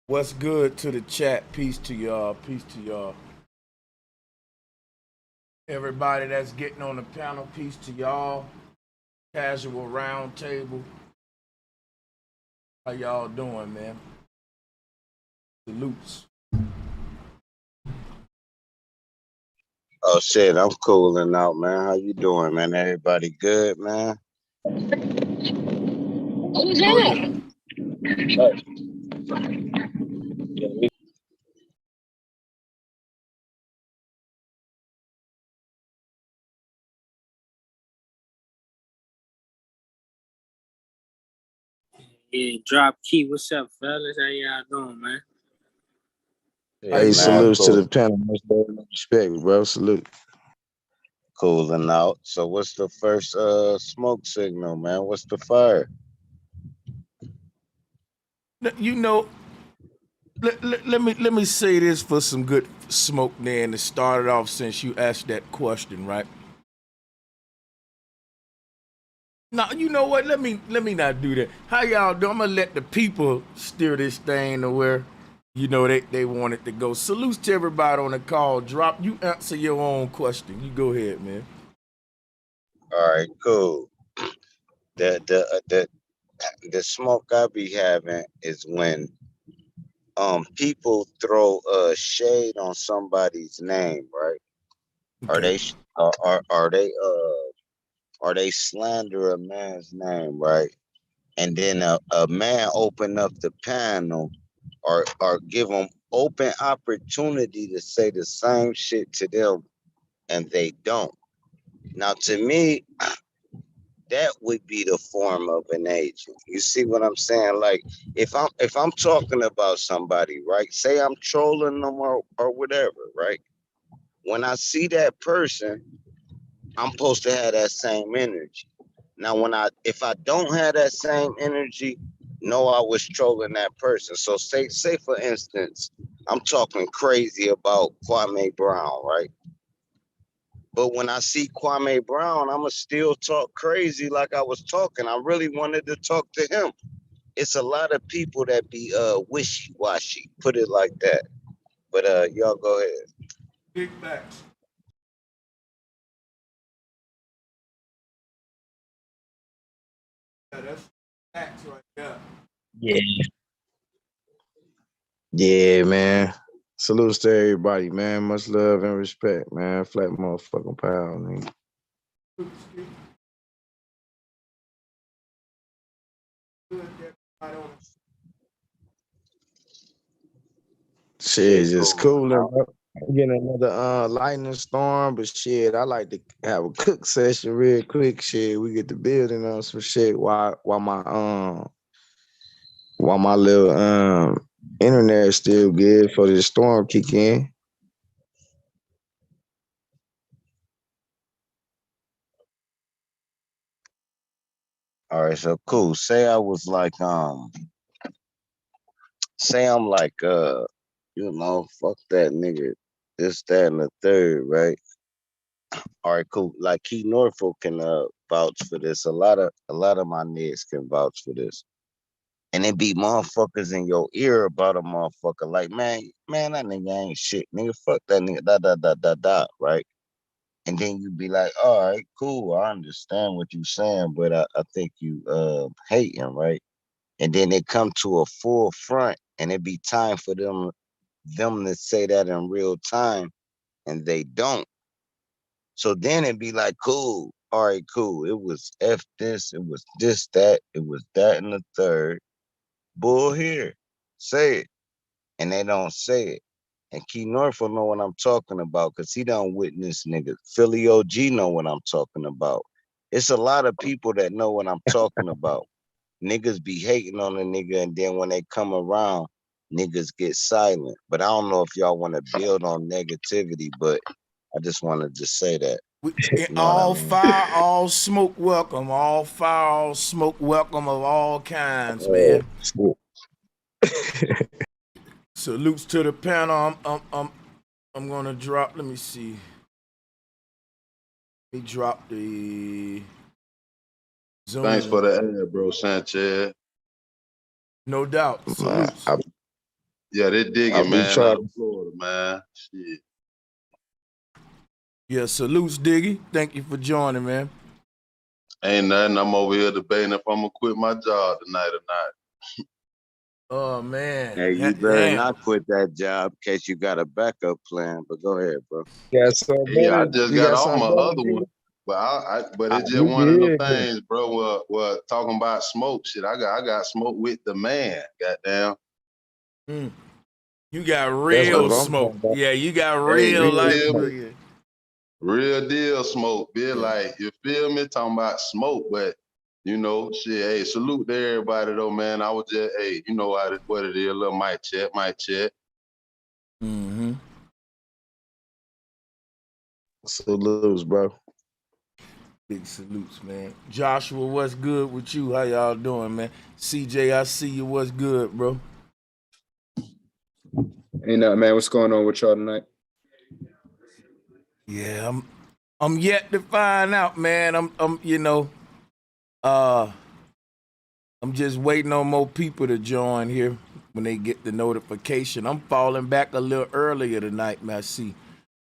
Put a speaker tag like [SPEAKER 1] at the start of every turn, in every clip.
[SPEAKER 1] What's good to the chat? Peace to y'all. Peace to y'all. Everybody that's getting on the panel, peace to y'all. Casual round table. How y'all doing, man? Salutes.
[SPEAKER 2] Oh shit, I'm cooling out, man. How you doing, man? Everybody good, man?
[SPEAKER 3] Who's
[SPEAKER 1] Oh
[SPEAKER 3] that?
[SPEAKER 4] Yeah, drop key. What's up, fellas? How y'all doing, man?
[SPEAKER 2] Hey, salutes to the panel. Much love and respect, bro. Salute. Cooling out. So what's the first smoke signal, man? What's the fire?
[SPEAKER 1] You know, let me say this for some good smoke there, and to start it off since you asked that question, right? Now you know what? Let me not do that. How y'all do? I'm gonna let the people steer this thing to where they want it to go. Salutes to everybody on the call. Drop. You answer your own question. You go ahead, man.
[SPEAKER 2] All right, cool. The smoke I be having is when people throw shade on somebody's name, right?
[SPEAKER 1] Okay.
[SPEAKER 2] Are they slander a man's name, right? And then a man open up the panel or give them open opportunity to say the same shit to them, and they don't. Now, to me, that would be the form of an agent. You see what I'm saying? Like if I'm talking about somebody, right? Say I'm trolling them or whatever, right? When I see that person, I'm supposed to have that same energy. Now, if I don't have that same energy, no, I was trolling that person. So say for instance, I'm talking crazy about Kwame Brown, right? But when I see Kwame Brown, I'ma still talk crazy like I was talking. I really wanted to talk to him. It's a lot of people that be wishy-washy, put it like that. But y'all go ahead.
[SPEAKER 1] Big facts. Yeah, that's facts right there.
[SPEAKER 2] Yeah. Yeah, man. Salutes to everybody, man. Much love and respect, man. Flat motherfucking power, nigga. Shit, just cooling, bro. I'm getting another lightning storm, but shit, I like to have a cook session real quick. Shit, we get the building on some shit while my little internet still good for the storm kick in. All right, so cool. Say I was like say I'm like fuck that nigga, this, that, and the third, right? All right, cool. Like Key Norfolk can vouch for this. A lot of my niggas can vouch for this. And it be motherfuckers in your ear about a motherfucker like, man, that nigga ain't shit. Nigga, fuck that nigga, da, right? And then you be like, all right, cool. I understand what you saying, but I think you hating, right? And then they come to a full front and it be time for them to say that in real time, and they don't. So then it'd be like, cool, all right, cool. It was F this, it was this, that, it was that, and the third. Bull here. Say it. And they don't say it. And Key Norfolk know what I'm talking about because he done witness niggas. Philly OG know what I'm talking about. It's a lot of people that know what I'm talking about. Niggas be hating on a nigga, and then when they come around, niggas get silent. But I don't know if y'all want to build on negativity, but I just wanted to say that. You know what I
[SPEAKER 1] All
[SPEAKER 2] mean?
[SPEAKER 1] fire, all smoke welcome. All fire, all smoke welcome of all kinds, man. Salutes to the panel. I'm gonna drop. Let me see. Let me drop the Zoom.
[SPEAKER 5] Thanks for the ad, bro, Sanchez.
[SPEAKER 1] No doubt. Salutes.
[SPEAKER 3] Yeah, they dig
[SPEAKER 2] I'll
[SPEAKER 3] it,
[SPEAKER 2] be
[SPEAKER 3] man, out
[SPEAKER 2] trying.
[SPEAKER 3] of Florida, man. Shit.
[SPEAKER 1] Yeah, salutes, Diggy. Thank you for joining, man.
[SPEAKER 3] Ain't nothing. I'm over here debating if I'm gonna quit my job tonight or not.
[SPEAKER 1] Oh man,
[SPEAKER 2] Hey, you better
[SPEAKER 1] damn.
[SPEAKER 2] not quit that job in case you got a backup plan. But go ahead, bro.
[SPEAKER 5] You got something
[SPEAKER 3] Yeah, I
[SPEAKER 5] better?
[SPEAKER 3] just
[SPEAKER 5] You
[SPEAKER 3] got
[SPEAKER 5] got
[SPEAKER 3] off my
[SPEAKER 5] something better,
[SPEAKER 3] other one,
[SPEAKER 5] nigga?
[SPEAKER 3] but
[SPEAKER 5] Ah,
[SPEAKER 3] it's just
[SPEAKER 5] you
[SPEAKER 3] one of them
[SPEAKER 5] good then.
[SPEAKER 3] things, bro. What talking about smoke shit? I got smoke with the man. Goddamn.
[SPEAKER 1] Mm. You got
[SPEAKER 5] That's
[SPEAKER 1] real
[SPEAKER 5] what
[SPEAKER 3] So
[SPEAKER 5] I'm
[SPEAKER 1] smoke.
[SPEAKER 5] talking about.
[SPEAKER 1] Yeah, you got
[SPEAKER 3] hey,
[SPEAKER 1] real
[SPEAKER 3] you
[SPEAKER 5] Real
[SPEAKER 1] life.
[SPEAKER 3] feel
[SPEAKER 5] smoke.
[SPEAKER 3] me?
[SPEAKER 1] Yeah.
[SPEAKER 3] Real deal smoke, be
[SPEAKER 1] Yeah.
[SPEAKER 3] like, you feel me? Talking about smoke, but you know, shit, hey, salute to everybody though, man. I was just, hey, you know what it is, little mic check, mic check.
[SPEAKER 1] Mm-hmm.
[SPEAKER 2] Salutes, bro.
[SPEAKER 1] Big salutes, man. Joshua, what's good with you? How y'all doing, man? CJ, I see you. What's good, bro?
[SPEAKER 5] Ain't nothing, man. What's going on with y'all tonight?
[SPEAKER 1] Yeah, I'm yet to find out, man. I'm just waiting on more people to join here when they get the notification. I'm falling back a little earlier tonight, man. I see.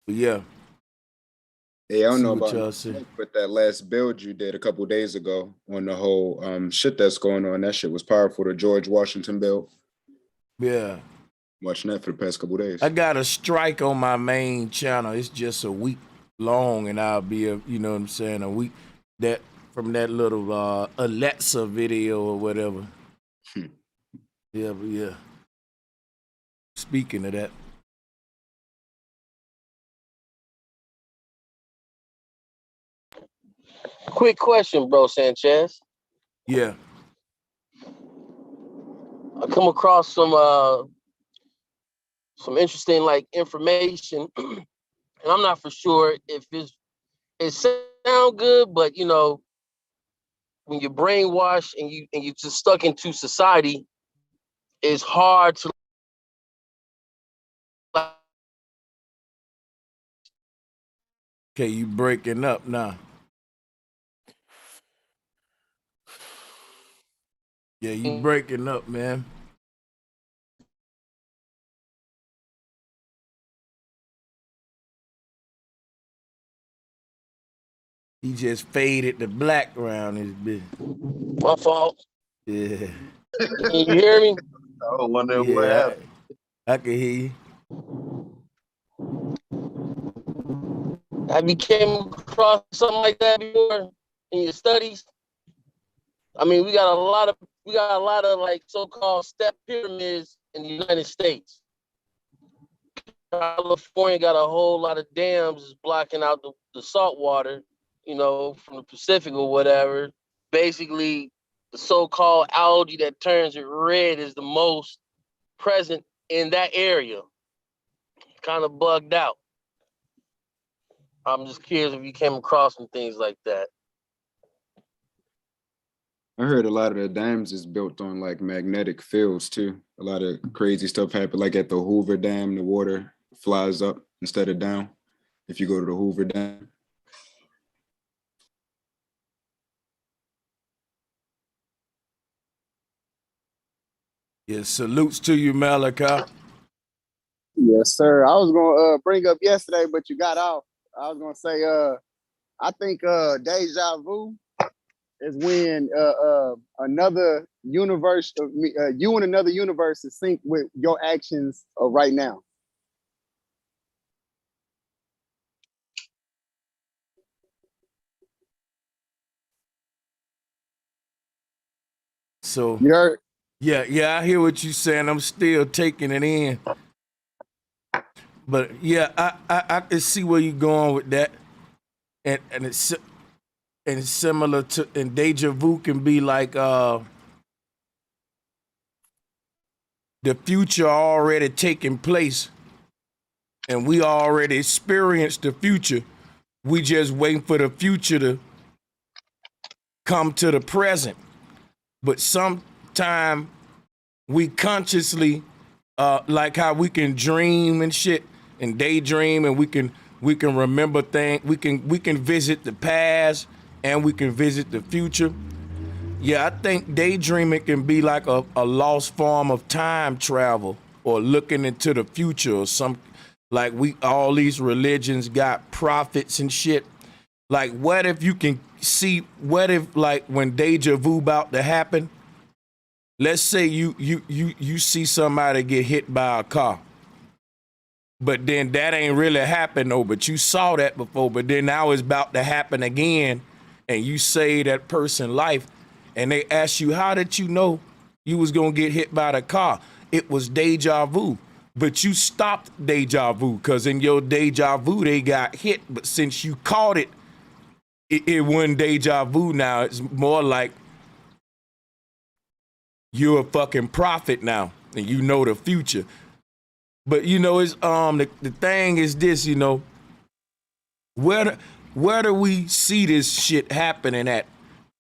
[SPEAKER 1] But yeah,
[SPEAKER 5] Hey, I don't
[SPEAKER 1] see
[SPEAKER 5] know
[SPEAKER 1] what
[SPEAKER 5] about no
[SPEAKER 1] y'all say.
[SPEAKER 5] smoke, but that last build you did a couple days ago on the whole shit that's going on, that shit was powerful. The George Washington build.
[SPEAKER 1] Yeah.
[SPEAKER 5] Watching that for the past couple days.
[SPEAKER 1] I got a strike on my main channel. It's just a week long, and I'll be you know what I'm saying, a week that from that little Alexa video or whatever. Yeah, but yeah. Speaking of that.
[SPEAKER 6] Quick question, bro, Sanchez.
[SPEAKER 1] Yeah.
[SPEAKER 6] I come across some interesting like information, and I'm not for sure if it sound good, but you know, when you're brainwashed and you just stuck into society, it's hard to
[SPEAKER 1] Okay, you breaking up now. Yeah, you breaking up, man. He just faded the black around his bitch.
[SPEAKER 6] my fault.
[SPEAKER 1] Yeah.
[SPEAKER 6] Can you hear me?
[SPEAKER 3] I was wondering what
[SPEAKER 1] Yeah,
[SPEAKER 3] happened.
[SPEAKER 1] I can hear you.
[SPEAKER 6] Have you came across something like that before in your studies? I mean, we got a lot of like so-called step pyramids in the United States. California got a whole lot of dams blocking out the salt water, you know, from the Pacific or whatever. Basically, the so-called algae that turns it red is the most present in that area. Kind of bugged out. I'm just curious if you came across some things like that.
[SPEAKER 5] I heard a lot of the dams is built on like magnetic fields too. A lot of crazy stuff happened. Like at the Hoover Dam, the water flies up instead of down. If you go to the Hoover Dam.
[SPEAKER 1] Yeah, salutes to you, Malachi.
[SPEAKER 7] Yes, sir. I was gonna bring up yesterday, but you got off. I was gonna say, I think deja vu is when another universe, you and another universe is sync with your actions of right now.
[SPEAKER 1] So
[SPEAKER 7] You heard?
[SPEAKER 1] yeah, I hear what you're saying. I'm still taking it in. But yeah, I can see where you're going with that. And it's similar to, and deja vu can be like the future already taking place, and we already experienced the future. We just waiting for the future to come to the present. But sometime we consciously, like how we can dream and shit and daydream, and we can remember things. We can visit the past and we can visit the future. Yeah, I think daydreaming can be like a lost form of time travel. or looking into the future or some, like all these religions got prophets and shit. Like, what if you can see, what if like when deja vu about to happen, let's say you see somebody get hit by a car, but then that ain't really happened though, but you saw that before, but then now it's about to happen again, and you save that person's life, and they ask you, how did you know you was gonna get hit by the car? It was deja vu. But you stopped deja vu, because in your deja vu they got hit, but since you caught it, it wasn't deja vu now. It's more like you're a fucking prophet now, and you know the future. But you know, it's the thing is this, you know, where do we see this shit happening at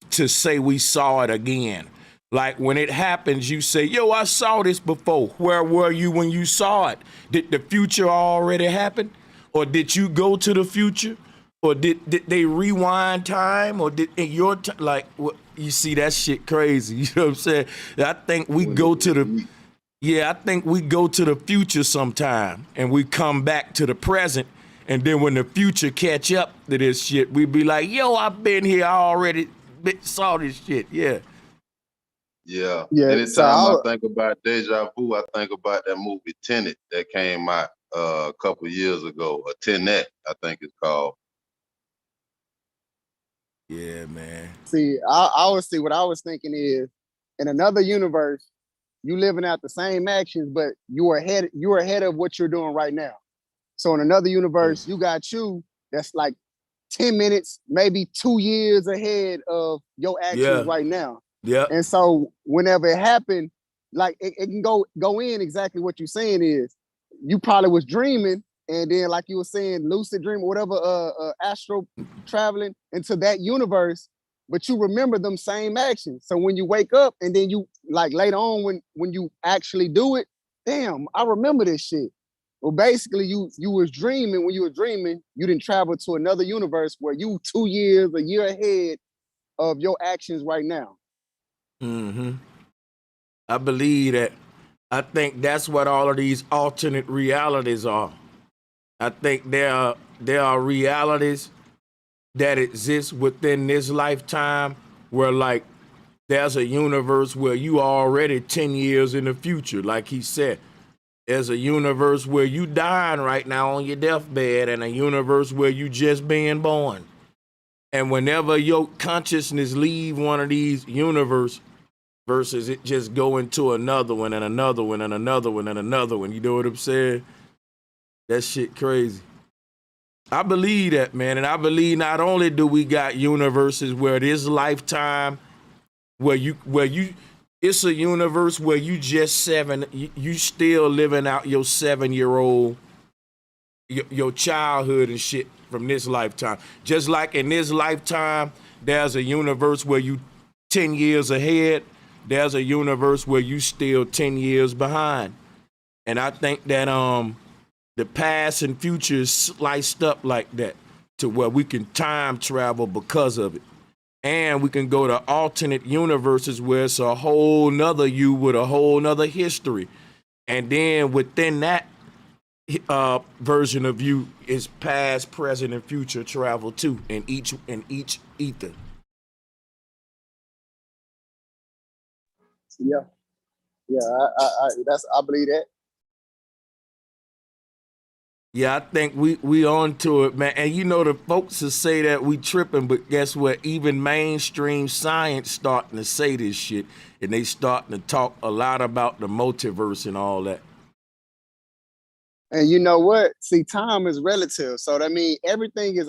[SPEAKER 1] to say we saw it again? Like when it happens, you say, yo, I saw this before. Where were you when you saw it? Did the future already happen? Or did you go to the future? Or did they rewind time? Or did in your time, like, you see that shit crazy. You know what I'm saying? I think we go to the, I think we go to the future sometime and we come back to the present. And then when the future catch up to this shit, we be like, yo, I've been here. I already saw this shit. Yeah.
[SPEAKER 3] Yeah.
[SPEAKER 7] Yeah,
[SPEAKER 3] Anytime I think about deja vu, I think about that movie Tenet that came out a couple years ago, or Tenet, I think it's called.
[SPEAKER 1] Yeah, man.
[SPEAKER 7] See, I would see what I was thinking is, in another universe, you living out the same actions, but you're ahead of what you're doing right now. So in another universe, you got you that's like 10 minutes, maybe 2 years ahead of your actions right now.
[SPEAKER 1] Yeah.
[SPEAKER 7] And so whenever it happened, like it can go in exactly what you're saying is, you probably was dreaming, and then like you were saying, lucid dream or whatever, astral traveling into that universe, but you remember them same actions. So when you wake up and then you like later on when you actually do it, damn, I remember this shit. Well, basically you was dreaming. When you were dreaming, you didn't travel to another universe where you 2 years, a year ahead of your actions right now.
[SPEAKER 1] Mm-hmm. I believe that. I think that's what all of these alternate realities are. I think there are realities that exist within this lifetime where like there's a universe where you are already 10 years in the future. Like he said, there's a universe where you dying right now on your deathbed, and a universe where you just being born. And whenever your consciousness leave one of these universes, versus it just go into another one and another one and another one and another one. You know what I'm saying? That shit crazy. I believe that, man. And I believe not only do we got universes where this lifetime, where you it's a universe where you just you still living out your 7-year-old, your childhood and shit from this lifetime. Just like in this lifetime, there's a universe where you 10 years ahead. There's a universe where you still 10 years behind. And I think that the past and future is sliced up like that to where we can time travel because of it. And we can go to alternate universes where it's a whole nother you with a whole nother history. And then within that version of you is past, present, and future travel too in each ether.
[SPEAKER 7] Yeah, I believe that.
[SPEAKER 1] Yeah, I think we on to it, man. And you know the folks will say that we tripping, but guess what? Even mainstream science starting to say this shit, and they starting to talk a lot about the multiverse and all that.
[SPEAKER 7] And you know what? See, time is relative, so that means everything is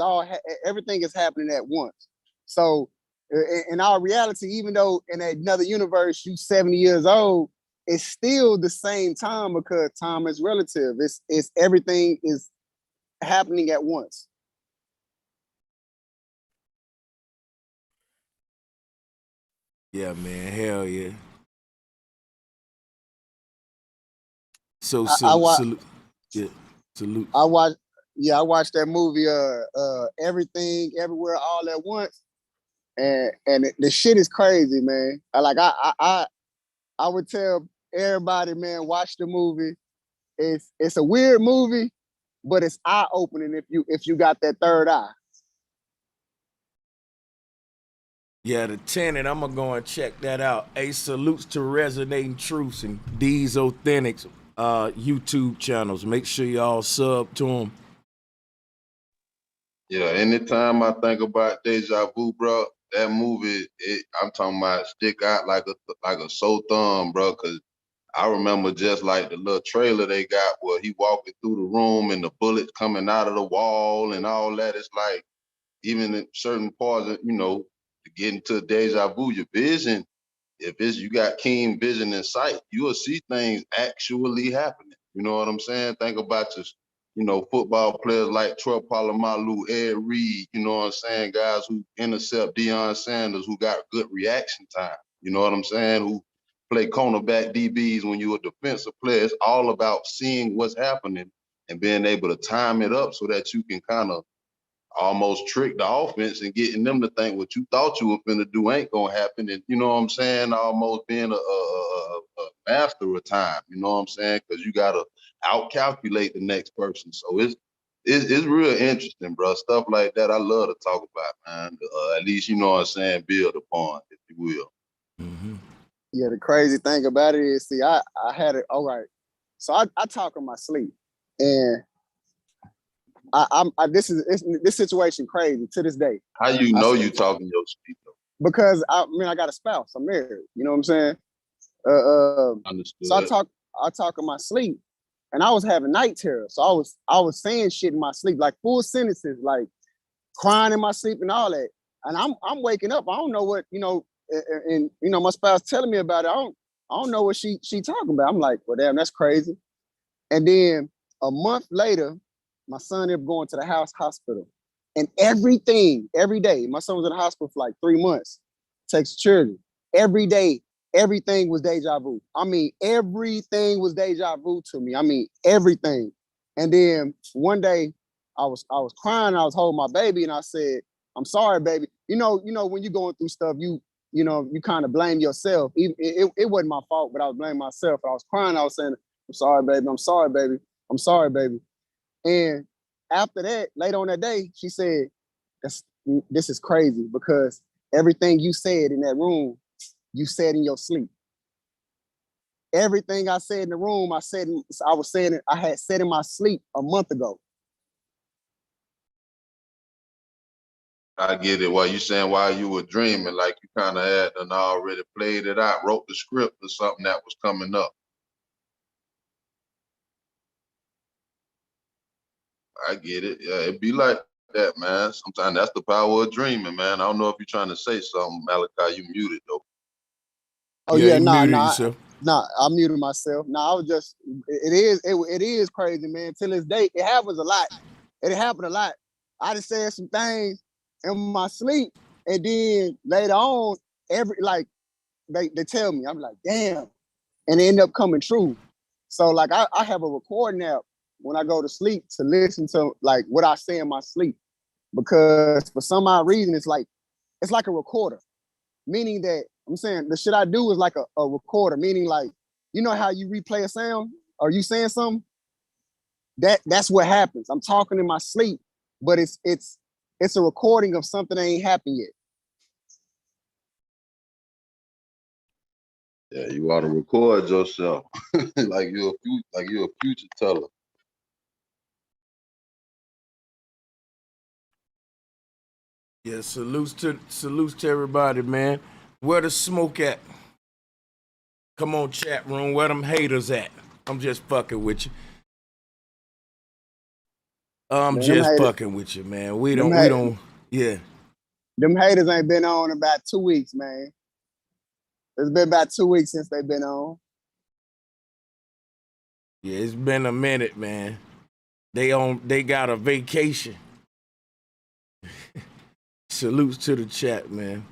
[SPEAKER 7] happening at once. So in our reality, even though in another universe you 70 years old, it's still the same time because time is relative. It's everything is happening at once.
[SPEAKER 1] Yeah, man. Hell yeah. So salute. Yeah, salute.
[SPEAKER 7] I watched that movie, Everything, Everywhere, All at Once, and the shit is crazy, man. I would tell everybody, man, watch the movie. it's a weird movie, but it's eye opening if you got that third eye.
[SPEAKER 1] Yeah, the Tenant, I'm gonna go and check that out. Hey, salutes to Resonating Truths and These Authentics YouTube channels. Make sure y'all sub to them.
[SPEAKER 3] Yeah, anytime I think about Deja Vu, bro, that movie, I'm talking about stick out like a sore thumb, bro, because I remember just like the little trailer they got where he walking through the room and the bullets coming out of the wall and all that. It's like, even in certain parts of, to get into Deja Vu, your vision, if you got keen vision and sight, you will see things actually happening. You know what I'm saying? Think about just, football players like Troy Polamalu, Ed Reed, you know what I'm saying? Guys who intercept Deion Sanders, who got good reaction time. You know what I'm saying? Who play cornerback DBs when you're a defensive player. It's all about seeing what's happening and being able to time it up so that you can kind of almost trick the offense and getting them to think what you thought you were finna do ain't gonna happen. And you know what I'm saying? Almost being a master of time, you know what I'm saying? Because you gotta out-calculate the next person. So it's real interesting, bro. Stuff like that I love to talk about, man. At least, you know what I'm saying, build upon, if you will.
[SPEAKER 1] Mm-hmm.
[SPEAKER 7] Yeah, the crazy thing about it is, see, I had it, all right. So I talk in my sleep. And this situation crazy to this day.
[SPEAKER 3] How you know you talking your speak though?
[SPEAKER 7] Because I got a spouse. I'm married. You know what I'm saying?
[SPEAKER 3] Understood.
[SPEAKER 7] So I talk in my sleep, and I was having night terror. So I was saying shit in my sleep, like full sentences, like crying in my sleep and all that. And I'm waking up. I don't know what, and my spouse telling me about it. I don't know what she talking about. I'm like, well, damn, that's crazy. And then a month later, my son ended up going to the hospital. And every day, my son was in the hospital for like 3 months, takes children. Every day, everything was deja vu. I mean, everything was deja vu to me. I mean, everything. And then one day, I was crying. I was holding my baby, and I said, "I'm sorry, baby." You know, when you're going through stuff, you kind of blame yourself. It wasn't my fault, but I was blaming myself. I was crying. I was saying, "I'm sorry, baby. I'm sorry, baby. I'm sorry, baby." And after that, later on that day, she said, "This is crazy because everything you said in that room, you said in your sleep. Everything I said in the room, I had said in my sleep a month ago."
[SPEAKER 3] I get it. While you saying while you were dreaming, like you kind of had and already played it out, wrote the script or something that was coming up. I get it. Yeah, it be like that, man. Sometimes that's the power of dreaming, man. I don't know if you're trying to say something, Malachi. You muted though.
[SPEAKER 7] Oh
[SPEAKER 1] Yeah,
[SPEAKER 7] yeah,
[SPEAKER 1] you muted yourself.
[SPEAKER 7] I muted myself. I was just, it is crazy, man. Till this day, it happens a lot. It happened a lot. I just said some things in my sleep, and then later on, they tell me, I'm like, damn, and it end up coming true. So like, I have a recording app when I go to sleep to listen to like what I say in my sleep, because for some odd reason, it's like a recorder, meaning that I'm saying the shit I do is like a recorder, meaning like, you know how you replay a sound or you saying something? That's what happens. I'm talking in my sleep, but it's a recording of something that ain't happened yet.
[SPEAKER 3] Yeah, you ought to record yourself like you're a future teller.
[SPEAKER 1] Yeah, salutes to everybody, man. Where the smoke at? Come on, chat room. Where them haters at? I'm just fucking with you. I'm
[SPEAKER 7] Man,
[SPEAKER 1] just fucking with you, man. We don't. Yeah.
[SPEAKER 7] Them haters ain't been on about 2 weeks, man. It's been about 2 weeks since they've been on.
[SPEAKER 1] Yeah, it's been a minute, man. They got a vacation. Salutes to the chat, man.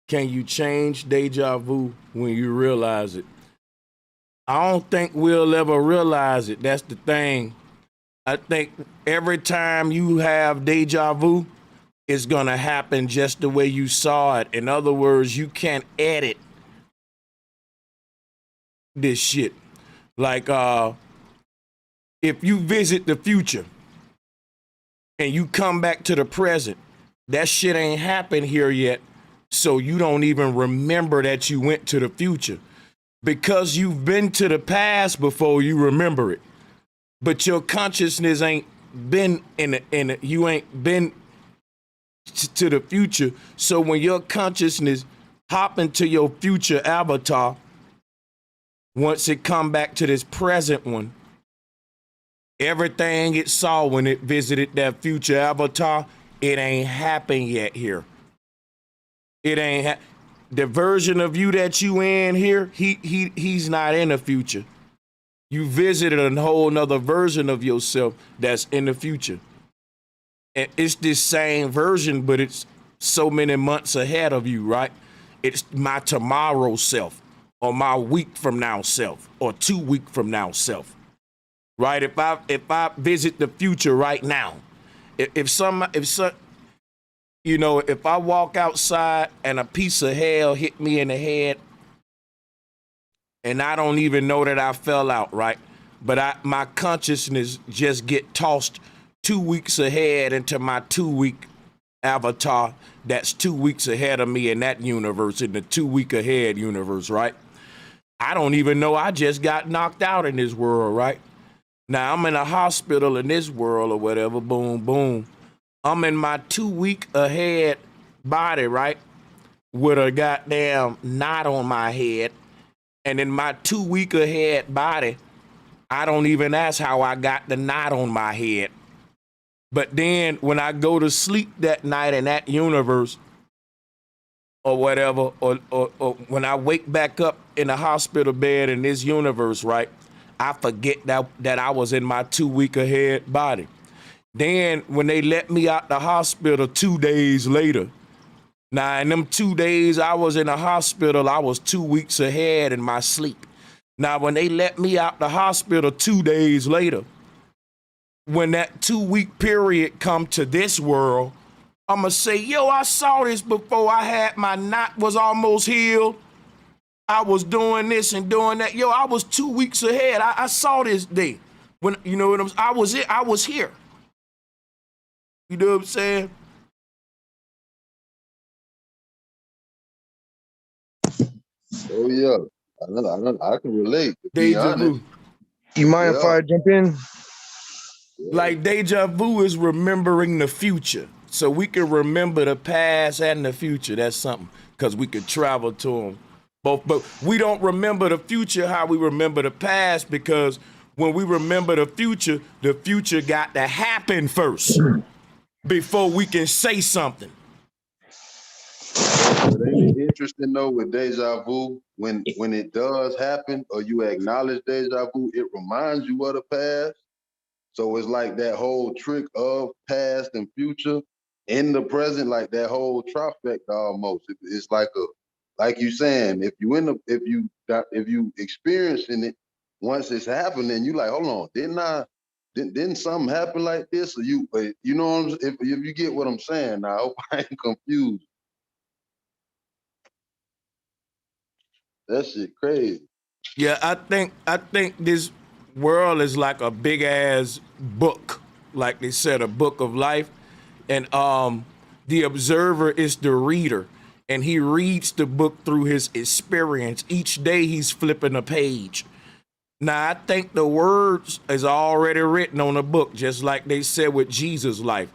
[SPEAKER 1] Can you change deja vu when you realize it? I don't think we'll ever realize it. That's the thing. I think every time you have deja vu, it's gonna happen just the way you saw it. In other words, you can't edit this shit. Like if you visit the future and you come back to the present, that shit ain't happened here yet. So you don't even remember that you went to the future because you've been to the past before you remember it. But your consciousness ain't been you ain't been to the future. So when your consciousness hop into your future avatar, once it come back to this present one, everything it saw when it visited that future avatar, it ain't happened yet here. It ain't the version of you that you in here, he's not in the future. You visited a whole nother version of yourself that's in the future. And it's this same version, but it's so many months ahead of you, right? It's my tomorrow self, or my week from now self, or 2 week from now self. Right? If I visit the future right now, if I walk outside and a piece of hell hit me in the head and I don't even know that I fell out, right? But my consciousness just get tossed 2 weeks ahead into my 2 week avatar that's 2 weeks ahead of me in that universe, in the 2 week ahead universe, right? I don't even know I just got knocked out in this world, right? Now I'm in a hospital in this world or whatever, boom, boom. I'm in my 2 week ahead body, right? With a goddamn knot on my head. And in my 2 week ahead body, I don't even ask how I got the knot on my head. But then when I go to sleep that night in that universe or whatever, or when I wake back up in a hospital bed in this universe, right? I forget that I was in my 2 week ahead body. Then when they let me out the hospital 2 days later, now in them 2 days I was in the hospital, I was 2 weeks ahead in my sleep. Now when they let me out the hospital 2 days later, when that 2 week period come to this world, I'ma say, yo, I saw this before. I had my knot was almost healed. I was doing this and doing that. Yo, I was 2 weeks ahead. I saw this day. When you know what I was here. You know what I'm saying?
[SPEAKER 3] Oh yeah, I can relate. To be
[SPEAKER 1] Deja
[SPEAKER 3] honest,
[SPEAKER 1] vu.
[SPEAKER 8] You mind if
[SPEAKER 3] yeah,
[SPEAKER 8] I jump in?
[SPEAKER 3] yeah.
[SPEAKER 1] Like deja vu is remembering the future. So we can remember the past and the future. That's something. Because we could travel to them both. But we don't remember the future how we remember the past, because when we remember the future got to happen first before we can say something.
[SPEAKER 3] But ain't it interesting though with deja vu, when it does happen or you acknowledge deja vu, it reminds you of the past. So it's like that whole trick of past and future in the present, like that whole trifecta almost. It's like you saying, if you experiencing it once it's happening, you like, hold on, didn't something happen like this? Or you know what I'm, if you get what I'm saying now, I hope I ain't confused. That shit crazy.
[SPEAKER 1] Yeah, I think this world is like a big ass book, like they said, a book of life, and the observer is the reader, and he reads the book through his experience. Each day he's flipping a page. Now I think the words is already written on the book, just like they said with Jesus' life.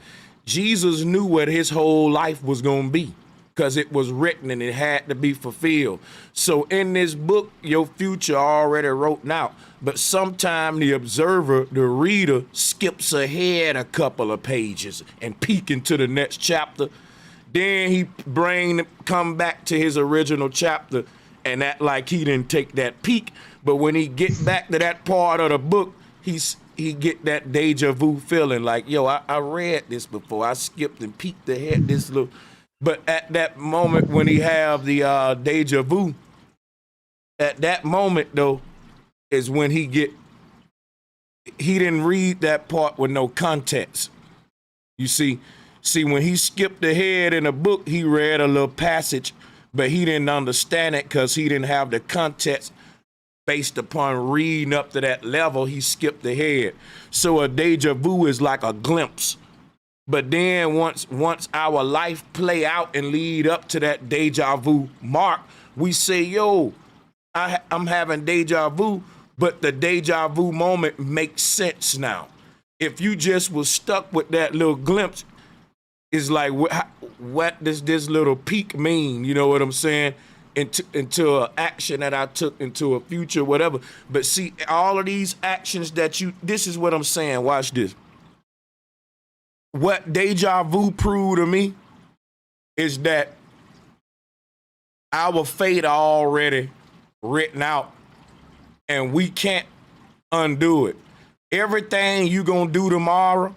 [SPEAKER 1] Jesus knew what his whole life was gonna be, because it was written and it had to be fulfilled. So in this book, your future already written out. But sometime the observer, the reader, skips ahead a couple of pages and peek into the next chapter. Then he come back to his original chapter and act like he didn't take that peek. But when he get back to that part of the book, he get that deja vu feeling like, yo, I read this before. I skipped and peeked ahead this little. But at that moment when he have the deja vu, at that moment though, is when he didn't read that part with no context. You see, when he skipped ahead in a book, he read a little passage, but he didn't understand it because he didn't have the context based upon reading up to that level, he skipped ahead. So a deja vu is like a glimpse. But then once our life play out and lead up to that deja vu mark, we say, yo, I'm having deja vu, but the deja vu moment makes sense now. If you just was stuck with that little glimpse, it's like, what does this little peak mean? You know what I'm saying? Into an action that I took, into a future, whatever. But see, all of these actions that this is what I'm saying. Watch this. What deja vu proved to me is that our fate already written out and we can't undo it. Everything you gonna do tomorrow,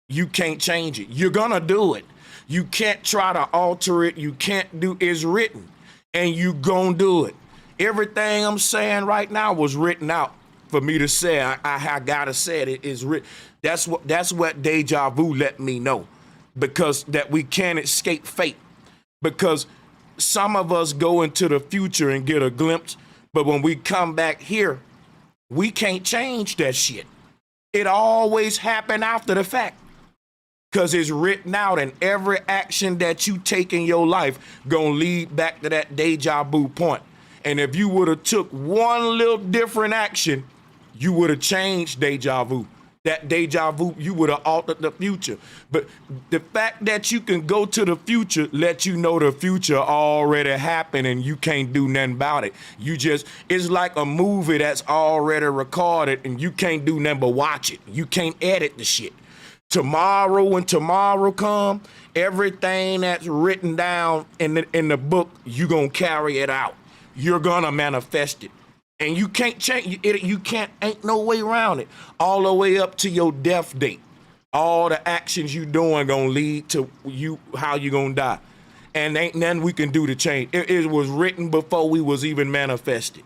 [SPEAKER 1] you can't change it. You're gonna do it. You can't try to alter it. You can't do, it's written and you gonna do it. Everything I'm saying right now was written out for me to say. I gotta say it is written. That's what deja vu let me know, because that we can't escape fate. Because some of us go into the future and get a glimpse, but when we come back here, we can't change that shit. It always happened after the fact, because it's written out, and every action that you take in your life gonna lead back to that deja vu point. And if you would have took one little different action, you would have changed deja vu. That deja vu, you would have altered the future. But the fact that you can go to the future let you know the future already happened and you can't do nothing about it. It's like a movie that's already recorded and you can't do nothing but watch it. You can't edit the shit. Tomorrow, when tomorrow come, everything that's written down in the book, you gonna carry it out. You're gonna manifest it. And you can't change it. Ain't no way around it. All the way up to your death date. All the actions you doing gonna lead to how you gonna die. And ain't nothing we can do to change. It was written before we was even manifested.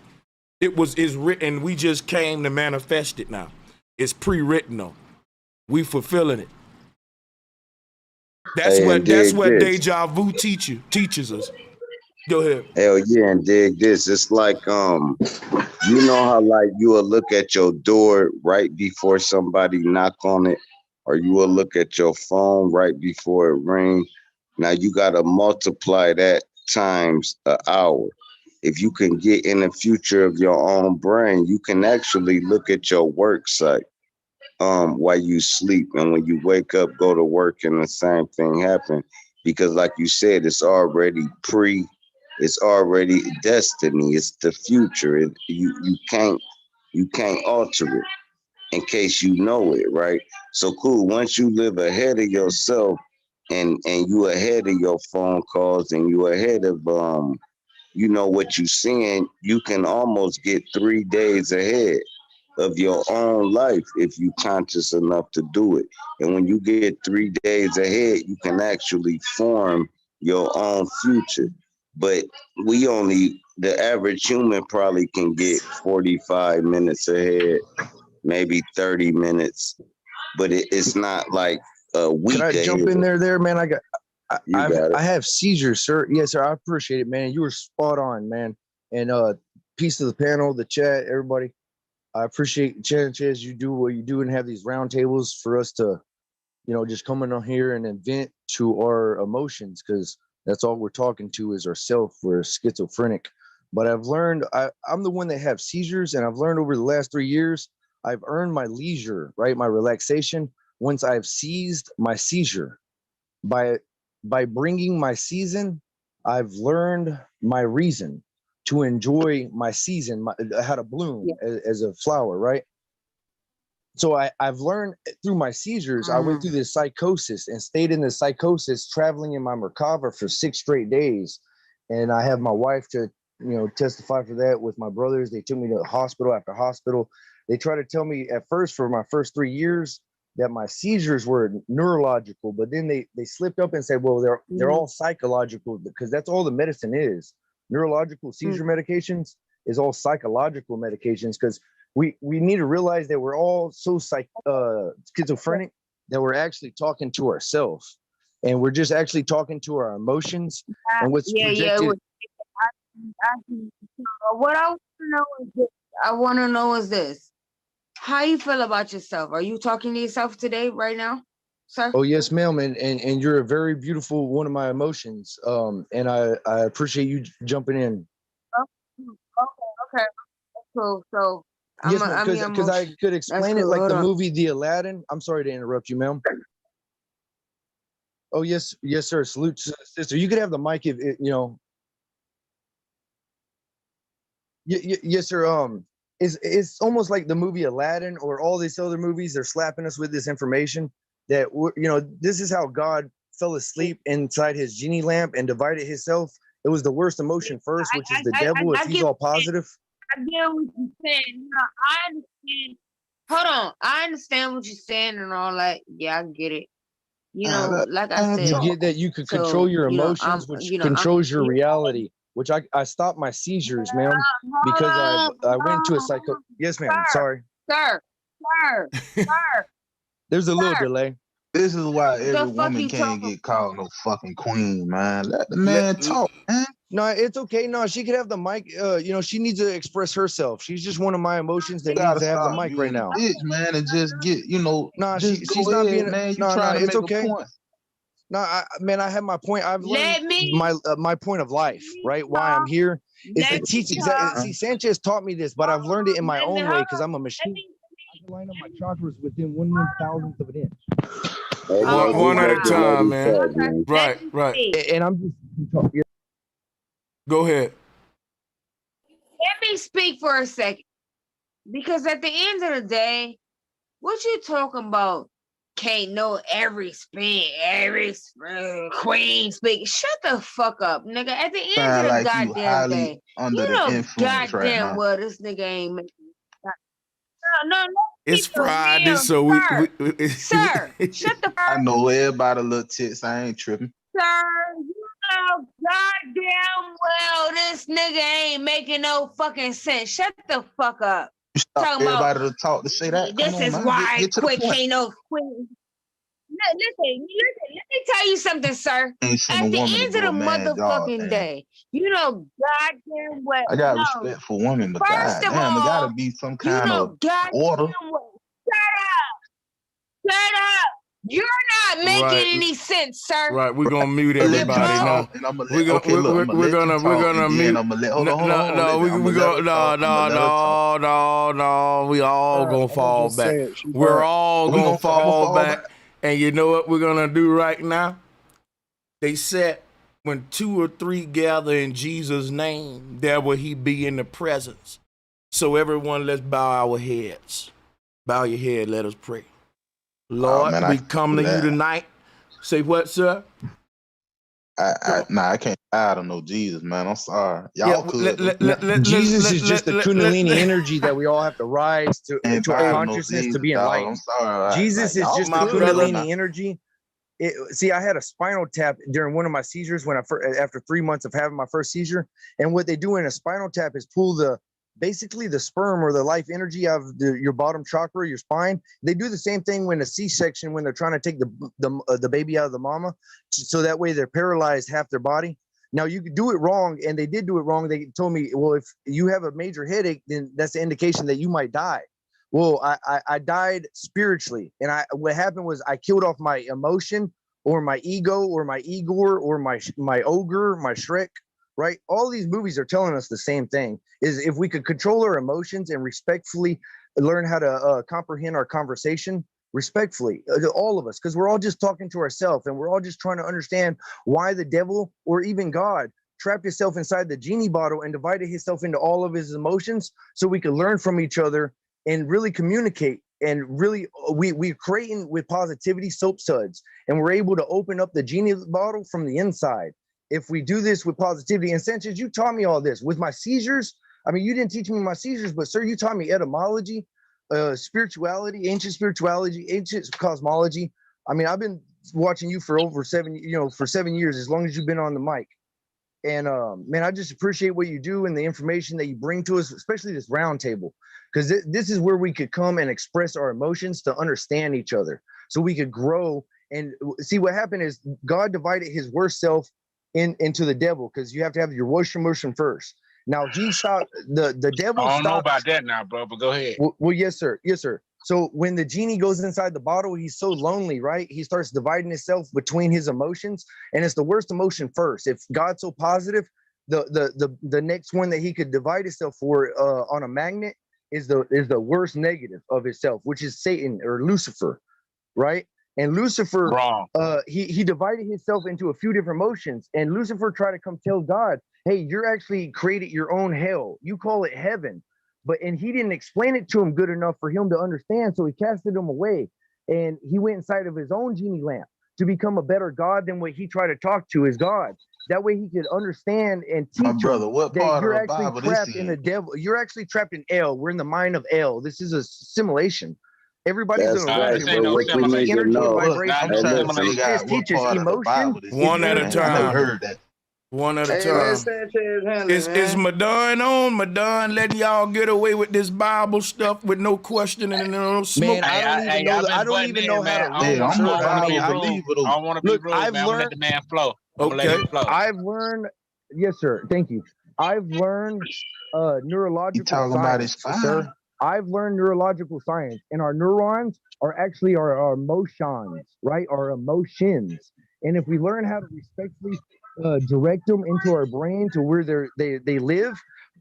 [SPEAKER 1] It's written, we just came to manifest it now. It's pre-written though. We fulfilling it. That's what deja vu teaches us. Go ahead.
[SPEAKER 2] Hell yeah, and dig this. It's like you know how like you will look at your door right before somebody knock on it, or you will look at your phone right before it rings. Now you gotta multiply that times an hour. If you can get in the future of your own brain, you can actually look at your work site while you sleep, and when you wake up, go to work, and the same thing happen. Because like you said, it's already it's already destiny. It's the future. You can't alter it in case you know it, right? So cool. Once you live ahead of yourself, and you ahead of your phone calls, and you ahead of you know what you seeing, you can almost get 3 days ahead of your own life if you conscious enough to do it. And when you get 3 days ahead, you can actually form your own future. But the average human probably can get 45 minutes ahead, maybe 30 minutes, but it's not like a week.
[SPEAKER 8] Can I jump in there, man?
[SPEAKER 2] I
[SPEAKER 8] have seizures, sir. Yes, sir. I appreciate it, man. You were spot on, man. And peace to the panel, the chat, everybody. I appreciate Sanchez. You do what you do and have these roundtables for us to, just come in on here and vent to our emotions, because that's all we're talking to is ourself. We're schizophrenic. But I've learned, I'm the one that have seizures, and I've learned over the last 3 years, I've earned my leisure, right? My relaxation once I've seized my seizure. By bringing my season, I've learned my reason to enjoy my season, how to bloom as a flower, right? So I've learned through my seizures, I went through this psychosis and stayed in the psychosis, traveling in my Merkava for 6 straight days. And I have my wife to, testify for that with my brothers. They took me to hospital after hospital. They tried to tell me at first, for my first 3 years, that my seizures were neurological, but then they slipped up and said, well, they're all psychological, because that's all the medicine is. Neurological seizure medications is all psychological medications, because we need to realize that we're all so schizophrenic that we're actually talking to ourselves, and we're just actually talking to our emotions and what's projected.
[SPEAKER 9] What I want to know is this. I want to know is this: how you feel about yourself? Are you talking to yourself today, right now, sir?
[SPEAKER 8] Oh yes, ma'am, and you're a very beautiful one of my emotions. And I appreciate you jumping in.
[SPEAKER 9] Okay. Cool. So
[SPEAKER 8] Yes, ma'am,
[SPEAKER 9] I'm your
[SPEAKER 8] because I
[SPEAKER 9] emotion.
[SPEAKER 8] could
[SPEAKER 9] That's
[SPEAKER 8] explain it
[SPEAKER 9] cool.
[SPEAKER 8] like
[SPEAKER 9] Hold
[SPEAKER 8] the
[SPEAKER 9] on.
[SPEAKER 8] movie The Aladdin. I'm sorry to interrupt you, ma'am. Oh yes, yes, sir. Salute, sister. You could have the mic if you know. Yes, sir. It's almost like the movie Aladdin or all these other movies. They're slapping us with this information that this is how God fell asleep inside his genie lamp and divided himself. It was the worst emotion first, which is the devil. If he's all positive.
[SPEAKER 9] I get what you're saying. No, I understand. Hold on. I understand what you're saying and all that. Yeah, I get it. Like I said,
[SPEAKER 8] You get that you could control your emotions, which controls your reality. Which I stopped my seizures, ma'am, because I went to a psycho. Yes, ma'am. Sorry.
[SPEAKER 9] Sir.
[SPEAKER 8] There's a little delay.
[SPEAKER 3] This is why every
[SPEAKER 9] The fuck
[SPEAKER 3] woman
[SPEAKER 9] you
[SPEAKER 3] can't
[SPEAKER 9] talking
[SPEAKER 3] get called no fucking queen, man. Let the man talk, man.
[SPEAKER 8] No, it's okay. No, she could have the mic. She needs to express herself. She's just one of my emotions that
[SPEAKER 3] You gotta
[SPEAKER 8] needs to have the
[SPEAKER 3] stop
[SPEAKER 8] mic right
[SPEAKER 3] being a
[SPEAKER 8] now.
[SPEAKER 3] bitch, man, and just get,
[SPEAKER 8] Nah,
[SPEAKER 3] just
[SPEAKER 8] she's
[SPEAKER 3] go
[SPEAKER 8] not
[SPEAKER 3] ahead,
[SPEAKER 8] being.
[SPEAKER 3] man. You
[SPEAKER 8] No,
[SPEAKER 3] trying to
[SPEAKER 8] it's
[SPEAKER 3] make
[SPEAKER 8] okay.
[SPEAKER 3] a point.
[SPEAKER 8] No, I have my point. I've learned
[SPEAKER 9] Let me
[SPEAKER 8] my point of life, right? Why I'm here is to teach exactly. See, Sanchez taught me this, but I've learned it in my own way because I'm a machine. I can line up my chakras within 1/1000th of an inch.
[SPEAKER 2] Hey, bro,
[SPEAKER 1] One
[SPEAKER 2] just
[SPEAKER 1] at a
[SPEAKER 2] let the lady
[SPEAKER 1] time, man.
[SPEAKER 2] talk, man.
[SPEAKER 1] Right.
[SPEAKER 8] And I'm just.
[SPEAKER 1] Go ahead.
[SPEAKER 9] Let me speak for a second. Because at the end of the day, what you talking about can't know every queen speak. Shut the fuck up, nigga. At the end
[SPEAKER 3] Sound
[SPEAKER 9] of the
[SPEAKER 3] like you
[SPEAKER 9] goddamn
[SPEAKER 3] highly
[SPEAKER 9] day,
[SPEAKER 3] under
[SPEAKER 9] you
[SPEAKER 3] the
[SPEAKER 9] know
[SPEAKER 3] influence right
[SPEAKER 9] goddamn
[SPEAKER 3] now.
[SPEAKER 9] well this nigga ain't making. No,
[SPEAKER 1] It's Friday, so we
[SPEAKER 9] sir, shut the
[SPEAKER 3] I
[SPEAKER 9] fuck.
[SPEAKER 3] know everybody little tits. I ain't tripping.
[SPEAKER 9] Sir, you know goddamn well this nigga ain't making no fucking sense. Shut the fuck up.
[SPEAKER 3] You stop
[SPEAKER 9] Talking about
[SPEAKER 3] everybody to talk to say that. Come
[SPEAKER 9] this
[SPEAKER 3] on,
[SPEAKER 9] is
[SPEAKER 3] man.
[SPEAKER 9] why
[SPEAKER 3] Get to the
[SPEAKER 9] quick
[SPEAKER 3] point.
[SPEAKER 9] ain't no queen. Listen, let me tell you something, sir.
[SPEAKER 3] Ain't send
[SPEAKER 9] At
[SPEAKER 3] a
[SPEAKER 9] the
[SPEAKER 3] woman to
[SPEAKER 9] end of
[SPEAKER 3] do
[SPEAKER 9] the
[SPEAKER 3] a man job,
[SPEAKER 9] motherfucking
[SPEAKER 3] man.
[SPEAKER 9] day, you know goddamn well.
[SPEAKER 3] I got
[SPEAKER 9] No,
[SPEAKER 3] respect for women, but
[SPEAKER 9] first of
[SPEAKER 3] goddamn, it gotta
[SPEAKER 9] all,
[SPEAKER 3] be some
[SPEAKER 9] you
[SPEAKER 3] kind
[SPEAKER 9] know
[SPEAKER 3] of
[SPEAKER 9] goddamn
[SPEAKER 3] order.
[SPEAKER 9] well. Shut up. You're not making
[SPEAKER 1] Right.
[SPEAKER 9] any sense, sir.
[SPEAKER 1] Right, we're gonna mute
[SPEAKER 3] Let me
[SPEAKER 1] everybody now.
[SPEAKER 3] talk, and I'm gonna
[SPEAKER 1] We're
[SPEAKER 3] let.
[SPEAKER 1] gonna
[SPEAKER 3] Okay, look, I'm gonna let you
[SPEAKER 1] we're
[SPEAKER 3] talk,
[SPEAKER 1] gonna
[SPEAKER 3] and then
[SPEAKER 1] mute.
[SPEAKER 3] I'm gonna let. Hold
[SPEAKER 1] No,
[SPEAKER 3] on, hold on, hold on.
[SPEAKER 1] no,
[SPEAKER 3] I'm
[SPEAKER 1] we
[SPEAKER 3] gonna let
[SPEAKER 1] go
[SPEAKER 3] her talk. I'm gonna let her talk.
[SPEAKER 1] no. We all gonna fall
[SPEAKER 7] just
[SPEAKER 1] back.
[SPEAKER 7] say it. She
[SPEAKER 1] We're
[SPEAKER 7] bad.
[SPEAKER 1] all
[SPEAKER 3] We
[SPEAKER 1] gonna
[SPEAKER 3] gonna
[SPEAKER 1] fall
[SPEAKER 3] fall
[SPEAKER 1] back.
[SPEAKER 3] back.
[SPEAKER 1] And you know what we're gonna do right now? They said when 2 or 3 gather in Jesus' name, there will he be in the presence. So everyone, let's bow our heads. Bow your head, let us pray.
[SPEAKER 3] Oh
[SPEAKER 1] Lord,
[SPEAKER 3] man, I
[SPEAKER 1] we
[SPEAKER 3] can't
[SPEAKER 1] come
[SPEAKER 3] do
[SPEAKER 1] to you
[SPEAKER 3] that.
[SPEAKER 1] tonight. Say what, sir?
[SPEAKER 3] I can't. I don't know Jesus, man. I'm sorry.
[SPEAKER 1] Yeah,
[SPEAKER 3] Y'all could though.
[SPEAKER 8] Jesus is just the Kundalini energy that we all have to rise
[SPEAKER 3] Ain't
[SPEAKER 8] to our
[SPEAKER 3] proud of no
[SPEAKER 8] consciousness to
[SPEAKER 3] Jesus,
[SPEAKER 8] be
[SPEAKER 3] dog. I'm
[SPEAKER 8] enlightened.
[SPEAKER 3] sorry.
[SPEAKER 8] Jesus is
[SPEAKER 3] Y'all
[SPEAKER 8] just the
[SPEAKER 1] my
[SPEAKER 3] could
[SPEAKER 1] brother.
[SPEAKER 3] though now.
[SPEAKER 8] Kundalini energy. See, I had a spinal tap during one of my seizures when after 3 months of having my first seizure. And what they do in a spinal tap is pull basically the sperm or the life energy out of your bottom chakra, your spine. They do the same thing when a C-section, when they're trying to take the baby out of the mama, so that way they're paralyzed half their body. Now you could do it wrong, and they did do it wrong. They told me, well, if you have a major headache, then that's the indication that you might die. Well, I died spiritually, and what happened was I killed off my emotion or my ego or my Igor or my ogre, my Shrek, right? All these movies are telling us the same thing: is if we could control our emotions and respectfully learn how to comprehend our conversation respectfully, all of us, because we're all just talking to ourselves, and we're all just trying to understand why the devil or even God trapped himself inside the genie bottle and divided himself into all of his emotions, so we could learn from each other and really communicate. And really, we're creating with positivity soap suds, and we're able to open up the genie bottle from the inside if we do this with positivity. And Sanchez, you taught me all this with my seizures. I mean, you didn't teach me my seizures, but sir, you taught me etymology, spirituality, ancient cosmology. I mean, I've been watching you for over 7 years, as long as you've been on the mic. And man, I just appreciate what you do and the information that you bring to us, especially this roundtable, because this is where we could come and express our emotions to understand each other, so we could grow. And see, what happened is God divided his worst self into the devil, because you have to have your worst emotion first. Now he shot the devil.
[SPEAKER 10] I don't know
[SPEAKER 8] stopped.
[SPEAKER 10] about that now, bro, but go ahead.
[SPEAKER 8] Well, yes, sir. Yes, sir. So when the genie goes inside the bottle, he's so lonely, right? He starts dividing himself between his emotions, and it's the worst emotion first. If God's so positive, the next one that he could divide himself for on a magnet is the worst negative of himself, which is Satan or Lucifer, right? And Lucifer,
[SPEAKER 10] Wrong.
[SPEAKER 8] he divided himself into a few different emotions, and Lucifer tried to come tell God, hey, you're actually created your own hell. You call it heaven. And he didn't explain it to him good enough for him to understand, so he casted him away, and he went inside of his own genie lamp to become a better God than what he tried to talk to his God. That way he could understand and teach
[SPEAKER 11] My brother,
[SPEAKER 8] him
[SPEAKER 11] what
[SPEAKER 8] that
[SPEAKER 11] part
[SPEAKER 8] you're
[SPEAKER 11] of the
[SPEAKER 8] actually
[SPEAKER 11] Bible this
[SPEAKER 8] trapped in the
[SPEAKER 11] in?
[SPEAKER 8] devil. You're actually trapped in El. We're in the mind of El. This is a simulation. Everybody's
[SPEAKER 2] That's
[SPEAKER 8] an
[SPEAKER 2] right,
[SPEAKER 10] This
[SPEAKER 8] illusion.
[SPEAKER 10] ain't
[SPEAKER 2] but
[SPEAKER 8] We're
[SPEAKER 10] no
[SPEAKER 2] what you
[SPEAKER 8] frequency,
[SPEAKER 2] need to
[SPEAKER 10] simulation.
[SPEAKER 8] energy, and
[SPEAKER 2] know,
[SPEAKER 11] What?
[SPEAKER 10] Not
[SPEAKER 8] vibration.
[SPEAKER 10] no
[SPEAKER 2] hey,
[SPEAKER 8] What
[SPEAKER 2] listen,
[SPEAKER 10] simulation.
[SPEAKER 8] Sanchez
[SPEAKER 11] What
[SPEAKER 8] teaches
[SPEAKER 11] part of the
[SPEAKER 8] emotion
[SPEAKER 11] Bible this
[SPEAKER 8] is
[SPEAKER 1] One at a
[SPEAKER 11] in, man? I never
[SPEAKER 1] time.
[SPEAKER 11] heard that.
[SPEAKER 1] One at a
[SPEAKER 7] Hey, let
[SPEAKER 1] time.
[SPEAKER 7] Sanchez handle it,
[SPEAKER 1] Is
[SPEAKER 7] man.
[SPEAKER 1] Madon on? Madon letting y'all get away with this Bible stuff with no questioning and no
[SPEAKER 8] Man,
[SPEAKER 1] smoke?
[SPEAKER 8] I don't even know
[SPEAKER 10] I've
[SPEAKER 8] I
[SPEAKER 10] been
[SPEAKER 8] don't
[SPEAKER 10] butting
[SPEAKER 8] even know
[SPEAKER 10] in,
[SPEAKER 8] how
[SPEAKER 10] man.
[SPEAKER 8] to
[SPEAKER 11] Hey,
[SPEAKER 8] read,
[SPEAKER 10] I
[SPEAKER 11] I'm
[SPEAKER 8] sir.
[SPEAKER 11] a
[SPEAKER 10] don't want to be
[SPEAKER 11] Bible
[SPEAKER 10] rude.
[SPEAKER 11] believer though.
[SPEAKER 10] I don't want to be
[SPEAKER 8] Look,
[SPEAKER 10] rude,
[SPEAKER 8] I've
[SPEAKER 10] man. I'm gonna let
[SPEAKER 8] learned
[SPEAKER 10] the man flow. I'm gonna let
[SPEAKER 1] Okay.
[SPEAKER 10] him flow.
[SPEAKER 8] I've learned, yes, sir. Thank you. I've learned
[SPEAKER 11] He
[SPEAKER 8] neurological
[SPEAKER 11] talking about his
[SPEAKER 8] science,
[SPEAKER 11] spine.
[SPEAKER 8] sir. I've learned neurological science, and our neurons are actually our emotions, right? Our emotions. And if we learn how to respectfully direct them into our brain to where they live,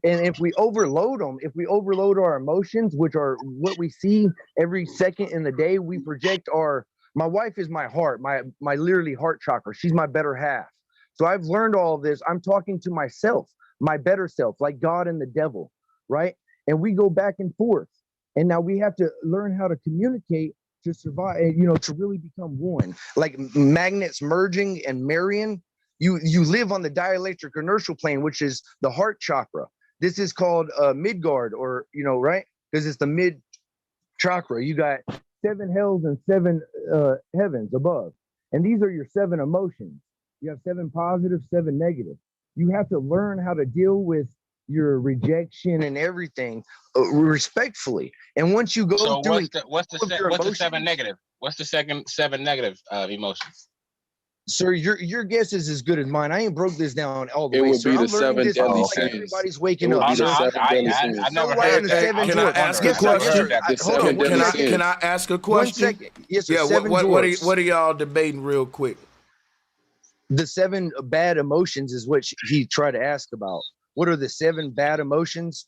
[SPEAKER 8] and if we overload them, if we overload our emotions, which are what we see every second in the day, we project our. My wife is my heart, my literally heart chakra. She's my better half. So I've learned all of this. I'm talking to myself, my better self, like God and the devil, right? And we go back and forth. And now we have to learn how to communicate to survive, to really become one. Like magnets merging and marrying, you live on the dielectric inertial plane, which is the heart chakra. This is called Midgard, or, right? Because it's the mid chakra. You got 7 hells and 7 heavens above. And these are your 7 emotions. You have 7 positive, 7 negative. You have to learn how to deal with your rejection and everything respectfully. And once you go
[SPEAKER 10] So
[SPEAKER 8] through
[SPEAKER 10] what's the 7 negative? What's the second 7 negative emotions?
[SPEAKER 8] sir, your guess is as good as mine. I ain't broke this down all the
[SPEAKER 12] It
[SPEAKER 8] way,
[SPEAKER 12] would
[SPEAKER 8] sir.
[SPEAKER 12] be
[SPEAKER 8] I'm
[SPEAKER 12] the
[SPEAKER 8] learning
[SPEAKER 12] 7
[SPEAKER 8] this
[SPEAKER 12] deadly
[SPEAKER 8] like
[SPEAKER 12] sins.
[SPEAKER 8] everybody's
[SPEAKER 12] It
[SPEAKER 8] waking
[SPEAKER 12] would
[SPEAKER 8] up,
[SPEAKER 12] be
[SPEAKER 8] sir.
[SPEAKER 12] the 7 deadly
[SPEAKER 10] I
[SPEAKER 12] sins.
[SPEAKER 8] Snow
[SPEAKER 10] never
[SPEAKER 8] White
[SPEAKER 10] heard
[SPEAKER 8] and the
[SPEAKER 10] that.
[SPEAKER 8] Seven
[SPEAKER 1] Can I
[SPEAKER 8] Dwarfs.
[SPEAKER 1] ask a
[SPEAKER 8] Yes, sir. Yes,
[SPEAKER 1] question?
[SPEAKER 8] sir.
[SPEAKER 12] The
[SPEAKER 8] Hold
[SPEAKER 12] 7
[SPEAKER 8] on.
[SPEAKER 12] deadly
[SPEAKER 1] Can
[SPEAKER 12] sins.
[SPEAKER 1] I ask a
[SPEAKER 8] One
[SPEAKER 1] question?
[SPEAKER 8] second. Yes, sir.
[SPEAKER 1] Yeah.
[SPEAKER 8] 7
[SPEAKER 1] What
[SPEAKER 8] dwarfs.
[SPEAKER 1] are y'all debating real quick?
[SPEAKER 8] The 7 bad emotions is what he tried to ask about. What are the 7 bad emotions?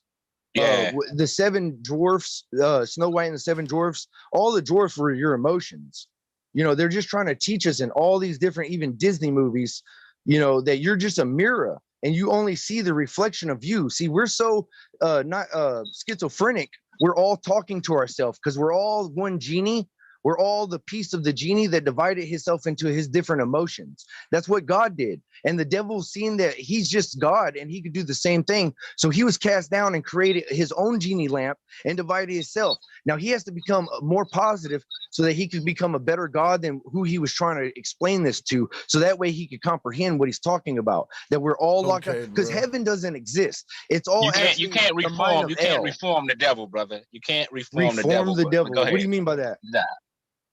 [SPEAKER 10] Yeah.
[SPEAKER 8] The 7 dwarfs, Snow White and the 7 dwarfs, all the dwarfs were your emotions. They're just trying to teach us in all these different, even Disney movies, that you're just a mirror and you only see the reflection of you. See, we're so not schizophrenic. We're all talking to ourselves because we're all one genie. We're all the piece of the genie that divided himself into his different emotions. That's what God did. And the devil, seeing that he's just God and he could do the same thing, so he was cast down and created his own genie lamp and divided himself. Now he has to become more positive so that he could become a better God than who he was trying to explain this to, so that way he could comprehend what he's talking about, that we're all locked up,
[SPEAKER 1] Okay,
[SPEAKER 8] because
[SPEAKER 1] bro.
[SPEAKER 8] heaven doesn't exist. It's all
[SPEAKER 10] You
[SPEAKER 8] actually
[SPEAKER 10] can't
[SPEAKER 8] the mind
[SPEAKER 10] reform.
[SPEAKER 8] of
[SPEAKER 10] You can't
[SPEAKER 8] El.
[SPEAKER 10] reform the devil, brother. You can't reform the
[SPEAKER 8] Reform
[SPEAKER 10] devil.
[SPEAKER 8] the
[SPEAKER 10] But
[SPEAKER 8] devil.
[SPEAKER 10] go ahead.
[SPEAKER 8] What do you mean by that?
[SPEAKER 10] Nah.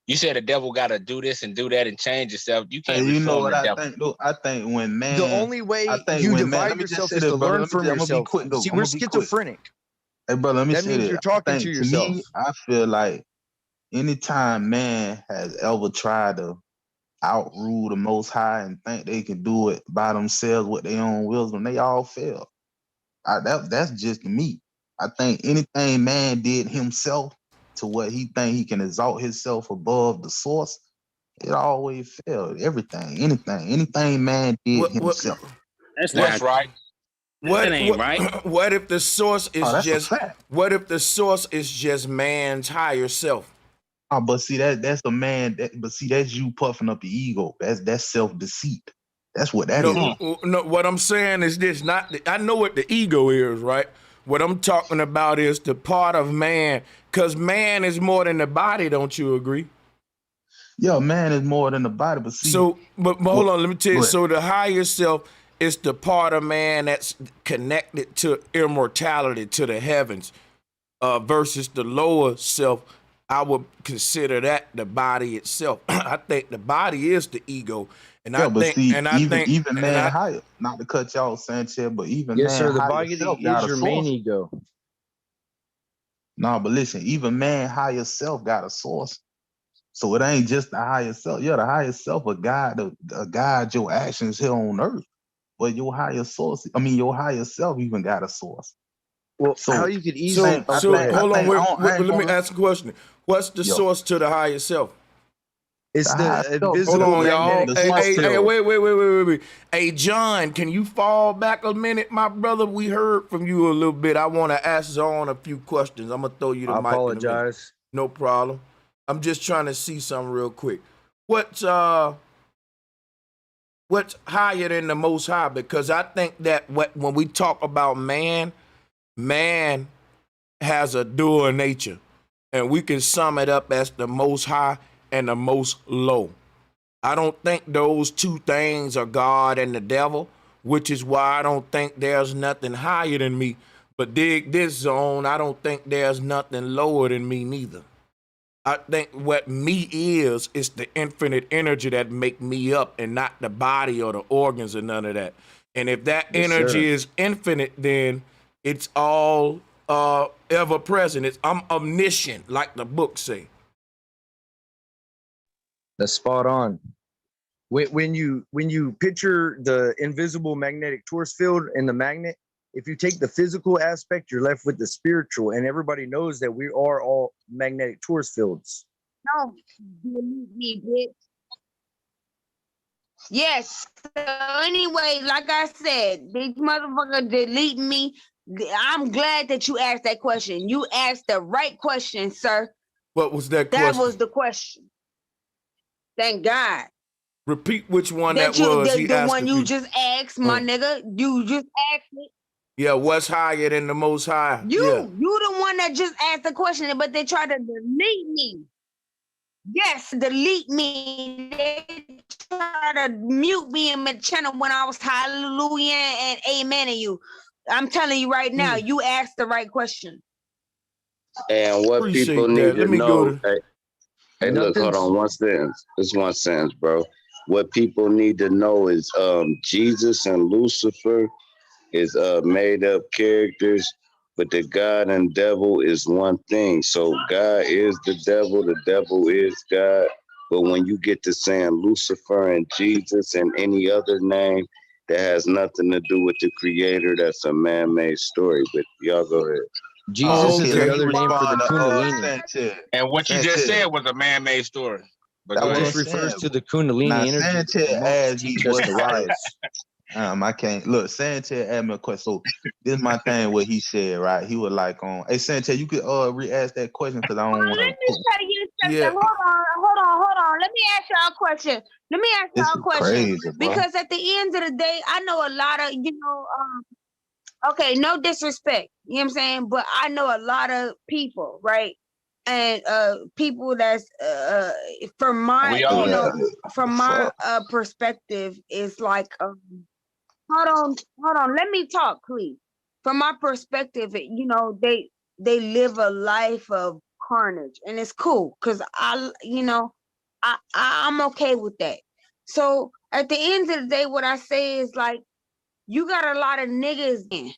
[SPEAKER 10] You said the devil got to do this and do that and change itself. You can't
[SPEAKER 11] Hey, you know
[SPEAKER 10] reform
[SPEAKER 11] what
[SPEAKER 10] the
[SPEAKER 11] I
[SPEAKER 10] devil.
[SPEAKER 11] think though? I think when
[SPEAKER 8] The
[SPEAKER 11] man,
[SPEAKER 8] only way
[SPEAKER 11] I think
[SPEAKER 8] you
[SPEAKER 11] when man,
[SPEAKER 8] divide
[SPEAKER 11] let me just
[SPEAKER 8] yourself
[SPEAKER 11] say
[SPEAKER 8] is
[SPEAKER 11] this,
[SPEAKER 8] to
[SPEAKER 11] brother.
[SPEAKER 8] learn from
[SPEAKER 11] I'm gonna be
[SPEAKER 8] yourself.
[SPEAKER 11] quick though.
[SPEAKER 8] See,
[SPEAKER 11] I'm
[SPEAKER 8] we're
[SPEAKER 11] gonna be quick.
[SPEAKER 8] schizophrenic.
[SPEAKER 11] Hey, brother, let me
[SPEAKER 8] That
[SPEAKER 11] say
[SPEAKER 8] means
[SPEAKER 11] this.
[SPEAKER 8] you're
[SPEAKER 11] I
[SPEAKER 8] talking
[SPEAKER 11] think
[SPEAKER 8] to
[SPEAKER 11] to
[SPEAKER 8] yourself.
[SPEAKER 11] me, I feel like anytime man has ever tried to outrule the Most High and think they can do it by themselves with their own wisdom, they all fail. That's just me. I think anything man did himself to what he think he can exalt himself above the source, it always failed. Everything, anything man did
[SPEAKER 1] What
[SPEAKER 11] himself.
[SPEAKER 4] That's
[SPEAKER 10] That's
[SPEAKER 4] not.
[SPEAKER 10] right.
[SPEAKER 4] That ain't right.
[SPEAKER 1] What if the source
[SPEAKER 11] Oh,
[SPEAKER 1] is
[SPEAKER 11] that's a
[SPEAKER 1] just
[SPEAKER 11] fact.
[SPEAKER 1] what if the source is just man's higher self?
[SPEAKER 11] Oh, but see that's a man. But see that's you puffing up your ego. That's self deceit. That's what that is.
[SPEAKER 1] No, what I'm saying is this, I know what the ego is, right? What I'm talking about is the part of man, because man is more than the body, don't you agree?
[SPEAKER 11] Yeah, man is more than the body. But see,
[SPEAKER 1] So, but hold on, let me tell you.
[SPEAKER 11] go ahead.
[SPEAKER 1] So the higher self is the part of man that's connected to immortality, to the heavens, versus the lower self. I would consider that the body itself. I think the body is the ego, And
[SPEAKER 11] Yeah,
[SPEAKER 1] I
[SPEAKER 11] but
[SPEAKER 1] think,
[SPEAKER 11] see,
[SPEAKER 1] and I think,
[SPEAKER 11] even
[SPEAKER 1] and
[SPEAKER 11] man
[SPEAKER 1] I,
[SPEAKER 11] higher, not to cut y'all, Sanchez, but even
[SPEAKER 8] Yes,
[SPEAKER 11] man
[SPEAKER 8] sir. The
[SPEAKER 11] higher
[SPEAKER 8] body
[SPEAKER 11] self
[SPEAKER 8] is
[SPEAKER 11] got a
[SPEAKER 8] your main
[SPEAKER 11] source.
[SPEAKER 8] ego.
[SPEAKER 11] No, but listen, even man higher self got a source. So it ain't just the higher self. Yeah, the higher self a guide your actions here on earth. But your higher source, your higher self even got a source.
[SPEAKER 8] Well, how
[SPEAKER 11] So
[SPEAKER 8] you could easily.
[SPEAKER 1] so,
[SPEAKER 11] I
[SPEAKER 1] so
[SPEAKER 11] think
[SPEAKER 1] hold on.
[SPEAKER 11] I ain't
[SPEAKER 1] Let me
[SPEAKER 11] gonna,
[SPEAKER 1] ask a question. What's the
[SPEAKER 11] yo,
[SPEAKER 1] source to the higher self?
[SPEAKER 8] It's
[SPEAKER 11] the
[SPEAKER 8] the
[SPEAKER 11] higher self,
[SPEAKER 1] Hold
[SPEAKER 8] invisible
[SPEAKER 1] on, y'all.
[SPEAKER 8] magnetic
[SPEAKER 11] the
[SPEAKER 1] Hey,
[SPEAKER 8] force
[SPEAKER 11] source
[SPEAKER 1] hey,
[SPEAKER 11] to
[SPEAKER 1] hey,
[SPEAKER 8] field.
[SPEAKER 1] wait. Hey, John, can you fall back a minute, my brother? We heard from you a little bit. I want to ask Zon a few questions. I'm gonna throw you the
[SPEAKER 8] I
[SPEAKER 1] mic in a minute.
[SPEAKER 8] apologize.
[SPEAKER 1] No problem. I'm just trying to see something real quick. What's higher than the Most High? Because I think that when we talk about man has a dual nature, and we can sum it up as the Most High and the Most Low. I don't think those two things are God and the devil, which is why I don't think there's nothing higher than me. But dig this, Zone, I don't think there's nothing lower than me neither. I think what me is the infinite energy that make me up, and not the body or the organs or none of that. And if that
[SPEAKER 8] Yes,
[SPEAKER 1] energy
[SPEAKER 8] sir.
[SPEAKER 1] is infinite, then it's all ever present. I'm omniscient, like the book say.
[SPEAKER 8] That's spot on. When you picture the invisible magnetic force field and the magnet, if you take the physical aspect, you're left with the spiritual, and everybody knows that we are all magnetic force fields.
[SPEAKER 9] No, delete me, bitch. Yes. So anyway, like I said, these motherfuckers delete me. I'm glad that you asked that question. You asked the right question, sir.
[SPEAKER 1] What was that
[SPEAKER 9] That
[SPEAKER 1] question?
[SPEAKER 9] was the question. Thank God.
[SPEAKER 1] Repeat which one
[SPEAKER 9] That
[SPEAKER 1] that
[SPEAKER 9] you
[SPEAKER 1] was. He
[SPEAKER 9] the
[SPEAKER 1] asked
[SPEAKER 9] one
[SPEAKER 1] if
[SPEAKER 9] you
[SPEAKER 1] you.
[SPEAKER 9] just asked, my nigga. You just asked it.
[SPEAKER 1] Yeah, what's higher than the Most High?
[SPEAKER 9] You
[SPEAKER 1] Yeah.
[SPEAKER 9] the one that just asked the question, but they tried to delete me. Yes, delete me. They try to mute me in my channel when I was hallelujah and amen to you. I'm telling you right now, you asked the right question.
[SPEAKER 2] And what people
[SPEAKER 1] Appreciate
[SPEAKER 2] need
[SPEAKER 1] that.
[SPEAKER 2] to
[SPEAKER 1] Let me go
[SPEAKER 2] know,
[SPEAKER 1] to.
[SPEAKER 2] hey, look, hold
[SPEAKER 8] Nothing's
[SPEAKER 2] on, one sentence. This one sentence, bro. What people need to know is Jesus and Lucifer is made up characters, but the God and devil is one thing. So God is the devil is God. But when you get to saying Lucifer and Jesus and any other name that has nothing to do with the creator, that's a man-made story. But y'all go ahead.
[SPEAKER 8] Jesus
[SPEAKER 1] Oh,
[SPEAKER 8] is
[SPEAKER 11] okay, let
[SPEAKER 1] okay.
[SPEAKER 11] me
[SPEAKER 8] another name for the
[SPEAKER 11] respond to
[SPEAKER 8] Kundalini.
[SPEAKER 11] Sanchez.
[SPEAKER 10] And what you just
[SPEAKER 11] Sanchez,
[SPEAKER 10] said was a man-made story. But
[SPEAKER 11] that's
[SPEAKER 10] go
[SPEAKER 8] It
[SPEAKER 11] what I'm
[SPEAKER 10] ahead.
[SPEAKER 8] just refers
[SPEAKER 11] saying.
[SPEAKER 8] to the
[SPEAKER 11] Now
[SPEAKER 8] Kundalini energy that
[SPEAKER 11] Sanchez
[SPEAKER 8] the monks
[SPEAKER 11] asked me
[SPEAKER 8] teach us
[SPEAKER 11] what's
[SPEAKER 8] to
[SPEAKER 11] higher.
[SPEAKER 8] rise.
[SPEAKER 11] I can't look. Sanchez asked me a question. So this is my thing. What he said, right? He was like, hey Sanchez, you could re-ask that question because I don't want
[SPEAKER 9] Let
[SPEAKER 11] to
[SPEAKER 9] me
[SPEAKER 11] put.
[SPEAKER 9] tell you something.
[SPEAKER 1] Yeah.
[SPEAKER 9] Hold on. Let me ask y'all a question.
[SPEAKER 11] This is crazy, bro.
[SPEAKER 9] Because at the end of the day, I know a lot of, okay, no disrespect. You know what I'm saying? But I know a lot of people, right? And people that's from my,
[SPEAKER 10] We all do.
[SPEAKER 9] from my perspective is like hold on, let me talk, please. From my perspective, they live a life of carnage, and it's cool because I'm okay with that. So at the end of the day, what I say is like, you got a lot of niggas in,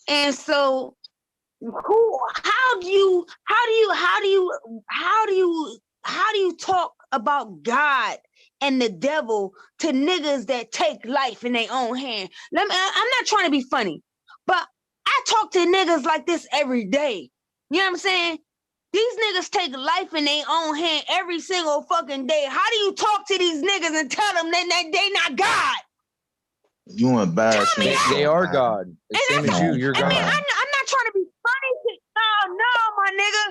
[SPEAKER 9] and so how do you talk about God and the devil to niggas that take life in their own hand? I'm not trying to be funny, but I talk to niggas like this every day. You know what I'm saying? These niggas take life in their own hand every single fucking day. How do you talk to these niggas and tell them that they not God?
[SPEAKER 11] You embarrass
[SPEAKER 9] Tell me
[SPEAKER 11] yourself,
[SPEAKER 8] They are
[SPEAKER 11] man.
[SPEAKER 8] God. The same as you. You're
[SPEAKER 9] I mean,
[SPEAKER 8] God.
[SPEAKER 9] I'm not trying to be funny. No, my nigga.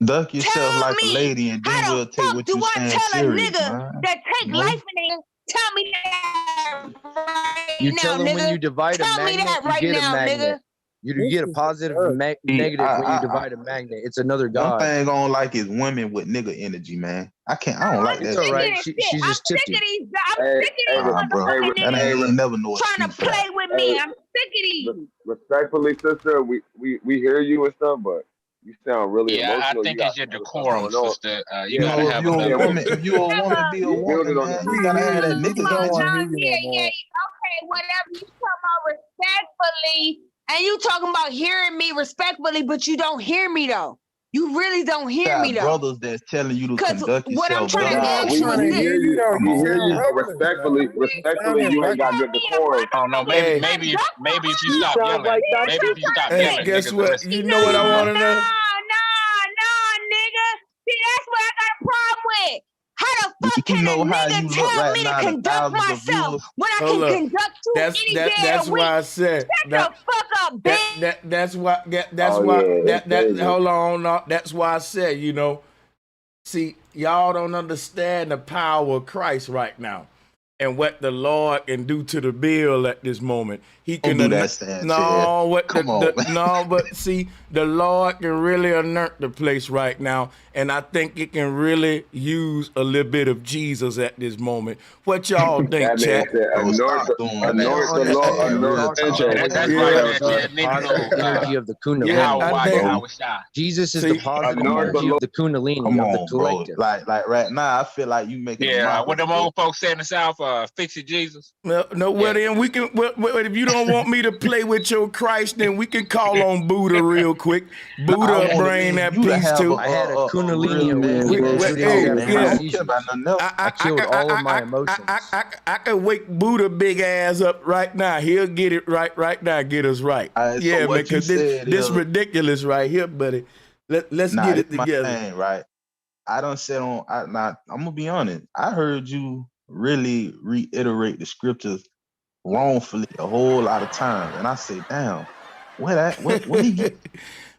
[SPEAKER 11] Duck yourself
[SPEAKER 9] Tell
[SPEAKER 11] like a
[SPEAKER 9] me,
[SPEAKER 11] lady, and then
[SPEAKER 9] how the
[SPEAKER 11] we'll take
[SPEAKER 9] fuck
[SPEAKER 11] what
[SPEAKER 9] do
[SPEAKER 11] you
[SPEAKER 9] I
[SPEAKER 11] saying
[SPEAKER 9] tell a
[SPEAKER 11] serious,
[SPEAKER 9] nigga
[SPEAKER 11] man.
[SPEAKER 9] that take
[SPEAKER 11] You know?
[SPEAKER 9] life in there? Tell me that right
[SPEAKER 8] You
[SPEAKER 9] now,
[SPEAKER 8] tell them when
[SPEAKER 9] nigga.
[SPEAKER 8] you divide a
[SPEAKER 9] Tell me
[SPEAKER 8] magnet,
[SPEAKER 9] that
[SPEAKER 8] you
[SPEAKER 9] right
[SPEAKER 8] get a
[SPEAKER 9] now,
[SPEAKER 8] magnet.
[SPEAKER 9] nigga.
[SPEAKER 8] You get a positive,
[SPEAKER 11] See,
[SPEAKER 8] negative when you divide a magnet. It's another
[SPEAKER 11] one
[SPEAKER 8] God.
[SPEAKER 11] thing I don't like is women with nigga energy, man. I don't like
[SPEAKER 9] I'm
[SPEAKER 8] It's
[SPEAKER 11] that
[SPEAKER 8] all
[SPEAKER 9] sick of
[SPEAKER 11] shit.
[SPEAKER 8] right.
[SPEAKER 9] this shit.
[SPEAKER 8] She's
[SPEAKER 9] I'm
[SPEAKER 8] just
[SPEAKER 9] sick
[SPEAKER 8] tipsy.
[SPEAKER 9] of these. I'm sick of these
[SPEAKER 11] Bro.
[SPEAKER 9] motherfucking
[SPEAKER 11] That
[SPEAKER 9] niggas
[SPEAKER 11] ain't never no
[SPEAKER 9] trying to
[SPEAKER 11] excuse,
[SPEAKER 9] play
[SPEAKER 11] man.
[SPEAKER 9] with me. I'm sick of these.
[SPEAKER 12] Respectfully, sister, we hear you and stuff, but You sound really
[SPEAKER 10] Yeah, I
[SPEAKER 12] emotional. You
[SPEAKER 10] think
[SPEAKER 12] got
[SPEAKER 10] it's your
[SPEAKER 12] some other stuff
[SPEAKER 10] decorum,
[SPEAKER 12] going on.
[SPEAKER 10] sister. You
[SPEAKER 11] You
[SPEAKER 12] Yeah,
[SPEAKER 10] gotta
[SPEAKER 11] know, if
[SPEAKER 10] have a
[SPEAKER 11] you're a
[SPEAKER 12] yeah,
[SPEAKER 10] level.
[SPEAKER 11] woman, if you're a woman
[SPEAKER 9] Nigga,
[SPEAKER 11] be a
[SPEAKER 12] you build
[SPEAKER 11] woman,
[SPEAKER 12] it on the
[SPEAKER 11] man, you
[SPEAKER 1] We
[SPEAKER 11] gotta
[SPEAKER 1] hear
[SPEAKER 11] have that
[SPEAKER 1] you.
[SPEAKER 11] nigga
[SPEAKER 9] come
[SPEAKER 1] We
[SPEAKER 9] on,
[SPEAKER 1] don't
[SPEAKER 11] game.
[SPEAKER 1] want to
[SPEAKER 9] no,
[SPEAKER 1] hear you no
[SPEAKER 9] yeah,
[SPEAKER 1] more.
[SPEAKER 9] okay, whatever. You talking about respectfully, and you talking about hearing me respectfully, but you don't hear me though. You really don't hear me
[SPEAKER 11] Got
[SPEAKER 9] though.
[SPEAKER 11] brothers that's telling you to
[SPEAKER 9] Cause
[SPEAKER 11] conduct
[SPEAKER 9] what I'm
[SPEAKER 11] yourself
[SPEAKER 9] trying to
[SPEAKER 11] better.
[SPEAKER 12] Nah,
[SPEAKER 1] I'm
[SPEAKER 9] ask you
[SPEAKER 1] trying
[SPEAKER 9] is
[SPEAKER 1] to
[SPEAKER 12] we
[SPEAKER 9] this.
[SPEAKER 1] hear
[SPEAKER 12] hear
[SPEAKER 1] you
[SPEAKER 12] you.
[SPEAKER 1] though.
[SPEAKER 12] We
[SPEAKER 1] You
[SPEAKER 11] Come
[SPEAKER 12] hear
[SPEAKER 11] on,
[SPEAKER 1] sound
[SPEAKER 12] you,
[SPEAKER 11] man.
[SPEAKER 12] but
[SPEAKER 1] reckless, man. You
[SPEAKER 12] respectfully,
[SPEAKER 1] sounding
[SPEAKER 12] you ain't got
[SPEAKER 1] reckless.
[SPEAKER 12] good decorum.
[SPEAKER 10] I don't know.
[SPEAKER 9] That's
[SPEAKER 10] Maybe,
[SPEAKER 9] what
[SPEAKER 10] maybe,
[SPEAKER 9] I'm talking
[SPEAKER 10] maybe if you
[SPEAKER 12] You
[SPEAKER 9] about.
[SPEAKER 10] stop
[SPEAKER 12] sound
[SPEAKER 10] yelling,
[SPEAKER 12] like that
[SPEAKER 9] That's
[SPEAKER 10] maybe
[SPEAKER 9] what
[SPEAKER 10] if
[SPEAKER 9] I'm
[SPEAKER 10] you
[SPEAKER 12] bitch.
[SPEAKER 9] trying
[SPEAKER 10] stop
[SPEAKER 9] to
[SPEAKER 1] Hey,
[SPEAKER 9] say.
[SPEAKER 10] yelling,
[SPEAKER 1] guess
[SPEAKER 10] niggas will
[SPEAKER 1] what?
[SPEAKER 10] listen.
[SPEAKER 1] You know what I
[SPEAKER 9] Nah,
[SPEAKER 1] want to know?
[SPEAKER 9] nigga. See, that's what I got a problem with. How the fuck
[SPEAKER 11] You
[SPEAKER 9] can a
[SPEAKER 11] know how
[SPEAKER 9] nigga
[SPEAKER 11] you look
[SPEAKER 9] tell
[SPEAKER 11] right
[SPEAKER 9] me to
[SPEAKER 11] now to
[SPEAKER 9] conduct
[SPEAKER 11] thousands of
[SPEAKER 9] myself
[SPEAKER 11] viewers.
[SPEAKER 9] when I
[SPEAKER 1] Hold
[SPEAKER 9] can
[SPEAKER 1] up.
[SPEAKER 9] conduct you any day of
[SPEAKER 1] That's
[SPEAKER 9] the
[SPEAKER 1] why
[SPEAKER 9] week?
[SPEAKER 1] I said
[SPEAKER 9] Shut
[SPEAKER 1] that.
[SPEAKER 9] the fuck up, bitch.
[SPEAKER 1] That's why. That's
[SPEAKER 12] Oh
[SPEAKER 1] why.
[SPEAKER 12] yeah, that's
[SPEAKER 1] That.
[SPEAKER 12] crazy.
[SPEAKER 1] Hold on. No, that's why I said. You know. See, y'all don't understand the power of Christ right now and what the Lord can do to the bill at this moment. He
[SPEAKER 11] Don't
[SPEAKER 1] can
[SPEAKER 11] do that, Sanchez.
[SPEAKER 1] no what
[SPEAKER 11] Come on, man.
[SPEAKER 1] no, but see, the Lord can really anoint the place right now, and I think it can really use a little bit of Jesus at this moment. What y'all think,
[SPEAKER 12] That man
[SPEAKER 1] chat?
[SPEAKER 12] said,
[SPEAKER 11] Bro, stop doing
[SPEAKER 8] What they
[SPEAKER 11] that,
[SPEAKER 8] don't
[SPEAKER 12] anoint the
[SPEAKER 11] Sanchez.
[SPEAKER 12] Lord,
[SPEAKER 8] understand, we're
[SPEAKER 12] anoint
[SPEAKER 11] Real
[SPEAKER 8] talking
[SPEAKER 11] talk.
[SPEAKER 8] about
[SPEAKER 10] That,
[SPEAKER 8] what
[SPEAKER 1] Yeah,
[SPEAKER 10] that's
[SPEAKER 8] the
[SPEAKER 10] why I
[SPEAKER 1] yeah,
[SPEAKER 8] Bible
[SPEAKER 10] said
[SPEAKER 8] says,
[SPEAKER 10] that
[SPEAKER 8] the
[SPEAKER 10] niggas
[SPEAKER 8] positive energy of the
[SPEAKER 1] yeah.
[SPEAKER 8] Kundalini.
[SPEAKER 1] I
[SPEAKER 10] Yahweh,
[SPEAKER 1] think
[SPEAKER 10] Yahweh Shai.
[SPEAKER 8] Jesus is the
[SPEAKER 1] see,
[SPEAKER 8] positive
[SPEAKER 11] Come
[SPEAKER 12] the
[SPEAKER 11] on.
[SPEAKER 8] energy of
[SPEAKER 12] Lord.
[SPEAKER 8] the Kundalini,
[SPEAKER 11] Come
[SPEAKER 8] of the
[SPEAKER 11] on, bro.
[SPEAKER 8] collective.
[SPEAKER 11] Like right now, I feel like you making a
[SPEAKER 10] Yeah,
[SPEAKER 11] mockery,
[SPEAKER 10] what them
[SPEAKER 11] bro.
[SPEAKER 10] old folks say in the South, fix it, Jesus.
[SPEAKER 1] no, well
[SPEAKER 10] Yeah,
[SPEAKER 1] then we can. Well, if you don't want me to play with your Christ, then we can call on Buddha real quick.
[SPEAKER 11] Now, I
[SPEAKER 1] Buddha
[SPEAKER 11] want to
[SPEAKER 1] bring
[SPEAKER 11] need
[SPEAKER 1] that
[SPEAKER 11] you to
[SPEAKER 1] peace
[SPEAKER 11] have
[SPEAKER 1] too.
[SPEAKER 8] I had a
[SPEAKER 11] a real
[SPEAKER 8] Kundalini
[SPEAKER 11] man
[SPEAKER 8] awakening
[SPEAKER 11] man
[SPEAKER 8] 2 days
[SPEAKER 11] talk,
[SPEAKER 1] Hey,
[SPEAKER 8] after
[SPEAKER 11] man.
[SPEAKER 8] my
[SPEAKER 11] I
[SPEAKER 1] yeah.
[SPEAKER 11] don't care
[SPEAKER 8] seizure.
[SPEAKER 11] about nothing else.
[SPEAKER 8] I killed all of my emotions.
[SPEAKER 1] I could wake Buddha big ass up right now. He'll get it right now. Get us right.
[SPEAKER 11] All right, so
[SPEAKER 1] Yeah, man.
[SPEAKER 11] what you
[SPEAKER 1] Cause this
[SPEAKER 11] said
[SPEAKER 1] this
[SPEAKER 11] is,
[SPEAKER 1] ridiculous right here, buddy. Let's
[SPEAKER 11] nah,
[SPEAKER 1] get
[SPEAKER 11] this
[SPEAKER 1] it
[SPEAKER 11] my
[SPEAKER 1] together.
[SPEAKER 11] thing, right? I done said on, now, I'm gonna be honest. I heard you really reiterate the scriptures wrongfully a whole lot of times, and I say, damn, where he get?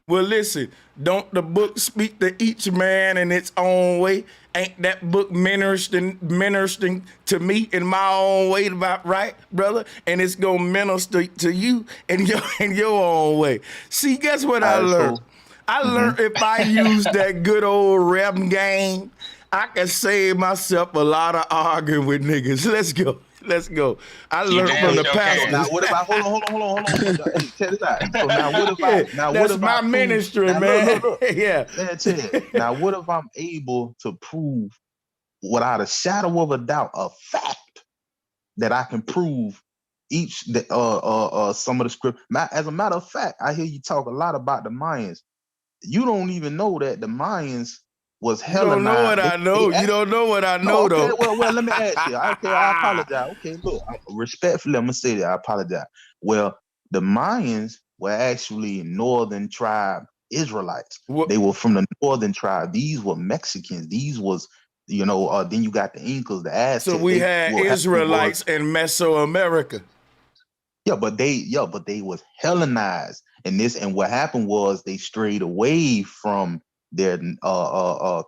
[SPEAKER 1] Well, listen. Don't the book speak to each man in its own way? Ain't that book ministering to me in my own way, about right, brother? And it's gonna minister to you in your own way. See, guess what I
[SPEAKER 11] All right,
[SPEAKER 1] learned?
[SPEAKER 11] so
[SPEAKER 1] I
[SPEAKER 11] mhm.
[SPEAKER 1] learned if I use that good old rap game, I can save myself a lot of arguing with niggas. Let's go. Let's go. I
[SPEAKER 10] you
[SPEAKER 1] learned from
[SPEAKER 10] damn
[SPEAKER 11] Okay,
[SPEAKER 1] the
[SPEAKER 10] sure
[SPEAKER 11] so
[SPEAKER 10] can.
[SPEAKER 11] now
[SPEAKER 1] pastors.
[SPEAKER 11] what if I hold on? Hey, check this out. So now
[SPEAKER 1] Yeah,
[SPEAKER 11] what
[SPEAKER 1] that's
[SPEAKER 11] if I
[SPEAKER 1] my
[SPEAKER 11] prove?
[SPEAKER 1] ministry,
[SPEAKER 11] Now
[SPEAKER 1] man.
[SPEAKER 11] look.
[SPEAKER 1] Yeah.
[SPEAKER 11] Sanchez. Now what if I'm able to prove without a shadow of a doubt, a fact that I can prove each some of the script. As a matter of fact, I hear you talk a lot about the Mayans. You don't even know that the Mayans was
[SPEAKER 1] You don't know
[SPEAKER 11] Hellenized.
[SPEAKER 1] what I know. You don't know what I
[SPEAKER 11] No,
[SPEAKER 1] know,
[SPEAKER 11] okay,
[SPEAKER 1] though.
[SPEAKER 11] well, let me ask you. Okay, I apologize. Okay, look, respectfully, I'm gonna say that I apologize. Well, the Mayans were actually northern tribe Israelites.
[SPEAKER 1] What?
[SPEAKER 11] They were from the northern tribe. These were Mexicans. These was, then you got the Incas, the
[SPEAKER 1] So
[SPEAKER 11] Aztecs.
[SPEAKER 1] we had
[SPEAKER 11] What happened was,
[SPEAKER 1] Israelites in Mesoamerica.
[SPEAKER 11] but they was Hellenized. And what happened was they strayed away from their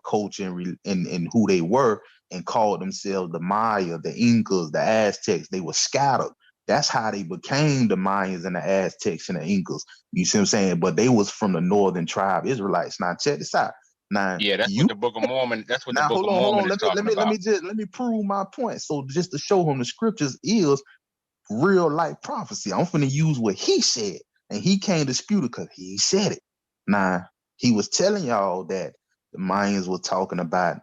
[SPEAKER 11] culture and who they were, and called themselves the Maya, the Incas, the Aztecs. They were scattered. That's how they became the Mayans and the Aztecs and the Incas. You see what I'm saying? But they was from the northern tribe Israelites. Now check this out. Now
[SPEAKER 10] Yeah, that's what the Book of Mormon. That's what the
[SPEAKER 11] now
[SPEAKER 10] Book of
[SPEAKER 11] hold
[SPEAKER 10] Mormon
[SPEAKER 11] on.
[SPEAKER 10] is talking
[SPEAKER 11] Let
[SPEAKER 10] about.
[SPEAKER 11] me prove my point. So just to show him the scriptures is real life prophecy. I'm finna use what he said, and he can't dispute it because he said it. Now, he was telling y'all that the Mayans were talking about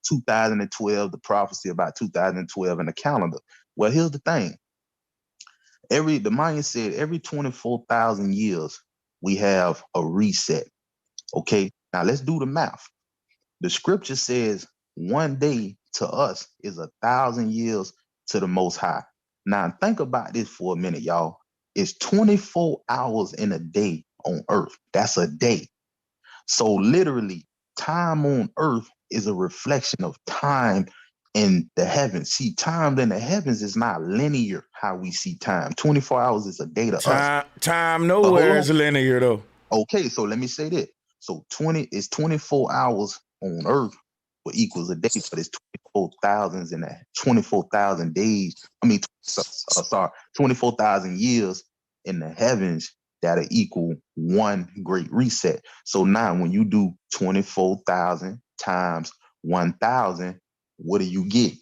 [SPEAKER 11] 2012, the prophecy about 2012 in the calendar. Well, here's the thing. The Mayans said every 24,000 years we have a reset. Okay, now let's do the math. The scripture says one day to us is 1,000 years to the Most High. Now think about this for a minute, y'all. It's 24 hours in a day on earth. That's a day. So literally, time on earth is a reflection of time in the heavens. See, time in the heavens is not linear how we see time. 24 hours is a day to us.
[SPEAKER 1] Time
[SPEAKER 11] But hold
[SPEAKER 1] nowhere
[SPEAKER 11] on.
[SPEAKER 1] is linear, though.
[SPEAKER 11] Okay, so let me say that. So 24 hours on earth what equals a day, but it's 24,000 in that 24,000 days. I mean, 24,000 years in the heavens that'll equal one great reset. So now when you do 24,000 times 1,000, what do you get?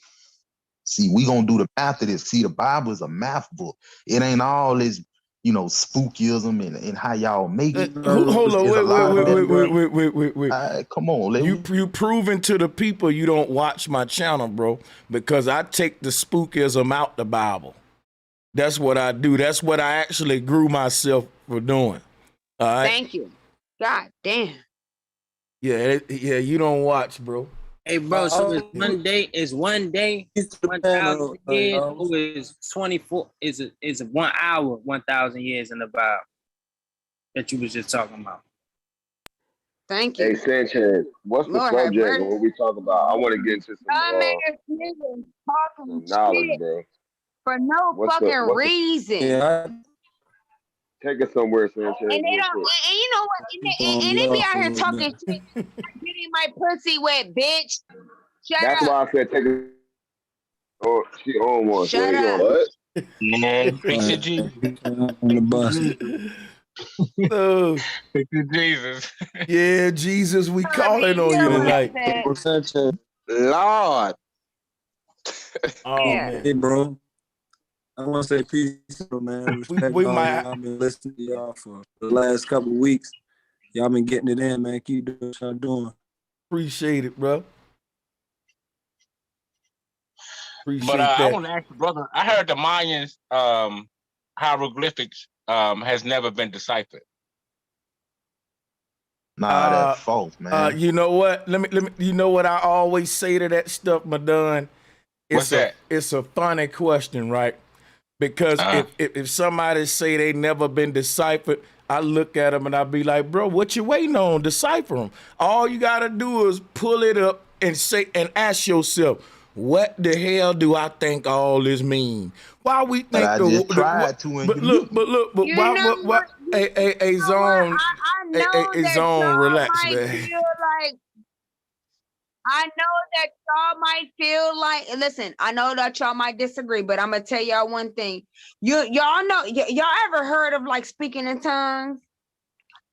[SPEAKER 11] See, we gonna do the math of this. See, the Bible is a math book. It ain't all this spookism and how y'all make it.
[SPEAKER 1] Hold on, wait.
[SPEAKER 11] Come on,
[SPEAKER 1] you proving to the people you don't watch my channel, bro, because I take the spookism out the Bible. That's what I do. That's what I actually grew myself for doing. All right.
[SPEAKER 9] Thank you. God damn.
[SPEAKER 1] Yeah, you don't watch, bro.
[SPEAKER 4] Hey, bro, so it's one day, 1,000 years, or is 24, is 1 hour, 1,000 years in the Bible that you was just talking about?
[SPEAKER 9] Thank you.
[SPEAKER 12] Hey, Sanchez, what's the subject of what we talk about? I want to get into some
[SPEAKER 9] Niggas talking
[SPEAKER 12] knowledge,
[SPEAKER 9] shit
[SPEAKER 12] bro.
[SPEAKER 9] for no fucking reason.
[SPEAKER 12] Take us somewhere, Sanchez.
[SPEAKER 9] And they don't, and you know what? And they be out here talking shit. Getting my pussy wet, bitch.
[SPEAKER 12] That's why I said take it. Oh, she on one.
[SPEAKER 9] Shut up.
[SPEAKER 12] What?
[SPEAKER 10] Man, picture Jesus.
[SPEAKER 5] On the bus.
[SPEAKER 10] Picture Jesus.
[SPEAKER 1] Yeah, Jesus, we calling on you tonight.
[SPEAKER 13] Lord.
[SPEAKER 1] Oh, man.
[SPEAKER 14] Hey, bro. I want to say peace, man. Respect
[SPEAKER 1] we
[SPEAKER 14] all
[SPEAKER 1] might-
[SPEAKER 14] y'all. I've been listening to y'all for the last couple of weeks. Y'all been getting it in, man. Keep doing what y'all doing.
[SPEAKER 1] Appreciate it, bro. Appreciate
[SPEAKER 10] But I
[SPEAKER 1] that.
[SPEAKER 10] want to ask you, brother. I heard the Mayans hieroglyphics has never been deciphered.
[SPEAKER 11] Nah, that's false, man.
[SPEAKER 1] You know what? Let me. You know what I always say to that stuff, Madon?
[SPEAKER 10] What's that?
[SPEAKER 1] It's a funny question, right? Because if somebody say they never been deciphered, I look at them and I be like, bro, what you waiting on? Decipher them. All you gotta do is pull it up and say and ask yourself, what the hell do I think all this mean? Why we think
[SPEAKER 11] But I just tried to, and
[SPEAKER 1] but look, but
[SPEAKER 9] You
[SPEAKER 1] why
[SPEAKER 9] know
[SPEAKER 1] what a zone
[SPEAKER 9] I know
[SPEAKER 1] a
[SPEAKER 9] that
[SPEAKER 1] zone
[SPEAKER 9] y'all
[SPEAKER 1] relax,
[SPEAKER 9] might
[SPEAKER 1] man.
[SPEAKER 9] feel like I know that y'all might feel like, listen, I know that y'all might disagree, but I'm gonna tell y'all one thing. Y'all know, y'all ever heard of like speaking in tongues?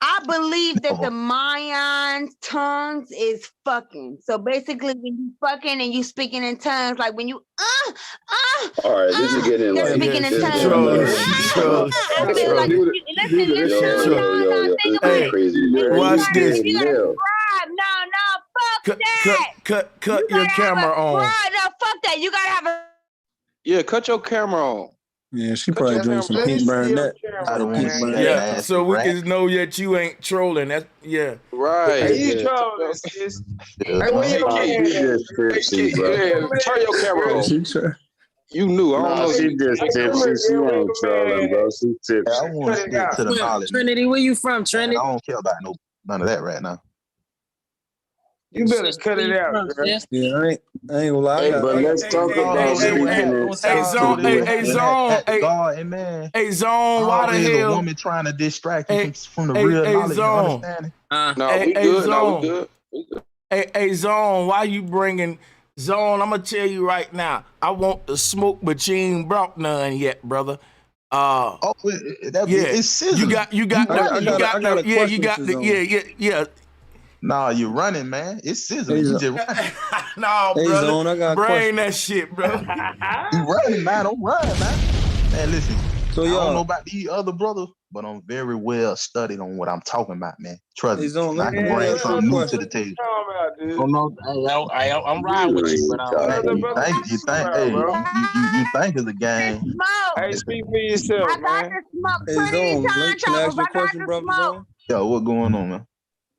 [SPEAKER 9] I believe that the Mayan tongues is fucking. So basically, when you fucking and you speaking in tongues, like when you
[SPEAKER 12] All right, this is getting
[SPEAKER 9] they're
[SPEAKER 12] like
[SPEAKER 9] speaking in tongues.
[SPEAKER 1] Trolling.
[SPEAKER 9] I feel like listen, no, think about it.
[SPEAKER 1] Watch this.
[SPEAKER 9] You gotta subscribe. No, fuck that.
[SPEAKER 1] Cut your camera on.
[SPEAKER 9] No, fuck that. You gotta have a.
[SPEAKER 13] Yeah, cut your camera on.
[SPEAKER 14] Yeah, she probably drank some pink Bernadette.
[SPEAKER 11] I don't want to see that.
[SPEAKER 1] Yeah, so we can know that you ain't trolling. That's
[SPEAKER 13] Right.
[SPEAKER 12] Hey,
[SPEAKER 13] You
[SPEAKER 12] yeah.
[SPEAKER 13] trolling, sis.
[SPEAKER 12] Hey, she just tipsy, bro.
[SPEAKER 13] Turn your camera on. You knew. I don't know.
[SPEAKER 2] She just tipsy. She ain't trolling, bro. She tipsy.
[SPEAKER 11] I want to stick to the knowledge.
[SPEAKER 4] Trinity, where you from, Trinity?
[SPEAKER 11] I don't care about none of that right now.
[SPEAKER 13] You better cut it out, girl.
[SPEAKER 14] Yeah, I ain't gonna lie.
[SPEAKER 2] Hey, but let's talk about speaking in
[SPEAKER 11] God and man.
[SPEAKER 1] Hey, Zone, why the hell?
[SPEAKER 11] A woman trying to distract you from the real knowledge and understanding.
[SPEAKER 13] No, we good. No, we good.
[SPEAKER 1] Hey, Zone, why you bringing Zone? I'm gonna tell you right now. I want the smoke, but you ain't brought none yet, brother.
[SPEAKER 11] It's sizzling.
[SPEAKER 1] You got yeah.
[SPEAKER 11] Nah, you're running, man. It's sizzling. You just running.
[SPEAKER 1] No,
[SPEAKER 14] Hey,
[SPEAKER 1] brother.
[SPEAKER 14] Zone, I got a
[SPEAKER 1] Brain
[SPEAKER 14] question.
[SPEAKER 1] that shit, bro.
[SPEAKER 11] You running, man. Don't run, man. Man, listen.
[SPEAKER 14] So
[SPEAKER 11] I
[SPEAKER 14] y'all,
[SPEAKER 11] don't know about these other brothers, but I'm very well studied on what I'm talking about, man. Trust
[SPEAKER 14] Hey,
[SPEAKER 11] me.
[SPEAKER 14] Zone,
[SPEAKER 11] I
[SPEAKER 14] let
[SPEAKER 11] can
[SPEAKER 14] me
[SPEAKER 11] bring
[SPEAKER 14] ask you a
[SPEAKER 11] something new to
[SPEAKER 14] question.
[SPEAKER 11] the table.
[SPEAKER 10] I'm riding with you, but
[SPEAKER 11] You think it's a game.
[SPEAKER 13] Hey, speak for yourself,
[SPEAKER 9] I got
[SPEAKER 13] man.
[SPEAKER 9] the smoke.
[SPEAKER 14] Hey,
[SPEAKER 9] Put it in
[SPEAKER 14] Zone,
[SPEAKER 9] time
[SPEAKER 14] can I ask you a
[SPEAKER 9] troubles. I got
[SPEAKER 14] question,
[SPEAKER 9] the
[SPEAKER 14] brother
[SPEAKER 9] smoke.
[SPEAKER 14] Zone?
[SPEAKER 11] Yo, what going on, man?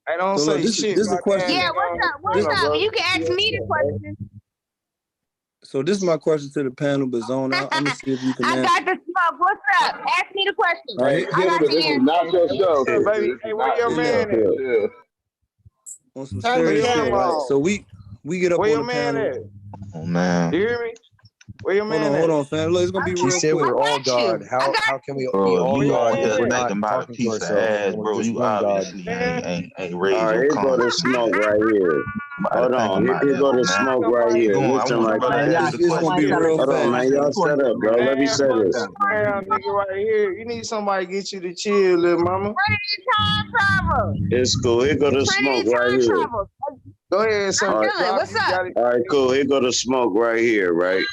[SPEAKER 13] Hey, don't
[SPEAKER 14] So
[SPEAKER 13] say
[SPEAKER 14] look, this
[SPEAKER 13] shit.
[SPEAKER 14] is a question.
[SPEAKER 9] Yeah, what's up? You can ask me the question.
[SPEAKER 14] So this is my question to the panel, but Zone, I'm gonna see if you can
[SPEAKER 9] I
[SPEAKER 14] answer.
[SPEAKER 9] got the smoke. What's up? Ask me the question.
[SPEAKER 14] All right,
[SPEAKER 9] I got the
[SPEAKER 12] This is
[SPEAKER 9] answer.
[SPEAKER 12] not your show,
[SPEAKER 13] Hey, baby, hey, where your man at?
[SPEAKER 12] Yeah.
[SPEAKER 14] On some
[SPEAKER 13] Turn the
[SPEAKER 14] serious shit,
[SPEAKER 13] camera
[SPEAKER 14] right?
[SPEAKER 13] on.
[SPEAKER 14] So we get up
[SPEAKER 13] Where
[SPEAKER 14] on
[SPEAKER 13] your
[SPEAKER 14] the
[SPEAKER 13] man
[SPEAKER 14] panel.
[SPEAKER 13] at?
[SPEAKER 11] Oh, man.
[SPEAKER 13] You hear me? Where your man
[SPEAKER 14] Hold
[SPEAKER 13] at?
[SPEAKER 14] on, fam. Look, it's gonna be
[SPEAKER 8] She
[SPEAKER 14] real
[SPEAKER 8] said
[SPEAKER 14] quick.
[SPEAKER 8] we're all
[SPEAKER 9] got you.
[SPEAKER 8] God. How can we be
[SPEAKER 11] Bro,
[SPEAKER 8] all
[SPEAKER 11] you
[SPEAKER 8] God
[SPEAKER 11] out
[SPEAKER 8] if
[SPEAKER 11] here
[SPEAKER 8] we're not
[SPEAKER 11] thinking about a
[SPEAKER 8] talking to
[SPEAKER 11] piece of
[SPEAKER 8] ourselves?
[SPEAKER 11] ass,
[SPEAKER 8] And we're
[SPEAKER 11] bro.
[SPEAKER 8] just
[SPEAKER 11] You
[SPEAKER 8] one God.
[SPEAKER 11] obviously ain't
[SPEAKER 2] All
[SPEAKER 11] raised
[SPEAKER 2] right,
[SPEAKER 11] your
[SPEAKER 2] here go the
[SPEAKER 11] conscience.
[SPEAKER 2] smoke right here. Hold on, here go the smoke right here. Listen like that.
[SPEAKER 14] It's gonna be real
[SPEAKER 2] Hold on, man.
[SPEAKER 14] fast.
[SPEAKER 2] Y'all shut up, bro. Let me say this.
[SPEAKER 13] Damn, nigga, right here. You need somebody to get you to chill, little mama.
[SPEAKER 9] Trinity time travel.
[SPEAKER 2] It's cool. Here go the smoke
[SPEAKER 9] Trinity
[SPEAKER 2] right
[SPEAKER 9] time
[SPEAKER 2] here.
[SPEAKER 9] travel.
[SPEAKER 13] Go ahead, son.
[SPEAKER 9] I'm feeling it. What's up?
[SPEAKER 2] All right, cool. Here go the smoke right here, right?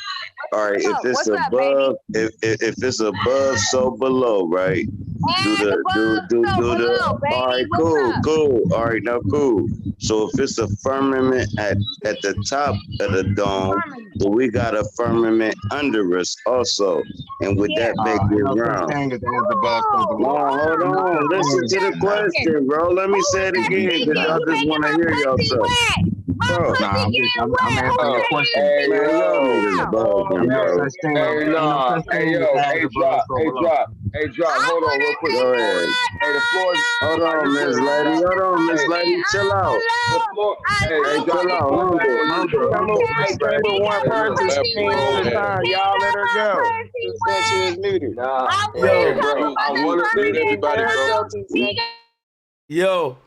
[SPEAKER 2] All right, if it's
[SPEAKER 9] What's up, baby?
[SPEAKER 2] above, if it's above, so below, right? Do
[SPEAKER 9] And
[SPEAKER 2] the
[SPEAKER 9] above, so
[SPEAKER 2] do the.
[SPEAKER 9] below,
[SPEAKER 2] All
[SPEAKER 9] baby.
[SPEAKER 2] right,
[SPEAKER 9] What's
[SPEAKER 2] cool,
[SPEAKER 9] up?
[SPEAKER 2] cool. All right, now cool. So if it's a firmament at the top of the dome, but we got a firmament under us also, and would
[SPEAKER 9] Yeah.
[SPEAKER 2] that make
[SPEAKER 15] Ain't
[SPEAKER 2] it
[SPEAKER 15] no such
[SPEAKER 2] round?
[SPEAKER 15] thing as above so
[SPEAKER 2] No,
[SPEAKER 15] below.
[SPEAKER 2] hold
[SPEAKER 15] Ain't no
[SPEAKER 2] on.
[SPEAKER 15] such
[SPEAKER 2] Listen
[SPEAKER 15] thing
[SPEAKER 2] to
[SPEAKER 15] as
[SPEAKER 2] the
[SPEAKER 15] nah,
[SPEAKER 2] question, bro. Let me say it
[SPEAKER 9] Who is that
[SPEAKER 2] again, cause
[SPEAKER 9] speaking?
[SPEAKER 15] nah.
[SPEAKER 2] y'all
[SPEAKER 9] You
[SPEAKER 2] just
[SPEAKER 9] making
[SPEAKER 2] want to
[SPEAKER 9] my
[SPEAKER 2] hear
[SPEAKER 9] pussy
[SPEAKER 2] yourself,
[SPEAKER 9] wet. My
[SPEAKER 2] bro.
[SPEAKER 9] pussy getting
[SPEAKER 15] I'm
[SPEAKER 9] wet. Who
[SPEAKER 15] answering your
[SPEAKER 9] that is
[SPEAKER 15] question.
[SPEAKER 12] Hey
[SPEAKER 2] Man,
[SPEAKER 9] speaking
[SPEAKER 2] y'all
[SPEAKER 9] right
[SPEAKER 2] niggas
[SPEAKER 9] now?
[SPEAKER 2] bugging,
[SPEAKER 15] Ain't no
[SPEAKER 2] bro.
[SPEAKER 15] such thing.
[SPEAKER 12] Hey,
[SPEAKER 15] Ain't no
[SPEAKER 12] nah.
[SPEAKER 15] such
[SPEAKER 12] Hey,
[SPEAKER 15] thing
[SPEAKER 12] yo.
[SPEAKER 15] as
[SPEAKER 12] Hey,
[SPEAKER 15] above
[SPEAKER 12] drop.
[SPEAKER 15] so
[SPEAKER 12] Hey,
[SPEAKER 15] below.
[SPEAKER 12] drop. Hey, drop.
[SPEAKER 9] I
[SPEAKER 12] Hold on
[SPEAKER 9] wanna
[SPEAKER 12] real quick.
[SPEAKER 2] Go
[SPEAKER 9] see
[SPEAKER 2] ahead.
[SPEAKER 12] Hey, the floor is,
[SPEAKER 2] Hold
[SPEAKER 12] like,
[SPEAKER 2] on,
[SPEAKER 12] this
[SPEAKER 2] Miss
[SPEAKER 12] is,
[SPEAKER 2] Lady.
[SPEAKER 12] drop.
[SPEAKER 2] Hold on, Miss
[SPEAKER 12] Hey,
[SPEAKER 2] Lady. Chill out.
[SPEAKER 12] the floor. Hey,
[SPEAKER 2] Hey,
[SPEAKER 12] drop.
[SPEAKER 2] chill
[SPEAKER 12] The
[SPEAKER 2] out.
[SPEAKER 12] floor back
[SPEAKER 2] Humble,
[SPEAKER 12] on you,
[SPEAKER 2] humble,
[SPEAKER 12] bro.
[SPEAKER 2] humble,
[SPEAKER 12] Hey,
[SPEAKER 2] Miss
[SPEAKER 12] drop.
[SPEAKER 2] Lady.
[SPEAKER 13] But one
[SPEAKER 12] Hey, look.
[SPEAKER 13] person
[SPEAKER 10] Let
[SPEAKER 13] speaking at a
[SPEAKER 10] bro
[SPEAKER 13] time. Y'all let her go. Two Sanchez muted.
[SPEAKER 12] Nah.
[SPEAKER 9] I wanna
[SPEAKER 12] Hey,
[SPEAKER 1] Yo,
[SPEAKER 9] talk
[SPEAKER 12] bro.
[SPEAKER 9] about
[SPEAKER 12] I
[SPEAKER 9] this
[SPEAKER 12] want to.
[SPEAKER 10] mute
[SPEAKER 9] permanent
[SPEAKER 13] Let
[SPEAKER 10] everybody,
[SPEAKER 13] her
[SPEAKER 10] bro.
[SPEAKER 13] go,
[SPEAKER 9] stuff.
[SPEAKER 13] Two
[SPEAKER 9] We
[SPEAKER 13] Sanchez.
[SPEAKER 1] yo,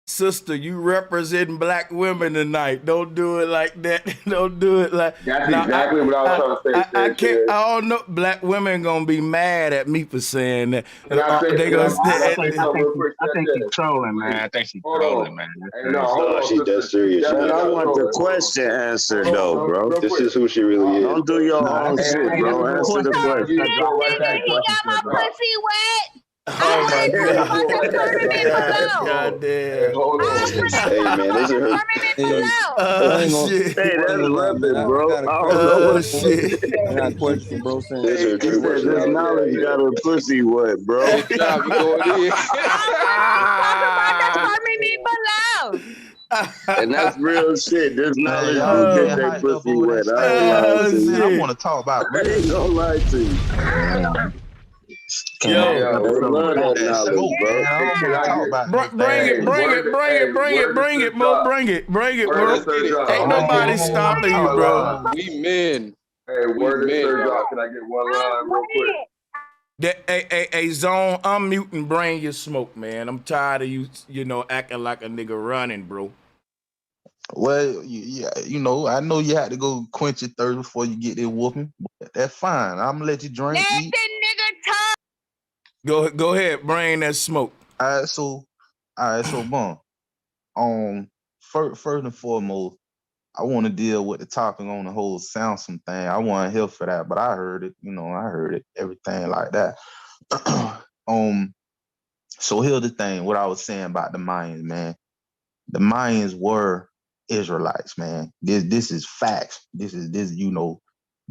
[SPEAKER 1] sister, you representing black women tonight. Don't do it like that. Don't do it like.
[SPEAKER 12] That's
[SPEAKER 1] Now
[SPEAKER 12] exactly what I was trying to say,
[SPEAKER 1] I can't.
[SPEAKER 12] Sanchez.
[SPEAKER 1] I don't know. Black women gonna be mad at me for saying that.
[SPEAKER 12] Can I say,
[SPEAKER 1] They
[SPEAKER 12] can I,
[SPEAKER 1] gonna
[SPEAKER 12] can I say
[SPEAKER 1] say.
[SPEAKER 12] something real quick,
[SPEAKER 15] I think he's
[SPEAKER 12] Sanchez?
[SPEAKER 15] trolling,
[SPEAKER 12] Wait.
[SPEAKER 15] man.
[SPEAKER 10] I think she's
[SPEAKER 12] Hold
[SPEAKER 10] trolling,
[SPEAKER 12] on.
[SPEAKER 10] man. That's
[SPEAKER 12] Hey, no,
[SPEAKER 10] crazy.
[SPEAKER 12] hold
[SPEAKER 2] No,
[SPEAKER 12] on,
[SPEAKER 2] she
[SPEAKER 12] sister.
[SPEAKER 2] dead
[SPEAKER 12] She
[SPEAKER 2] serious. But
[SPEAKER 12] definitely
[SPEAKER 2] I
[SPEAKER 12] not
[SPEAKER 2] want the
[SPEAKER 12] trolling. Hold on.
[SPEAKER 2] question answered,
[SPEAKER 12] Hold on,
[SPEAKER 2] though, bro.
[SPEAKER 12] real
[SPEAKER 10] This
[SPEAKER 12] quick.
[SPEAKER 10] is who she really is,
[SPEAKER 2] Don't do
[SPEAKER 10] bro.
[SPEAKER 2] your
[SPEAKER 15] Nah,
[SPEAKER 2] own
[SPEAKER 15] that's
[SPEAKER 2] shit,
[SPEAKER 12] Hey,
[SPEAKER 15] a
[SPEAKER 12] this
[SPEAKER 2] bro.
[SPEAKER 12] is
[SPEAKER 15] good
[SPEAKER 12] what
[SPEAKER 2] Answer the
[SPEAKER 15] question,
[SPEAKER 12] I'm
[SPEAKER 15] man.
[SPEAKER 12] getting
[SPEAKER 2] question.
[SPEAKER 9] This
[SPEAKER 12] to right
[SPEAKER 9] nigga,
[SPEAKER 12] back.
[SPEAKER 9] he
[SPEAKER 15] Question,
[SPEAKER 9] got my
[SPEAKER 15] Cedric.
[SPEAKER 12] Drop.
[SPEAKER 9] pussy wet. I
[SPEAKER 1] Oh my
[SPEAKER 9] wanna
[SPEAKER 12] Hey,
[SPEAKER 9] talk
[SPEAKER 12] this is
[SPEAKER 1] god.
[SPEAKER 9] about
[SPEAKER 12] what
[SPEAKER 9] the
[SPEAKER 12] right back. Drop.
[SPEAKER 9] firmament below.
[SPEAKER 1] God
[SPEAKER 12] Hey,
[SPEAKER 1] damn.
[SPEAKER 12] hold
[SPEAKER 9] I
[SPEAKER 12] on.
[SPEAKER 9] wanna
[SPEAKER 10] Hey,
[SPEAKER 9] talk
[SPEAKER 10] man,
[SPEAKER 9] about
[SPEAKER 10] this is
[SPEAKER 9] the
[SPEAKER 10] her.
[SPEAKER 9] firmament
[SPEAKER 14] Hey,
[SPEAKER 9] below.
[SPEAKER 14] I ain't gonna,
[SPEAKER 1] Shit.
[SPEAKER 2] Hey,
[SPEAKER 14] I ain't
[SPEAKER 2] that's
[SPEAKER 14] gonna lie, man.
[SPEAKER 2] repping,
[SPEAKER 14] I
[SPEAKER 2] bro.
[SPEAKER 14] got a
[SPEAKER 2] I don't know
[SPEAKER 14] question,
[SPEAKER 2] what.
[SPEAKER 1] Shit.
[SPEAKER 14] I got a question, bro. Saying,
[SPEAKER 10] This is
[SPEAKER 2] Hey,
[SPEAKER 10] her
[SPEAKER 2] he
[SPEAKER 10] true
[SPEAKER 2] said this
[SPEAKER 10] personality right
[SPEAKER 2] knowledge
[SPEAKER 10] here.
[SPEAKER 2] got a pussy wet, bro.
[SPEAKER 10] Hey, Job, you going in?
[SPEAKER 9] I wanna talk about the firmament below.
[SPEAKER 2] And that's real shit. This
[SPEAKER 11] Man,
[SPEAKER 2] knowledge
[SPEAKER 11] y'all
[SPEAKER 2] do get
[SPEAKER 11] getting
[SPEAKER 1] Oh,
[SPEAKER 2] they
[SPEAKER 11] hyped up
[SPEAKER 2] pussy
[SPEAKER 11] over that
[SPEAKER 2] wet. I
[SPEAKER 11] stuff,
[SPEAKER 2] ain't
[SPEAKER 11] man.
[SPEAKER 2] lying
[SPEAKER 1] oh
[SPEAKER 2] to
[SPEAKER 11] Man,
[SPEAKER 2] you.
[SPEAKER 11] I
[SPEAKER 1] shit.
[SPEAKER 11] want to talk about
[SPEAKER 2] I
[SPEAKER 11] real
[SPEAKER 2] ain't
[SPEAKER 11] shit.
[SPEAKER 2] gonna lie to you.
[SPEAKER 11] Man, can't
[SPEAKER 1] Yo,
[SPEAKER 11] have
[SPEAKER 12] Yo,
[SPEAKER 2] They
[SPEAKER 11] episode
[SPEAKER 2] love
[SPEAKER 11] about
[SPEAKER 2] that
[SPEAKER 11] that
[SPEAKER 2] knowledge,
[SPEAKER 11] smoke,
[SPEAKER 2] bro.
[SPEAKER 11] man. I
[SPEAKER 12] hey,
[SPEAKER 11] don't
[SPEAKER 12] can
[SPEAKER 11] want to
[SPEAKER 12] I
[SPEAKER 11] talk
[SPEAKER 12] get,
[SPEAKER 11] about no
[SPEAKER 1] bring
[SPEAKER 11] bad
[SPEAKER 1] it,
[SPEAKER 12] hey,
[SPEAKER 11] pussy.
[SPEAKER 1] bring it, bring it, bring it,
[SPEAKER 12] word
[SPEAKER 1] bring
[SPEAKER 12] to
[SPEAKER 1] it, Mo.
[SPEAKER 12] drop.
[SPEAKER 1] Bring it,
[SPEAKER 12] Word
[SPEAKER 10] Let's
[SPEAKER 1] bro.
[SPEAKER 12] to
[SPEAKER 10] get
[SPEAKER 12] Sir
[SPEAKER 10] it.
[SPEAKER 12] Drop.
[SPEAKER 1] Ain't
[SPEAKER 12] Can I get
[SPEAKER 1] nobody
[SPEAKER 11] I want to
[SPEAKER 1] stopping you,
[SPEAKER 11] talk
[SPEAKER 12] one
[SPEAKER 1] bro.
[SPEAKER 12] line?
[SPEAKER 11] about.
[SPEAKER 10] We men.
[SPEAKER 12] Hey,
[SPEAKER 10] We
[SPEAKER 12] word to
[SPEAKER 10] men,
[SPEAKER 12] Sir
[SPEAKER 10] dog.
[SPEAKER 12] Drop. Can I get one
[SPEAKER 9] I'm
[SPEAKER 12] line real quick?
[SPEAKER 9] wet.
[SPEAKER 1] A zone, unmute and bring your smoke, man. I'm tired of you acting like a nigga running, bro.
[SPEAKER 11] Well, yeah, I know you had to go quench your thirst before you get there whooping, but that's fine. I'm gonna let you drink,
[SPEAKER 9] Let
[SPEAKER 11] eat.
[SPEAKER 9] the nigga talk.
[SPEAKER 1] Go ahead, bring that smoke.
[SPEAKER 11] All right, so boom. First and foremost, I want to deal with the topic on the whole Samsung thing. I wasn't here for that, but I heard it. I heard it, everything like that. um, so here's the thing. What I was saying about the Mayans, man. The Mayans were Israelites, man. This is facts. This.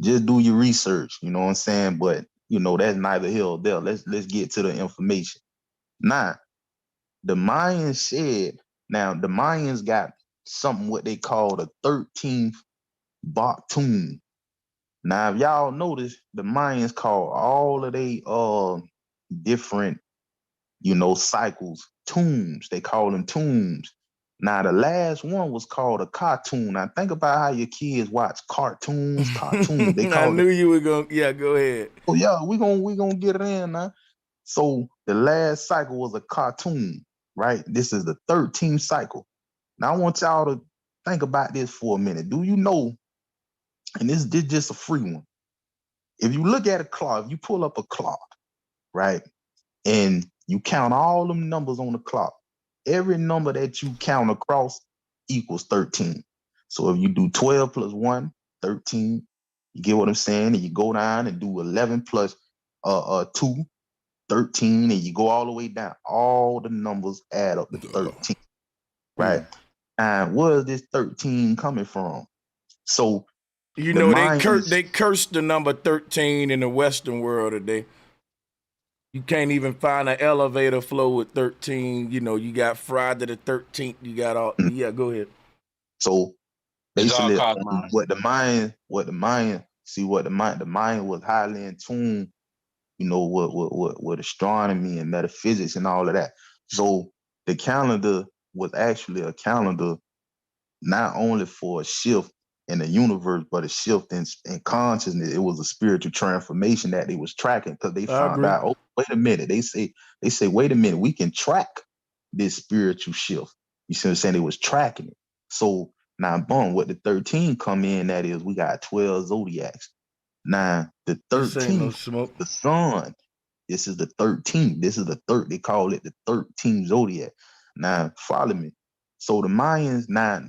[SPEAKER 11] Just do your research. You know what I'm saying? But that's neither here or there. Let's get to the information. Now, the Mayans said. Now the Mayans got something what they call the 13th Baktun. Now, if y'all notice, the Mayans call all of they different cycles tombs. They call them tombs. Now, the last one was called a cartoon. Now, think about how your kids watch cartoons. They
[SPEAKER 1] I
[SPEAKER 11] call it.
[SPEAKER 1] knew you were gonna. Yeah, go ahead.
[SPEAKER 11] Oh yeah, we gonna get it in now. So the last cycle was a cartoon, right? This is the 13th cycle. Now I want y'all to think about this for a minute. Do you know? And this is just a free one. If you look at a clock, if you pull up a clock, right, and you count all them numbers on the clock, every number that you count across equals 13. So if you do 12 plus 1, 13, you get what I'm saying? And you go down and do 11 plus 2, 13, and you go all the way down. All the numbers add up to 13, right? And where is this 13 coming from? So
[SPEAKER 1] You
[SPEAKER 11] the
[SPEAKER 1] know they
[SPEAKER 11] Mayans,
[SPEAKER 1] cursed the number 13 in the Western world today. You can't even find an elevator flow with 13. You got Friday the 13th. You got all. Yeah, go ahead.
[SPEAKER 11] so
[SPEAKER 10] It's all
[SPEAKER 11] basically
[SPEAKER 10] cosmos.
[SPEAKER 11] what the Mayan was highly in tune, with astronomy and metaphysics and all of that. So the calendar was actually a calendar not only for a shift in the universe, but a shift in consciousness. It was a spiritual transformation that they was tracking because they
[SPEAKER 1] I
[SPEAKER 11] found
[SPEAKER 1] agree.
[SPEAKER 11] out, oh, wait a minute. They say, wait a minute, we can track this spiritual shift. You see what I'm saying? They was tracking it. So now, boom, what the 13 come in, that is, we got 12 zodiacs. Now, the
[SPEAKER 1] This ain't no
[SPEAKER 11] 13th,
[SPEAKER 1] smoke.
[SPEAKER 11] the sun, this is the 13th. This is the third, they call it the 13th zodiac. Now, follow me. So the Mayans, now,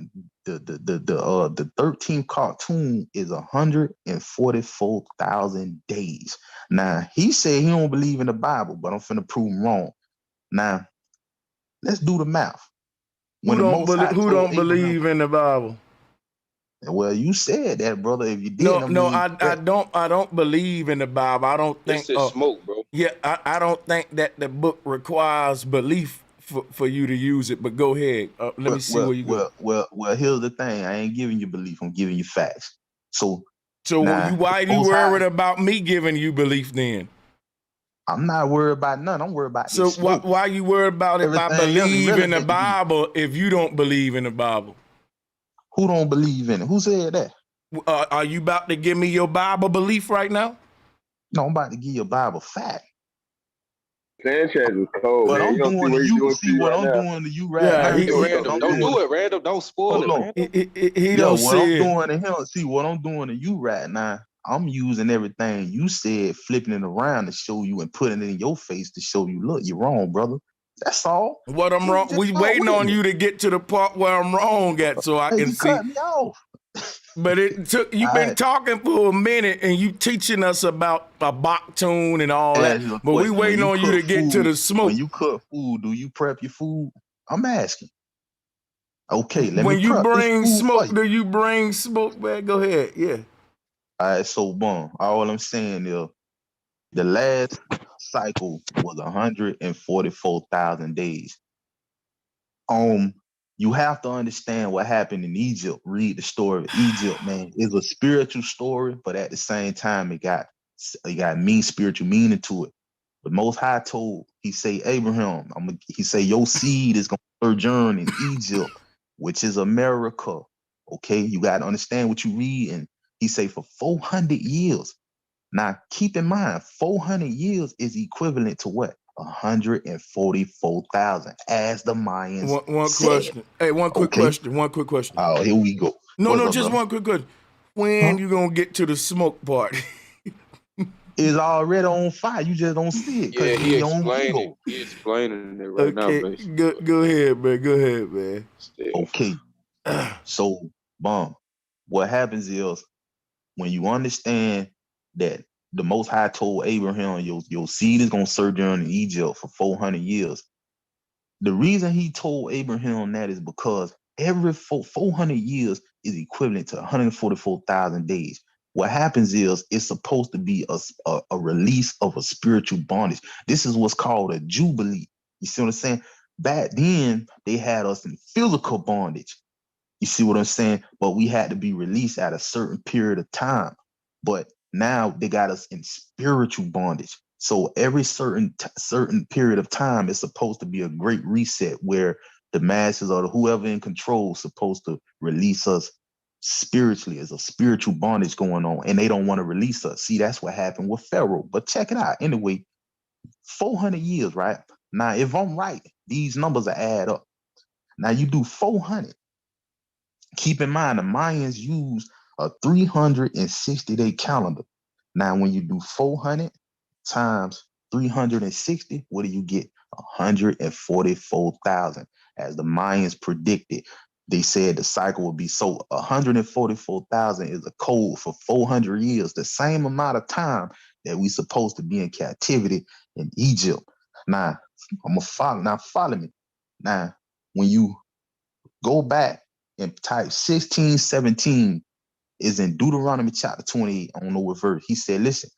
[SPEAKER 11] the 13th cartoon is 144,000 days. Now he said he don't believe in the Bible, but I'm finna prove him wrong. Now let's do the math.
[SPEAKER 1] Who don't believe in the Bible?
[SPEAKER 11] Well, you said that, brother. If you
[SPEAKER 1] No,
[SPEAKER 11] didn't,
[SPEAKER 1] no, I don't believe in the Bible. I don't think.
[SPEAKER 15] This is smoke, bro.
[SPEAKER 1] Yeah, I don't think that the book requires belief for you to use it. But go ahead. Let me see where you go.
[SPEAKER 11] Well, here's the thing. I ain't giving you belief. I'm giving you facts. So
[SPEAKER 1] why are you worried about me giving you belief then?
[SPEAKER 11] I'm not worried about none. I'm worried about
[SPEAKER 1] so
[SPEAKER 11] this smoke.
[SPEAKER 1] why you worried about if I believe in the Bible if you don't believe in the Bible?
[SPEAKER 11] Who don't believe in it? Who said that?
[SPEAKER 1] Are you about to give me your Bible belief right now?
[SPEAKER 11] No, I'm about to give you a Bible fact.
[SPEAKER 12] Sanchez is cold,
[SPEAKER 11] What
[SPEAKER 12] man.
[SPEAKER 11] I'm
[SPEAKER 12] You don't see
[SPEAKER 11] doing
[SPEAKER 12] what
[SPEAKER 11] to
[SPEAKER 12] he's
[SPEAKER 11] you,
[SPEAKER 12] doing
[SPEAKER 11] see what
[SPEAKER 12] right
[SPEAKER 11] I'm
[SPEAKER 12] now.
[SPEAKER 11] doing to you right now.
[SPEAKER 15] Random. Don't do it, Random. Don't spoil it, Random.
[SPEAKER 1] He don't
[SPEAKER 11] what
[SPEAKER 1] see
[SPEAKER 11] I'm
[SPEAKER 1] it.
[SPEAKER 11] doing to him. See what I'm doing to you right now. I'm using everything you said, flipping it around to show you and putting it in your face to show you, look, you're wrong, brother. That's all.
[SPEAKER 1] What I'm wrong? We waiting on you to get to the part where I'm wrong at, so I can
[SPEAKER 11] you
[SPEAKER 1] see.
[SPEAKER 11] cut me off.
[SPEAKER 1] But it took. You've been talking for a minute, and you teaching us about a Bach tune and all that. But we waiting on you to get to the smoke.
[SPEAKER 11] When you cook food, do you prep your food? I'm asking. Okay, let
[SPEAKER 1] when
[SPEAKER 11] me
[SPEAKER 1] you
[SPEAKER 11] prep
[SPEAKER 1] bring
[SPEAKER 11] this food
[SPEAKER 1] smoke,
[SPEAKER 11] for you.
[SPEAKER 1] do you bring smoke, man? Go ahead, yeah.
[SPEAKER 11] All right, so boom. All I'm saying is the last cycle was 144,000 days. You have to understand what happened in Egypt. Read the story of Egypt, man. It's a spiritual story, but at the same time, it got spiritual meaning to it. The Most High told, he say, Abraham, he say, your seed is going to sojourn in Egypt, which is America. Okay, you got to understand what you read. And he say for 400 years. Now, keep in mind, 400 years is equivalent to what? 144,000, as the Mayans
[SPEAKER 1] One
[SPEAKER 11] said.
[SPEAKER 1] question. Hey, one quick question.
[SPEAKER 11] Oh, here we go.
[SPEAKER 1] No, just one quick question. When you gonna get to the smoke part?
[SPEAKER 11] It's already on fire. You just don't see it.
[SPEAKER 15] Yeah, he explaining it right now, basically.
[SPEAKER 1] Go ahead, man.
[SPEAKER 11] Okay. So, what happens is when you understand that the Most High told Abraham, your seed is going to sojourn in Egypt for 400 years. The reason he told Abraham that is because every 400 years is equivalent to 144,000 days. What happens is it's supposed to be a release of a spiritual bondage. This is what's called a jubilee. You see what I'm saying? Back then, they had us in physical bondage. You see what I'm saying? But we had to be released at a certain period of time. But now they got us in spiritual bondage. So every certain period of time is supposed to be a great reset where the masses or whoever in control is supposed to release us spiritually. There's a spiritual bondage going on, and they don't want to release us. See, that's what happened with Pharaoh. But check it out. Anyway, 400 years, right? Now, if I'm right, these numbers are add up. Now, you do 400. Keep in mind, the Mayans use a 360-day calendar. Now, when you do 400 times 360, what do you get? 144,000. As the Mayans predicted, they said the cycle would be so 144,000 is a code for 400 years, the same amount of time that we supposed to be in captivity in Egypt. Now, I'm gonna follow. Now, follow me. Now, when you go back and type 1617 is in Deuteronomy chapter 28. I don't know what verse. He said, listen,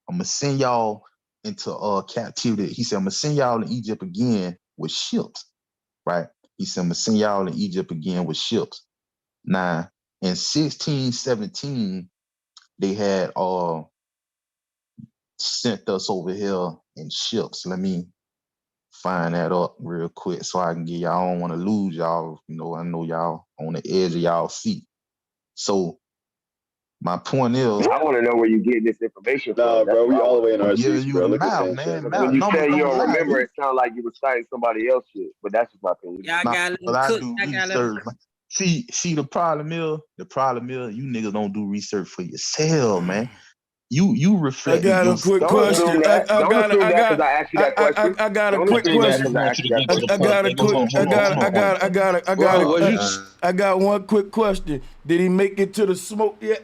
[SPEAKER 11] I'm going to send y'all into captivity. He said, I'm going to send y'all in Egypt again with ships, right? He said, I'm going to send y'all in Egypt again with ships. Now, in 1617, they had sent us over here in ships. Let me find that up real quick so I can get y'all. I don't want to lose y'all. You know, I know y'all on the edge of y'all seat. So my point is,
[SPEAKER 12] I want to know where you get this information from.
[SPEAKER 2] Nah, bro, we all the way in our
[SPEAKER 11] giving
[SPEAKER 2] seats,
[SPEAKER 11] you
[SPEAKER 2] bro.
[SPEAKER 11] the
[SPEAKER 2] Look at
[SPEAKER 11] mouth,
[SPEAKER 2] Sanchez.
[SPEAKER 11] man.
[SPEAKER 12] When you
[SPEAKER 11] Numbers
[SPEAKER 12] say you
[SPEAKER 11] don't
[SPEAKER 12] don't
[SPEAKER 11] lie.
[SPEAKER 12] remember, it sounds like you were citing somebody else's shit. But that's just my opinion.
[SPEAKER 4] Y'all
[SPEAKER 11] Nah,
[SPEAKER 4] gotta let
[SPEAKER 11] but
[SPEAKER 4] him
[SPEAKER 11] I
[SPEAKER 4] cook.
[SPEAKER 11] do
[SPEAKER 4] Y'all gotta let him
[SPEAKER 11] research. See, the problem is, you niggas don't do research for yourself, man.
[SPEAKER 1] I
[SPEAKER 11] You reflected
[SPEAKER 1] got
[SPEAKER 11] your
[SPEAKER 1] a quick
[SPEAKER 12] Don't
[SPEAKER 1] question.
[SPEAKER 12] assume that. Don't assume that because I asked you that question.
[SPEAKER 1] I got a
[SPEAKER 12] Don't
[SPEAKER 1] quick
[SPEAKER 12] assume that
[SPEAKER 1] question.
[SPEAKER 12] because I asked you that
[SPEAKER 10] Get to
[SPEAKER 12] question.
[SPEAKER 10] the point.
[SPEAKER 1] Question. Did he make it to the smoke yet?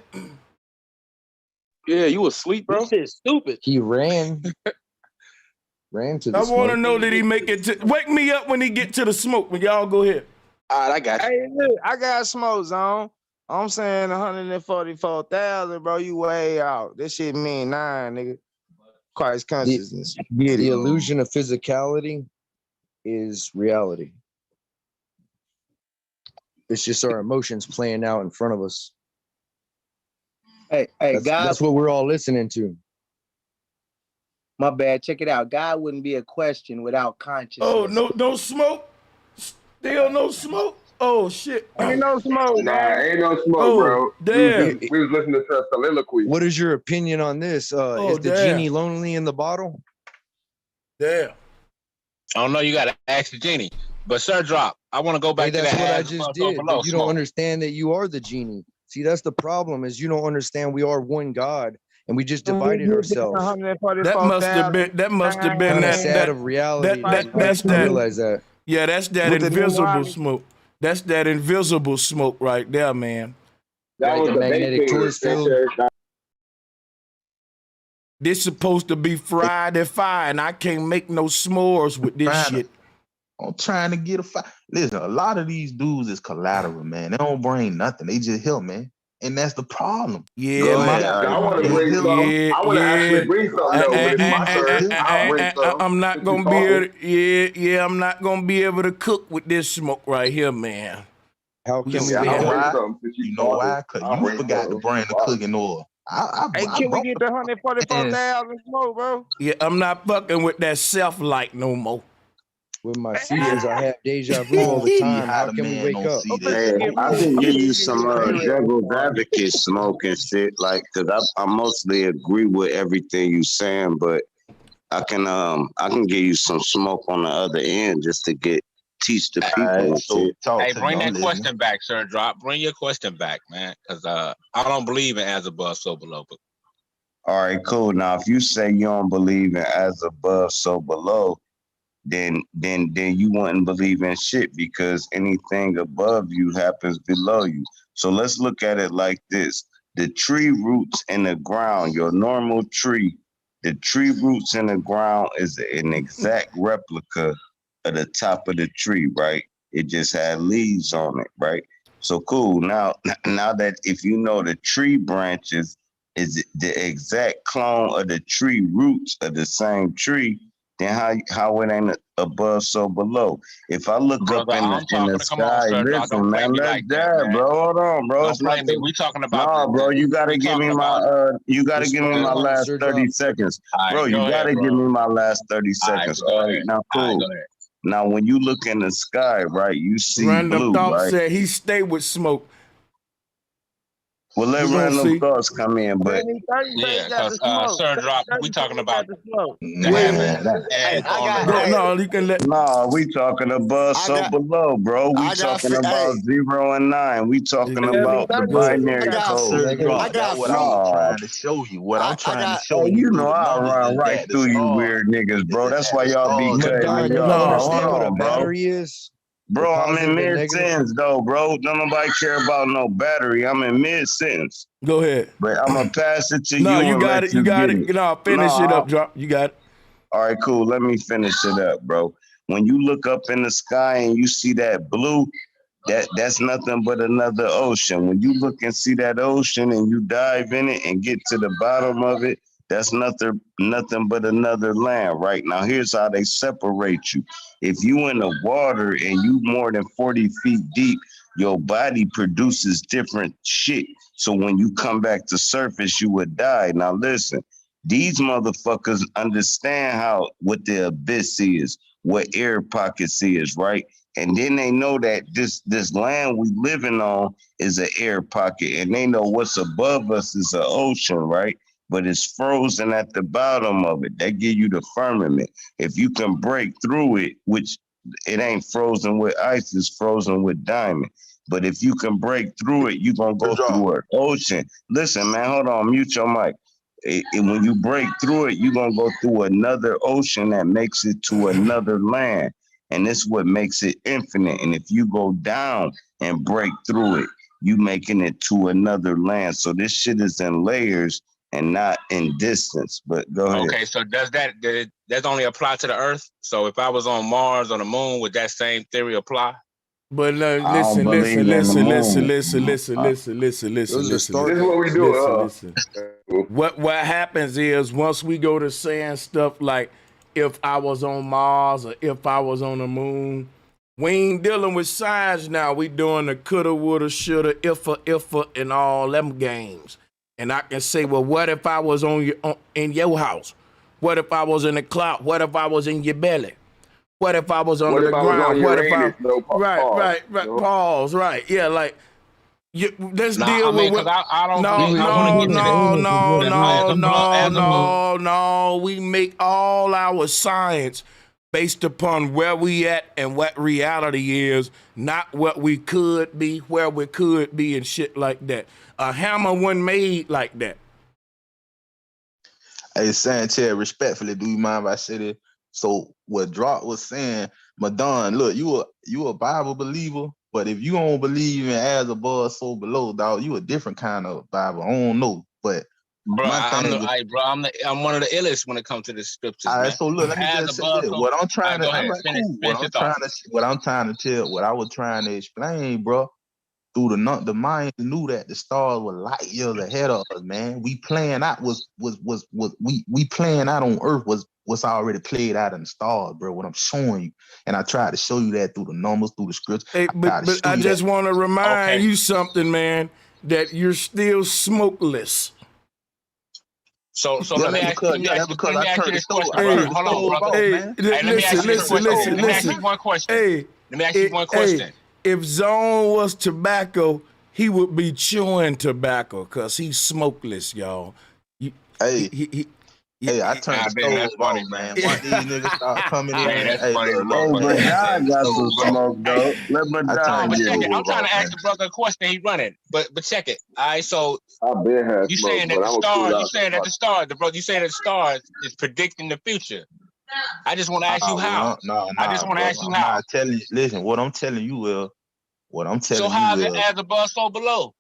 [SPEAKER 15] Yeah, you asleep, bro?
[SPEAKER 6] This shit's stupid.
[SPEAKER 8] He ran to the
[SPEAKER 1] I want to
[SPEAKER 8] smoke.
[SPEAKER 1] know, did he make it to? Wake me up when he get to the smoke. When y'all go ahead.
[SPEAKER 15] All right, I got you.
[SPEAKER 13] Hey, look, I got smoke zone. I'm saying 144,000, bro. You way out. This shit mean 9, nigga. Christ consciousness. Get
[SPEAKER 8] The
[SPEAKER 13] it.
[SPEAKER 8] illusion of physicality is reality. It's just our emotions playing out in front of us.
[SPEAKER 16] Hey,
[SPEAKER 8] That's what we're all listening to.
[SPEAKER 16] My bad. Check it out. God wouldn't be a question without consciousness.
[SPEAKER 1] Oh, no smoke. Still no smoke. Oh shit.
[SPEAKER 13] Ain't no smoke,
[SPEAKER 12] Nah,
[SPEAKER 13] man.
[SPEAKER 12] ain't no smoke,
[SPEAKER 1] Oh,
[SPEAKER 12] bro.
[SPEAKER 1] damn.
[SPEAKER 12] We was listening to a soliloquy.
[SPEAKER 8] What is your opinion on this? Is the genie lonely in the bottle?
[SPEAKER 1] Damn.
[SPEAKER 10] I don't know. You got to ask the genie. But Sir Drop, I want to go back to
[SPEAKER 8] That's
[SPEAKER 10] that.
[SPEAKER 8] what I
[SPEAKER 10] as
[SPEAKER 8] just
[SPEAKER 10] above,
[SPEAKER 8] did.
[SPEAKER 10] below
[SPEAKER 8] But you
[SPEAKER 10] smoke.
[SPEAKER 8] don't understand that you are the genie. See, that's the problem. Is you don't understand we are one God, and we just divided ourselves.
[SPEAKER 1] That must have been
[SPEAKER 8] Kind of sad of reality.
[SPEAKER 1] That's
[SPEAKER 8] to
[SPEAKER 1] that.
[SPEAKER 8] realize that.
[SPEAKER 1] Yeah, that's that
[SPEAKER 13] With the new
[SPEAKER 1] invisible
[SPEAKER 13] wireless-
[SPEAKER 1] smoke. That's that invisible smoke right there, man.
[SPEAKER 12] That was
[SPEAKER 8] the
[SPEAKER 12] the
[SPEAKER 8] magnetic
[SPEAKER 12] big
[SPEAKER 8] torch field.
[SPEAKER 1] This supposed to be Friday fire, and I can't make no s'mores with this shit.
[SPEAKER 11] I'm trying to get a fire. Listen, a lot of these dudes is collateral, man. They don't bring nothing. They just help, man. And that's the problem.
[SPEAKER 1] Yeah,
[SPEAKER 11] Go
[SPEAKER 1] man.
[SPEAKER 11] ahead.
[SPEAKER 12] I want to bring something. I want to actually bring something though. When it's my turn, I'll bring something.
[SPEAKER 1] I'm not
[SPEAKER 12] Since you
[SPEAKER 1] gonna be able
[SPEAKER 12] talking.
[SPEAKER 1] to, I'm not gonna be able to cook with this smoke right here, man.
[SPEAKER 8] How can we
[SPEAKER 12] Yeah,
[SPEAKER 8] make
[SPEAKER 12] I'll bring
[SPEAKER 11] why?
[SPEAKER 12] something. Since
[SPEAKER 11] You know why? Because you forgot to bring the cooking oil. I
[SPEAKER 13] Hey, can we
[SPEAKER 11] brought
[SPEAKER 13] get the 144,000 smoke, bro?
[SPEAKER 1] Yeah, I'm not fucking with that self-light no more.
[SPEAKER 8] With my seizures, I have deja vu all the time. How can we wake up?
[SPEAKER 2] Hey, I can give you some devil's advocate smoke and shit, like, cause I mostly agree with everything you saying, but I can give you some smoke on the other end just to teach the people and shit.
[SPEAKER 10] Hey, bring that question back, Sir Drop. Bring your question back, man, because I don't believe in as above, so below. But
[SPEAKER 2] All right, cool. Now, if you say you don't believe in as above, so below, then you wouldn't believe in shit because anything above you happens below you. So let's look at it like this. The tree roots in the ground, your normal tree, the tree roots in the ground is an exact replica of the top of the tree, right? It just had leaves on it, right? So cool. Now that if you know the tree branches is the exact clone of the tree roots of the same tree, then how it ain't above so below? If I look
[SPEAKER 10] brother,
[SPEAKER 2] up in
[SPEAKER 10] I'm
[SPEAKER 2] the
[SPEAKER 10] talking. Come on,
[SPEAKER 2] sky,
[SPEAKER 10] Sir Drop.
[SPEAKER 2] listen,
[SPEAKER 10] Don't play
[SPEAKER 2] man,
[SPEAKER 10] me
[SPEAKER 2] let's
[SPEAKER 10] like that, man.
[SPEAKER 2] bro. Hold on, bro.
[SPEAKER 10] Don't
[SPEAKER 2] It's
[SPEAKER 10] play
[SPEAKER 2] not
[SPEAKER 10] me. We talking about.
[SPEAKER 2] no, bro. You gotta give me you gotta give me my last 30 seconds, bro. You gotta give me my last 30 seconds. All right, now cool. Now when you look in the sky, right, you see
[SPEAKER 1] Random
[SPEAKER 2] blue,
[SPEAKER 1] Thought
[SPEAKER 2] right?
[SPEAKER 1] said he stay with smoke.
[SPEAKER 2] Well, let
[SPEAKER 1] We gonna
[SPEAKER 2] random
[SPEAKER 1] see.
[SPEAKER 2] thoughts come in, but
[SPEAKER 10] Yeah, because Sir Drop, we talking about
[SPEAKER 1] No, you can let.
[SPEAKER 2] No, we talking above so below, bro. We talking about 0 and 9. We talking about the binary code.
[SPEAKER 11] Sir Drop, that's what I was trying to show you. What I'm trying to show you
[SPEAKER 2] You
[SPEAKER 11] through
[SPEAKER 2] know
[SPEAKER 11] the
[SPEAKER 2] I'll
[SPEAKER 11] numbers
[SPEAKER 2] run
[SPEAKER 11] is
[SPEAKER 2] right
[SPEAKER 11] that the
[SPEAKER 2] through you
[SPEAKER 11] stars
[SPEAKER 2] weird niggas, bro. That's why
[SPEAKER 11] the
[SPEAKER 2] y'all be
[SPEAKER 11] stars
[SPEAKER 2] cutting me
[SPEAKER 8] You
[SPEAKER 2] off.
[SPEAKER 8] understand what a
[SPEAKER 2] Hold on, bro.
[SPEAKER 8] battery is?
[SPEAKER 2] Bro, I'm in
[SPEAKER 8] positive and
[SPEAKER 2] mid
[SPEAKER 8] negative?
[SPEAKER 2] sentence though, bro. Don't nobody care about no battery. I'm in mid sentence.
[SPEAKER 1] Go ahead.
[SPEAKER 2] But I'm gonna pass it to
[SPEAKER 1] No,
[SPEAKER 2] you
[SPEAKER 1] you
[SPEAKER 2] and
[SPEAKER 1] got
[SPEAKER 2] let
[SPEAKER 1] it.
[SPEAKER 2] you
[SPEAKER 1] You got
[SPEAKER 2] get
[SPEAKER 1] it. No, finish it up, Drop. You got it.
[SPEAKER 2] All right, cool. Let me finish it up, bro. When you look up in the sky and you see that blue, that's nothing but another ocean. When you look and see that ocean and you dive in it and get to the bottom of it, that's nothing but another land. Right now, here's how they separate you. If you in the water and you more than 40 feet deep, your body produces different shit. So when you come back to surface, you would die. Now listen, these motherfuckers understand what the abyss is, what air pockets is, right? And then they know that this land we living on is an air pocket, and they know what's above us is an ocean, right? But it's frozen at the bottom of it. That give you the firmament. If you can break through it, which it ain't frozen with ice, it's frozen with diamond. But if you can break through it, you're gonna go through an ocean. Listen, man, hold on, mute your mic. when you break through it, you're gonna go through another ocean that makes it to another land, and this is what makes it infinite. And if you go down and break through it, you making it to another land. So this shit is in layers and not in distance. But go ahead.
[SPEAKER 10] Okay, so does that only apply to the Earth? So if I was on Mars or the Moon, would that same theory apply?
[SPEAKER 1] But
[SPEAKER 2] I don't believe in the moon.
[SPEAKER 1] listen. What happens is once we go to saying stuff like if I was on Mars or if I was on the moon, we ain't dealing with science now. We doing the coulda, woulda, shoulda, ifa, and all them games. And I can say, well, what if I was in your house? What if I was in the cloud? What if I was in your belly? What if I was under the ground? What if I? Right. Pause. Right. Yeah. Like, let's deal with.
[SPEAKER 10] I don't believe. I want to get to
[SPEAKER 1] No. We make all our science based upon where we at and what reality is, not what we could be, where we could be, and shit like that. A hammer wasn't made like that.
[SPEAKER 11] Hey, Sanchez, respectfully, do you mind if I say this? So what Drop was saying, Madon, look, you a Bible believer, but if you don't believe in as above, so below, dog, you a different kind of Bible. I don't know, but
[SPEAKER 10] bro, I'm one of the illest when it comes to the scriptures.
[SPEAKER 11] All right,
[SPEAKER 10] man.
[SPEAKER 11] so look, let me just say this. What I'm trying to, what I was trying to explain, bro. Through the Mayans knew that the stars were light years ahead of us, man. We playing out we playing out on Earth was what's already played out in the stars, bro. What I'm showing you, and I tried to show you that through the numbers, through the scripts.
[SPEAKER 1] Hey, but I just want to remind you something, man, that you're still smokeless.
[SPEAKER 10] So let me ask you this question. Hold on, brother. Let me ask you one question. Let me ask you one question.
[SPEAKER 1] If Zone was tobacco, he would be chewing tobacco because he's smokeless, y'all.
[SPEAKER 11] I turned the stove on, man. Why these niggas start coming in?
[SPEAKER 10] That's funny.
[SPEAKER 2] But God got some smoke, though. Let me
[SPEAKER 10] I'm trying to ask the brother a question. He running, but check it. All right, so you saying that the stars is predicting the future. I just want to ask you how. I just want to ask you how.
[SPEAKER 11] Listen, what I'm telling you is,
[SPEAKER 10] so how is it as above, so below?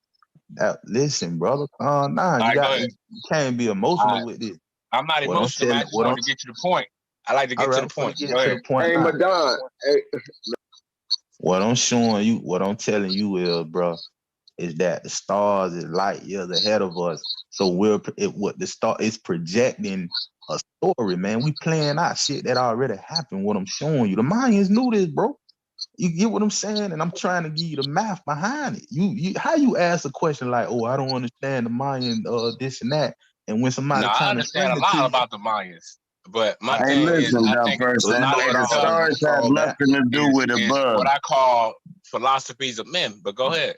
[SPEAKER 11] Listen, brother, you can't be emotional with this.
[SPEAKER 10] I'm not emotional. I just want to get to the point. I like to get to the point.
[SPEAKER 12] Hey, Madon. Hey.
[SPEAKER 11] What I'm showing you, what I'm telling you is, bro, is that the stars is light years ahead of us. So what the star is projecting a story, man. We playing out shit that already happened. What I'm showing you, the Mayans knew this, bro. You get what I'm saying? And I'm trying to give you the math behind it. You how you ask a question like, oh, I don't understand the Mayan this and that. And when somebody
[SPEAKER 10] I understand a lot about the Mayans. But my thing is, I think
[SPEAKER 2] the stars have nothing to do with above.
[SPEAKER 10] What I call philosophies of men. But go ahead.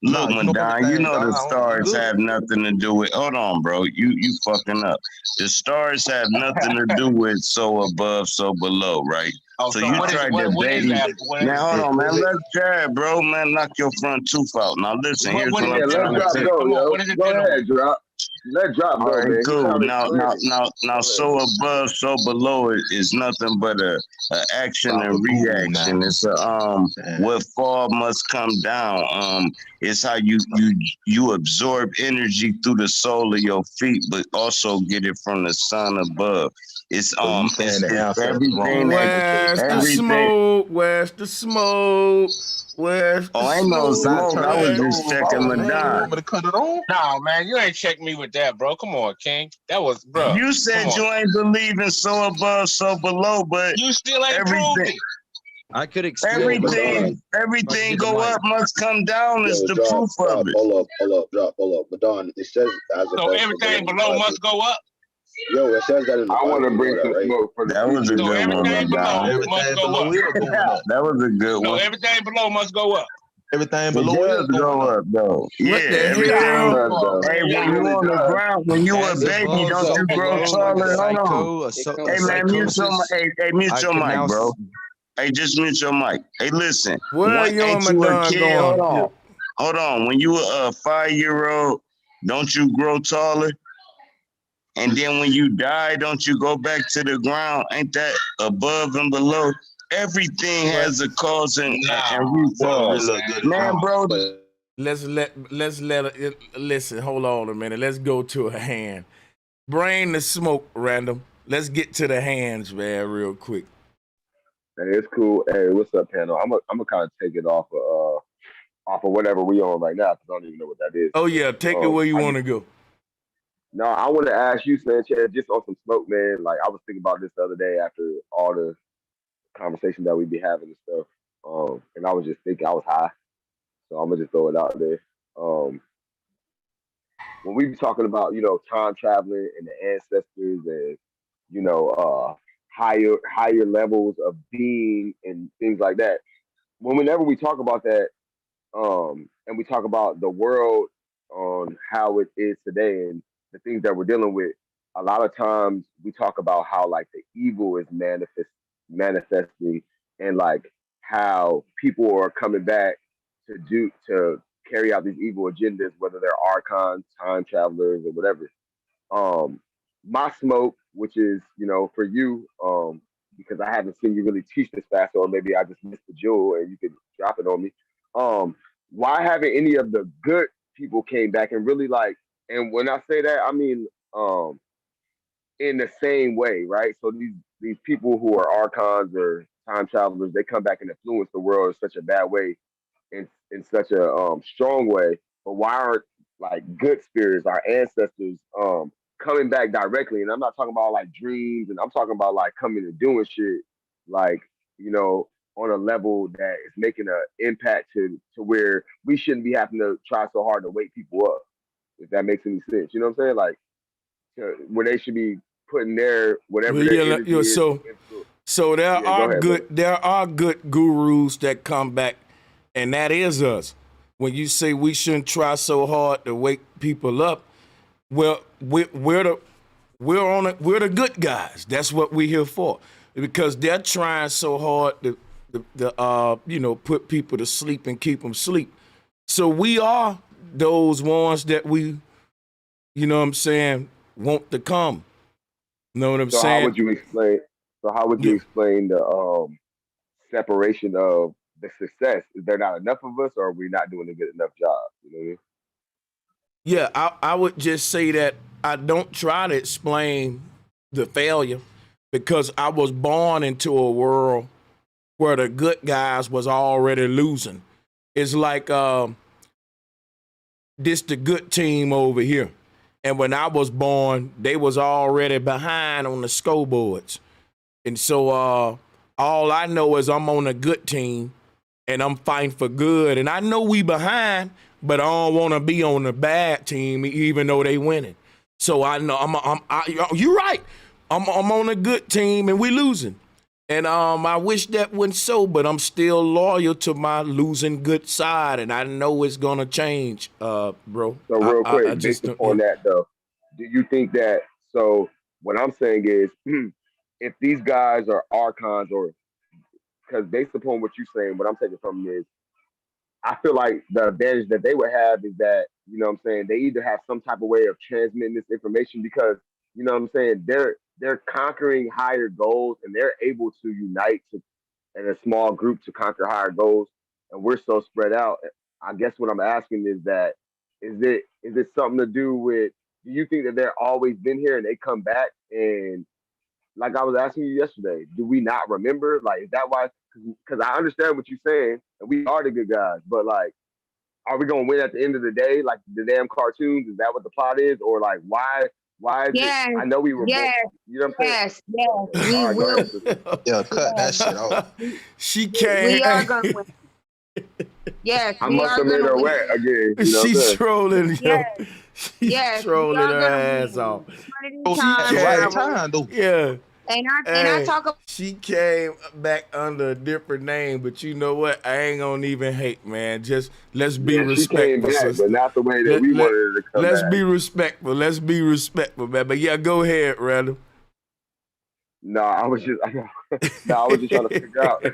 [SPEAKER 2] Look, Madon, you know the stars have nothing to do with. Hold on, bro. You fucking up. The stars have nothing to do with so above, so below, right? So you try debating. Now, hold on, man. Let's chat, bro. Man, knock your front tooth out. Now, listen. Here's what I'm trying to say.
[SPEAKER 12] Go ahead, Drop. Let Drop go, man.
[SPEAKER 2] Cool. Now, so above, so below is nothing but a action and reaction. It's what fall must come down. It's how you absorb energy through the sole of your feet, but also get it from the sun above. It's everything.
[SPEAKER 1] Where's the smoke? Where's the smoke? Where's the
[SPEAKER 2] ain't no smoke. I was just checking Madon.
[SPEAKER 10] No, man, you ain't checked me with that, bro. Come on, King. That was, bro.
[SPEAKER 2] You said you ain't believing so above, so below, but
[SPEAKER 10] you still ain't proved it.
[SPEAKER 14] I could explain
[SPEAKER 2] everything go up must come down is the proof of it.
[SPEAKER 12] Hold up. Madon, it says
[SPEAKER 10] so everything below must go up.
[SPEAKER 12] Yo, it says that in the Bible. I want to bring some smoke for
[SPEAKER 2] that was a good one,
[SPEAKER 10] everything below must go up.
[SPEAKER 2] That was a good one.
[SPEAKER 10] So everything below must go up.
[SPEAKER 11] Everything below
[SPEAKER 2] will go up, though. Yeah, everything. Hey, when you on the ground, when you a baby, don't you grow taller? Hold on. Hey, man, mute your mic. Hey, mute your mic, bro. Hey, just mute your mic. Hey, listen.
[SPEAKER 1] Where are you on Madon going?
[SPEAKER 2] Hold on. When you a 5-year-old, don't you grow taller? And then when you die, don't you go back to the ground? Ain't that above and below? Everything has a cause and result. Man, bro.
[SPEAKER 1] Let's let it, listen. Hold on a minute. Let's go to a hand. Bring the smoke, Random. Let's get to the hands, man, real quick.
[SPEAKER 12] Hey, it's cool. Hey, what's up, panel? I'm gonna kind of take it off of whatever we on right now because I don't even know what that is.
[SPEAKER 1] Oh yeah, take it where you want to go.
[SPEAKER 12] No, I want to ask you, Sanchez, just on some smoke, man. Like I was thinking about this the other day after all the conversation that we be having and stuff. And I was just thinking I was high, so I'm gonna just throw it out there. When we be talking about time traveling and the ancestors and higher levels of being and things like that. Whenever we talk about that, and we talk about the world on how it is today and the things that we're dealing with, a lot of times we talk about how like the evil is manifesting and like how people are coming back to carry out these evil agendas, whether they're archons, time travelers, or whatever. My smoke, which is for you, because I haven't seen you really teach this fast, or maybe I just missed the jewel and you could drop it on me. Why haven't any of the good people came back and really like? And when I say that, I mean in the same way, right? So these people who are archons or time travelers, they come back and influence the world in such a bad way, in such a strong way. But why aren't like good spirits, our ancestors, coming back directly? And I'm not talking about like dreams, and I'm talking about like coming and doing shit, like on a level that is making an impact to where we shouldn't be having to try so hard to wake people up. If that makes any sense, you know what I'm saying? Like where they should be putting their whatever their energy is.
[SPEAKER 1] So there are
[SPEAKER 12] ahead,
[SPEAKER 1] there are good gurus that come back, and that is us. When you say we shouldn't try so hard to wake people up, well, we're the good guys. That's what we're here for, because they're trying so hard to put people to sleep and keep them asleep. So we are those ones that we, want to come. Know what I'm saying?
[SPEAKER 12] How would you explain? So how would you explain the separation of the success? Is there not enough of us, or are we not doing a good enough job? You know what I mean?
[SPEAKER 1] Yeah, I would just say that I don't try to explain the failure, because I was born into a world where the good guys was already losing. It's like this the good team over here. And when I was born, they was already behind on the scoreboards. And so all I know is I'm on a good team and I'm fighting for good. And I know we behind, but I don't want to be on the bad team even though they winning. So I know you're right. I'm on a good team and we losing. And I wish that wasn't so, but I'm still loyal to my losing good side, and I know it's gonna change, bro.
[SPEAKER 12] So real quick, based upon that though, do you think that? So what I'm saying is, if these guys are archons, or because based upon what you're saying, what I'm taking from you is, I feel like the advantage that they would have is that what I'm saying, they either have some type of way of transmitting this information, because what I'm saying, they're conquering higher goals and they're able to unite in a small group to conquer higher goals, and we're so spread out. I guess what I'm asking is that is it something to do with, do you think that they're always been here and they come back, and like I was asking you yesterday, do we not remember? Like, is that why? Because I understand what you're saying and we are the good guys, but like, are we gonna win at the end of the day, like the damn cartoons? Is that what the plot is? Or like why is it? I know we were born, you know what I'm saying?
[SPEAKER 9] Yes, we will.
[SPEAKER 11] Yeah, cut that shit off.
[SPEAKER 1] She can't.
[SPEAKER 9] We are gonna win. Yes,
[SPEAKER 12] I must have made her wet again.
[SPEAKER 1] She's trolling, yo.
[SPEAKER 9] Yes.
[SPEAKER 1] She's trolling her ass off.
[SPEAKER 11] Right time, though.
[SPEAKER 1] Yeah.
[SPEAKER 9] And I talk about.
[SPEAKER 1] She came back under a different name, but you know what? I ain't gonna even hate, man. Just let's be respectful.
[SPEAKER 12] She came back, but not the way that we wanted her to come back.
[SPEAKER 1] Let's be respectful. Let's be respectful, man. But yeah, go ahead, Randall.
[SPEAKER 12] No, I was just trying to figure out.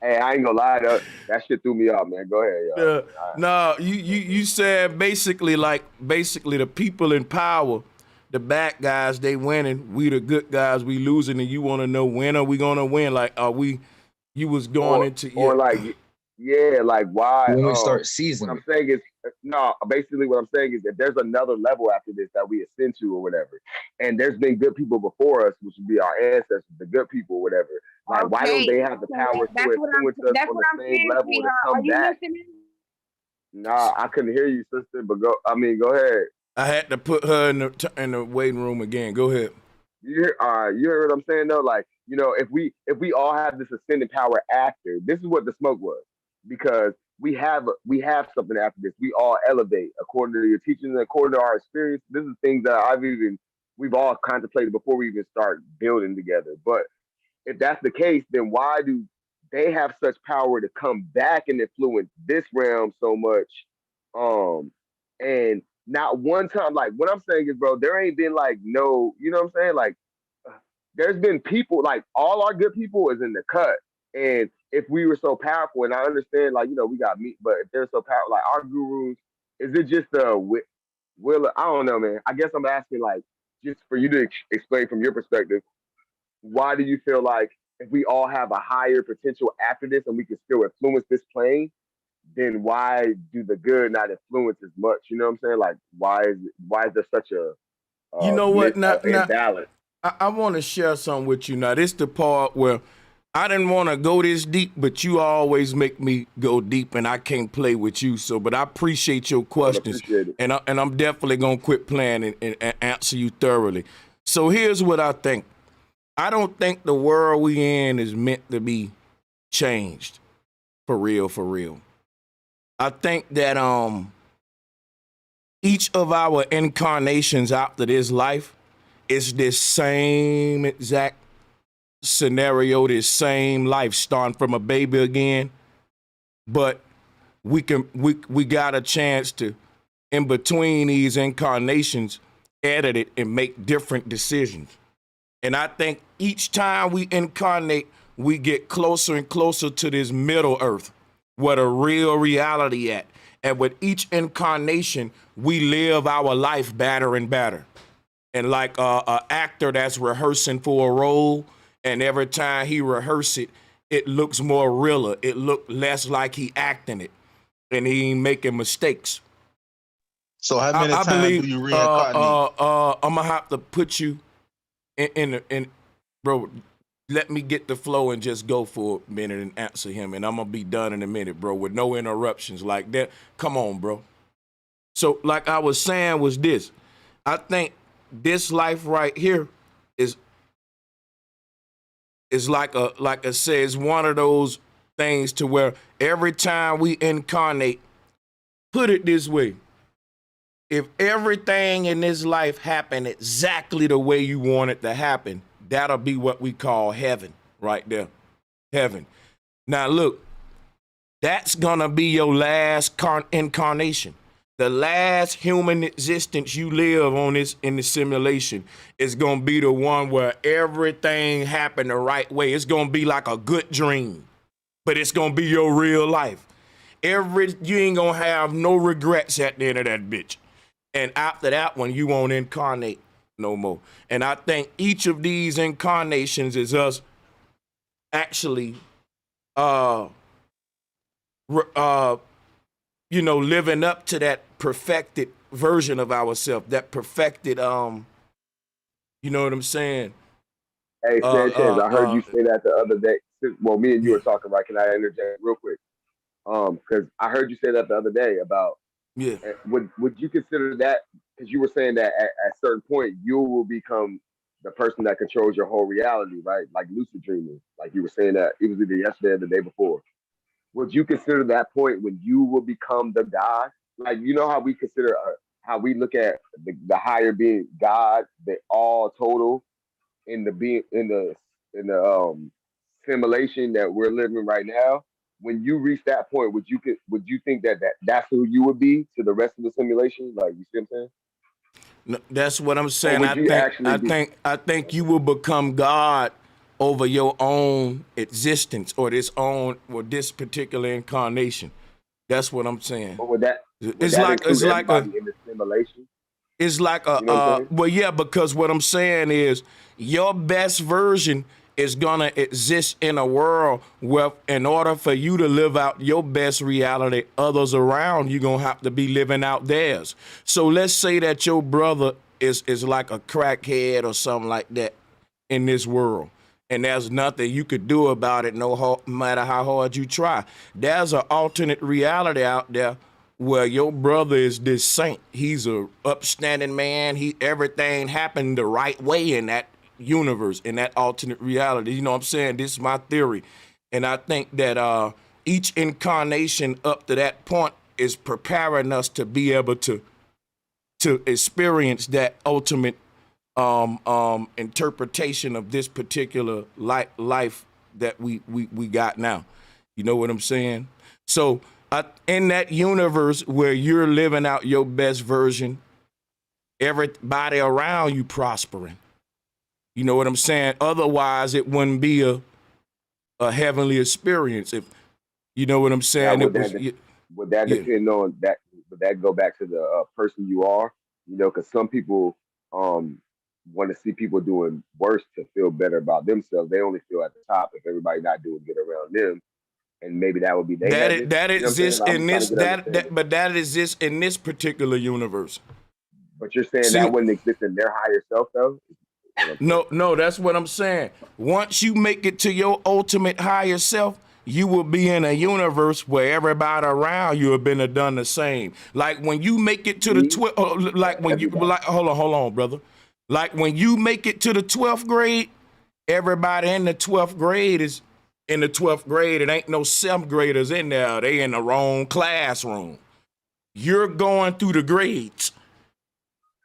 [SPEAKER 12] Hey, I ain't gonna lie, that shit threw me off, man. Go ahead, y'all.
[SPEAKER 1] No, you said basically the people in power the bad guys, they winning. We the good guys, we losing, and you want to know when are we gonna win? Like, are we? You was going into
[SPEAKER 12] or like like why?
[SPEAKER 8] When we start
[SPEAKER 12] What
[SPEAKER 8] season.
[SPEAKER 12] I'm saying is no. Basically, what I'm saying is that there's another level after this that we ascend to or whatever. And there's been good people before us, which would be our ancestors, the good people or whatever. Like, why don't they have the power to influence us on the same level to come back? Nah, I couldn't hear you, sister. But go ahead.
[SPEAKER 1] I had to put her in the waiting room again. Go ahead.
[SPEAKER 12] You heard what I'm saying though? Like, if we all have this ascendant power after, this is what the smoke was. Because we have something after this. We all elevate according to your teachings and according to our experience. This is things that we've all contemplated before we even start building together. But if that's the case, then why do they have such power to come back and influence this realm so much? And not one time, like what I'm saying is, bro, there ain't been like no, you know what I'm saying? Like there's been people, like all our good people is in the cut. And if we were so powerful, and I understand, like, we got meat, but if they're so powerful, like our gurus, is it just will? I don't know, man. I guess I'm asking, like, just for you to explain from your perspective, why do you feel like if we all have a higher potential after this and we can still influence this plane, then why do the good not influence as much? You know what I'm saying? Like, why is there such a
[SPEAKER 1] you know what?
[SPEAKER 12] imbalance?
[SPEAKER 1] I want to share something with you. Now, this the part where I didn't want to go this deep, but you always make me go deep, and I can't play with you. So, but I appreciate your questions, and I'm definitely gonna quit playing and answer you thoroughly. So here's what I think. I don't think the world we in is meant to be changed, for real, for real. I think that each of our incarnations after this life is this same exact scenario, this same life, starting from a baby again. But we got a chance to, in between these incarnations, edit it and make different decisions. And I think each time we incarnate, we get closer and closer to this middle earth, where the real reality at. And with each incarnation, we live our life better and better. And like a actor that's rehearsing for a role, and every time he rehearse it, it looks more realer. It look less like he acting it, and he ain't making mistakes.
[SPEAKER 11] So how many times do you reincarnate?
[SPEAKER 1] I'm gonna have to put you in bro. Let me get the flow and just go for a minute and answer him, and I'm gonna be done in a minute, bro, with no interruptions like that. Come on, bro. So, like I was saying, was this. I think this life right here is like I said, it's one of those things to where every time we incarnate, put it this way. If everything in this life happened exactly the way you want it to happen, that'll be what we call heaven right there. Heaven. Now look, that's gonna be your last incarnation. The last human existence you live on in the simulation is gonna be the one where everything happened the right way. It's gonna be like a good dream, but it's gonna be your real life. You ain't gonna have no regrets at the end of that bitch. And after that one, you won't incarnate no more. And I think each of these incarnations is us actually living up to that perfected version of ourselves, that perfected, you know what I'm saying?
[SPEAKER 12] Hey, Sanchez, I heard you say that the other day. Well, me and you were talking, right? Can I interject real quick? Because I heard you say that the other day about, would you consider that, because you were saying that at a certain point, you will become the person that controls your whole reality, right? Like lucid dreaming. Like you were saying that, it was either yesterday or the day before. Would you consider that point when you will become the God? Like, you know how we consider, how we look at the higher being God, the all total in the simulation that we're living right now. When you reach that point, would you think that's who you would be to the rest of the simulation? Like, you see what I'm saying?
[SPEAKER 1] No, that's what I'm saying. I think you will become God over your own existence or this particular incarnation. That's what I'm saying.
[SPEAKER 12] But would that
[SPEAKER 1] it's like
[SPEAKER 12] in the simulation?
[SPEAKER 1] It's like a,
[SPEAKER 12] You know what I'm saying?
[SPEAKER 1] well, yeah, because what I'm saying is your best version is gonna exist in a world where, in order for you to live out your best reality, others around you gonna have to be living out theirs. So let's say that your brother is like a crackhead or something like that in this world, and there's nothing you could do about it, no matter how hard you try. There's an alternate reality out there where your brother is this saint. He's a upstanding man. Everything happened the right way in that universe, in that alternate reality. You know what I'm saying? This is my theory. And I think that each incarnation up to that point is preparing us to be able to experience that ultimate interpretation of this particular life that we got now. You know what I'm saying? So in that universe where you're living out your best version, everybody around you prospering. You know what I'm saying? Otherwise, it wouldn't be a heavenly experience. If you know what I'm saying.
[SPEAKER 12] Now, would that depend on that? Would that go back to the person you are? You know, because some people want to see people doing worse to feel better about themselves. They only feel at the top if everybody not doing good around them, and maybe that would be their heaven.
[SPEAKER 1] That
[SPEAKER 12] You know what I'm saying?
[SPEAKER 1] exists
[SPEAKER 12] Like, I'm
[SPEAKER 1] in
[SPEAKER 12] trying
[SPEAKER 1] this
[SPEAKER 12] to get understanding.
[SPEAKER 1] but that exists in this particular universe.
[SPEAKER 12] But you're saying
[SPEAKER 1] See,
[SPEAKER 12] that wouldn't exist in their higher self, though?
[SPEAKER 1] No, that's what I'm saying. Once you make it to your ultimate higher self, you will be in a universe where everybody around you have been done the same. Like when you make it to the 12th, like when you like, hold on, brother. Like when you make it to the 12th grade, everybody in the 12th grade is in the 12th grade. It ain't no 7th graders in there. They in the wrong classroom. You're going through the grades.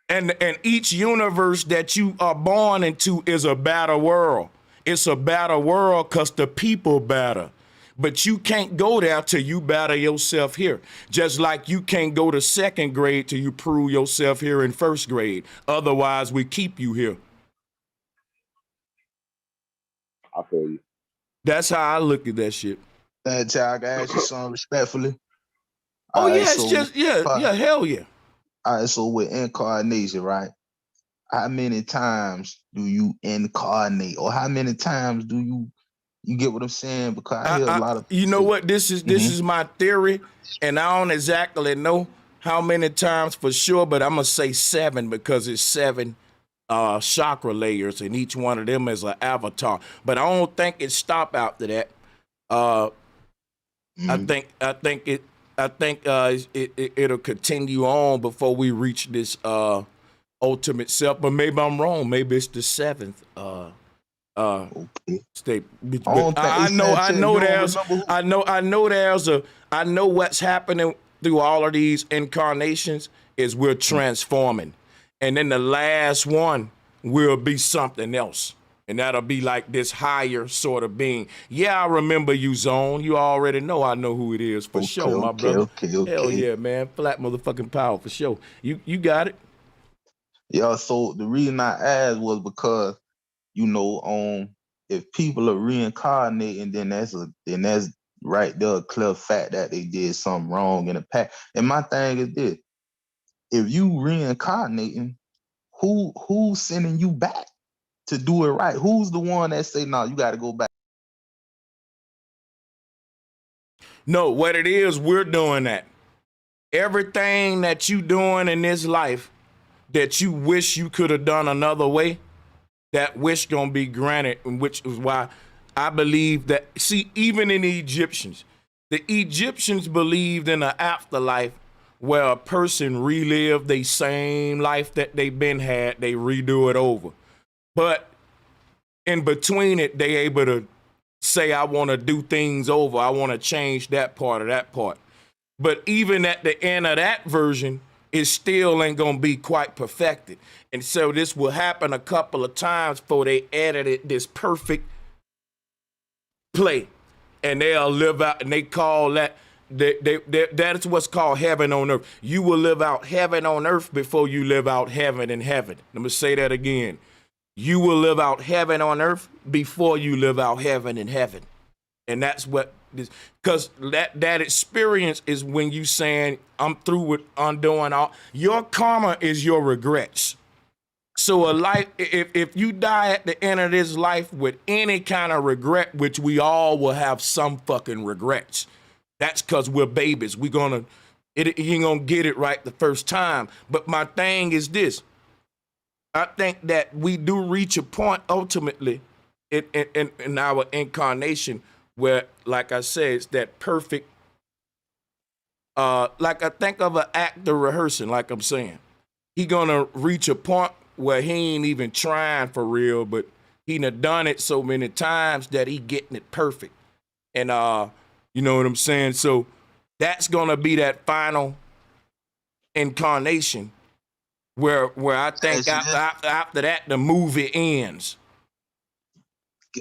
[SPEAKER 1] And each universe that you are born into is a better world. It's a better world because the people better. But you can't go there till you better yourself here. Just like you can't go to 2nd grade till you prove yourself here in 1st grade. Otherwise, we keep you here.
[SPEAKER 12] I feel you.
[SPEAKER 1] That's how I look at that shit.
[SPEAKER 11] That child, I can ask you something respectfully.
[SPEAKER 1] Oh, yeah, it's just, hell yeah.
[SPEAKER 11] All right, so with incarnation, right? How many times do you incarnate, or how many times do you get what I'm saying? Because I hear a lot of
[SPEAKER 1] you know what? This is my theory, and I don't exactly know how many times for sure, but I'm gonna say 7 because it's 7 chakra layers, and each one of them is an avatar. But I don't think it stop after that. I think it'll continue on before we reach this ultimate self. But maybe I'm wrong. Maybe it's the 7th state. But I know what's happening through all of these incarnations is we're transforming, and then the last one will be something else. And that'll be like this higher sort of being. Yeah, I remember you, Zone. You already know I know who it is for sure, my brother. Hell yeah, man. Flat motherfucking power for sure. You got it.
[SPEAKER 11] Yeah, so the reason I asked was because, you know, if people are reincarnating, then that's right there a clear fact that they did something wrong in the past. And my thing is this: if you reincarnating, who's sending you back to do it right? Who's the one that say, no, you got to go back?
[SPEAKER 1] No, what it is, we're doing that. Everything that you doing in this life that you wish you could have done another way, that wish gonna be granted, which is why I believe that, see, even in the Egyptians believed in an afterlife where a person relived the same life that they been had, they redo it over. But in between it, they able to say, I want to do things over. I want to change that part or that part. But even at the end of that version, it still ain't going to be quite perfected. And so this will happen a couple of times before they edited this perfect play. And they'll live out, and they call that, that's what's called heaven on earth. You will live out heaven on earth before you live out heaven in heaven. Let me say that again. You will live out heaven on earth before you live out heaven in heaven. And that's what this, because that experience is when you saying I'm through with undoing all. Your karma is your regrets. So a life, if you die at the end of this life with any kind of regret, which we all will have some fucking regrets, that's because we're babies. You ain't gonna get it right the first time. But my thing is this: I think that we do reach a point ultimately in our incarnation where, like I said, it's that perfect. Like I think of an actor rehearsing, like I'm saying, he gonna reach a point where he ain't even trying for real, but he done done it so many times that he getting it perfect. And you know what I'm saying? So that's gonna be that final incarnation where I think after that the movie ends.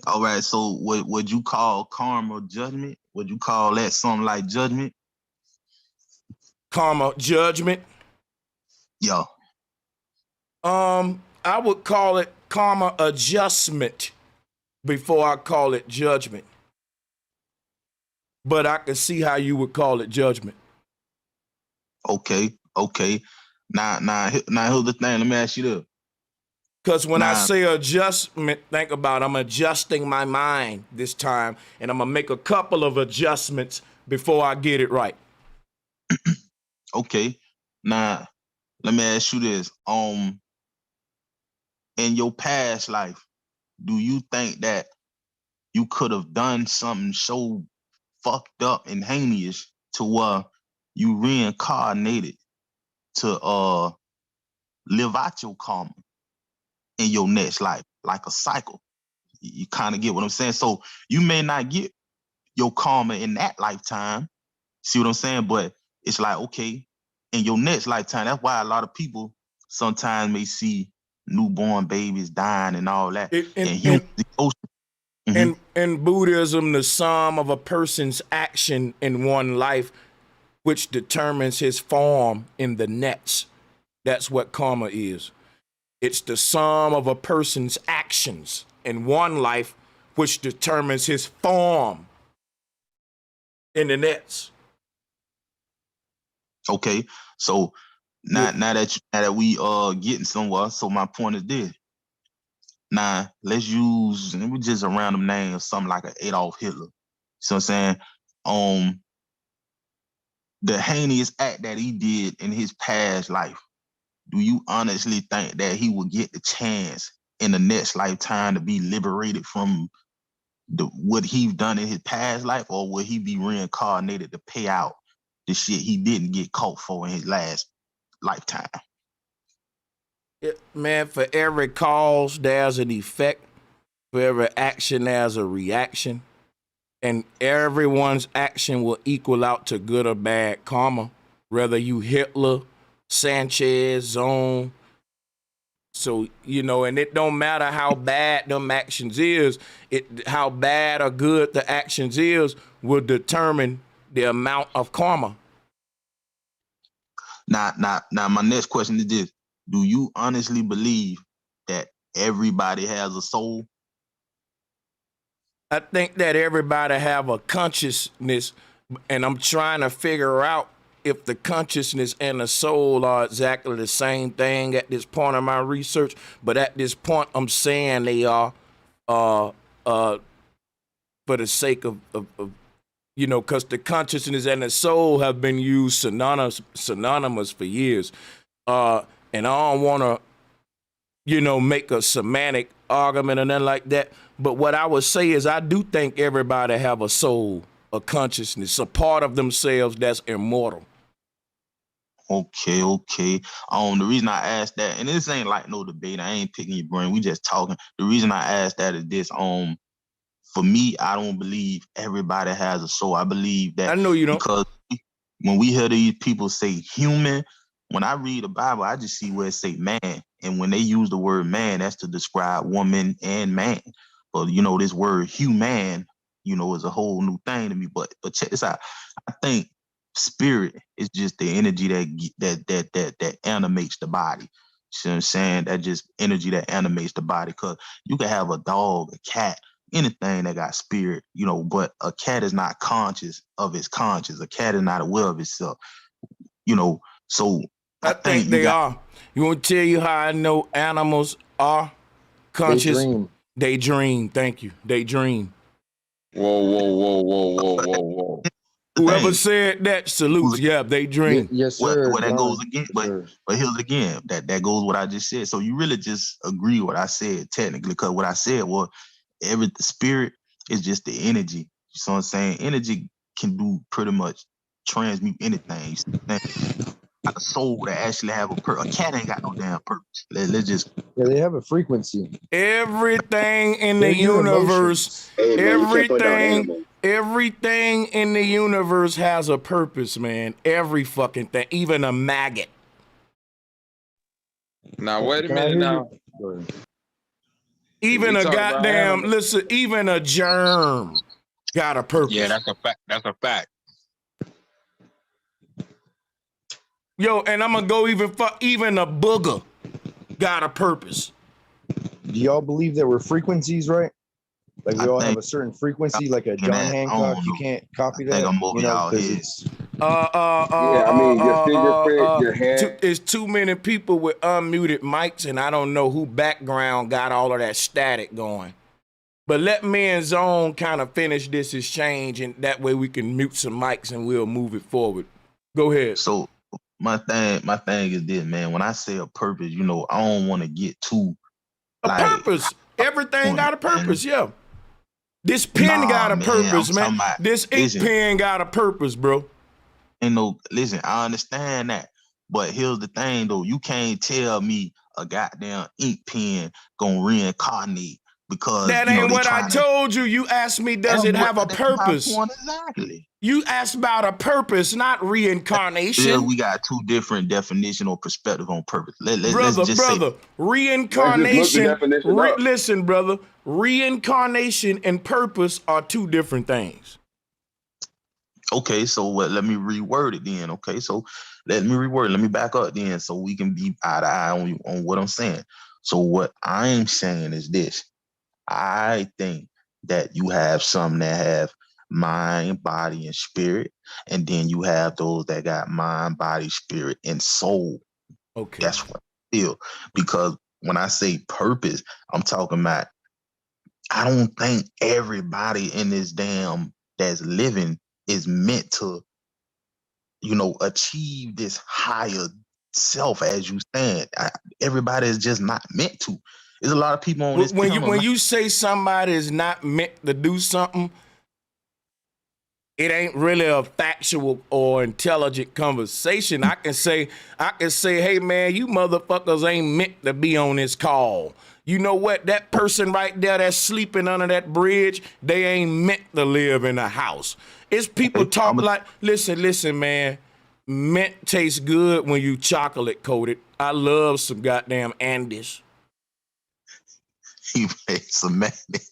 [SPEAKER 11] All right, so what would you call karma judgment? Would you call that something like judgment?
[SPEAKER 1] Karma judgment?
[SPEAKER 11] Yeah.
[SPEAKER 1] I would call it karma adjustment before I call it judgment. But I can see how you would call it judgment.
[SPEAKER 11] Okay. Now here's the thing. Let me ask you this.
[SPEAKER 1] Because when I say adjustment, think about I'm adjusting my mind this time, and I'm gonna make a couple of adjustments before I get it right.
[SPEAKER 11] Okay. Now let me ask you this. In your past life, do you think that you could have done something so fucked up and heinous to where you reincarnated to live out your karma in your next life, like a cycle? You kind of get what I'm saying? So you may not get your karma in that lifetime, see what I'm saying? But it's like, okay, in your next lifetime, that's why a lot of people sometimes may see newborn babies dying and all that.
[SPEAKER 1] In Buddhism, the sum of a person's action in one life, which determines his form in the next. That's what karma is. It's the sum of a person's actions in one life, which determines his form in the next.
[SPEAKER 11] Okay, so now that we getting somewhere, so my point is this. Now let's just a random name, something like an Adolf Hitler. So I'm saying, the heinous act that he did in his past life, do you honestly think that he will get the chance in the next lifetime to be liberated from what he's done in his past life, or will he be reincarnated to pay out the shit he didn't get caught for in his last lifetime?
[SPEAKER 1] Man, for every cause, there's an effect. For every action, there's a reaction. And everyone's action will equal out to good or bad karma. Whether you Hitler, Sanchez, Zone. So, and it don't matter how bad them actions is. How bad or good the actions is will determine the amount of karma.
[SPEAKER 11] Now, my next question is this. Do you honestly believe that everybody has a soul?
[SPEAKER 1] I think that everybody have a consciousness, and I'm trying to figure out if the consciousness and the soul are exactly the same thing at this point of my research. But at this point, I'm saying they are for the sake of because the consciousness and the soul have been used synonymous for years. And I don't want to, make a semantic argument or nothing like that. But what I would say is I do think everybody have a soul, a consciousness, a part of themselves that's immortal.
[SPEAKER 11] Okay. The reason I asked that, and this ain't like no debate, I ain't picking your brain, we just talking. The reason I asked that is this, for me, I don't believe everybody has a soul. I believe that
[SPEAKER 1] I know you don't.
[SPEAKER 11] Because when we hear these people say human, when I read the Bible, I just see where it say man. And when they use the word man, that's to describe woman and man. But this word human, is a whole new thing to me. But check this out. I think spirit is just the energy that animates the body. You know what I'm saying? That just energy that animates the body. Because you can have a dog, a cat, anything that got spirit, you know, but a cat is not conscious of its conscience. A cat is not aware of itself, you know. So
[SPEAKER 1] I think they are. You want to tell you how I know animals are conscious? They dream. Thank you. They dream.
[SPEAKER 15] Whoa.
[SPEAKER 1] Whoever said that, salutes. Yeah, they dream.
[SPEAKER 8] Yes, sir.
[SPEAKER 11] Well, that goes again, but here's again, that goes what I just said. So you really just agree what I said technically, because what I said was the spirit is just the energy. You see what I'm saying? Energy can do pretty much transmute anything. You see what I'm saying? Like a soul that actually have a cat ain't got no damn purpose. Let's just
[SPEAKER 8] they have a frequency.
[SPEAKER 1] Everything in the universe, everything in the universe has a purpose, man. Every fucking thing, even a maggot.
[SPEAKER 15] Now wait a minute now.
[SPEAKER 1] Even a goddamn even a germ got a purpose.
[SPEAKER 10] Yeah, that's a fact. That's a fact.
[SPEAKER 1] Yo, and I'm gonna go even a booger got a purpose.
[SPEAKER 8] Do y'all believe that we're frequencies, right? Like we all have a certain frequency, like a John Hancock. You can't copy that.
[SPEAKER 12] Yeah, I mean, your fingerprint, your hand.
[SPEAKER 1] It's too many people with unmuted mics, and I don't know who background got all of that static going. But let me and Zone kind of finish this exchange, and that way we can mute some mics and we'll move it forward. Go ahead.
[SPEAKER 11] So my thing is this, man. When I say a purpose, you know, I don't want to get too
[SPEAKER 1] purpose. Everything got a purpose, yeah. This pen got a purpose, man. This ink pen got a purpose, bro.
[SPEAKER 11] Ain't no, listen, I understand that. But here's the thing, though. You can't tell me a goddamn ink pen gonna reincarnate because
[SPEAKER 1] that ain't what I told you. You asked me, does it have a purpose?
[SPEAKER 11] Exactly.
[SPEAKER 1] You asked about a purpose, not reincarnation.
[SPEAKER 11] Yeah, we got two different definitions or perspective on purpose.
[SPEAKER 1] Brother, reincarnation. Listen, brother, reincarnation and purpose are two different things.
[SPEAKER 11] Okay, so let me reword it then. Okay, so let me back up then so we can be eye to eye on what I'm saying. So what I'm saying is this. I think that you have some that have mind, body, and spirit, and then you have those that got mind, body, spirit, and soul.
[SPEAKER 1] Okay.
[SPEAKER 11] That's what I feel. Because when I say purpose, I'm talking about, I don't think everybody in this damn that's living is meant to, you know, achieve this higher self as you stand. Everybody is just not meant to. There's a lot of people on this panel.
[SPEAKER 1] When you say somebody is not meant to do something, it ain't really a factual or intelligent conversation. I can say, hey man, you motherfuckers ain't meant to be on this call. You know what? That person right there that's sleeping under that bridge, they ain't meant to live in a house. It's people talk like, listen, man. Mint tastes good when you chocolate coated. I love some goddamn Andes.
[SPEAKER 11] He made some madness.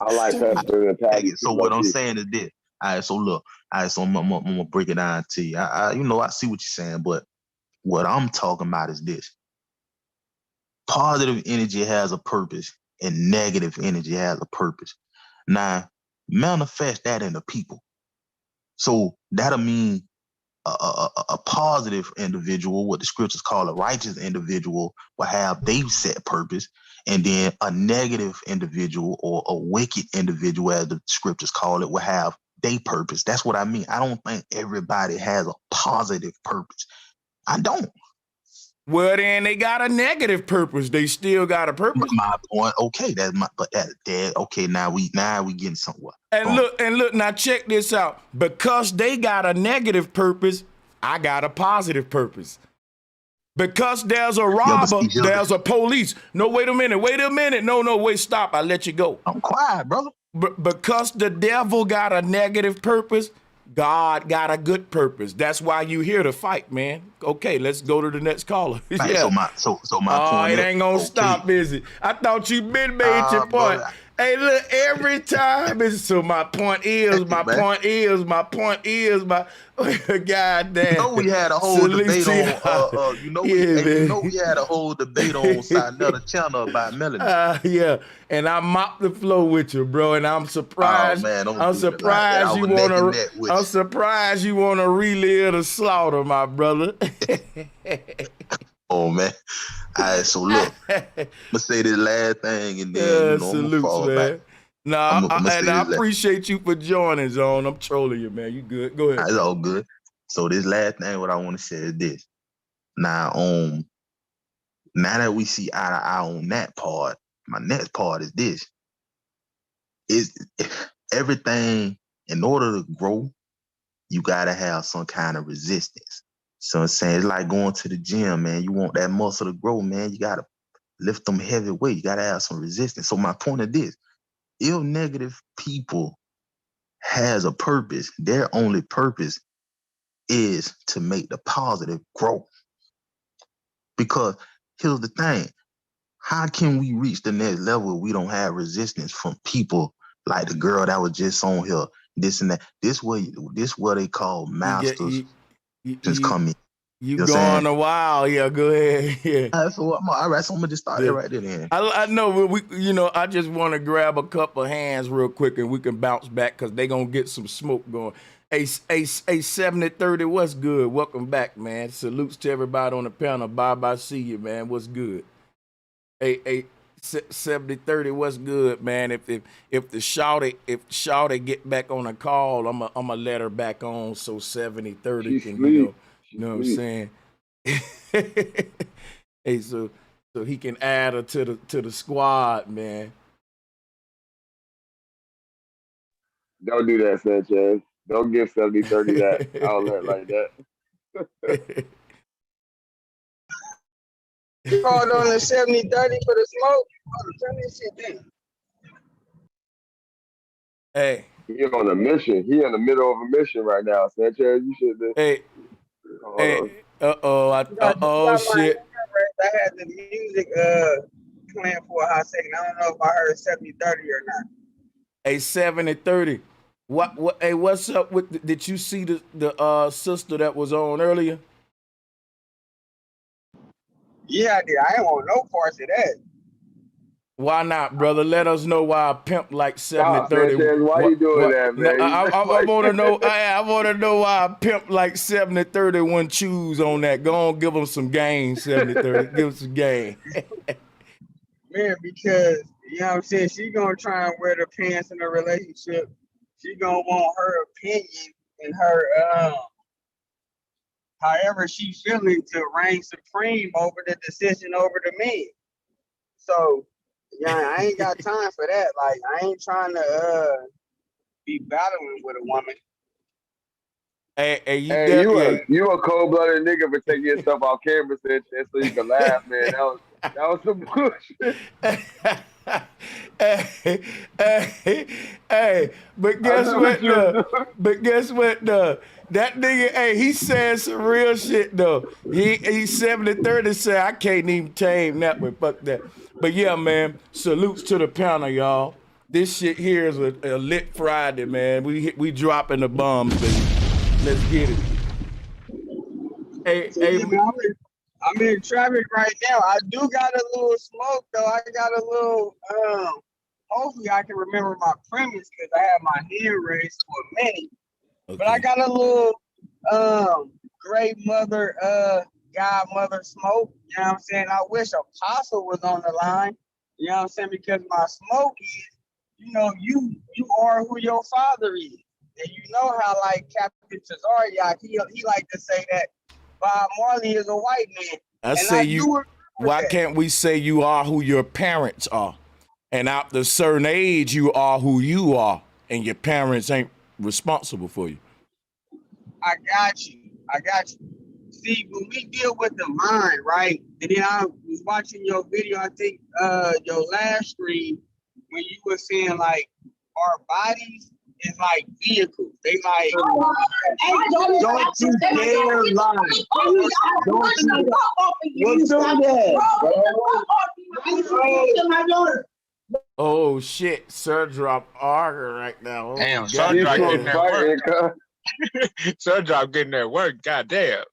[SPEAKER 12] I like that.
[SPEAKER 11] So what I'm saying is this. All right, so look. All right, so I'm gonna break it down to you. I see what you're saying, but what I'm talking about is this. Positive energy has a purpose and negative energy has a purpose. Now, manifest that in the people. So that'll mean a positive individual, what the scriptures call a righteous individual, will have their set purpose, and then a negative individual or a wicked individual, as the scriptures call it, will have their purpose. That's what I mean. I don't think everybody has a positive purpose. I don't.
[SPEAKER 1] Well, then they got a negative purpose. They still got a purpose.
[SPEAKER 11] My point. Okay, okay. Now we getting somewhere.
[SPEAKER 1] And look. Now check this out. Because they got a negative purpose, I got a positive purpose. Because there's a robber, there's a police. No, wait a minute. No, wait, stop. I let you go.
[SPEAKER 11] I'm quiet, brother.
[SPEAKER 1] Because the devil got a negative purpose, God got a good purpose. That's why you here to fight, man. Okay, let's go to the next caller.
[SPEAKER 11] Right,
[SPEAKER 1] yeah.
[SPEAKER 11] So my point.
[SPEAKER 1] It ain't gonna stop, is it? I thought you been made your point. Hey, look, every time it's so my point is, my
[SPEAKER 11] man.
[SPEAKER 1] point is, my point is, my goddamn.
[SPEAKER 11] You know we had a whole
[SPEAKER 1] Salute
[SPEAKER 11] debate
[SPEAKER 1] to
[SPEAKER 11] on
[SPEAKER 1] y'all.
[SPEAKER 11] you know
[SPEAKER 1] Yeah,
[SPEAKER 11] we
[SPEAKER 1] man.
[SPEAKER 11] had a whole debate on Sinetta channel about melanin.
[SPEAKER 1] Yeah, and I mopped the floor with you, bro. And I'm
[SPEAKER 11] Oh
[SPEAKER 1] surprised.
[SPEAKER 11] man, don't
[SPEAKER 1] I'm
[SPEAKER 11] do it like that. I
[SPEAKER 1] surprised you
[SPEAKER 11] was neck and
[SPEAKER 1] wanna.
[SPEAKER 11] neck with
[SPEAKER 1] I'm
[SPEAKER 11] you.
[SPEAKER 1] surprised you wanna relive the slaughter, my brother.
[SPEAKER 11] Oh man. All right, so look, I'm gonna say this last thing and then I'm gonna
[SPEAKER 1] Salutes,
[SPEAKER 11] fall
[SPEAKER 1] man.
[SPEAKER 11] back.
[SPEAKER 1] Nah,
[SPEAKER 11] I'm gonna say
[SPEAKER 1] and
[SPEAKER 11] this
[SPEAKER 1] I
[SPEAKER 11] last.
[SPEAKER 1] appreciate you for joining, Zone. I'm trolling you, man. You good? Go ahead.
[SPEAKER 11] It's all good. So this last thing, what I want to say is this. Now, now that we see eye to eye on that part, my next part is this: is everything in order to grow, you gotta have some kind of resistance. So I'm saying it's like going to the gym, man. You want that muscle to grow, man. You gotta lift them heavy weight. You gotta have some resistance. So my point is this: ill negative people has a purpose. Their only purpose is to make the positive grow. Because here's the thing: how can we reach the next level if we don't have resistance from people like the girl that was just on here, this and that? This what they call masters just come in.
[SPEAKER 1] You
[SPEAKER 11] know what I'm
[SPEAKER 1] going
[SPEAKER 11] saying?
[SPEAKER 1] a while? Yeah, go ahead. Yeah.
[SPEAKER 11] All right, so I'm gonna just start there right there. Then.
[SPEAKER 1] I know, but I just want to grab a couple hands real quick and we can bounce back because they gonna get some smoke going. Hey, 7030, what's good? Welcome back, man. Salutes to everybody on the panel. Bye, see you, man. What's good? Hey, 7030, what's good, man? If the shawty get back on the call, I'ma let her back on so 7030 can you know what I'm saying? Hey, so he can add her to the squad, man.
[SPEAKER 12] Don't do that, Sanchez. Don't give 7030 that outlet like that.
[SPEAKER 13] You called on the 7030 for the smoke? Turn this shit down.
[SPEAKER 1] Hey.
[SPEAKER 12] He on a mission. He in the middle of a mission right now, Sanchez. You should be.
[SPEAKER 1] Hey. Shit.
[SPEAKER 13] I had the music playing for a hot second. I don't know if I heard 7030 or not.
[SPEAKER 1] Hey, 7030. Hey, what's up with did you see the sister that was on earlier?
[SPEAKER 13] Yeah, I did. I ain't want no parts of that.
[SPEAKER 1] Why not, brother? Let us know why a pimp like 7030.
[SPEAKER 12] Sanchez, why you doing that, man?
[SPEAKER 1] No, I want to know. I want to know why a pimp like 7030 wouldn't choose on that. Go on, give him some game, 7030. Give him some game.
[SPEAKER 13] Man, because you know what I'm saying, she gonna try and wear the pants in a relationship. She gonna want her opinion and her however she feeling to reign supreme over the decision over the man. So yeah, I ain't got time for that. Like I ain't trying to be battling with a woman.
[SPEAKER 1] Hey,
[SPEAKER 12] you a cold-blooded nigga for taking yourself off camera, Sanchez, so you can laugh, man. That was some bullshit.
[SPEAKER 1] Hey, but guess what though? That nigga, hey, he said some real shit though. He 7030 said I can't even tame that one. Fuck that. But yeah, man, salutes to the panel, y'all. This shit here is a lit Friday, man. We dropping the bombs, baby. Let's get it. Hey,
[SPEAKER 13] I'm in traffic right now. I do got a little smoke though. I got a little hopefully I can remember my premise because I had my hand raised for a minute. Okay. But I got a little great mother godmother smoke. You know what I'm saying? I wish Apostle was on the line. You know what I'm saying? Because my smoke is, you are who your father is. And you know how like Captain Tazariak, he like to say that Bob Marley is a white man.
[SPEAKER 1] Why can't we say you are who your parents are? And after a certain age, you are who you are, and your parents ain't responsible for you.
[SPEAKER 13] I got you. See, when we deal with the mind, right? And then I was watching your video, I think your last stream, when you were saying like our bodies is like vehicles. They like don't you dare lie. What's up there?
[SPEAKER 1] Oh shit, Sir Drop Arger right now. Oh,
[SPEAKER 10] Damn,
[SPEAKER 1] God.
[SPEAKER 10] Sir Drop getting that work. Sir Drop getting that work. God damn.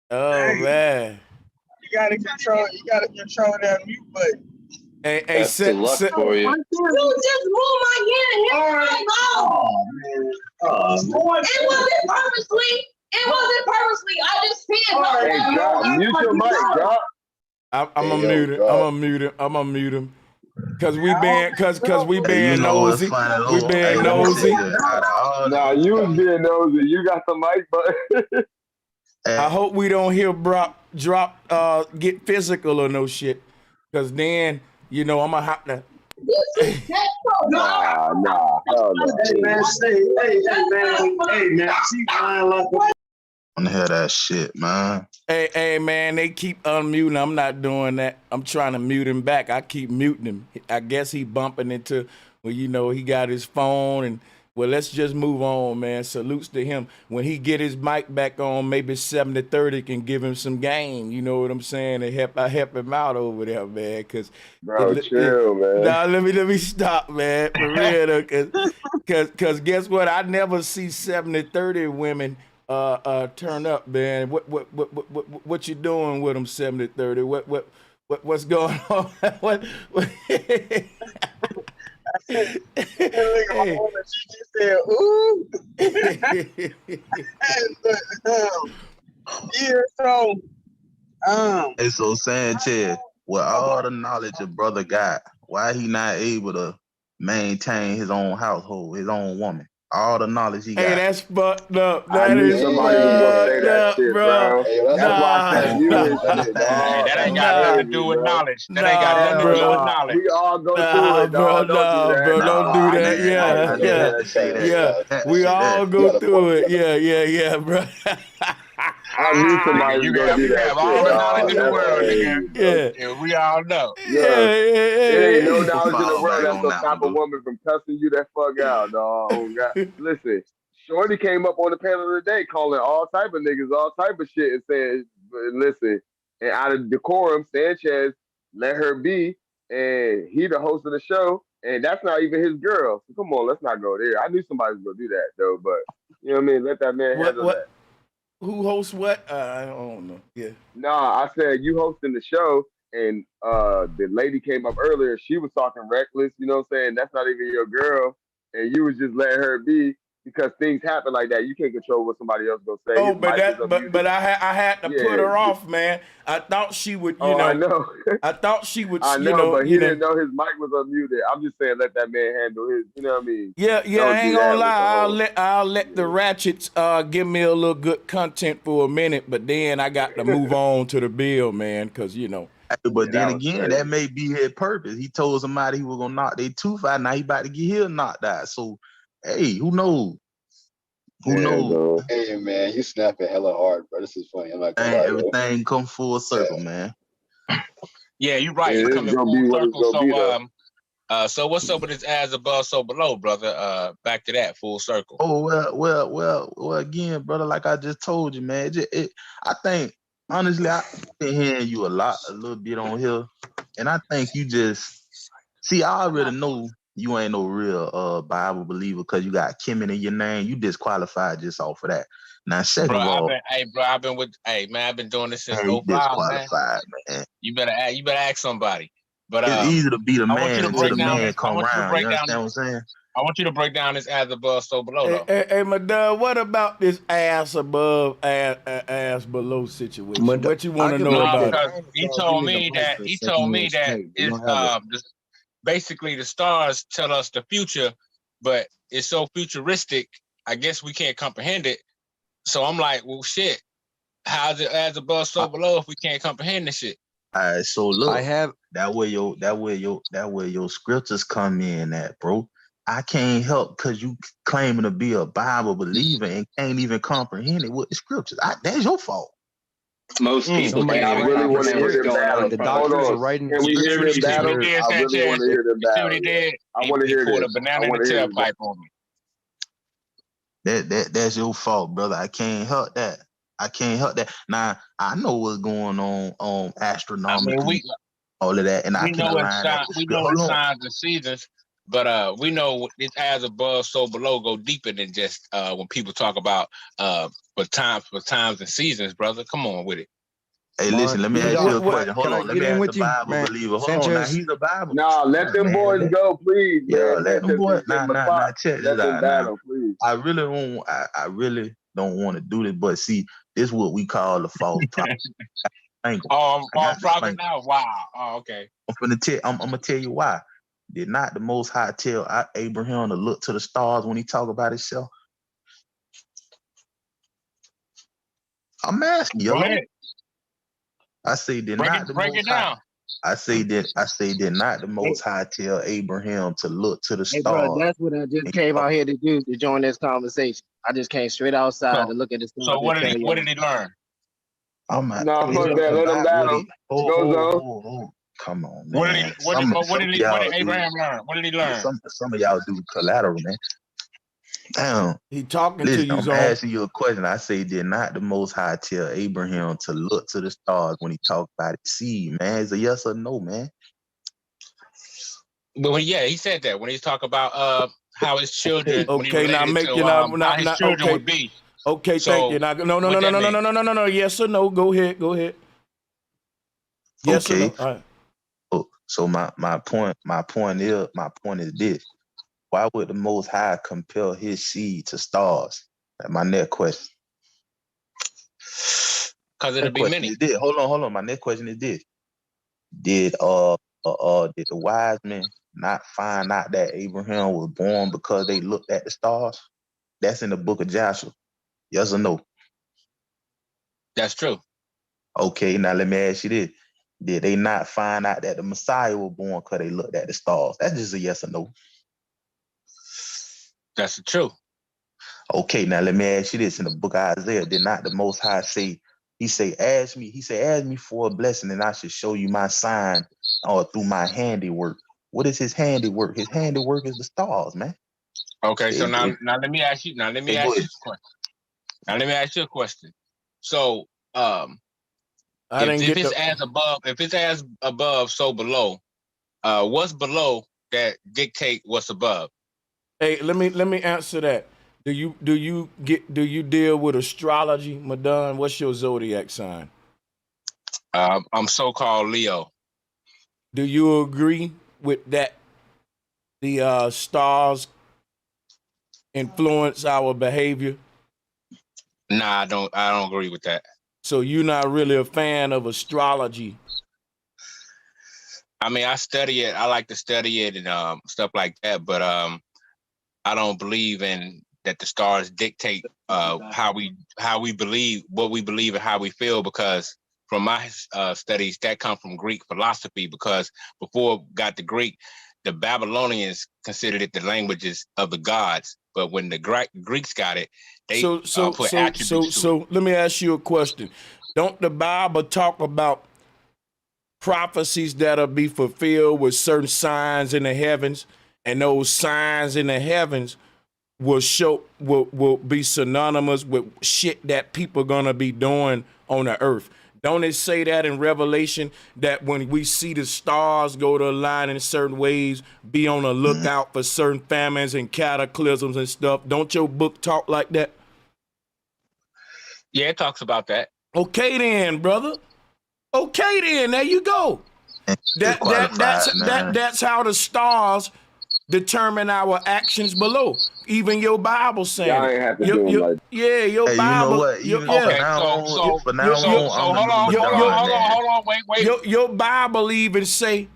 [SPEAKER 1] Oh man.
[SPEAKER 13] You gotta control that mute button.
[SPEAKER 1] Hey,
[SPEAKER 17] That's the luck for you.
[SPEAKER 9] You just moved my hand.
[SPEAKER 12] Oh, man.
[SPEAKER 9] It wasn't purposely. It wasn't purposely. I just said.
[SPEAKER 12] Hey, drop. Mute your mic, drop.
[SPEAKER 1] I'm gonna mute him. I'm gonna mute him. Cause we being nosy. We being nosy.
[SPEAKER 12] Nah, you was being nosy. You got the mic button.
[SPEAKER 1] I hope we don't hear get physical or no shit. Cause then, I'm gonna have to.
[SPEAKER 12] Nah.
[SPEAKER 18] Hey man, she lying like a.
[SPEAKER 11] I wanna hear that shit, man.
[SPEAKER 1] Hey, man, they keep unmuting. I'm not doing that. I'm trying to mute him back. I keep muting him. I guess he bumping into, he got his phone and, let's just move on, man. Salutes to him. When he get his mic back on, maybe 70-30 can give him some game. You know what I'm saying? And help him out over there, man. Cause
[SPEAKER 12] chill, man.
[SPEAKER 1] Nah, let me stop, man. For real, cause guess what? I never see 70-30 women turn up, man. What you doing with them 70-30? What's going on? what?
[SPEAKER 13] Hey. She just said, "Ooh."
[SPEAKER 11] Hey, so Sanchez, with all the knowledge your brother got, why he not able to maintain his own household, his own woman? All the knowledge he got.
[SPEAKER 1] Hey, that's fucked up.
[SPEAKER 12] I knew somebody was gonna say that shit, bro. That's why I said you and shit, dog.
[SPEAKER 10] That ain't got nothing to do with knowledge. That ain't got nothing to do with knowledge.
[SPEAKER 12] We all go through it, dog. Don't do that.
[SPEAKER 1] Bro, don't do that. Yeah. We all go through it. Yeah, bro.
[SPEAKER 12] I knew somebody was gonna do that.
[SPEAKER 10] You have all the knowledge in the world, nigga. Yeah, we all know.
[SPEAKER 12] It ain't no knowledge in the world that's gonna stop a woman from cussing you that fuck out, dog. Oh, God. Listen, Shorty came up on the panel today calling all type of niggas all type of shit and saying, listen, and out of decorum, Sanchez let her be, and he the host of the show, and that's not even his girl. So come on, let's not go there. I knew somebody was gonna do that though, but you know what I mean? Let that man handle that.
[SPEAKER 1] Who hosts what? I don't know. Yeah.
[SPEAKER 12] Nah, I said you hosting the show, and the lady came up earlier. She was talking reckless. You know what I'm saying? That's not even your girl, and you was just letting her be because things happen like that. You can't control what somebody else gonna say.
[SPEAKER 1] Oh, but I had to put her off, man. I thought she would.
[SPEAKER 12] I know.
[SPEAKER 1] I thought she would.
[SPEAKER 12] I know, but he didn't know his mic was unmuted. I'm just saying, let that man handle his. You know what I mean?
[SPEAKER 1] Yeah. I ain't gonna lie. I'll let the ratchets give me a little good content for a minute, but then I got to move on to the bill, man, because
[SPEAKER 11] But then again, that may be his purpose. He told somebody he was gonna knock their tooth out. Now he about to get his knocked out. So, hey, who knows? Who knows?
[SPEAKER 17] Hey man, you snapping hella hard, bro. This is funny. I'm not gonna lie,
[SPEAKER 11] everything come full circle, man.
[SPEAKER 10] Yeah, you're right. You coming full circle. So what's up with this as above, so below, brother? Back to that full circle.
[SPEAKER 11] Oh well. Again, brother, like I just told you, man. I think honestly, I've been hearing you a little bit on here, and I think you just see. I already know you ain't no real Bible believer because you got Kimmon in your name. You disqualified just off of that. Now, second of all,
[SPEAKER 10] I've been doing this since 05,
[SPEAKER 11] disqualified, man.
[SPEAKER 10] You better ask somebody. But
[SPEAKER 11] it's easy to be the man until the man come around. You understand what I'm saying?
[SPEAKER 10] I want you to break down this as above, so below, though.
[SPEAKER 1] Hey, my dog, what about this ass above, ass below situation? What you want to know about it?
[SPEAKER 10] He told me that it's basically the stars tell us the future, but it's so futuristic, I guess we can't comprehend it. So I'm like, well, shit, how's it as above, so below if we can't comprehend this shit?
[SPEAKER 11] All right, so look, that way your scriptures come in at, bro. I can't help because you claiming to be a Bible believer and can't even comprehend it with the scriptures. That's your fault.
[SPEAKER 17] Most people
[SPEAKER 12] I really want to hear them battle.
[SPEAKER 8] The doctors are writing.
[SPEAKER 12] Can we hear them battle? I really want to hear them battle. I want to hear this.
[SPEAKER 10] A banana in the tailpipe on me.
[SPEAKER 11] That's your fault, brother. I can't help that. Now I know what's going on astronomically. all of that, and I
[SPEAKER 10] We
[SPEAKER 11] can
[SPEAKER 10] know
[SPEAKER 11] align that with
[SPEAKER 10] we
[SPEAKER 11] script.
[SPEAKER 10] know in
[SPEAKER 11] Hold on.
[SPEAKER 10] signs and seasons, but we know it's as above, so below go deeper than just when people talk about for times and seasons, brother. Come on with it.
[SPEAKER 11] Hey, listen, let me ask you a question. Hold
[SPEAKER 8] Can I
[SPEAKER 11] on, let
[SPEAKER 8] get
[SPEAKER 11] me
[SPEAKER 8] in
[SPEAKER 11] ask the
[SPEAKER 8] with you,
[SPEAKER 11] Bible
[SPEAKER 8] man?
[SPEAKER 11] believer. Hold on, now
[SPEAKER 8] Sanchez?
[SPEAKER 11] he's a Bible.
[SPEAKER 12] Nah, let them
[SPEAKER 11] Man,
[SPEAKER 12] boys go, please,
[SPEAKER 11] yeah,
[SPEAKER 12] man.
[SPEAKER 11] let them boys.
[SPEAKER 12] Sanchez and
[SPEAKER 11] Nah,
[SPEAKER 12] Macab.
[SPEAKER 11] check
[SPEAKER 12] Let
[SPEAKER 11] this
[SPEAKER 12] them
[SPEAKER 11] out now.
[SPEAKER 12] battle, please.
[SPEAKER 11] I really don't want to do this, but see, this is what we call the false prophet.
[SPEAKER 10] Oh,
[SPEAKER 11] I got
[SPEAKER 10] false
[SPEAKER 11] the
[SPEAKER 10] prophet
[SPEAKER 11] finger.
[SPEAKER 10] now. Wow. Oh, okay.
[SPEAKER 11] I'm gonna tell you why. Did not the Most High tell Abraham to look to the stars when he talk about himself? I'm asking you.
[SPEAKER 10] Go ahead.
[SPEAKER 11] I say, did
[SPEAKER 10] Break
[SPEAKER 11] not the
[SPEAKER 10] it
[SPEAKER 11] Most High?
[SPEAKER 10] down.
[SPEAKER 11] I say, did not the Most High tell Abraham to look to the
[SPEAKER 16] Hey, bro,
[SPEAKER 11] stars?
[SPEAKER 16] that's what I just
[SPEAKER 11] And
[SPEAKER 16] came out here to do to join this conversation. I just came straight outside to look at the stars
[SPEAKER 10] So what
[SPEAKER 16] and tell
[SPEAKER 10] did
[SPEAKER 16] y'all.
[SPEAKER 10] he learn?
[SPEAKER 11] I'm not.
[SPEAKER 12] Nah,
[SPEAKER 11] It's
[SPEAKER 12] fuck that. Let them
[SPEAKER 11] about what
[SPEAKER 12] battle.
[SPEAKER 11] he.
[SPEAKER 12] Go, Zone.
[SPEAKER 11] Oh. Come on,
[SPEAKER 10] What
[SPEAKER 11] man.
[SPEAKER 10] did
[SPEAKER 11] Some
[SPEAKER 10] what
[SPEAKER 11] of
[SPEAKER 10] did
[SPEAKER 11] y'all do.
[SPEAKER 10] Abraham learn? What did he learn?
[SPEAKER 11] Some of y'all do collateral, man. Damn.
[SPEAKER 1] He talking
[SPEAKER 11] Listen,
[SPEAKER 1] to you,
[SPEAKER 11] I'm
[SPEAKER 1] Zone.
[SPEAKER 11] asking you a question. I say, did not the Most High tell Abraham to look to the stars when he talked about it? See, man, it's a yes or no, man.
[SPEAKER 10] Well, yeah, he said that when he's talking about how his children when he
[SPEAKER 1] Okay, now
[SPEAKER 10] related
[SPEAKER 1] make
[SPEAKER 10] to
[SPEAKER 1] you
[SPEAKER 10] how his children
[SPEAKER 1] okay.
[SPEAKER 10] would be.
[SPEAKER 1] Okay,
[SPEAKER 10] So
[SPEAKER 1] thank you. Now,
[SPEAKER 10] what that mean?
[SPEAKER 1] no. Yes or no? Go ahead. Yes or
[SPEAKER 11] Okay.
[SPEAKER 1] no? All right.
[SPEAKER 11] So my point is this. Why would the Most High compel his seed to stars? That's my next question.
[SPEAKER 10] Because it'll be many.
[SPEAKER 11] Hold on. My next question is this. Did the wise men not find out that Abraham was born because they looked at the stars? That's in the book of Joshua. Yes or no?
[SPEAKER 10] That's true.
[SPEAKER 11] Okay, now let me ask you this. Did they not find out that the Messiah was born because they looked at the stars? That's just a yes or no.
[SPEAKER 10] That's true.
[SPEAKER 11] Okay, now let me ask you this. In the book of Isaiah, did not the Most High say, ask me for a blessing and I should show you my sign or through my handiwork. What is his handiwork? His handiwork is the stars, man.
[SPEAKER 10] Okay, so now let me ask you a question. So if it's as above, so below, what's below that dictate what's above?
[SPEAKER 1] Hey, let me answer that. Do you deal with astrology, Madon? What's your zodiac sign?
[SPEAKER 10] I'm so-called Leo.
[SPEAKER 1] Do you agree with that? The stars influence our behavior?
[SPEAKER 10] Nah, I don't agree with that.
[SPEAKER 1] So you're not really a fan of astrology?
[SPEAKER 10] I mean, I study it. I like to study it and stuff like that, but I don't believe in that the stars dictate how we believe, what we believe, and how we feel, because from my studies, that come from Greek philosophy, because before it got the Greek, the Babylonians considered it the languages of the gods. But when the Greeks got it, they put attributes to it.
[SPEAKER 1] So let me ask you a question. Don't the Bible talk about prophecies that'll be fulfilled with certain signs in the heavens, and those signs in the heavens will be synonymous with shit that people gonna be doing on the earth? Don't it say that in Revelation that when we see the stars go to align in certain ways, be on the lookout for certain famines and cataclysms and stuff? Don't your book talk like that?
[SPEAKER 10] Yeah, it talks about that.
[SPEAKER 1] Okay then, brother. Okay then, there you go. That's how the stars determine our actions below. Even your Bible saying
[SPEAKER 12] Y'all ain't have to do them like
[SPEAKER 1] your Bible.
[SPEAKER 10] Hold on, wait.
[SPEAKER 1] Your Bible even say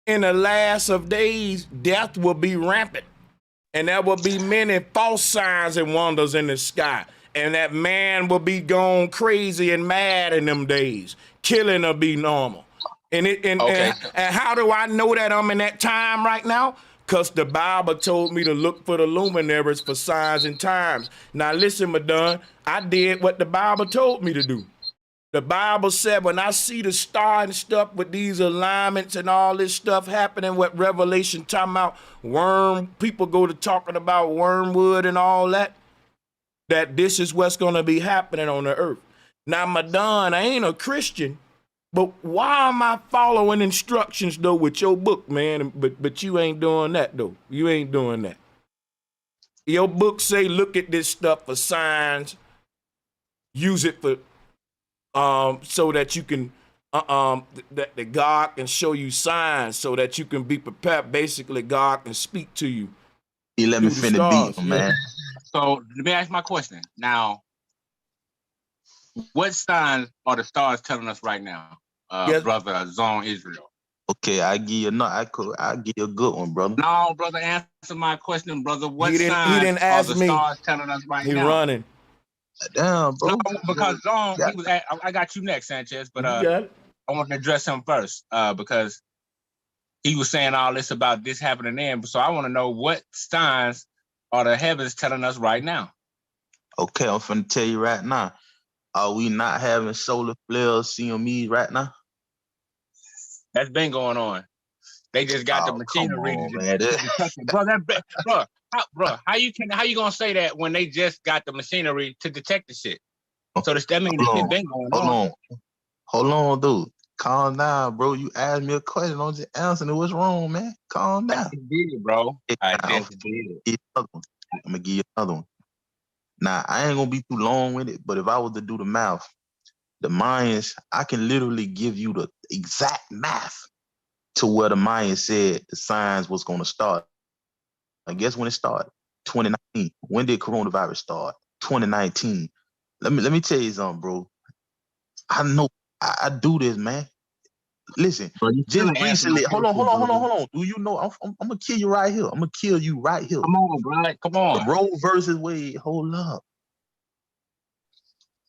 [SPEAKER 1] in the last of days, death will be rampant, and there will be many false signs and wonders in the sky, and that man will be gone crazy and mad in them days. Killing will be normal. And how do I know that I'm in that time right now? Because the Bible told me to look for the luminaries for signs and times. Now listen, Madon, I did what the Bible told me to do. The Bible said when I see the star and stuff with these alignments and all this stuff happening, what Revelation talking about, people go to talking about wormwood and all that this is what's going to be happening on the earth. Now, Madon, I ain't a Christian, But why am I following instructions though with your book, man? But you ain't doing that though. You ain't doing that. Your book say look at this stuff for signs, use it for so that you can that God can show you signs so that you can be prepared. Basically, God can speak to you.
[SPEAKER 11] He let me finish beating, man.
[SPEAKER 10] So let me ask my question. Now, what signs are the stars telling us right now, brother Zone Israel?
[SPEAKER 11] Okay, I give you I give you a good one, brother.
[SPEAKER 10] No, brother, answer my question, brother. What
[SPEAKER 1] He
[SPEAKER 10] signs
[SPEAKER 1] didn't
[SPEAKER 10] are
[SPEAKER 1] ask
[SPEAKER 10] the
[SPEAKER 1] me.
[SPEAKER 10] stars telling us right
[SPEAKER 1] He
[SPEAKER 10] now?
[SPEAKER 1] running.
[SPEAKER 11] Damn, bro.
[SPEAKER 10] No, because Zone, he was. I got you next, Sanchez. But I want to address him first because he was saying all this about this happening then. So I want to know what signs are the heavens telling us right now.
[SPEAKER 11] Okay, I'm finna tell you right now. Are we not having solar flares, CMEs right now?
[SPEAKER 10] That's been going on. They just got the machinery to detect it. Bro, how you gonna say that when they just got the machinery to detect the shit? So that means the shit been going on.
[SPEAKER 11] Hold on, dude. Calm down, bro. You asked me a question. Don't just answer it. What's wrong, man? Calm down.
[SPEAKER 10] I did, bro. I just did.
[SPEAKER 11] I'm gonna give you another one. Now, I ain't gonna be too long with it, but if I was to do the math, the Mayans, I can literally give you the exact math to where the Mayans said the signs was gonna start. I guess when it started, 2019. When did coronavirus start? 2019. Let me tell you something, bro. I know I do this, man. Listen, just recently. Hold on. Do you know I'm gonna kill you right here? I'm gonna kill you right here.
[SPEAKER 10] Come on, bro. Come on.
[SPEAKER 11] Roe versus Wade. Hold up.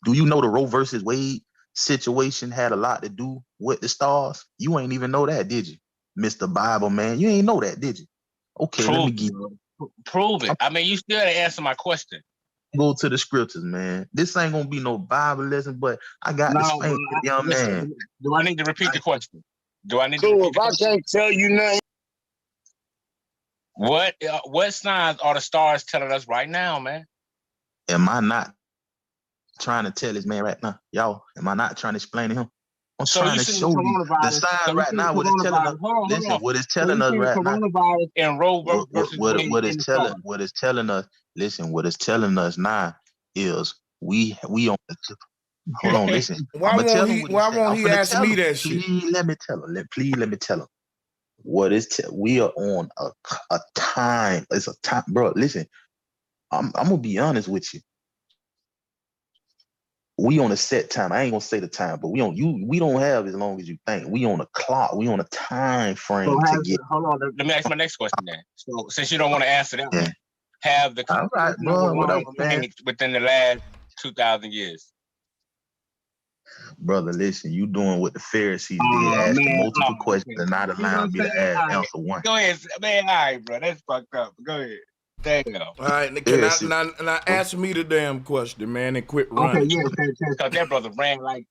[SPEAKER 11] Do you know the Roe versus Wade situation had a lot to do with the stars? You ain't even know that, did you, Mr. Bible man? You ain't know that, did you? Okay, let me give you.
[SPEAKER 10] Prove it. I mean, you still didn't answer my question.
[SPEAKER 11] Go to the scriptures, man. This ain't gonna be no Bible lesson, but I got to spank the young man.
[SPEAKER 10] Do I need to repeat the question? Do I need to
[SPEAKER 2] So
[SPEAKER 10] repeat
[SPEAKER 2] if
[SPEAKER 10] the
[SPEAKER 2] I
[SPEAKER 10] question?
[SPEAKER 2] can't tell you nothing,
[SPEAKER 10] What signs are the stars telling us right now, man?
[SPEAKER 11] Am I not trying to tell this man right now? Y'all, am I not trying to explain to him? I'm trying to show you the signs right now. What it's telling us. Listen, what it's telling us right now.
[SPEAKER 10] Coronavirus and Roe versus Wade.
[SPEAKER 11] What it's telling us. Listen, what it's telling us now is we on. Hold on, listen.
[SPEAKER 1] Why won't he ask me that shit?
[SPEAKER 11] Please let me tell him. Please let me tell him. What is we are on a time. It's a time, bro. Listen, I'm gonna be honest with you. We on a set time. I ain't gonna say the time, but we don't have as long as you think. We on a clock. We on a time frame to get.
[SPEAKER 10] Hold on. Let me ask my next question then. So since you don't want to answer that one, have the
[SPEAKER 11] all right, bro,
[SPEAKER 10] within the last 2,000 years?
[SPEAKER 11] Brother, listen, you doing what the Pharisees did, asking multiple questions and not allowing me to answer one.
[SPEAKER 10] Go ahead, man. All right, bro. That's fucked up. Go ahead. Damn.
[SPEAKER 1] All right, can I ask me the damn question, man, and quit running?
[SPEAKER 10] Okay, yeah, because that brother ran like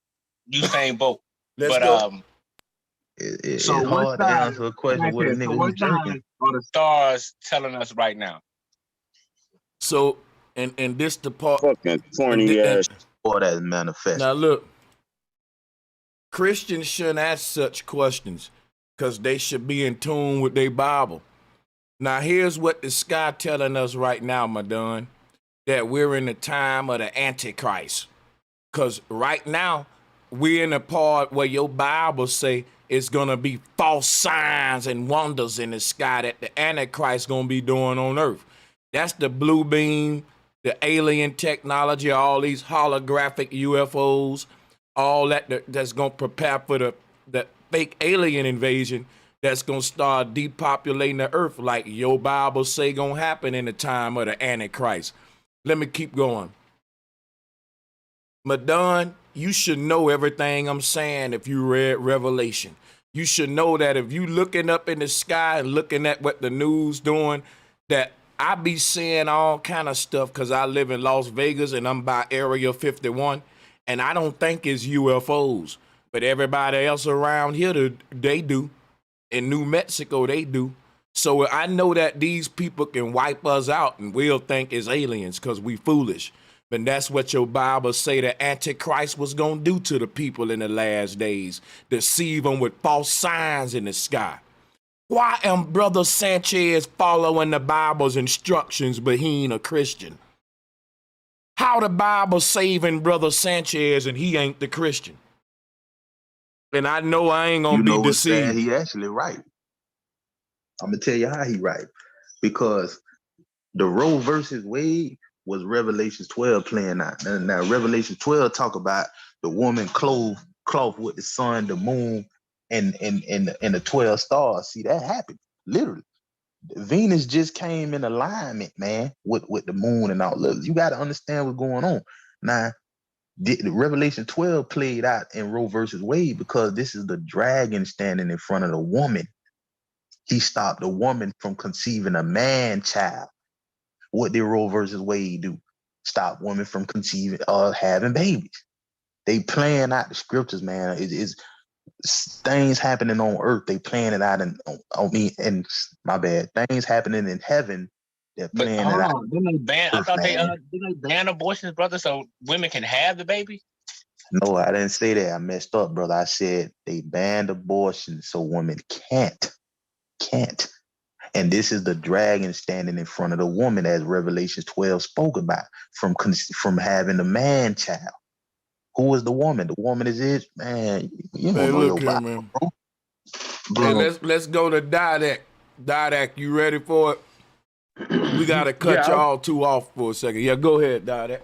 [SPEAKER 10] Usain Bolt.
[SPEAKER 1] Let's go.
[SPEAKER 11] It's hard to answer a question with a nigga who's jerking.
[SPEAKER 10] Are the stars telling us right now?
[SPEAKER 1] So, and this the part.
[SPEAKER 2] fucking corny ass.
[SPEAKER 11] Or that manifest.
[SPEAKER 1] Now look, Christians shouldn't ask such questions because they should be in tune with their Bible. Now here's what the sky telling us right now, my done, that we're in the time of the Antichrist. Because right now, we're in the part where your Bible say it's going to be false signs and wonders in the sky that the Antichrist going to be doing on earth. That's the blue beam, the alien technology, all these holographic UFOs, all that's going to prepare for the fake alien invasion that's going to start depopulating the earth like your Bible say going to happen in the time of the Antichrist. Let me keep going. Madon, you should know everything I'm saying if you read Revelation. You should know that if you looking up in the sky and looking at what the news doing, that I be seeing all kind of stuff because I live in Las Vegas and I'm by Area 51, and I don't think it's UFOs, but everybody else around here, they do. In New Mexico, they do. So I know that these people can wipe us out and we'll think it's aliens because we foolish. And that's what your Bible say the Antichrist was going to do to the people in the last days. Deceive them with false signs in the sky. Why am Brother Sanchez following the Bible's instructions, but he ain't a Christian? How the Bible saving Brother Sanchez and he ain't the Christian? And I know I ain't going to be
[SPEAKER 11] what's sad?
[SPEAKER 1] deceived.
[SPEAKER 11] He actually right. I'm going to tell you how he right. Because the Roe versus Wade was Revelation 12 playing out. Now Revelation 12 talk about the woman cloth with the sun, the moon, and the 12 stars. See, that happened, literally. Venus just came in alignment, man, with the moon and all. Look, you got to understand what's going on. Now, the Revelation 12 played out in Roe versus Wade because this is the dragon standing in front of the woman. He stopped the woman from conceiving a man child. What did Roe versus Wade do? Stop women from conceiving or having babies. They playing out the scriptures, man. It's things happening on earth. They playing it out and my bad. Things happening in heaven. They're playing it out.
[SPEAKER 10] Didn't they ban? I
[SPEAKER 11] Earth,
[SPEAKER 10] thought
[SPEAKER 11] man.
[SPEAKER 10] didn't they ban abortions, brother, so women can have the baby?
[SPEAKER 11] No, I didn't say that. I messed up, brother. I said they banned abortion so women can't. And this is the dragon standing in front of the woman, as Revelation 12 spoke about, from having a man child. Who is the woman? The woman is man. You don't know your Bible,
[SPEAKER 1] man.
[SPEAKER 11] bro.
[SPEAKER 1] Hey, let's go to Didac. Didac, you ready for it? We gotta cut y'all two off for a second. Yeah, go ahead, Didac.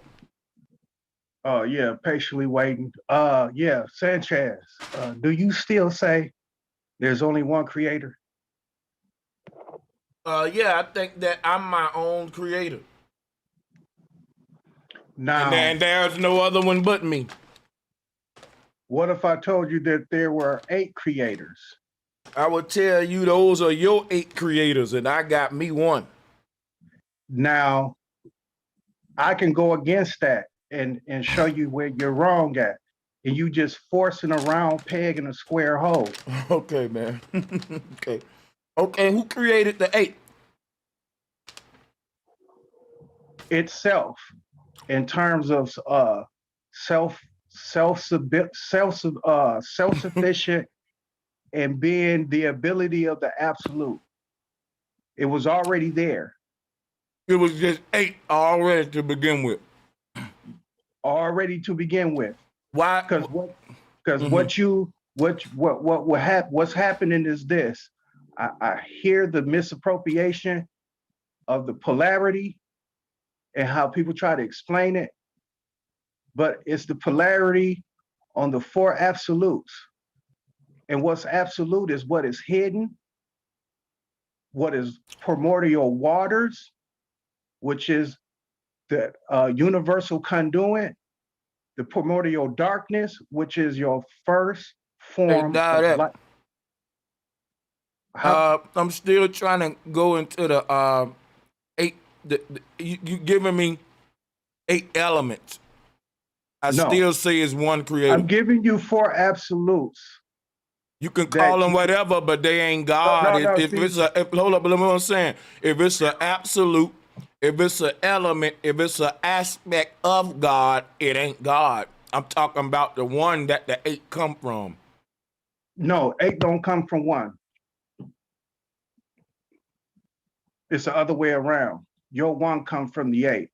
[SPEAKER 19] Oh yeah, patiently waiting. Yeah, Sanchez. Do you still say there's only one creator?
[SPEAKER 1] Yeah, I think that I'm my own creator.
[SPEAKER 19] Now,
[SPEAKER 1] and there's no other one but me.
[SPEAKER 19] What if I told you that there were 8 creators?
[SPEAKER 1] I would tell you those are your 8 creators, and I got me one.
[SPEAKER 19] Now, I can go against that and show you where you're wrong at. And you just forcing a round peg in a square hole.
[SPEAKER 1] Okay, man. Okay, who created the 8?
[SPEAKER 19] Itself, in terms of self-sufficient and being the ability of the absolute. It was already there.
[SPEAKER 1] It was just 8 already to begin with.
[SPEAKER 19] Already to begin with.
[SPEAKER 1] Why?
[SPEAKER 19] Because what's happening is this. I hear the misappropriation of the polarity and how people try to explain it, but it's the polarity on the 4 absolutes. And what's absolute is what is hidden, what is primordial waters, which is the universal conduit, the primordial darkness, which is your first form of life.
[SPEAKER 1] I'm still trying to go into the 8. You giving me 8 elements. I still say it's one creator.
[SPEAKER 19] I'm giving you 4 absolutes.
[SPEAKER 1] You can call them whatever, but they ain't God. Hold up, let me know what I'm saying. If it's an absolute, if it's an element, if it's an aspect of God, it ain't God. I'm talking about the one that the 8 come from.
[SPEAKER 19] No, 8 don't come from 1. It's the other way around. Your 1 come from the 8.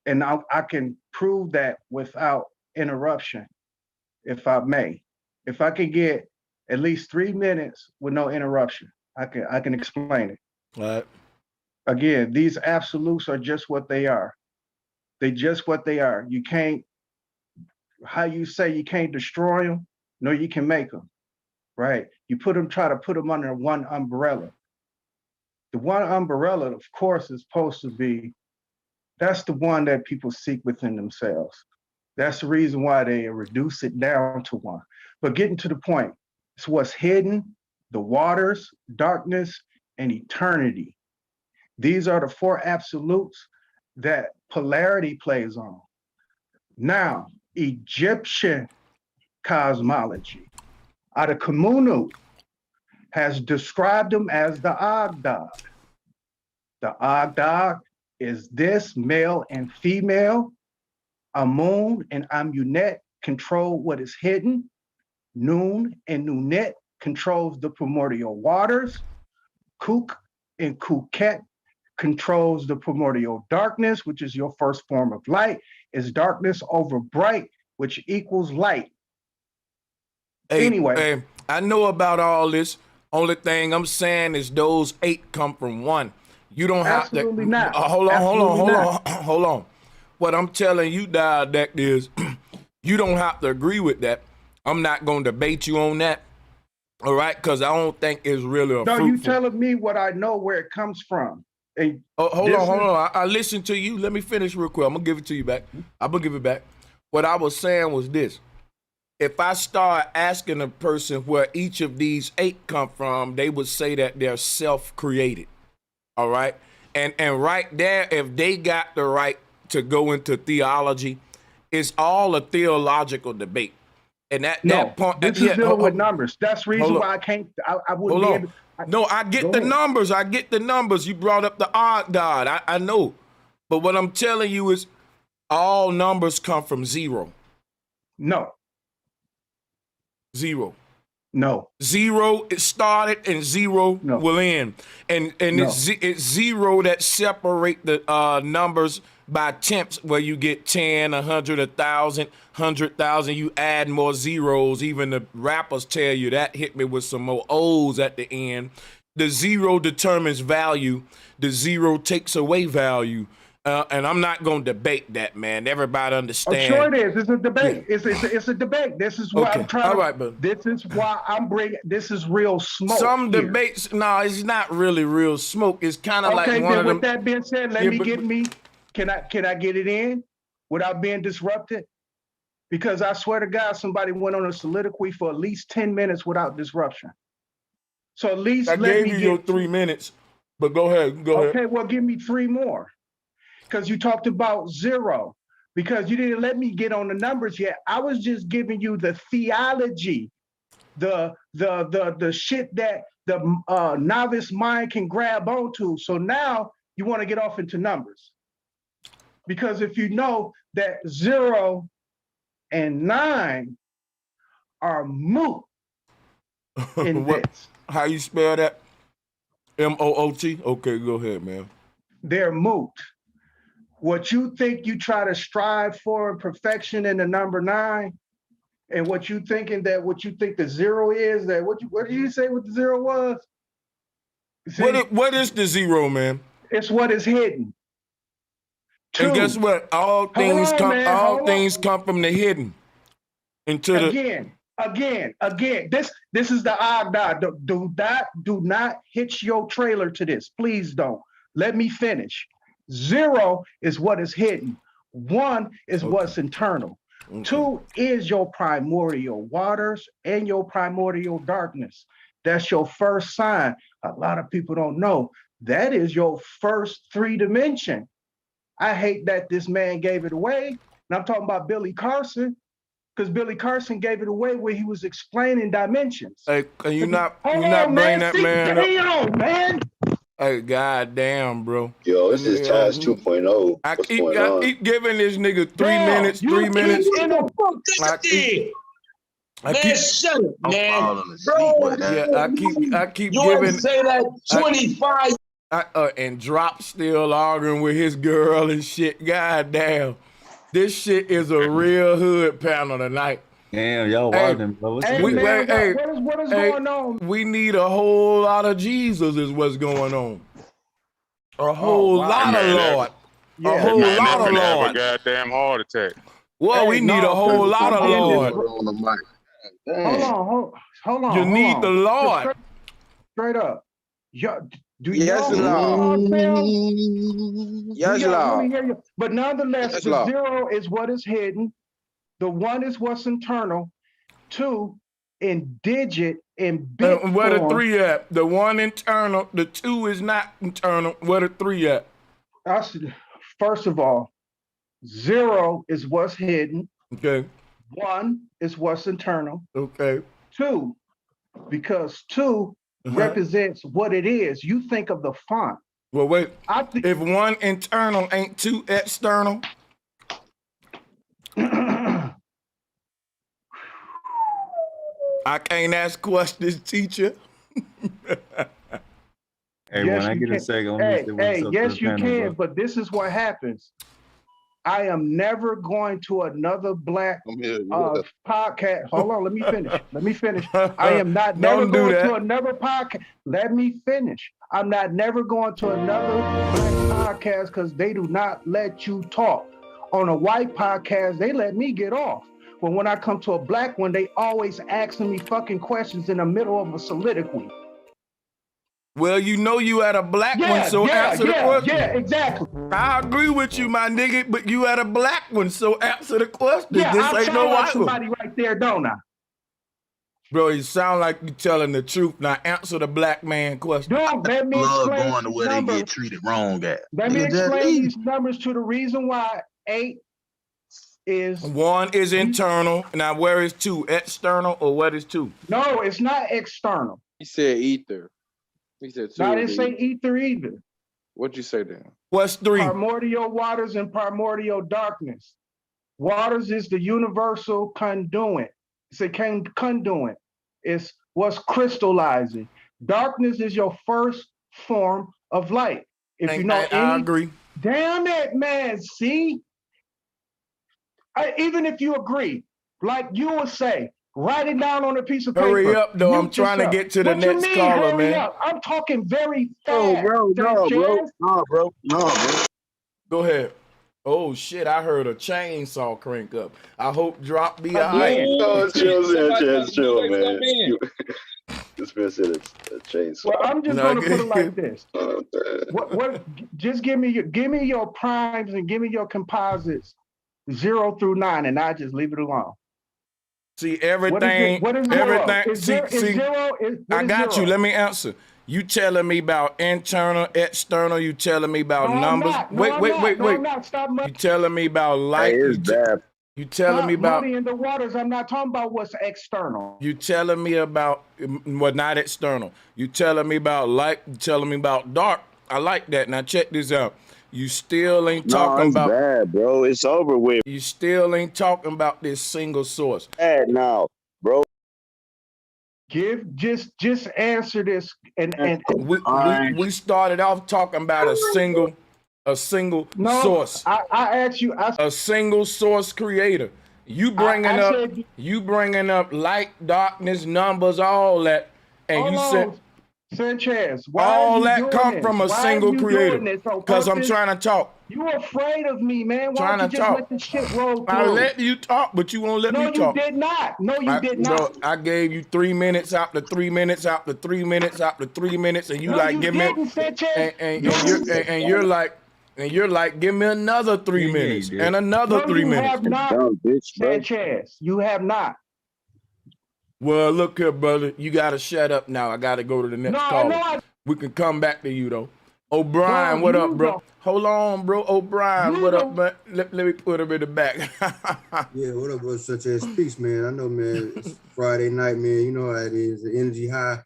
[SPEAKER 19] And I can prove that without interruption, if I may. If I could get at least 3 minutes with no interruption, I can explain it.
[SPEAKER 1] All right.
[SPEAKER 19] Again, these absolutes are just what they are. They just what they are. You can't, how you say you can't destroy them? No, you can make them, right? You try to put them under one umbrella. The one umbrella, of course, is supposed to be, that's the one that people seek within themselves. That's the reason why they reduce it down to 1. But getting to the point, it's what's hidden, the waters, darkness, and eternity. These are the 4 absolutes that polarity plays on. Now, Egyptian cosmology, Adakamunu, has described them as the Agdad. The Agdad is this male and female Amun and Amunet control what is hidden. Noon and Nunet controls the primordial waters. Kuk and Kuket controls the primordial darkness, which is your first form of light. Is darkness over bright, which equals light. Anyway,
[SPEAKER 1] I know about all this. Only thing I'm saying is those 8 come from 1. You don't have
[SPEAKER 19] absolutely
[SPEAKER 1] to.
[SPEAKER 19] not.
[SPEAKER 1] Hold
[SPEAKER 19] Absolutely
[SPEAKER 1] on.
[SPEAKER 19] not.
[SPEAKER 1] Hold on. What I'm telling you, Dialect, is you don't have to agree with that. I'm not going to debate you on that. All right? Because I don't think it's really a fruitful.
[SPEAKER 19] You telling me what I know where it comes from. And
[SPEAKER 1] hold on. I listened to you. Let me finish real quick. I'm going to give it to you back. I'm going to give it back. What I was saying was this. If I start asking a person where each of these 8 come from, they would say that they're self-created. All right? And right there, if they got the right to go into theology, it's all a theological debate. And that point,
[SPEAKER 19] this is dealing with numbers. That's the reason why I can't. I wouldn't be able.
[SPEAKER 1] No, I get the numbers. I get the numbers. You brought up the odd God. I know, but what I'm telling you is, all numbers come from 0.
[SPEAKER 19] No.
[SPEAKER 1] 0.
[SPEAKER 19] No.
[SPEAKER 1] 0 it started and 0 will end, and it's 0 that separate the numbers by tenths, where you get 10, 100, 1,000, 100,000. You add more zeros. Even the rappers tell you that. Hit me with some more O's at the end. The 0 determines value. The 0 takes away value. And I'm not going to debate that, man. Everybody understands.
[SPEAKER 19] Sure it is. It's a debate. Yeah. It's a debate. This is why I'm trying
[SPEAKER 1] all right, but
[SPEAKER 19] this is why I'm bringing. This is real smoke.
[SPEAKER 1] Some debates, no, it's not really real smoke. It's kind of like one of them.
[SPEAKER 19] With that being said, let me get me. Can I get it in without being disrupted? Because I swear to God, somebody went on a soliloquy for at least 10 minutes without disruption. So at least
[SPEAKER 1] I gave you your 3 minutes, but go ahead.
[SPEAKER 19] Okay, well, give me 3 more. Because you talked about 0, because you didn't let me get on the numbers yet. I was just giving you the theology, the shit that the novice mind can grab onto. So now you want to get off into numbers. Because if you know that 0 and 9 are moot in this.
[SPEAKER 1] How you spell that? M-O-O-T? Okay, go ahead, man.
[SPEAKER 19] They're moot. What you think you try to strive for in perfection in the number 9, and what you think the 0 is, that what did you say what the 0 was? See,
[SPEAKER 1] what is the 0, man?
[SPEAKER 19] It's what is hidden. 2.
[SPEAKER 1] And guess what? All things come from the hidden.
[SPEAKER 19] Again. This is the odd dot. Do not hitch your trailer to this. Please don't. Let me finish. 0 is what is hidden. 1 is what's internal. 2 is your primordial waters and your primordial darkness. That's your first sign. A lot of people don't know. That is your first 3 dimension. I hate that this man gave it away. And I'm talking about Billy Carson, because Billy Carson gave it away where he was explaining dimensions.
[SPEAKER 1] Hey, can you not bring that man up?
[SPEAKER 19] Damn, man.
[SPEAKER 1] Hey, goddamn, bro.
[SPEAKER 17] Yo, this is Taz 2.0.
[SPEAKER 1] I keep giving this nigga 3 minutes, 3 minutes.
[SPEAKER 10] Shut up, man.
[SPEAKER 1] I keep
[SPEAKER 10] you
[SPEAKER 1] giving.
[SPEAKER 10] You say that 25.
[SPEAKER 1] And Drop still arguing with his girl and shit. Goddamn. This shit is a real hood panel tonight.
[SPEAKER 20] Damn, y'all walking, bro.
[SPEAKER 19] What is going on?
[SPEAKER 1] We need a whole lot of Jesus is what's going on. A whole lot of Lord. A whole lot of Lord.
[SPEAKER 15] A goddamn heart attack.
[SPEAKER 1] Well, we need a whole lot of Lord.
[SPEAKER 19] Hold on.
[SPEAKER 1] You need the Lord.
[SPEAKER 19] Straight up.
[SPEAKER 16] Yes, Lord. Yes, Lord.
[SPEAKER 19] But nonetheless, the 0 is what is hidden. The 1 is what's internal. 2 in digit in bit form.
[SPEAKER 1] Where the 3 at? The 1 internal. The 2 is not internal. Where the 3 at?
[SPEAKER 19] First of all, 0 is what's hidden.
[SPEAKER 1] Okay.
[SPEAKER 19] 1 is what's internal.
[SPEAKER 1] Okay.
[SPEAKER 19] 2, because 2 represents what it is. You think of the font.
[SPEAKER 1] Well, wait. If 1 internal ain't 2 external. I can't ask questions, teacher.
[SPEAKER 20] Hey,
[SPEAKER 19] Yes,
[SPEAKER 20] when I
[SPEAKER 19] you
[SPEAKER 20] get a
[SPEAKER 19] can.
[SPEAKER 20] second, I'm gonna say what's up to
[SPEAKER 19] Yes,
[SPEAKER 20] the
[SPEAKER 19] you
[SPEAKER 20] panel,
[SPEAKER 19] can.
[SPEAKER 20] bro.
[SPEAKER 19] But this is what happens. I am never going to another black podcast. Hold on, let me finish. I am not never
[SPEAKER 1] Don't do
[SPEAKER 19] going
[SPEAKER 1] that.
[SPEAKER 19] to another podcast. Let me finish. I'm not never going to another black podcast because they do not let you talk. On a white podcast, they let me get off. But when I come to a black one, they always asking me fucking questions in the middle of a soliloquy.
[SPEAKER 1] Well, you know you had a black one, so answer the question.
[SPEAKER 19] Yeah, exactly.
[SPEAKER 1] I agree with you, my nigga, but you had a black one, so answer the question.
[SPEAKER 19] Yeah,
[SPEAKER 1] This
[SPEAKER 19] I
[SPEAKER 1] ain't no
[SPEAKER 19] sound like
[SPEAKER 1] white
[SPEAKER 19] somebody
[SPEAKER 1] one.
[SPEAKER 19] right there, don't I?
[SPEAKER 1] Bro, you sound like you telling the truth. Now answer the black man question.
[SPEAKER 19] Don't let me
[SPEAKER 11] Blood
[SPEAKER 19] explain
[SPEAKER 11] going to
[SPEAKER 19] these
[SPEAKER 11] where they
[SPEAKER 19] numbers.
[SPEAKER 11] get treated wrong at.
[SPEAKER 19] Let me
[SPEAKER 11] Nigga, just
[SPEAKER 19] explain
[SPEAKER 11] leave.
[SPEAKER 19] these numbers to the reason why 8 is...
[SPEAKER 1] 1 is internal. Now, where is 2? External or what is 2?
[SPEAKER 19] No, it's not external.
[SPEAKER 15] He said ether. He said 2.
[SPEAKER 19] No, I didn't say ether either.
[SPEAKER 15] What'd you say then?
[SPEAKER 1] What's 3?
[SPEAKER 19] Primordial waters and primordial darkness. Waters is the universal conduit. It's a conduit. It's what's crystallizing. Darkness is your first form of light. If you know
[SPEAKER 1] I agree.
[SPEAKER 19] Damn it, man. See? Even if you agree, like you would say, write it down on a piece of paper.
[SPEAKER 1] Hurry up, though. I'm
[SPEAKER 19] Mute
[SPEAKER 1] trying to
[SPEAKER 19] yourself.
[SPEAKER 1] get to the
[SPEAKER 19] What you
[SPEAKER 1] next
[SPEAKER 19] mean,
[SPEAKER 1] caller,
[SPEAKER 19] hurry
[SPEAKER 1] man.
[SPEAKER 19] up? I'm talking very
[SPEAKER 2] No,
[SPEAKER 19] fast.
[SPEAKER 2] bro.
[SPEAKER 19] Sanchez.
[SPEAKER 2] No, bro.
[SPEAKER 1] Go ahead. Oh, shit. I heard a chainsaw crank up. I hope Drop be all right.
[SPEAKER 19] Again.
[SPEAKER 12] Oh, chill, Sanchez, chill, man.
[SPEAKER 15] Come in.
[SPEAKER 12] This man said it's a chainsaw.
[SPEAKER 19] Well, I'm just
[SPEAKER 1] No,
[SPEAKER 19] going to put it like this.
[SPEAKER 12] Oh, man.
[SPEAKER 19] What? Just give me your primes and give me your composites, 0 through 9, and I just leave it alone.
[SPEAKER 1] See, everything.
[SPEAKER 19] What is zero?
[SPEAKER 1] Everything.
[SPEAKER 19] Is zero?
[SPEAKER 1] I got you. Let me answer. You telling me about internal, external. You telling me about numbers. Wait.
[SPEAKER 19] I'm not. Stop
[SPEAKER 1] You telling me about light.
[SPEAKER 2] Hey, it's bad.
[SPEAKER 1] You telling me about.
[SPEAKER 19] muddy in the waters. I'm not talking about what's external.
[SPEAKER 1] You telling me about what not external. You telling me about light. You telling me about dark. I like that. Now check this out. You still ain't talking about.
[SPEAKER 2] Bad, bro. It's over with.
[SPEAKER 1] You still ain't talking about this single source.
[SPEAKER 2] Bad now, bro.
[SPEAKER 19] Just answer this and
[SPEAKER 1] we started off talking about a single source.
[SPEAKER 19] I asked you.
[SPEAKER 1] A single source creator. You bringing up light, darkness, numbers, all that, and you said
[SPEAKER 19] Sanchez, why
[SPEAKER 1] all
[SPEAKER 19] are you
[SPEAKER 1] that
[SPEAKER 19] doing
[SPEAKER 1] come
[SPEAKER 19] this?
[SPEAKER 1] from a
[SPEAKER 19] Why
[SPEAKER 1] single
[SPEAKER 19] are you
[SPEAKER 1] creator.
[SPEAKER 19] doing this on
[SPEAKER 1] Because I'm
[SPEAKER 19] purpose?
[SPEAKER 1] trying to talk.
[SPEAKER 19] You afraid of me, man? Why
[SPEAKER 1] Trying
[SPEAKER 19] don't
[SPEAKER 1] to
[SPEAKER 19] you just
[SPEAKER 1] talk.
[SPEAKER 19] let the shit roll through?
[SPEAKER 1] I let you talk, but you won't let me talk.
[SPEAKER 19] No, you did not. No, you did not.
[SPEAKER 1] Bro, I gave you 3 minutes after 3 minutes after 3 minutes after 3 minutes, and you
[SPEAKER 19] No,
[SPEAKER 1] like
[SPEAKER 19] you
[SPEAKER 1] give
[SPEAKER 19] didn't,
[SPEAKER 1] me
[SPEAKER 19] Sanchez.
[SPEAKER 1] and you're like give me another 3 minutes and another 3
[SPEAKER 19] you
[SPEAKER 1] minutes.
[SPEAKER 19] have not, Sanchez. You have not.
[SPEAKER 1] Well, look here, brother. You gotta shut up now. I gotta go to the next caller. We can come back to you though. O'Brien, what up, bro? Hold on, bro. O'Brien, what up, man? Let me put him in the back.
[SPEAKER 21] Yeah, what up, bro? Such as peace, man. I know, man. It's Friday night, man. You know how it is. The energy high.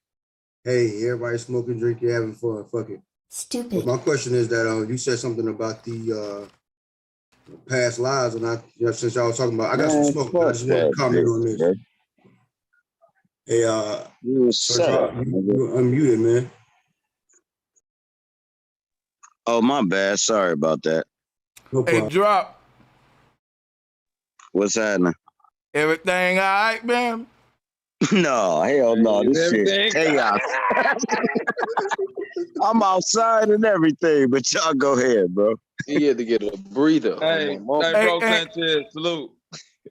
[SPEAKER 21] Hey, everybody smoking, drinking, having fun. Fuck it. Stupid. But my question is that you said something about the past lives, and since y'all was talking about, I got some smoke. But I just wanted to comment on this.
[SPEAKER 2] Bro.
[SPEAKER 21] Hey,
[SPEAKER 2] what's up?
[SPEAKER 21] You unmuted, man.
[SPEAKER 2] Oh, my bad. Sorry about that.
[SPEAKER 21] No
[SPEAKER 1] hey, Drop.
[SPEAKER 2] What's happening?
[SPEAKER 1] Everything all right, man?
[SPEAKER 2] No, hell no. This shit chaos. I'm outside and everything, but y'all go ahead, bro.
[SPEAKER 15] He had to get a breather.
[SPEAKER 1] Hey,
[SPEAKER 15] bro, Sanchez, salute.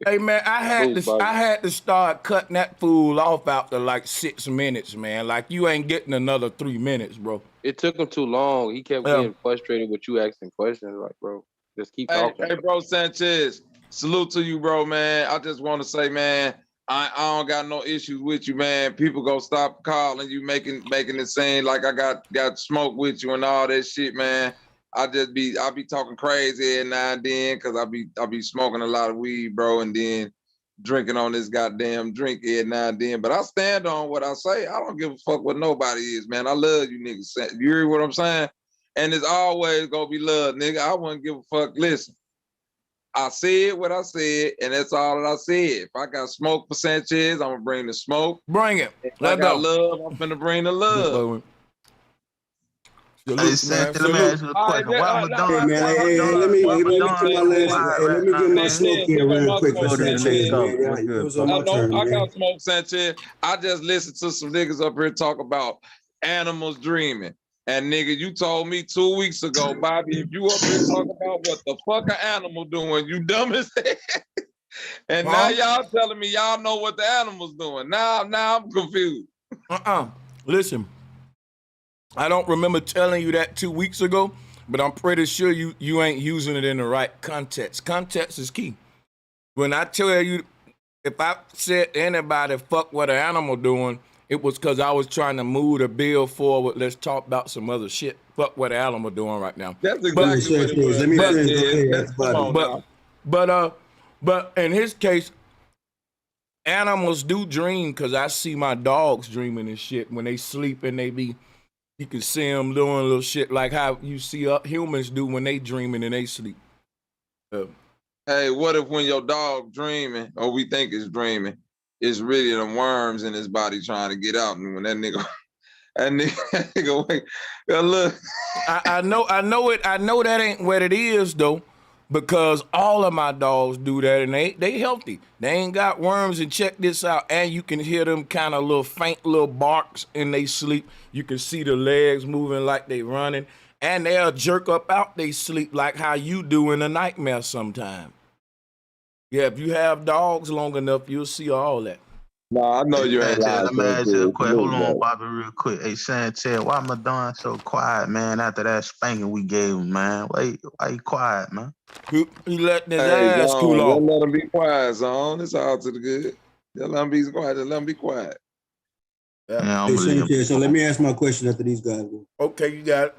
[SPEAKER 1] Hey man, I had to start cutting that fool off after like 6 minutes, man. Like you ain't getting another 3 minutes, bro.
[SPEAKER 15] It took him too long. He kept getting frustrated with you asking questions. Like, bro, just keep talking.
[SPEAKER 22] Hey, bro, Sanchez, salute to you, bro, man. I just want to say, man, I don't got no issues with you, man. People gonna stop calling you, making it seem like I got smoke with you and all that shit, man. I'll be talking crazy every now and then because I be smoking a lot of weed, bro, and then drinking on this goddamn drink every now and then. But I stand on what I say. I don't give a fuck what nobody is, man. I love you niggas. You hear what I'm saying? And it's always gonna be love, nigga. I wouldn't give a fuck. Listen, I said what I said, and that's all that I said. If I got smoke for Sanchez, I'm gonna bring the smoke.
[SPEAKER 1] Bring it.
[SPEAKER 22] If I
[SPEAKER 1] Let's
[SPEAKER 22] got
[SPEAKER 1] go.
[SPEAKER 22] love, I'm gonna bring the love.
[SPEAKER 1] Salute,
[SPEAKER 11] Hey,
[SPEAKER 1] man.
[SPEAKER 11] Sanchez, let me
[SPEAKER 1] Salute.
[SPEAKER 11] ask you a
[SPEAKER 22] All right,
[SPEAKER 11] question. Why
[SPEAKER 21] Hey
[SPEAKER 11] Madonna?
[SPEAKER 21] man,
[SPEAKER 11] Why
[SPEAKER 21] let me
[SPEAKER 11] Madonna? Why
[SPEAKER 21] let me
[SPEAKER 11] Madonna
[SPEAKER 21] get my
[SPEAKER 11] so
[SPEAKER 21] last
[SPEAKER 11] quiet
[SPEAKER 21] let
[SPEAKER 11] right
[SPEAKER 21] me
[SPEAKER 11] now,
[SPEAKER 21] get my
[SPEAKER 11] man?
[SPEAKER 21] smoke
[SPEAKER 22] Sanchez,
[SPEAKER 21] in
[SPEAKER 22] here go
[SPEAKER 21] real
[SPEAKER 22] my
[SPEAKER 21] quick for
[SPEAKER 22] smoke,
[SPEAKER 14] Go there, let's
[SPEAKER 21] Sanchez,
[SPEAKER 22] Sanchez.
[SPEAKER 14] talk.
[SPEAKER 21] man.
[SPEAKER 14] What's
[SPEAKER 21] It
[SPEAKER 14] good,
[SPEAKER 21] was on
[SPEAKER 14] bro?
[SPEAKER 22] I
[SPEAKER 21] my
[SPEAKER 22] know
[SPEAKER 21] turn,
[SPEAKER 22] I
[SPEAKER 21] man.
[SPEAKER 22] got smoke, Sanchez. I just listened to some niggas up here talk about animals dreaming. And nigga, you told me 2 weeks ago, Bobby, if you up here talking about what the fuck an animal doing, you dumb as hell. And now y'all telling me y'all know what the animal's doing. Now I'm confused.
[SPEAKER 1] Listen, I don't remember telling you that 2 weeks ago, but I'm pretty sure you ain't using it in the right context. Context is key. When I tell you, if I said to anybody, fuck what an animal doing, it was because I was trying to move the bill forward. Let's talk about some other shit. Fuck what an animal doing right now.
[SPEAKER 22] That's exactly what it was.
[SPEAKER 21] Let me finish. Go
[SPEAKER 22] Sanchez.
[SPEAKER 21] ahead,
[SPEAKER 22] Come on
[SPEAKER 21] Bobby.
[SPEAKER 22] now.
[SPEAKER 1] But in his case, animals do dream because I see my dogs dreaming and shit when they sleep and you can see them doing little shit like how you see humans do when they dreaming and they sleep.
[SPEAKER 22] Hey, what if when your dog dreaming, or we think it's dreaming, it's really the worms in his body trying to get out, and when that nigga wake, look.
[SPEAKER 1] I know that ain't what it is though, because all of my dogs do that and they healthy. They ain't got worms, and check this out, and you can hear them kind of little faint little barks in they sleep. You can see the legs moving like they running, and they'll jerk up out they sleep like how you do in a nightmare sometime. Yeah, if you have dogs long enough, you'll see all that.
[SPEAKER 22] No, I know you ain't
[SPEAKER 11] Sanchez,
[SPEAKER 22] lying,
[SPEAKER 11] let me ask you a
[SPEAKER 22] Sanchez.
[SPEAKER 11] question. Hold on, Bobby, real quick. Hey, Sanchez, why Madonna so quiet, man, after that spanking we gave him, man? Why he quiet, man?
[SPEAKER 1] He letting his
[SPEAKER 22] Hey,
[SPEAKER 1] ass
[SPEAKER 22] Zon,
[SPEAKER 1] cool off.
[SPEAKER 22] don't let him be quiet, Zon. It's all to the good. Just let him be quiet. Just let him be quiet.
[SPEAKER 11] Yeah,
[SPEAKER 21] Hey, Sanchez, so let me ask my question after these guys go.
[SPEAKER 1] Okay, you got it.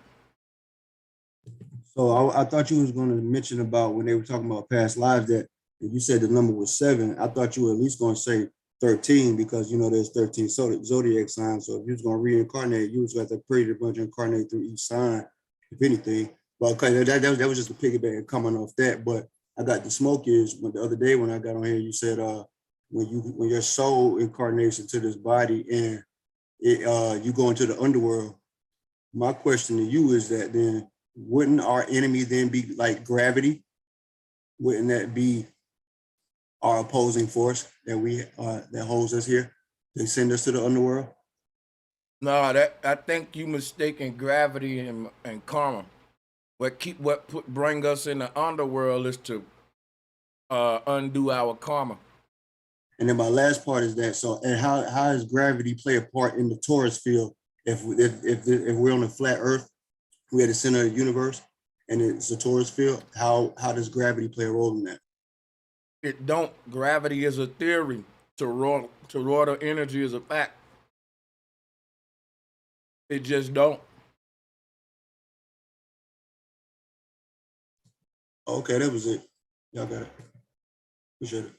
[SPEAKER 21] So I thought you was going to mention about when they were talking about past lives that if you said the number was 7, I thought you were at least going to say 13 because, you know, there's 13 zodiac signs. So if you was going to reincarnate, you was going to have to pray to a bunch of incarnate through each sign, if anything. But okay, that was just a piggyback coming off that. But I got the smoke is when the other day when I got on here, you said when your soul incarnates into this body and you go into the underworld. My question to you is that then wouldn't our enemy then be like gravity? Wouldn't that be our opposing force that holds us here? They send us to the underworld?
[SPEAKER 1] No, I think you mistaken gravity and karma. Bring us in the underworld is to undo our karma.
[SPEAKER 21] And then my last part is that and how does gravity play a part in the Taurus field if we're on a flat Earth, we're at the center of the universe, and it's a Taurus field? How does gravity play a role in that?
[SPEAKER 1] It don't. Gravity is a theory. Toroidal energy is a fact. It just don't.
[SPEAKER 21] Okay, that was it. Y'all got it. Appreciate it.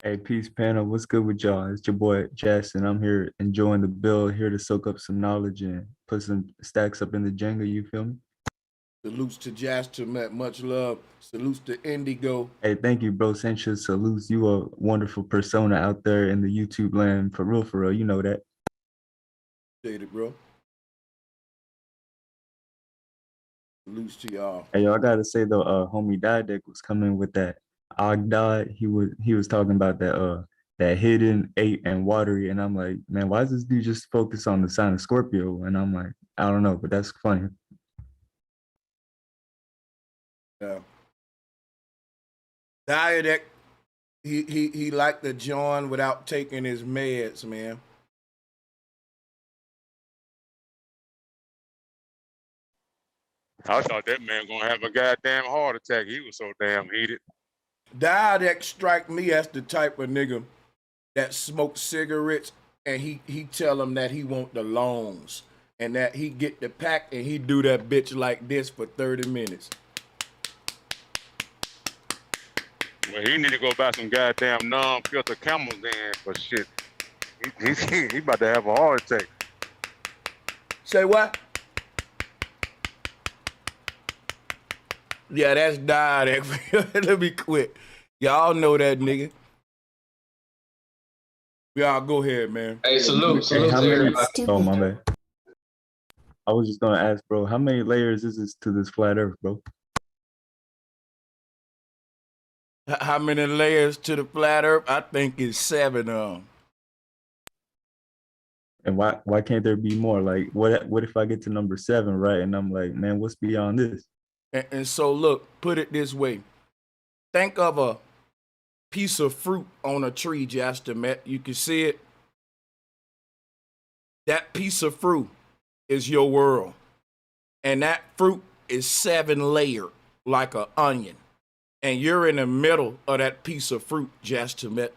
[SPEAKER 14] Hey, peace panel. What's good with y'all? It's your boy Jackson. I'm here enjoying the bill, here to soak up some knowledge and put some stacks up in the Jenga. You feel me?
[SPEAKER 1] Salutes to Jasper, much love. Salutes to Indigo.
[SPEAKER 14] Hey, thank you, bro. Sanchez, salutes. You a wonderful persona out there in the YouTube land. For real. You know that.
[SPEAKER 1] Appreciate it, bro. Salutes to y'all.
[SPEAKER 14] Hey, yo, I gotta say though, homie Didek was coming with that Ogdod. He was talking about that hidden, 8, and watery, and I'm like, man, why does this dude just focus on the sign of Scorpio? And I'm like, I don't know, but that's funny.
[SPEAKER 1] Yeah. Didek, he liked to join without taking his meds, man.
[SPEAKER 3] I thought that man gonna have a goddamn heart attack. He was so damn heated.
[SPEAKER 1] Didek strike me as the type of nigga that smokes cigarettes and he tell him that he want the longs and that he get the pack and he do that bitch like this for 30 minutes.
[SPEAKER 3] Well, he need to go buy some goddamn non-filter camels in for shit. He about to have a heart attack.
[SPEAKER 1] Say what? Yeah, that's diet. Let me quit. Y'all know that nigga. Y'all go ahead, man.
[SPEAKER 5] Hey, salute
[SPEAKER 14] Hey, how
[SPEAKER 5] to
[SPEAKER 14] many?
[SPEAKER 5] everybody.
[SPEAKER 14] Oh my bad. I was just gonna ask, bro, how many layers is this to this flat Earth, bro?
[SPEAKER 1] How many layers to the flat Earth? I think it's 7 of them.
[SPEAKER 14] And why can't there be more? Like, what if I get to number 7, right? And I'm like, man, what's beyond this?
[SPEAKER 1] And so look, put it this way. Think of a piece of fruit on a tree, Jastamet. You can see it. That piece of fruit is your world. And that fruit is 7 layered like an onion. And you're in the middle of that piece of fruit, Jastamet.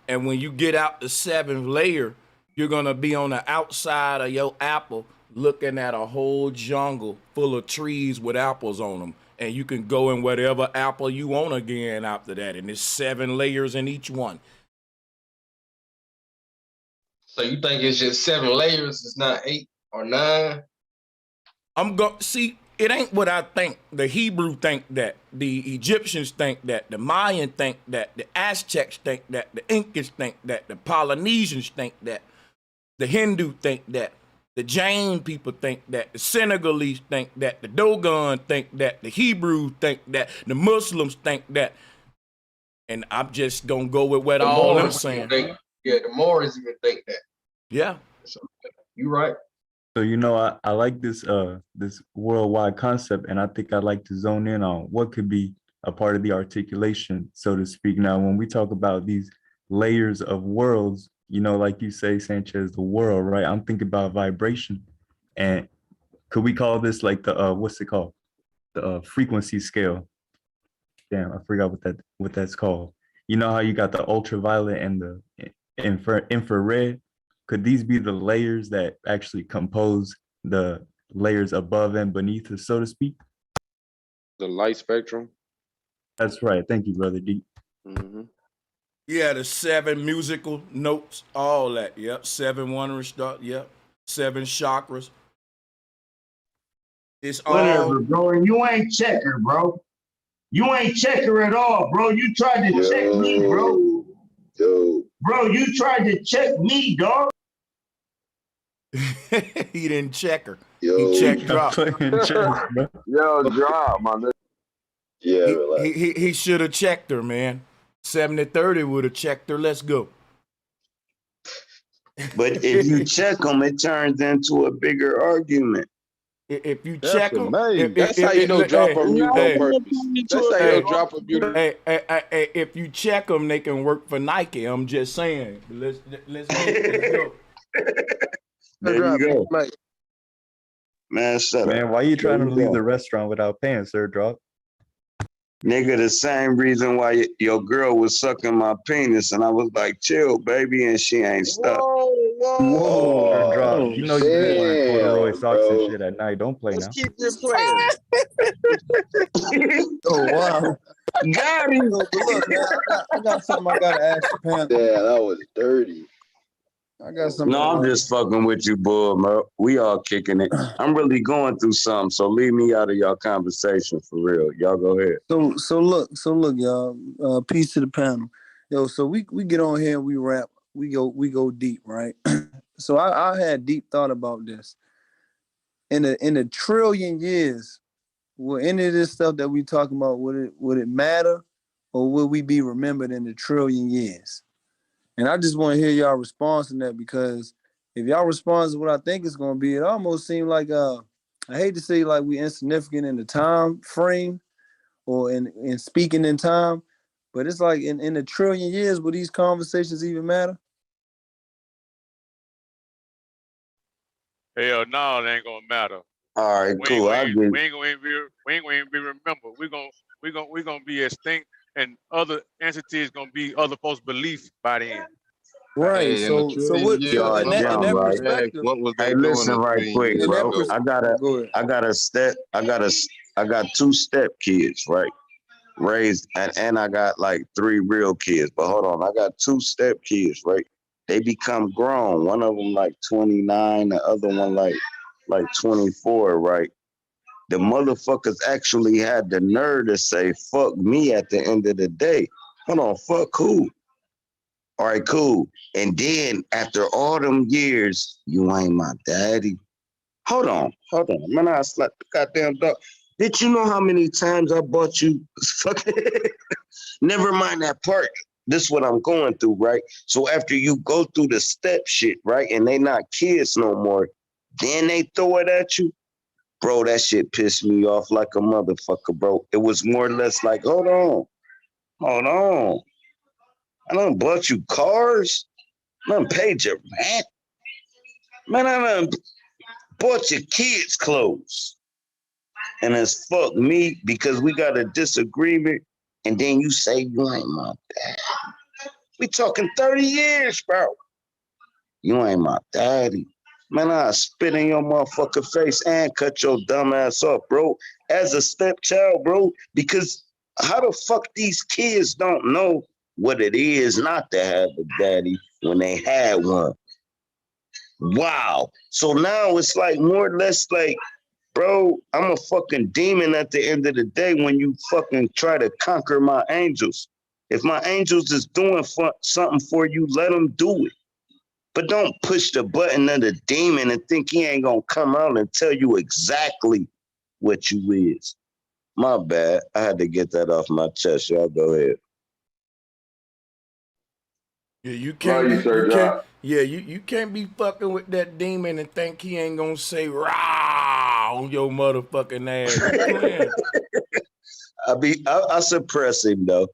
[SPEAKER 1] And when you get out the 7th layer, you're going to be on the outside of your apple looking at a whole jungle full of trees with apples on them. And you can go in whatever apple you want again after that. And there's 7 layers in each one.
[SPEAKER 5] So you think it's just 7 layers? It's not 8 or 9?
[SPEAKER 1] I'm going to see, it ain't what I think. The Hebrew think that. The Egyptians think that. The Mayan think that. The Aztecs think that. The Incas think that. The Polynesians think that. The Hindu think that. The Jain people think that. The Senegalese think that. The Dogon think that. The Hebrews think that. The Muslims think that. And I'm just going to go with what all them saying.
[SPEAKER 5] The Moors even think that.
[SPEAKER 1] Yeah.
[SPEAKER 5] So, you right.
[SPEAKER 14] So I like this this worldwide concept, and I think I'd like to zone in on what could be a part of the articulation, so to speak. Now, when we talk about these layers of worlds, like you say, Sanchez, the world, right? I'm thinking about vibration, and could we call this like the what's it called? The frequency scale. Damn, I forgot what that's called. You know how you got the ultraviolet and the infrared? Could these be the layers that actually compose the layers above and beneath us, so to speak?
[SPEAKER 15] The light spectrum.
[SPEAKER 14] That's right. Thank you, Brother D.
[SPEAKER 15] Mm-hmm.
[SPEAKER 1] Yeah, the 7 musical notes, all that. Yep. 7 wondrous thoughts. Yep. 7 chakras. It's
[SPEAKER 7] Whatever,
[SPEAKER 1] all.
[SPEAKER 7] bro. And you ain't checker, bro. You ain't checker at all, bro. You tried to check me, bro. Bro, you tried to check me, dog.
[SPEAKER 1] He didn't check her.
[SPEAKER 12] Yo,
[SPEAKER 1] He checked drop.
[SPEAKER 12] Yo, drop, my nigga. Yeah,
[SPEAKER 1] He should have checked her, man. 70-30 would have checked her. Let's go.
[SPEAKER 2] But if you check them, it turns into a bigger argument.
[SPEAKER 1] If you check them,
[SPEAKER 15] that's how you know drop a mute on purpose. That's how you know drop a mute.
[SPEAKER 1] Hey, if you check them, they can work for Nike. I'm just saying. Let's go.
[SPEAKER 2] There you go. Man, shut up.
[SPEAKER 14] Man, why you trying to leave the restaurant without paying, sir, drop?
[SPEAKER 2] Nigga, the same reason why your girl was sucking my penis, and I was like, chill, baby, and she ain't stuck.
[SPEAKER 14] Whoa, drop. You know you be wearing corduroy socks and shit at night. Don't play now.
[SPEAKER 10] Keep this playing.
[SPEAKER 16] Oh, wow.
[SPEAKER 2] Got him.
[SPEAKER 16] Look, man, I got something I got to ask the panel.
[SPEAKER 17] Yeah, that was dirty.
[SPEAKER 16] I got something.
[SPEAKER 2] No, I'm just fucking with you, bull, bro. We all kicking it. I'm really going through something, so leave me out of y'all conversation for real. Y'all go ahead.
[SPEAKER 16] So look, y'all. Peace to the panel. Yo, so we get on here and we rap. We go deep, right? So I had deep thought about this. In a trillion years, will any of this stuff that we talking about, would it matter, or will we be remembered in a trillion years? And I just want to hear y'all response to that, because if y'all respond to what I think it's going to be, it almost seems like I hate to say like we insignificant in the time frame or in speaking in time, but it's like in a trillion years, will these conversations even matter?
[SPEAKER 3] Hell no, it ain't gonna matter.
[SPEAKER 2] All right, cool. I agree.
[SPEAKER 3] We ain't gonna even be remembered. We gonna be extinct, and other entities gonna be other folks' belief by the end.
[SPEAKER 16] Right.
[SPEAKER 15] Hey,
[SPEAKER 16] So what? So in that perspective,
[SPEAKER 15] what was
[SPEAKER 2] Hey,
[SPEAKER 15] they doing
[SPEAKER 2] listen right quick, bro. I got 2 step kids, right? Raised, and I got like 3 real kids. But hold on, I got 2 step kids, right? They become grown. One of them like 29, the other one like 24, right? the motherfuckers actually had the nerve to say, fuck me at the end of the day. Hold on, fuck who? All right, cool. And then after all them years, you ain't my daddy. Hold on. Man, I slapped the goddamn dog. Did you know how many times I bought you fucking never mind that part. This is what I'm going through, right? So after you go through the step shit, right, and they not kids no more, then they throw it at you. Bro, that shit pissed me off like a motherfucker, bro. It was more or less like, hold on. I done bought you cars. I done paid your rent. Man, I done bought your kids clothes. And it's fuck me because we got a disagreement. And then you say you ain't my dad. We talking 30 years, bro. You ain't my daddy. Man, I spit in your motherfucking face and cut your dumb ass off, bro. As a stepchild, bro. Because how the fuck these kids don't know what it is not to have a daddy when they had one? Wow. So now it's like more or less like, bro, I'm a fucking demon at the end of the day when you fucking try to conquer my angels. If my angels is doing something for you, let them do it. But don't push the button of the demon and think he ain't gonna come out and tell you exactly what you is. My bad. I had to get that off my chest. Y'all go ahead.
[SPEAKER 1] Yeah, you can't be fucking with that demon and think he ain't gonna say rah on your motherfucking ass.
[SPEAKER 2] I suppress him though.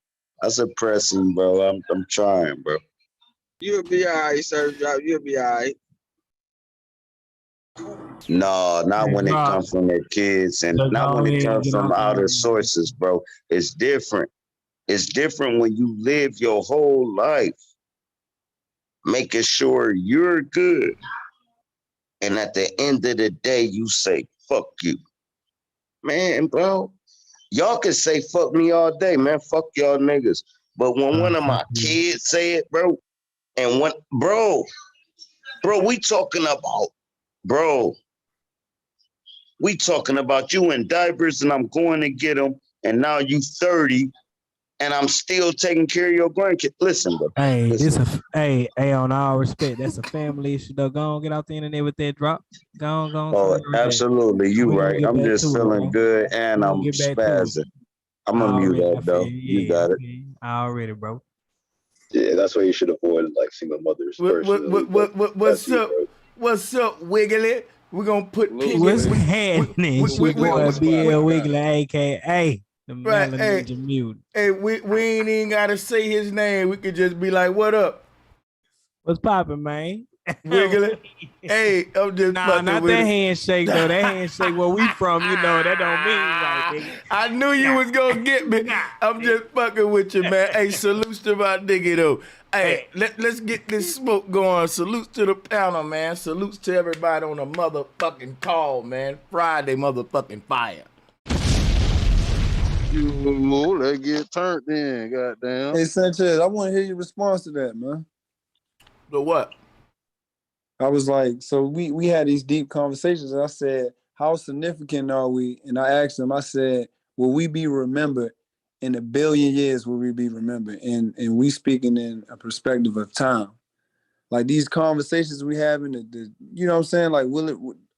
[SPEAKER 2] I suppress him, bro. I'm trying, bro.
[SPEAKER 13] You'll be all right, sir. You'll be all right.
[SPEAKER 2] No, not when it comes from their kids and not when it comes from outer sources, bro. It's different. It's different when you live your whole life making sure you're good. And at the end of the day, you say, fuck you. Man, bro, y'all can say fuck me all day, man. Fuck y'all niggas. But when one of my kids say it, bro, and when, bro, we talking about you in diapers and I'm going to get them, and now you 30 and I'm still taking care of your grandkids. Listen, bro.
[SPEAKER 4] Hey, on all respect, that's a family issue though. Go on, get out the internet with that drop. Go on.
[SPEAKER 2] Oh, absolutely. You right. I'm just feeling good and I'm spazzing. I'm gonna mute up though. You got it.
[SPEAKER 4] Already, bro.
[SPEAKER 17] Yeah, that's why you should avoid like single mothers.
[SPEAKER 1] What's up, Wiggly? We're gonna put
[SPEAKER 4] what's happening? We going to be a Wiggly, aka the Ninja Mute.
[SPEAKER 1] Hey, we ain't even gotta say his name. We could just be like, "What up?
[SPEAKER 4] What's poppin', man?"
[SPEAKER 1] Wiggly. Hey, I'm just
[SPEAKER 4] not that handshake though. That handshake where we from, you know, that don't mean right, nigga.
[SPEAKER 1] I knew you was gonna get me. I'm just fucking with you, man. Hey, salutes to my nigga though. Hey, let's get this smoke going. Salutes to the panel, man. Salutes to everybody on the motherfucking call, man. Friday motherfucking fire.
[SPEAKER 6] Let's get turned in, goddamn.
[SPEAKER 16] Hey Sanchez, I want to hear your response to that, man.
[SPEAKER 1] The what?
[SPEAKER 16] I was like, so we had these deep conversations, and I said, how significant are we? And I asked him, I said, will we be remembered in 1 billion years? Will we be remembered? And we speaking in a perspective of time. Like these conversations we having, you know what I'm saying? Like,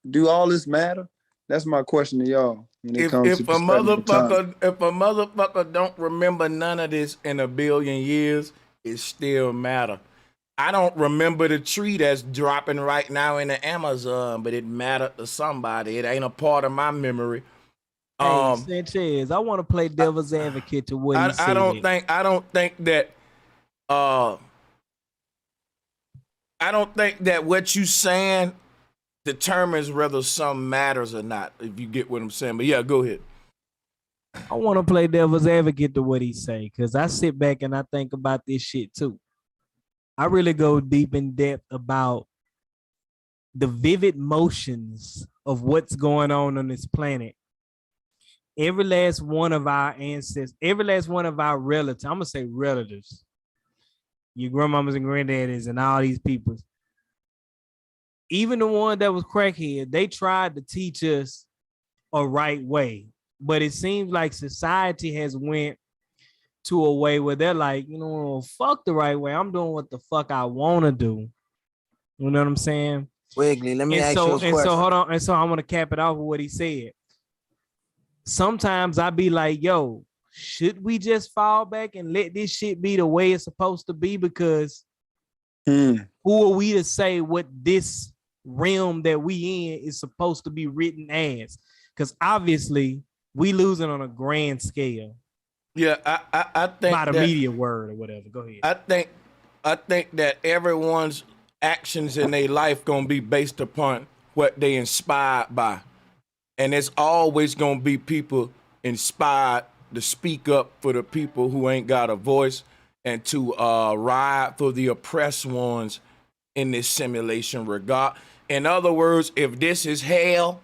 [SPEAKER 16] do all this matter? That's my question to y'all. If a
[SPEAKER 1] motherfucker don't remember none of this in 1 billion years, it still matter. I don't remember the tree that's dropping right now in the Amazon, but it mattered to somebody. It ain't a part of my memory.
[SPEAKER 4] Hey, Sanchez, I want to play devil's advocate to what he said.
[SPEAKER 1] I don't think that what you saying determines whether something matters or not, if you get what I'm saying. But yeah, go ahead.
[SPEAKER 4] I want to play devil's advocate to what he say, because I sit back and I think about this shit too. I really go deep in depth about the vivid motions of what's going on this planet. Every last one of our ancestors, every last one of our relatives, I'm going to say relatives, your grandmamas and granddaddies and all these people, even the one that was crackhead, they tried to teach us a right way. But it seems like society has went to a way where they're like, you know, fuck the right way. I'm doing what the fuck I want to do. You know what I'm saying?
[SPEAKER 9] Wiggly, let me ask you a question.
[SPEAKER 4] And so hold on. And so I want to cap it off with what he said. Sometimes I be like, yo, should we just fall back and let this shit be the way it's supposed to be? Because who are we to say what this realm that we in is supposed to be written as? Because obviously we losing on a grand scale.
[SPEAKER 1] Yeah, I think
[SPEAKER 4] by the media word or whatever. Go ahead.
[SPEAKER 1] I think that everyone's actions in their life gonna be based upon what they inspired by, and it's always gonna be people inspired to speak up for the people who ain't got a voice and to ride for the oppressed ones in this simulation regard. In other words, if this is hell,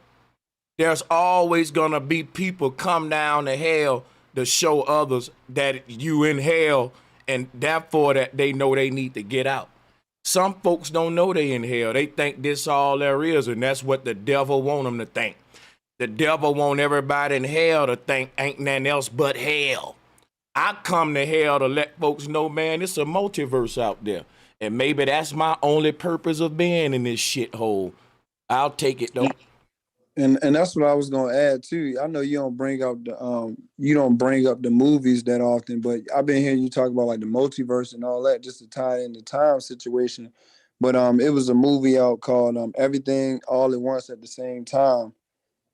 [SPEAKER 1] there's always gonna be people come down to hell to show others that you in hell, and therefore that they know they need to get out. Some folks don't know they in hell. They think this all there is, and that's what the devil want them to think. The devil want everybody in hell to think ain't nothing else but hell. I come to hell to let folks know, man, it's a multiverse out there. And maybe that's my only purpose of being in this shithole. I'll take it though.
[SPEAKER 16] And that's what I was gonna add too. I know you don't bring up the movies that often, but I've been hearing you talk about like the multiverse and all that just to tie in the time situation. But it was a movie out called Everything All at Once at the Same Time.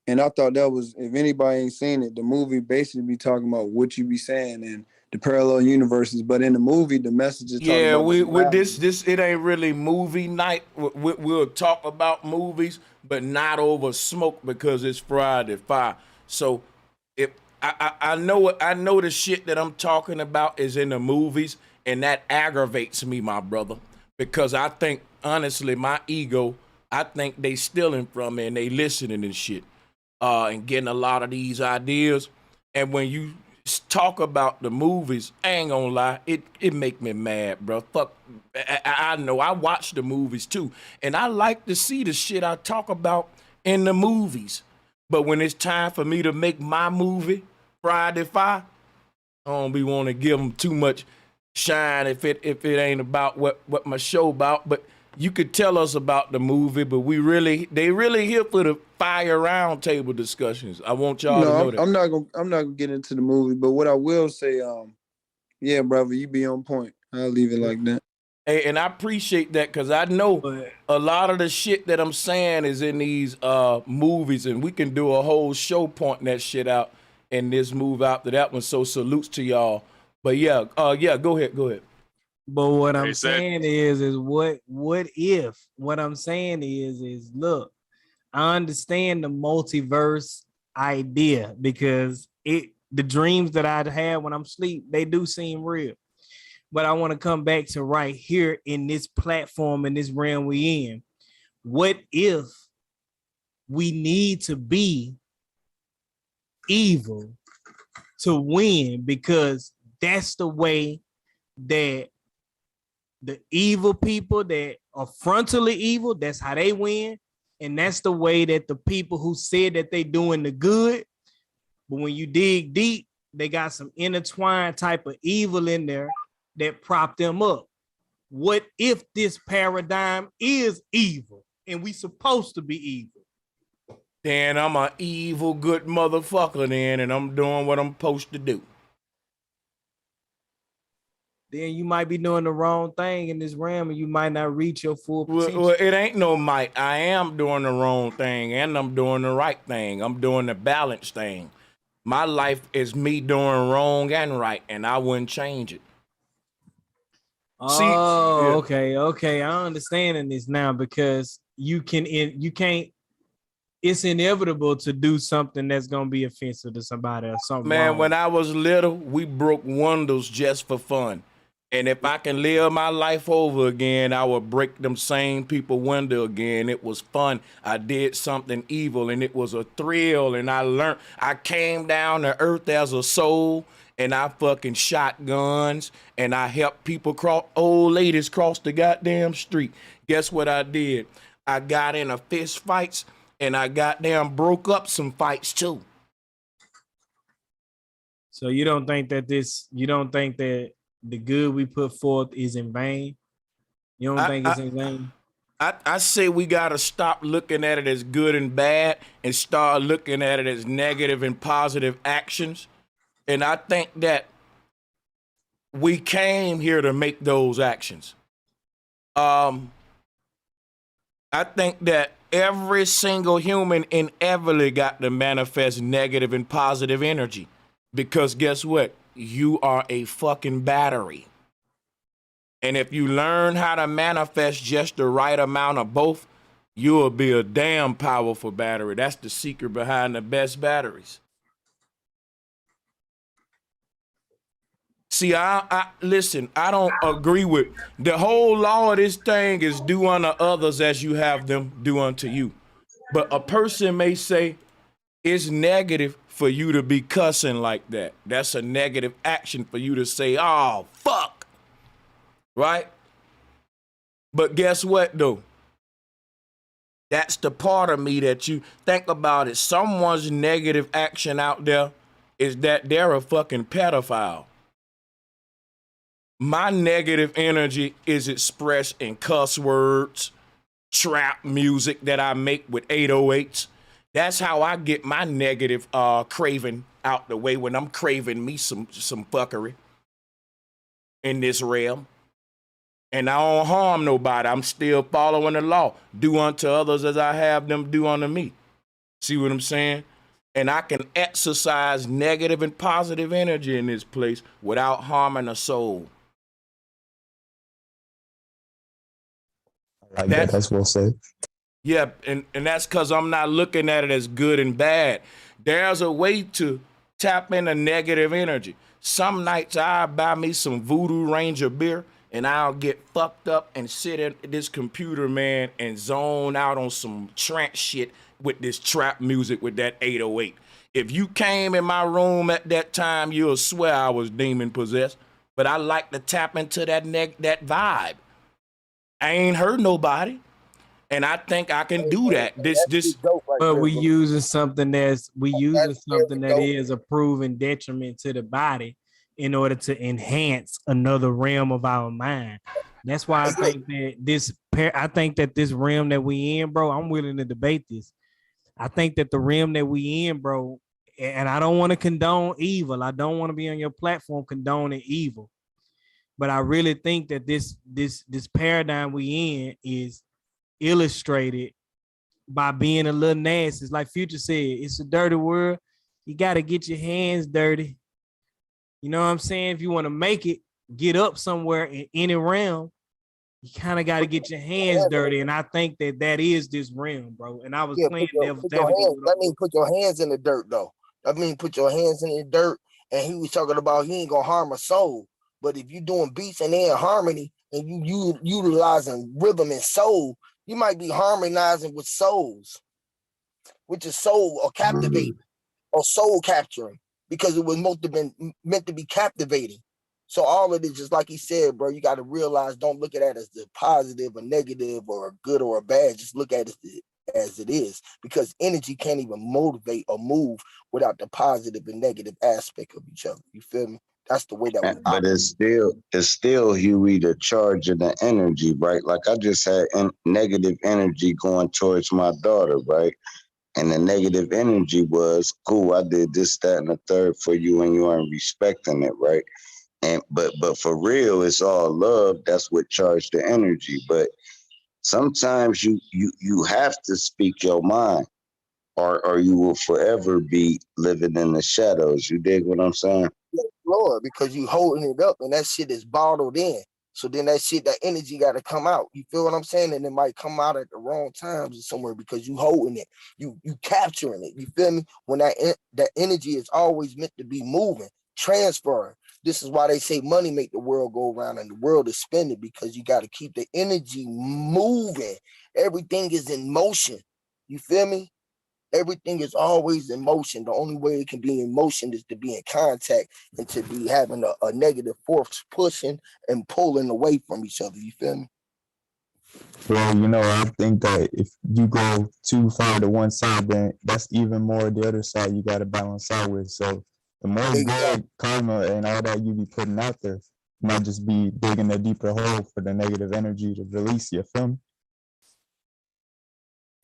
[SPEAKER 16] And I thought that was, if anybody ain't seen it, the movie basically be talking about what you be saying and the parallel universes. But in the movie, the message is talking about
[SPEAKER 1] with this it ain't really movie night. We'll talk about movies, but not over smoke because it's Friday 5. So if I know the shit that I'm talking about is in the movies, and that aggravates me, my brother, because I think honestly my ego, I think they stealing from me and they listening and shit. And getting a lot of these ideas. And when you talk about the movies, I ain't gonna lie, it make me mad, bro. Fuck, I know I watch the movies too, and I like to see the shit I talk about in the movies. But when it's time for me to make my movie, Friday 5, I don't be want to give them too much shine if it ain't about what my show about. But you could tell us about the movie, but they really here for the fire roundtable discussions. I want y'all to know that.
[SPEAKER 16] I'm not gonna get into the movie, but what I will say, yeah, brother, you be on point. I'll leave it like that.
[SPEAKER 1] Hey, and I appreciate that because I know a lot of the shit that I'm saying is in these movies, and we can do a whole show pointing that shit out in this move after that one. So salutes to y'all. But yeah, go ahead.
[SPEAKER 4] But what I'm saying is what if? What I'm saying is look, I understand the multiverse idea because the dreams that I had when I'm asleep, they do seem real. But I want to come back to right here in this platform, in this realm we in. What if we need to be evil to win? Because that's the way that the evil people that are frontally evil, that's how they win. And that's the way that the people who said that they doing the good, but when you dig deep, they got some intertwined type of evil in there that prop them up. What if this paradigm is evil and we supposed to be evil?
[SPEAKER 1] Then I'm an evil good motherfucker then, and I'm doing what I'm supposed to do.
[SPEAKER 4] Then you might be doing the wrong thing in this realm and you might not reach your full potential.
[SPEAKER 1] Well, it ain't no might. I am doing the wrong thing and I'm doing the right thing. I'm doing the balanced thing. My life is me doing wrong and right, and I wouldn't change it.
[SPEAKER 4] Okay. I understand this now because you can't. It's inevitable to do something that's gonna be offensive to somebody or something.
[SPEAKER 1] Man,
[SPEAKER 4] wrong.
[SPEAKER 1] when I was little, we broke windows just for fun. And if I can live my life over again, I would break them same people window again. It was fun. I did something evil and it was a thrill, and I learned. I came down to earth as a soul, and I fucking shot guns, and I helped people old ladies cross the goddamn street. Guess what I did? I got into fist fights, And I goddamn broke up some fights too.
[SPEAKER 4] So you don't think that the good we put forth is in vain? You don't think it's in vain?
[SPEAKER 1] I say we gotta stop looking at it as good and bad and start looking at it as negative and positive actions. And I think that we came here to make those actions. I think that every single human inevitably got to manifest negative and positive energy. Because guess what? You are a fucking battery. And if you learn how to manifest just the right amount of both, you'll be a damn powerful battery. That's the secret behind the best batteries. See, listen, I don't agree with the whole law of this thing is do unto others as you have them do unto you. But a person may say it's negative for you to be cussing like that. That's a negative action for you to say, oh, fuck. Right? But guess what, though? That's the part of me that you think about it. Someone's negative action out there is that they're a fucking pedophile. My negative energy is expressed in cuss words, trap music that I make with 808s. That's how I get my negative craving out the way when I'm craving me some fuckery in this realm. And I don't harm nobody. I'm still following the law. Do unto others as I have them do unto me. See what I'm saying? And I can exercise negative and positive energy in this place without harming a soul.
[SPEAKER 20] I like that. That's well said.
[SPEAKER 1] Yeah, and that's because I'm not looking at it as good and bad. There's a way to tap into negative energy. Some nights I buy me some Voodoo Ranger beer and I'll get fucked up and sit at this computer, man, and zone out on some trance shit with this trap music with that 808. If you came in my room at that time, you'll swear I was demon possessed. But I like to tap into that that vibe. I ain't hurt nobody. And I think I can do that.
[SPEAKER 4] But we using something that is a proven detriment to the body in order to enhance another realm of our mind. That's why I think that this realm that we in, bro, I'm willing to debate this. I think that the realm that we in, bro, and I don't want to condone evil. I don't want to be on your platform condoning evil. But I really think that this paradigm we in is illustrated by being a little nasty. It's like Future said, it's a dirty world. You got to get your hands dirty. You know what I'm saying? If you want to make it, get up somewhere in any realm, you kind of got to get your hands dirty. And I think that is this realm, bro. And I was playing devil's advocate.
[SPEAKER 8] That means put your hands in the dirt, though. That means put your hands in the dirt. And he was talking about he ain't going to harm a soul. But if you doing beats and they in harmony and you utilizing rhythm and soul, you might be harmonizing with souls, which is soul or captivating or soul capturing, because it was meant to be captivating. So all of it, just like he said, bro, you got to realize, don't look at it as the positive or negative or a good or a bad. Just look at it as it is, because energy can't even motivate or move without the positive and negative aspect of each other. You feel me? That's the way that we
[SPEAKER 2] But it's still Huey, the charge of the energy, right? Like I just had negative energy going towards my daughter, right? And the negative energy was, cool, I did this, that, and the third for you, and you aren't respecting it, right? And but for real, it's all love. That's what charged the energy. But sometimes you have to speak your mind, or you will forever be living in the shadows. You dig what I'm saying?
[SPEAKER 8] Lord, because you holding it up and that shit is bottled in. So then that energy got to come out. You feel what I'm saying? And it might come out at the wrong times or somewhere because you holding it, you capturing it. You feel me? When that energy is always meant to be moving, transferring. This is why they say money make the world go around and the world is spending, because you got to keep the energy moving. Everything is in motion. You feel me? Everything is always in motion. The only way it can be in motion is to be in contact and to be having a negative force pushing and pulling away from each other. You feel me?
[SPEAKER 14] Well, I think that if you go too far to one side, then that's even more the other side you got to balance out with. So the more good karma and all that you be putting out there, you might just be digging a deeper hole for the negative energy to release. You feel me?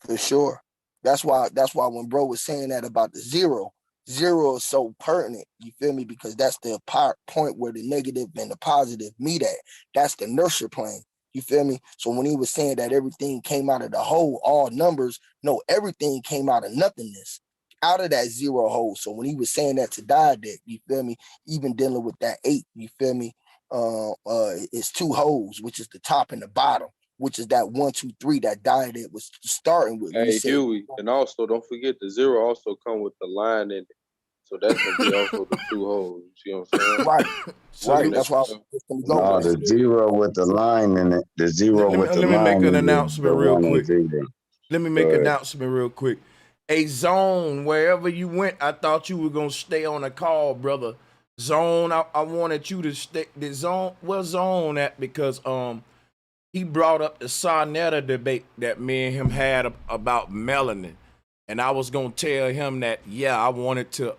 [SPEAKER 8] For sure. That's why when bro was saying that about the zero is so pertinent. You feel me? Because that's the point where the negative and the positive meet at. That's the nurture plane. You feel me? So when he was saying that everything came out of the whole, all numbers, no, everything came out of nothingness, out of that zero hole. So when he was saying that to Diadeck, you feel me? Even dealing with that 8, you feel me? It's 2 holes, which is the top and the bottom, which is that 1, 2, 3 that Diadeck was starting with.
[SPEAKER 15] Hey, Huey, and also don't forget the 0 also come with the line in it. So that's gonna be also the 2 holes. You see what I'm saying?
[SPEAKER 8] Right.
[SPEAKER 1] So
[SPEAKER 8] right. That's why
[SPEAKER 2] No, the 0 with the line in it. The 0 with the line.
[SPEAKER 1] Let me make an
[SPEAKER 2] in it,
[SPEAKER 1] announcement
[SPEAKER 2] the
[SPEAKER 1] real
[SPEAKER 2] 1
[SPEAKER 1] quick.
[SPEAKER 2] and 0.
[SPEAKER 1] Let me make an announcement real quick. A Zone, wherever you went, I thought you were gonna stay on the call, brother. Zone, I wanted you to stay. The Zone, where's Zone at? Because he brought up the Sarnetta debate that me and him had about melanin. And I was gonna tell him that, yeah, I wanted to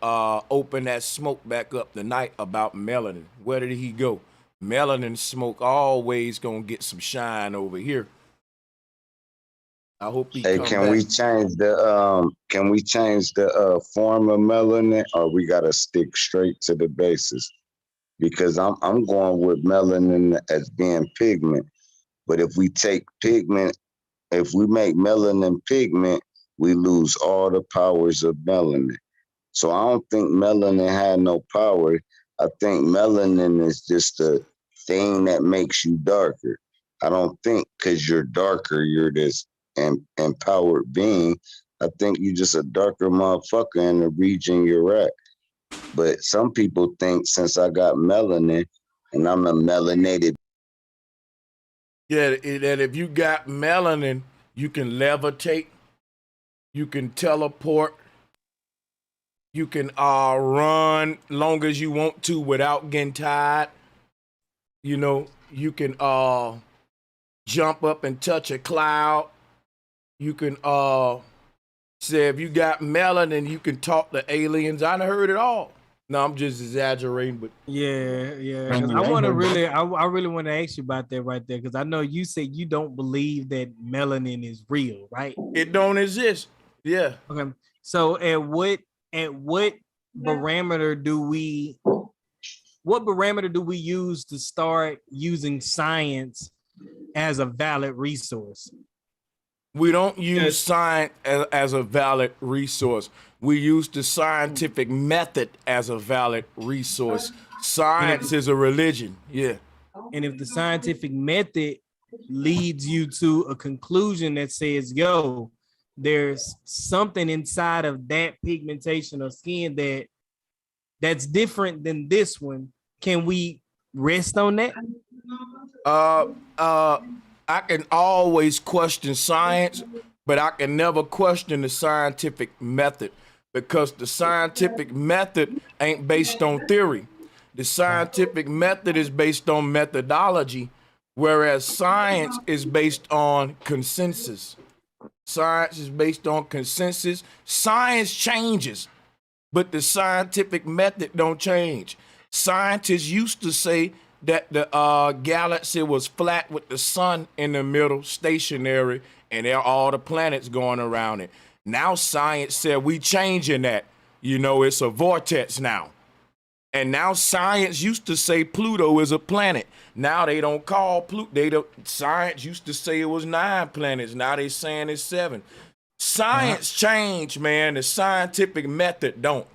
[SPEAKER 1] open that smoke back up tonight about melanin. Where did he go? Melanin smoke always gonna get some shine over here. I hope he
[SPEAKER 2] Hey,
[SPEAKER 1] come
[SPEAKER 2] can
[SPEAKER 1] back.
[SPEAKER 2] we change the form of melanin, or we gotta stick straight to the basis? Because I'm going with melanin as being pigment. But if we take pigment, if we make melanin pigment, we lose all the powers of melanin. So I don't think melanin had no power. I think melanin is just a thing that makes you darker. I don't think because you're darker, you're this empowered being. I think you're just a darker motherfucker in the region you're at. But some people think since I got melanin and I'm a melanated.
[SPEAKER 1] Yeah, that if you got melanin, you can levitate, you can teleport, you can run long as you want to without getting tired. You can jump up and touch a cloud. You can say if you got melanin, you can talk to aliens. I done heard it all. No, I'm just exaggerating, but
[SPEAKER 4] yeah. Because I want to really, I really want to ask you about that right there. Because I know you said you don't believe that melanin is real, right?
[SPEAKER 1] It don't exist. Yeah.
[SPEAKER 4] Okay. So at what parameter do we? What parameter do we use to start using science as a valid resource?
[SPEAKER 1] We don't use science as a valid resource. We use the scientific method as a valid resource. Science is a religion. Yeah.
[SPEAKER 4] And if the scientific method leads you to a conclusion that says, yo, there's something inside of that pigmentation of skin that's different than this one, can we rest on that?
[SPEAKER 1] I can always question science, but I can never question the scientific method because the scientific method ain't based on theory. The scientific method is based on methodology, whereas science is based on consensus. Science is based on consensus. Science changes, but the scientific method don't change. Scientists used to say that the galaxy was flat with the sun in the middle, stationary, and there are all the planets going around it. Now science said we changing that. It's a vortex now. And now science used to say Pluto is a planet. Now they don't call Pluto. Science used to say it was 9 planets. Now they saying it's 7. Science changed, man. The scientific method don't.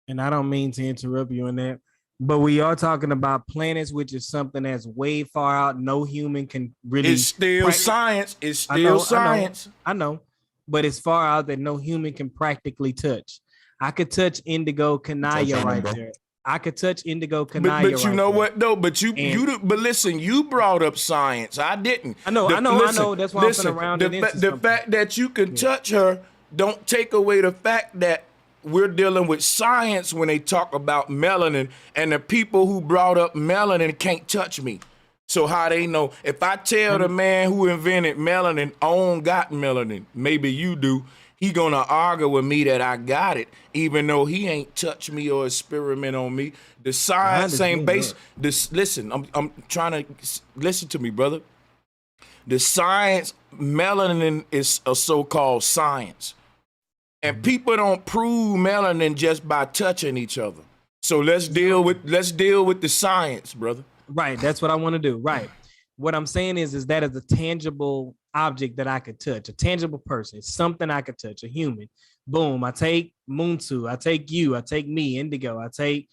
[SPEAKER 4] And I don't mean to interrupt you in that, but we are talking about planets, which is something that's way far out. No human can really.
[SPEAKER 1] It's still science. It's still science.
[SPEAKER 4] I know, but it's far out that no human can practically touch. I could touch Indigo Kanaya right there. I could touch Indigo Kanaya.
[SPEAKER 1] But you know what though? But but listen, you brought up science. I didn't.
[SPEAKER 4] I know. That's why I'm finna round it into
[SPEAKER 1] the fact that you can touch her don't take away the fact that we're dealing with science when they talk about melanin, and the people who brought up melanin can't touch me. So how they know? If I tell the man who invented melanin, I don't got melanin, maybe you do, he gonna argue with me that I got it, even though he ain't touched me or experiment on me. The science ain't based. Listen, I'm trying to listen to me, brother. The science, melanin is a so-called science. And people don't prove melanin just by touching each other. So let's deal with the science, brother.
[SPEAKER 4] Right, that's what I want to do. Right. What I'm saying is that is a tangible object that I could touch, a tangible person, something I could touch, a human. Boom, I take Moonsu, I take you, I take me, Indigo, I take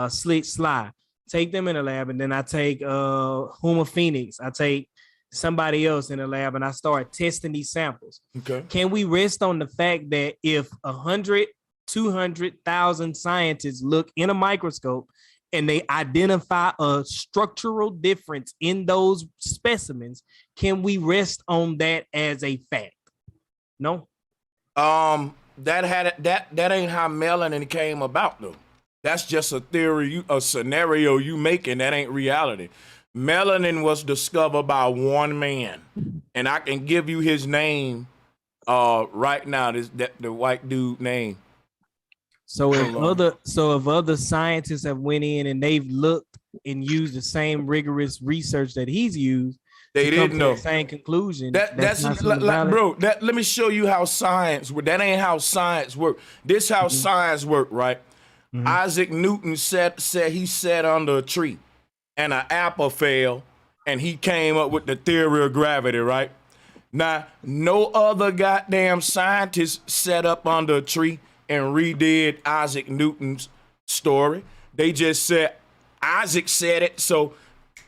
[SPEAKER 4] Slick Sly, take them in the lab, and then I take Huma Phoenix, I take somebody else in the lab, and I start testing these samples.
[SPEAKER 1] Okay.
[SPEAKER 4] Can we rest on the fact that if 100, 200,000 scientists look in a microscope and they identify a structural difference in those specimens, can we rest on that as a fact? No.
[SPEAKER 1] That ain't how melanin came about though. That's just a theory, a scenario you making. That ain't reality. Melanin was discovered by one man, and I can give you his name right now. The white dude name.
[SPEAKER 4] So if other scientists have went in and they've looked and used the same rigorous research that he's used,
[SPEAKER 1] they didn't know
[SPEAKER 4] the same conclusion.
[SPEAKER 1] That's bro. Let me show you how science. That ain't how science work. This how science work, right? Isaac Newton said he sat under a tree, and an apple fell, and he came up with the theory of gravity, right? Now, no other goddamn scientist sat up under a tree and redid Isaac Newton's story. They just said, Isaac said it, so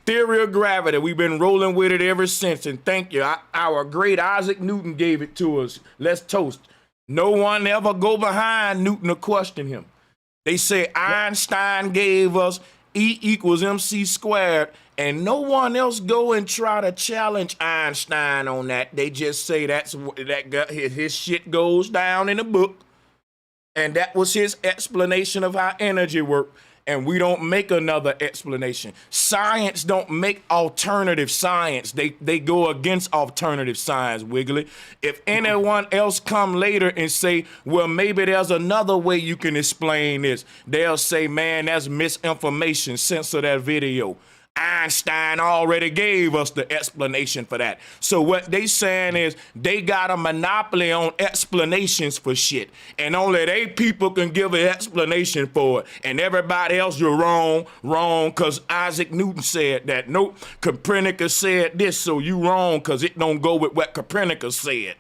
[SPEAKER 1] theory of gravity, we've been rolling with it ever since, and thank you. Our great Isaac Newton gave it to us. Let's toast. No one ever go behind Newton to question him. They say Einstein gave us E equals MC squared, and no one else go and try to challenge Einstein on that. They just say his shit goes down in a book. And that was his explanation of how energy worked. And we don't make another explanation. Science don't make alternative science. They go against alternative science, Wiggly. If anyone else come later and say, well, maybe there's another way you can explain this, they'll say, man, that's misinformation. Censor that video. Einstein already gave us the explanation for that. So what they saying is they got a monopoly on explanations for shit, and only they people can give an explanation for it, and everybody else, you're wrong because Isaac Newton said that. Nope, Copernicus said this, so you wrong because it don't go with what Copernicus said.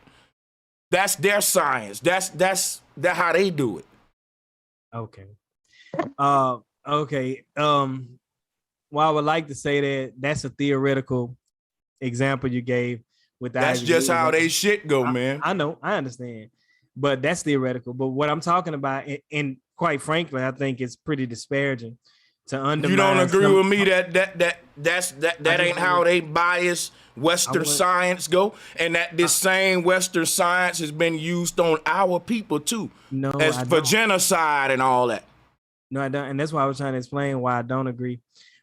[SPEAKER 1] That's their science. That's how they do it.
[SPEAKER 4] Okay. Okay. Well, I would like to say that that's a theoretical example you gave.
[SPEAKER 1] That's just how they shit go, man.
[SPEAKER 4] I know, I understand, but that's theoretical. But what I'm talking about, and quite frankly, I think it's pretty disparaging to undermine.
[SPEAKER 1] You don't agree with me that ain't how they bias Western science go, and that this same Western science has been used on our people too, for genocide and all that.
[SPEAKER 4] No, I don't, and that's why I was trying to explain why I don't agree.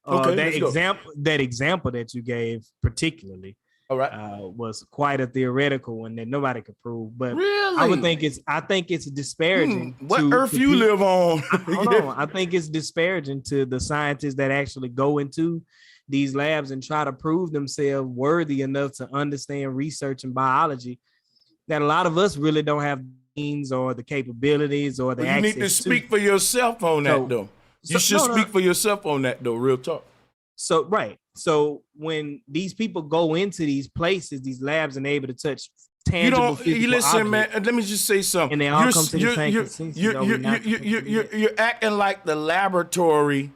[SPEAKER 1] Okay,
[SPEAKER 4] that example that you gave particularly,
[SPEAKER 1] all right,
[SPEAKER 4] was quite a theoretical one that nobody could prove. But
[SPEAKER 1] really,
[SPEAKER 4] I think it's disparaging.
[SPEAKER 1] What earth you live on?
[SPEAKER 4] Hold on, I think it's disparaging to the scientists that actually go into these labs and try to prove themselves worthy enough to understand research and biology. That a lot of us really don't have the means or the capabilities or the access.
[SPEAKER 1] You need to speak for yourself on that, though. You should speak for yourself on that, though. Real talk.
[SPEAKER 4] So, right. So when these people go into these places, these labs, and they're able to touch tangible physical
[SPEAKER 1] listen,
[SPEAKER 4] objects,
[SPEAKER 1] man. Let me just say something.
[SPEAKER 4] And they all come to the same consensus.
[SPEAKER 1] You're acting like the laboratory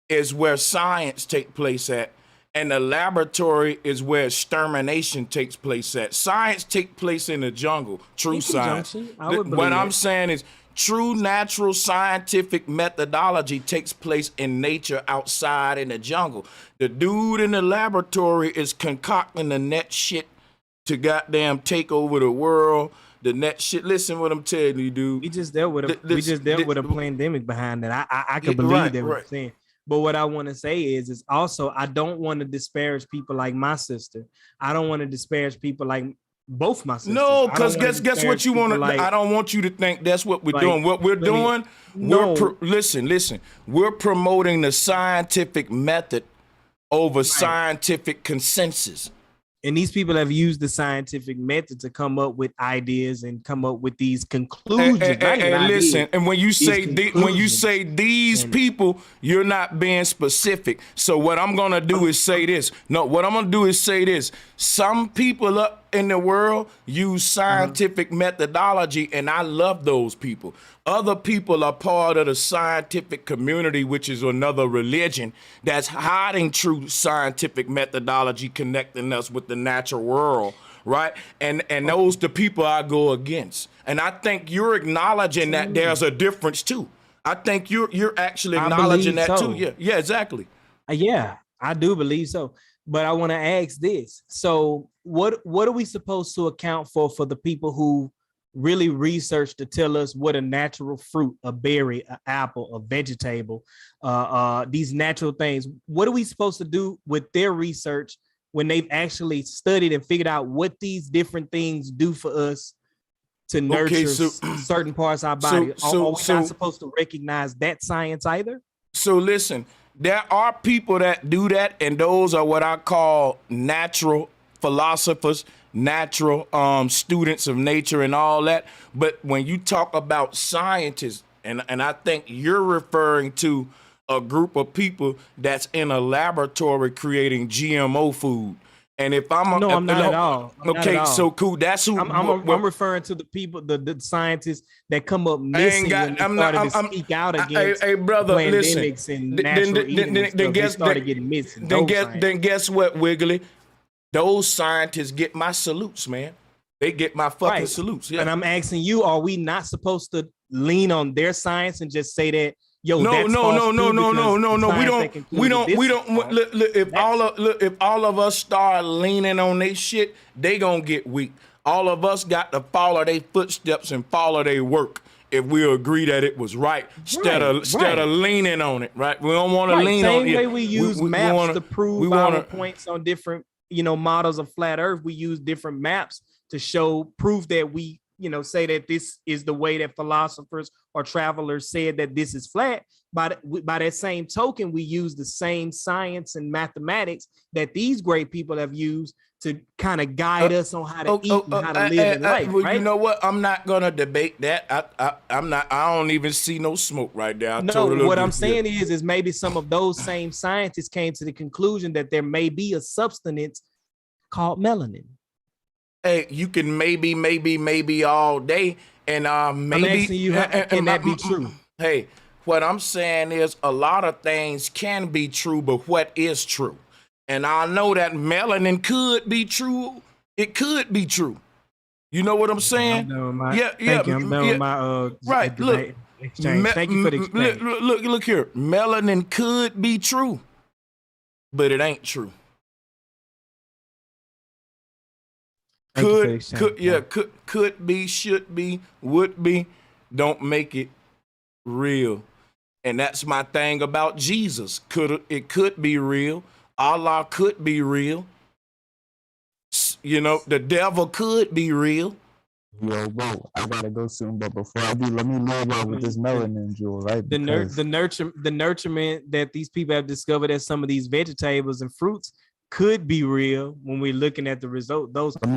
[SPEAKER 1] is where science takes place at, and the laboratory is where extermination takes place at. Science takes place in the jungle. True science. What I'm saying is, true natural scientific methodology takes place in nature outside in the jungle. The dude in the laboratory is concocting the net shit to goddamn take over the world. The net shit. Listen what I'm telling you, dude.
[SPEAKER 4] We just dealt with a pandemic behind that. I can believe that. What I'm saying. But what I want to say is also I don't want to disparage people like my sister. I don't want to disparage people like both my sisters.
[SPEAKER 1] No, because guess what you want to.
[SPEAKER 4] Like,
[SPEAKER 1] I don't want you to think that's what we're
[SPEAKER 4] like,
[SPEAKER 1] doing. What we're doing,
[SPEAKER 4] no.
[SPEAKER 1] Listen. We're promoting the scientific method over scientific consensus.
[SPEAKER 4] And these people have used the scientific method to come up with ideas and come up with these conclusions.
[SPEAKER 1] And listen, and when you say these people, you're not being specific. So what I'm gonna do is say this. No, what I'm gonna do is say this. Some people up in the world use scientific methodology, and I love those people. Other people are part of the scientific community, which is another religion that's hiding true scientific methodology, connecting us with the natural world, right? And those the people I go against. And I think you're acknowledging that there's a difference too. I think you're actually acknowledging that too. Yeah, exactly.
[SPEAKER 4] Yeah, I do believe so. But I want to ask this. So what are we supposed to account for the people who really research to tell us what a natural fruit, a berry, an apple, a vegetable, these natural things? What are we supposed to do with their research when they've actually studied and figured out what these different things do for us to nurture certain parts of our body? Are we not supposed to recognize that science either?
[SPEAKER 1] So listen, there are people that do that, and those are what I call natural philosophers, natural students of nature and all that. But when you talk about scientists, and I think you're referring to a group of people that's in a laboratory creating GMO food. And if I'm
[SPEAKER 4] I'm not at all.
[SPEAKER 1] So cool. That's who
[SPEAKER 4] I'm referring to the people, the scientists that come up missing when they started to speak out against pandemics and natural eating and stuff. They started getting missing.
[SPEAKER 1] Then guess what, Wiggly? Those scientists get my salutes, man. They get my fucking salutes. Yeah.
[SPEAKER 4] And I'm asking you, are we not supposed to lean on their science and just say that, yo,
[SPEAKER 1] no. We don't. If all of us start leaning on their shit, they gonna get weak. All of us got to follow their footsteps and follow their work. If we agree that it was right, instead of leaning on it, right? We don't want to lean on it.
[SPEAKER 4] Same way we use maps to prove our points on different, models of flat Earth. We use different maps to show proof that we, say that this is the way that philosophers or travelers said that this is flat. By that same token, we use the same science and mathematics that these great people have used to kind of guide us on how to eat and how to live in life.
[SPEAKER 1] Right? You know what? I'm not gonna debate that. I'm not. I don't even see no smoke right there.
[SPEAKER 4] What I'm saying is maybe some of those same scientists came to the conclusion that there may be a substance called melanin.
[SPEAKER 1] Hey, you can maybe all day, and maybe.
[SPEAKER 4] I'm asking you, can that be true?
[SPEAKER 1] Hey, what I'm saying is a lot of things can be true, but what is true? And I know that melanin could be true. It could be true. You know what I'm saying?
[SPEAKER 4] I'm done with my
[SPEAKER 1] right. Look,
[SPEAKER 4] exchange. Thank you for the exchange.
[SPEAKER 1] Look here. Melanin could be true, but it ain't true. Could be, should be, would be. Don't make it real. And that's my thing about Jesus. It could be real. Allah could be real. The devil could be real.
[SPEAKER 14] Yo, bro, I gotta go soon, but before I do, let me leave out with this melanin jewel, right?
[SPEAKER 4] The nurturement that these people have discovered as some of these vegetables and fruits could be real when we're looking at the result. Those could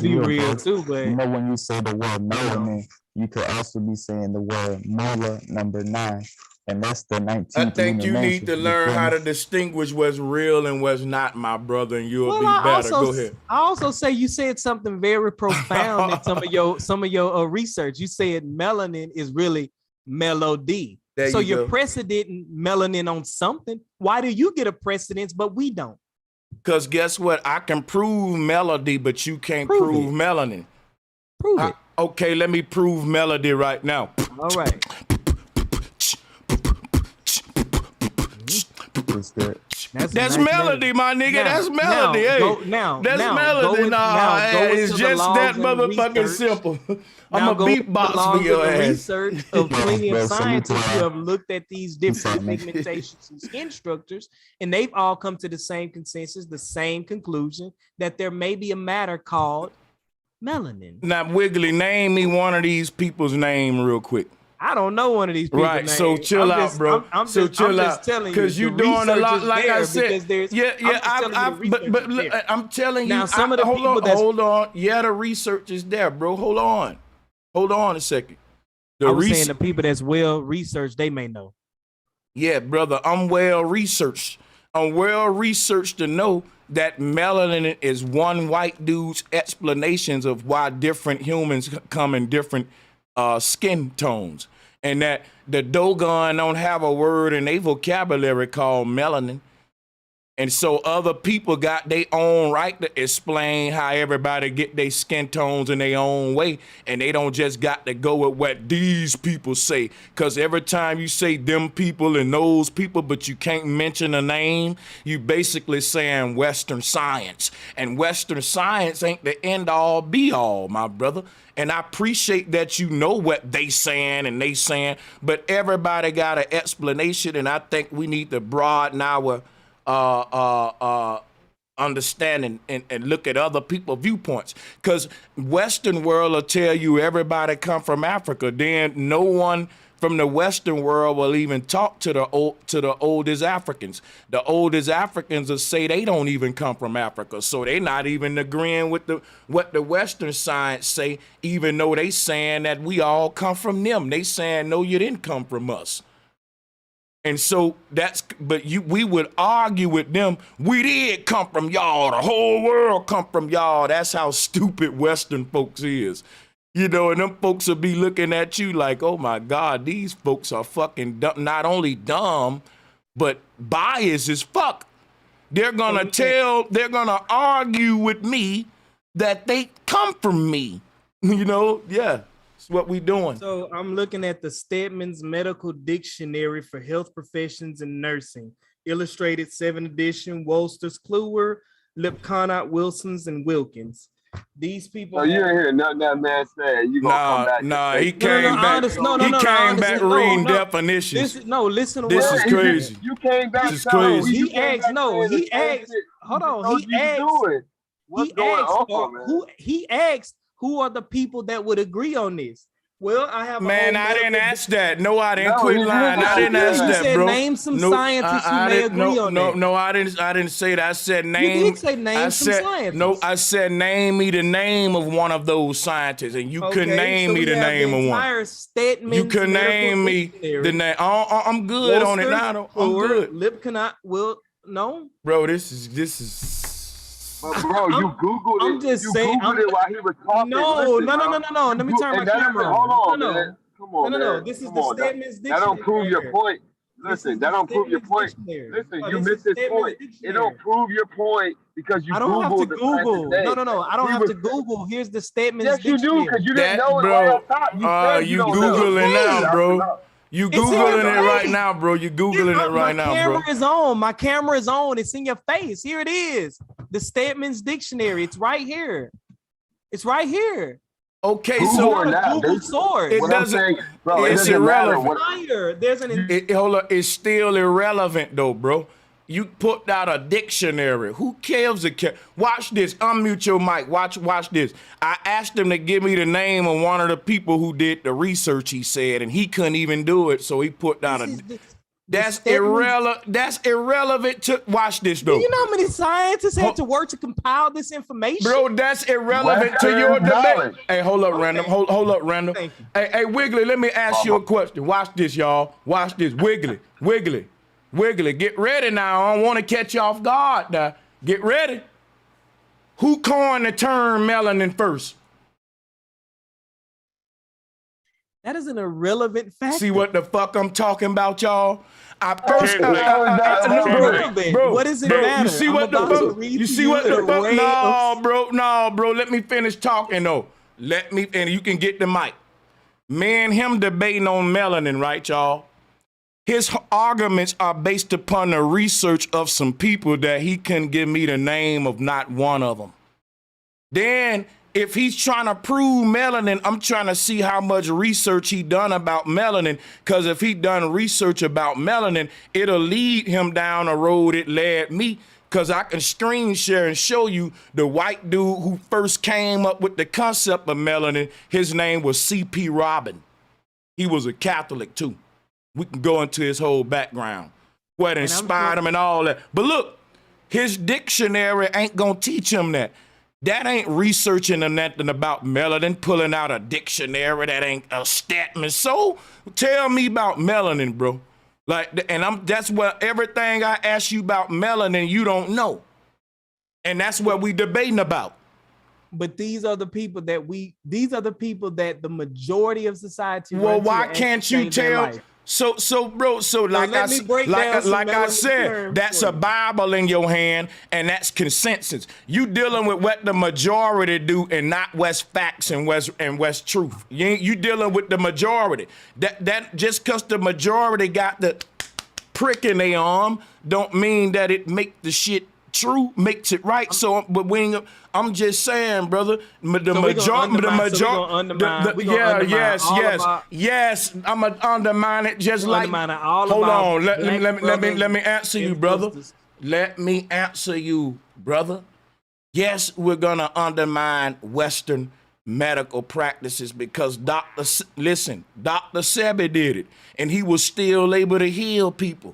[SPEAKER 4] be real too, but
[SPEAKER 14] when you say the word melanin, you could also be saying the word molar number 9. And that's the 19th.
[SPEAKER 1] I think you need to learn how to distinguish what's real and what's not, my brother, and you'll be better. Go ahead.
[SPEAKER 4] I also say you said something very profound in some of your research. You said melanin is really melody. So you're precedenting melanin on something. Why do you get a precedence but we don't?
[SPEAKER 1] Because guess what? I can prove melody, but you can't prove melanin.
[SPEAKER 4] Prove it.
[SPEAKER 1] Okay, let me prove melody right now.
[SPEAKER 4] All right.
[SPEAKER 1] That's melody, my nigga. That's melody. That's melody. It's just that motherfucking simple. I'm a beatbox for your ass.
[SPEAKER 4] Research of plenty of scientists who have looked at these different pigmentations and skin structures, and they've all come to the same consensus, the same conclusion that there may be a matter called melanin.
[SPEAKER 1] Now, Wiggly, name me one of these people's name real quick.
[SPEAKER 4] I don't know one of these people.
[SPEAKER 1] Right,
[SPEAKER 4] names.
[SPEAKER 1] so chill out, bro.
[SPEAKER 4] I'm
[SPEAKER 1] chill
[SPEAKER 4] just
[SPEAKER 1] out,
[SPEAKER 4] telling you,
[SPEAKER 1] because you're doing a lot. Like I said,
[SPEAKER 4] but
[SPEAKER 1] I'm telling you.
[SPEAKER 4] Now, some of the people
[SPEAKER 1] hold on. Yeah, the research is there, bro. Hold on a second.
[SPEAKER 4] I was saying the people that's well researched, they may know.
[SPEAKER 1] Yeah, brother, I'm well researched. I'm well researched to know that melanin is one white dude's explanations of why different humans come in different skin tones, and that the Dogon don't have a word in their vocabulary called melanin. And so other people got their own right to explain how everybody get their skin tones in their own way. And they don't just got to go with what these people say. Because every time you say them people and those people, but you can't mention a name, you basically saying Western science. And Western science ain't the end all be all, my brother. And I appreciate that you know what they saying and they saying, but everybody got an explanation. And I think we need to broaden our understanding and look at other people's viewpoints, because Western world will tell you everybody come from Africa. Then no one from the Western world will even talk to the oldest Africans. The oldest Africans will say they don't even come from Africa, so they not even agreeing with what the Western science say, even though they saying that we all come from them. They saying no, you didn't come from us. And so we would argue with them. We did come from y'all. The whole world come from y'all. That's how stupid Western folks is. You know, and them folks will be looking at you like, oh my God, these folks are fucking dumb. Not only dumb, but biased as fuck. They're gonna argue with me that they come from me. You know, yeah. What we doing.
[SPEAKER 4] So I'm looking at the Stedman's Medical Dictionary for Health Professions and Nursing, illustrated 7th edition, Wolster's, Kluwer, Lipconot, Wilson's, and Wilkins. These people.
[SPEAKER 12] So you ain't hear nothing that man said. You gonna come back?
[SPEAKER 1] Nah, he came back. He came back reading definitions.
[SPEAKER 4] Listen.
[SPEAKER 1] This is crazy.
[SPEAKER 12] You came back.
[SPEAKER 1] This is crazy.
[SPEAKER 4] He asked. Hold on. He asked. Who are the people that would agree on this? Well, I have.
[SPEAKER 1] Man, I didn't ask that. No, I didn't. Quit lying. I didn't ask that, bro.
[SPEAKER 4] Name some scientists who may agree on that.
[SPEAKER 1] No, I didn't say that. I said name.
[SPEAKER 4] You did say name some scientists.
[SPEAKER 1] No, I said name me the name of one of those scientists, and you couldn't name me the name of one. You could name me the name. I'm good on it now. I'm good.
[SPEAKER 4] Lipconot will no.
[SPEAKER 1] Bro, this is.
[SPEAKER 12] But bro, you Googled it.
[SPEAKER 4] I'm just saying.
[SPEAKER 12] Googled it while he was talking.
[SPEAKER 4] No. Let me turn my camera on.
[SPEAKER 12] Hold on, man. Come on,
[SPEAKER 4] no. This is the Stedman's Dictionary.
[SPEAKER 12] That don't prove your point. Listen, that don't prove your point. Listen, you missed this point. It don't prove your point because you.
[SPEAKER 4] I don't have to Google. No. I don't have to Google. Here's the Stedman's Dictionary.
[SPEAKER 12] Yes, you do, because you didn't know it.
[SPEAKER 1] Bro, you Googling now, bro. You Googling it right now, bro. You Googling it right now, bro.
[SPEAKER 4] My camera is on. It's in your face. Here it is. The Stedman's Dictionary. It's right here.
[SPEAKER 1] Okay,
[SPEAKER 12] Google
[SPEAKER 1] so
[SPEAKER 12] Google
[SPEAKER 4] source.
[SPEAKER 1] It doesn't. It's irrelevant.
[SPEAKER 4] There's an.
[SPEAKER 1] Hold up. It's still irrelevant though, bro. You put out a dictionary. Who cares? Watch this. Unmute your mic. Watch this. I asked him to give me the name of one of the people who did the research, he said, and he couldn't even do it. So he put out that's irrelevant. That's irrelevant to watch this though.
[SPEAKER 4] Do you know how many scientists had to work to compile this information?
[SPEAKER 1] Bro, that's irrelevant to your debate. Hey, hold up, Random. Hold up, Random. Hey, Wiggly, let me ask you a question. Watch this, y'all. Watch this. Wiggly. Get ready now. I don't want to catch you off guard now. Get ready. Who coined the term melanin first?
[SPEAKER 4] That is an irrelevant fact.
[SPEAKER 1] See what the fuck I'm talking about, y'all? What
[SPEAKER 4] does it matter?
[SPEAKER 1] You see what the fuck? You see what the fuck? No, bro. Let me finish talking though. And you can get the mic. Me and him debating on melanin, right, y'all? His arguments are based upon the research of some people that he couldn't give me the name of not one of them. Then if he's trying to prove melanin, I'm trying to see how much research he done about melanin, because if he done research about melanin, it'll lead him down a road it led me, because I can screen share and show you the white dude who first came up with the concept of melanin. His name was C.P. Robin. He was a Catholic too. We can go into his whole background, what inspired him and all that. But look, his dictionary ain't gonna teach him that. That ain't researching or nothing about melanin, pulling out a dictionary. That ain't a statement. So tell me about melanin, bro. Like, and that's what everything I ask you about melanin, you don't know. And that's what we debating about.
[SPEAKER 4] But these are the people that the majority of society.
[SPEAKER 1] Well, why can't you tell? So bro, like I said, that's a Bible in your hand, and that's consensus. You dealing with what the majority do, and not what's facts and what's truth. You dealing with the majority. That just because the majority got the prick in their arm, don't mean that it make the shit true, makes it right. So, but when I'm just saying, brother, yes, I'm gonna undermine it just like. Hold on, let me answer you, brother. Let me answer you, brother. Yes, we're gonna undermine Western medical practices because Dr. Sebi did it, and he was still able to heal people.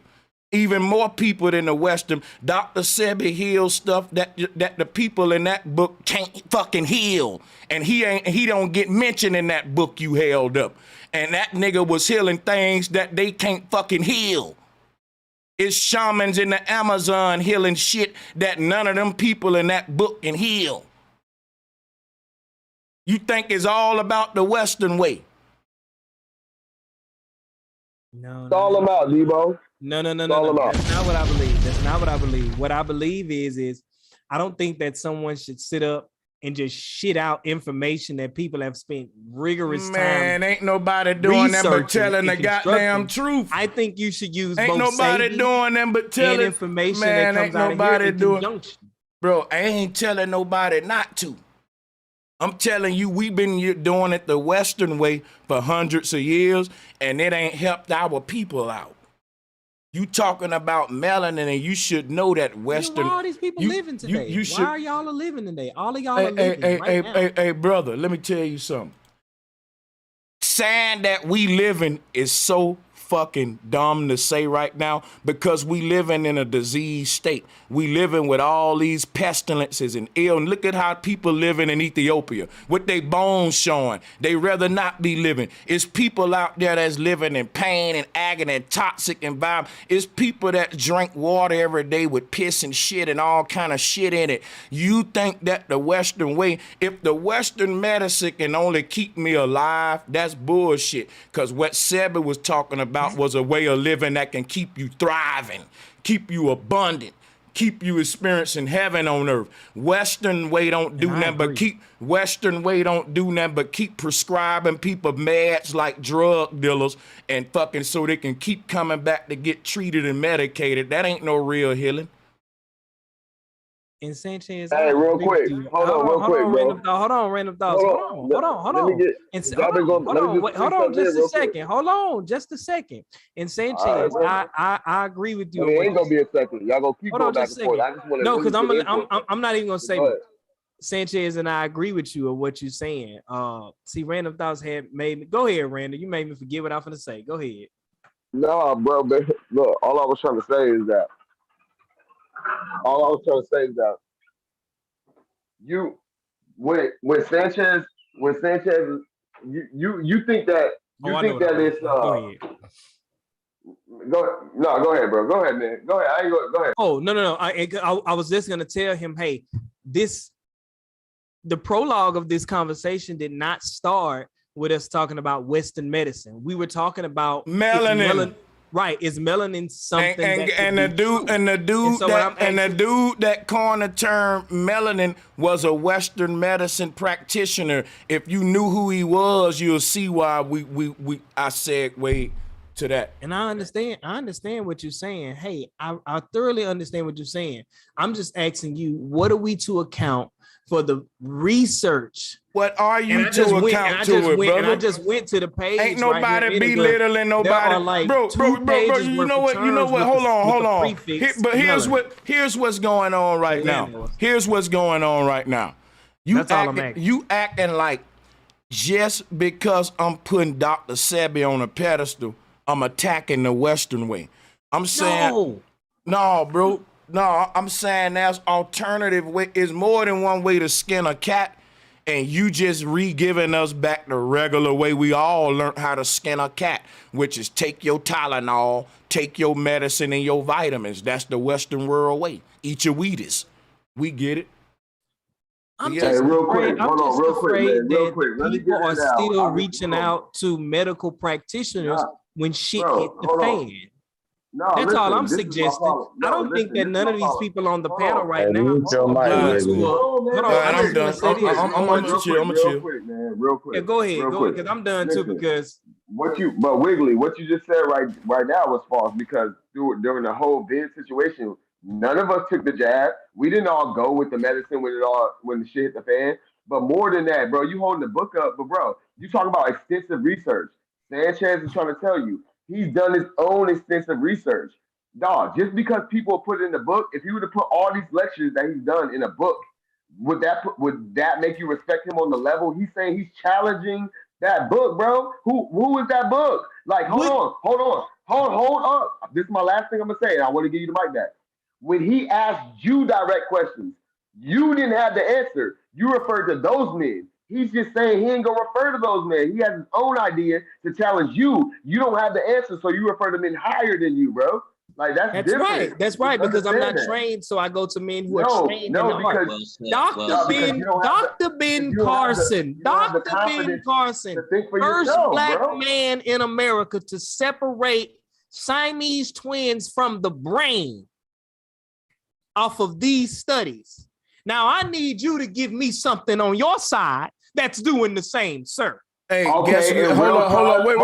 [SPEAKER 1] Even more people than the Western. Dr. Sebi heals stuff that the people in that book can't fucking heal. And he don't get mentioned in that book you held up. And that nigga was healing things that they can't fucking heal. It's shamans in the Amazon healing shit that none of them people in that book can heal. You think it's all about the Western way?
[SPEAKER 4] No.
[SPEAKER 12] It's all about, Debo.
[SPEAKER 4] No. That's not what I believe. That's not what I believe. What I believe is I don't think that someone should sit up and just shit out information that people have spent rigorous time.
[SPEAKER 1] Man, ain't nobody doing that but telling the goddamn truth.
[SPEAKER 4] I think you should use
[SPEAKER 1] ain't
[SPEAKER 4] both
[SPEAKER 1] nobody doing them but telling
[SPEAKER 4] information
[SPEAKER 1] man,
[SPEAKER 4] that comes out of here in conjunction.
[SPEAKER 1] Bro, I ain't telling nobody not to. I'm telling you, we've been doing it the Western way for hundreds of years, and it ain't helped our people out. You talking about melanin, and you should know that Western.
[SPEAKER 4] Why are these people living today? Why are y'all living today? All of y'all are living right now.
[SPEAKER 1] Hey, brother, let me tell you something. Saying that we living is so fucking dumb to say right now because we living in a disease state. We living with all these pestilences and ill. And look at how people living in Ethiopia with their bones showing. They rather not be living. It's people out there that's living in pain and agony and toxic environment. It's people that drink water every day with piss and shit and all kind of shit in it. You think that the Western way, if the Western medicine can only keep me alive, that's bullshit. Because what Sebi was talking about was a way of living that can keep you thriving, keep you abundant, keep you experiencing heaven on earth. Western way don't do nothing but keep prescribing people meds like drug dealers and fucking so they can keep coming back to get treated and medicated. That ain't no real healing.
[SPEAKER 4] And Sanchez,
[SPEAKER 12] hey, real quick, hold on,
[SPEAKER 4] random thoughts. Hold on. Hold on, just a second. Hold on, just a second. And Sanchez, I agree with you.
[SPEAKER 12] It ain't gonna be a second. Y'all gonna keep going back and forth. I just want to.
[SPEAKER 4] No, because I'm not even gonna say Sanchez, and I agree with you of what you're saying. See, random thoughts had made me. Go ahead, Randall. You made me forget what I was gonna say. Go ahead.
[SPEAKER 12] No, bro. Look, all I was trying to say is that. You when Sanchez, you think that it's go ahead, bro. Go ahead, man. Go ahead. Go ahead.
[SPEAKER 4] Oh no. I was just gonna tell him, hey, the prologue of this conversation did not start with us talking about Western medicine. We were talking about
[SPEAKER 1] melanin.
[SPEAKER 4] Right, is melanin something
[SPEAKER 1] and the dude that coined the term melanin was a Western medicine practitioner. If you knew who he was, you'll see why I said, wait, to that.
[SPEAKER 4] And I understand what you're saying. Hey, I thoroughly understand what you're saying. I'm just asking you, what are we to account for the research?
[SPEAKER 1] What are you to account to it, brother?
[SPEAKER 4] And I just went to the page.
[SPEAKER 1] Ain't nobody belittling nobody,
[SPEAKER 4] like
[SPEAKER 1] bro. You know what? Hold on. Here's what's going on right now. Here's what's going on right now. You acting like just because I'm putting Dr. Sebi on a pedestal, I'm attacking the Western way. I'm saying no, bro. No, I'm saying there's alternative way. Is more than one way to skin a cat, and you just re-giving us back the regular way we all learned how to skin a cat, which is take your Tylenol, take your medicine and your vitamins. That's the Western world way. Eat your Wheaties. We get it.
[SPEAKER 12] I'm just afraid
[SPEAKER 7] that
[SPEAKER 12] people
[SPEAKER 4] are still reaching out to medical practitioners when shit hit the fan. That's all I'm suggesting. I don't think that none of these people on the panel right now.
[SPEAKER 2] Hold on,
[SPEAKER 1] I'm done. I'm gonna chill.
[SPEAKER 12] Real quick.
[SPEAKER 4] Yeah, go ahead, because I'm done too. Because
[SPEAKER 12] but Wiggly, what you just said right now was false, because during the whole vid situation, none of us took the jab. We didn't all go with the medicine when the shit hit the fan. But more than that, bro, you holding the book up, but bro, you talking about extensive research. Sanchez is trying to tell you he's done his own extensive research. Dog, just because people put it in the book, if you were to put all these lectures that he's done in a book, would that make you respect him on the level? He's saying he's challenging that book, bro. Who is that book? Like, hold up. This is my last thing I'm gonna say, and I want to give you the mic back. When he asked you direct questions, you didn't have the answer. You referred to those men. He's just saying he ain't gonna refer to those men. He has his own idea to challenge you. You don't have the answer, so you refer to men higher than you, bro. Like that's different.
[SPEAKER 4] Right. That's right, because I'm not trained, so I go to men who are trained in the art. Dr. Ben Carson, first black man in America to separate Siamese twins from the brain off of these studies. Now I need you to give me something on your side that's doing the same, sir.
[SPEAKER 1] Hey, guess what? Hold on. Wait.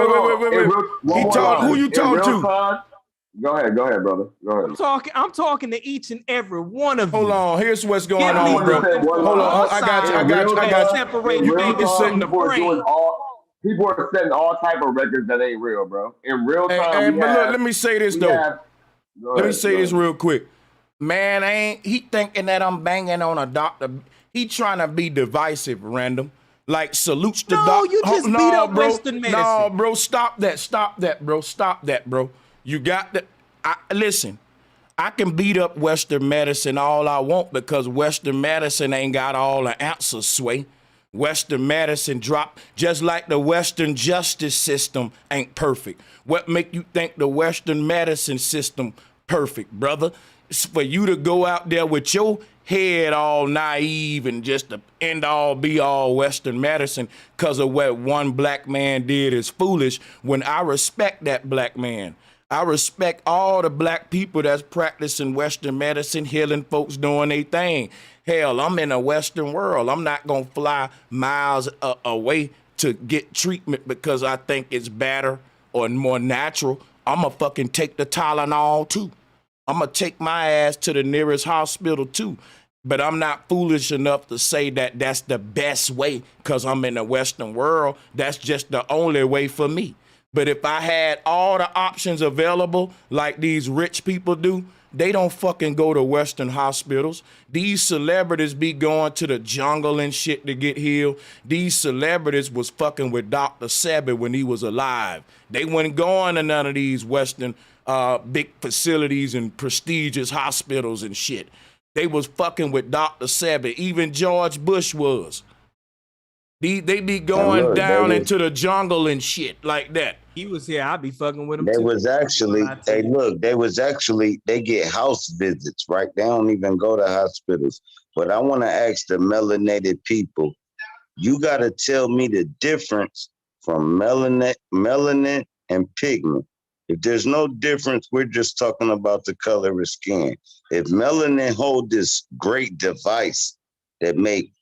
[SPEAKER 1] Who you talking to?
[SPEAKER 12] Go ahead, brother. Go ahead.
[SPEAKER 4] I'm talking to each and every one of you.
[SPEAKER 1] Hold on. Here's what's going on, bro. Hold on. I got you.
[SPEAKER 4] Separate you from the brain.
[SPEAKER 12] People are setting all type of records that ain't real, bro. In real time.
[SPEAKER 1] But look, let me say this though. Let me say this real quick. Man, he thinking that I'm banging on a doctor. He trying to be divisive, random. Like salutes the doctor.
[SPEAKER 4] No, you just beat up Western medicine.
[SPEAKER 1] No, bro, stop that, bro. You got that. Listen, I can beat up Western medicine all I want, because Western medicine ain't got all the answers, Sway. Western medicine dropped, just like the Western justice system ain't perfect. What make you think the Western medicine system perfect, brother? It's for you to go out there with your head all naive and just the end all be all Western medicine because of what one black man did is foolish, when I respect that black man. I respect all the black people that's practicing Western medicine, healing folks doing their thing. Hell, I'm in a Western world. I'm not going to fly miles away to get treatment because I think it's better or more natural. I'm going to fucking take the Tylenol too. I'm going to take my ass to the nearest hospital too. But I'm not foolish enough to say that that's the best way because I'm in the Western world. That's just the only way for me. But if I had all the options available like these rich people do, they don't fucking go to Western hospitals. These celebrities be going to the jungle and shit to get healed. These celebrities was fucking with Dr. Sebi when he was alive. They wasn't going to none of these Western big facilities and prestigious hospitals and shit. They was fucking with Dr. Sebi. Even George Bush was. They be going down into the jungle and shit like that.
[SPEAKER 4] He was here. I'd be fucking with him
[SPEAKER 2] they
[SPEAKER 4] too.
[SPEAKER 2] They get house visits, right? They don't even go to hospitals. But I want to ask the melanated people, you got to tell me the difference from melanin and pigment. If there's no difference, we're just talking about the color of skin. If melanin hold this great device that make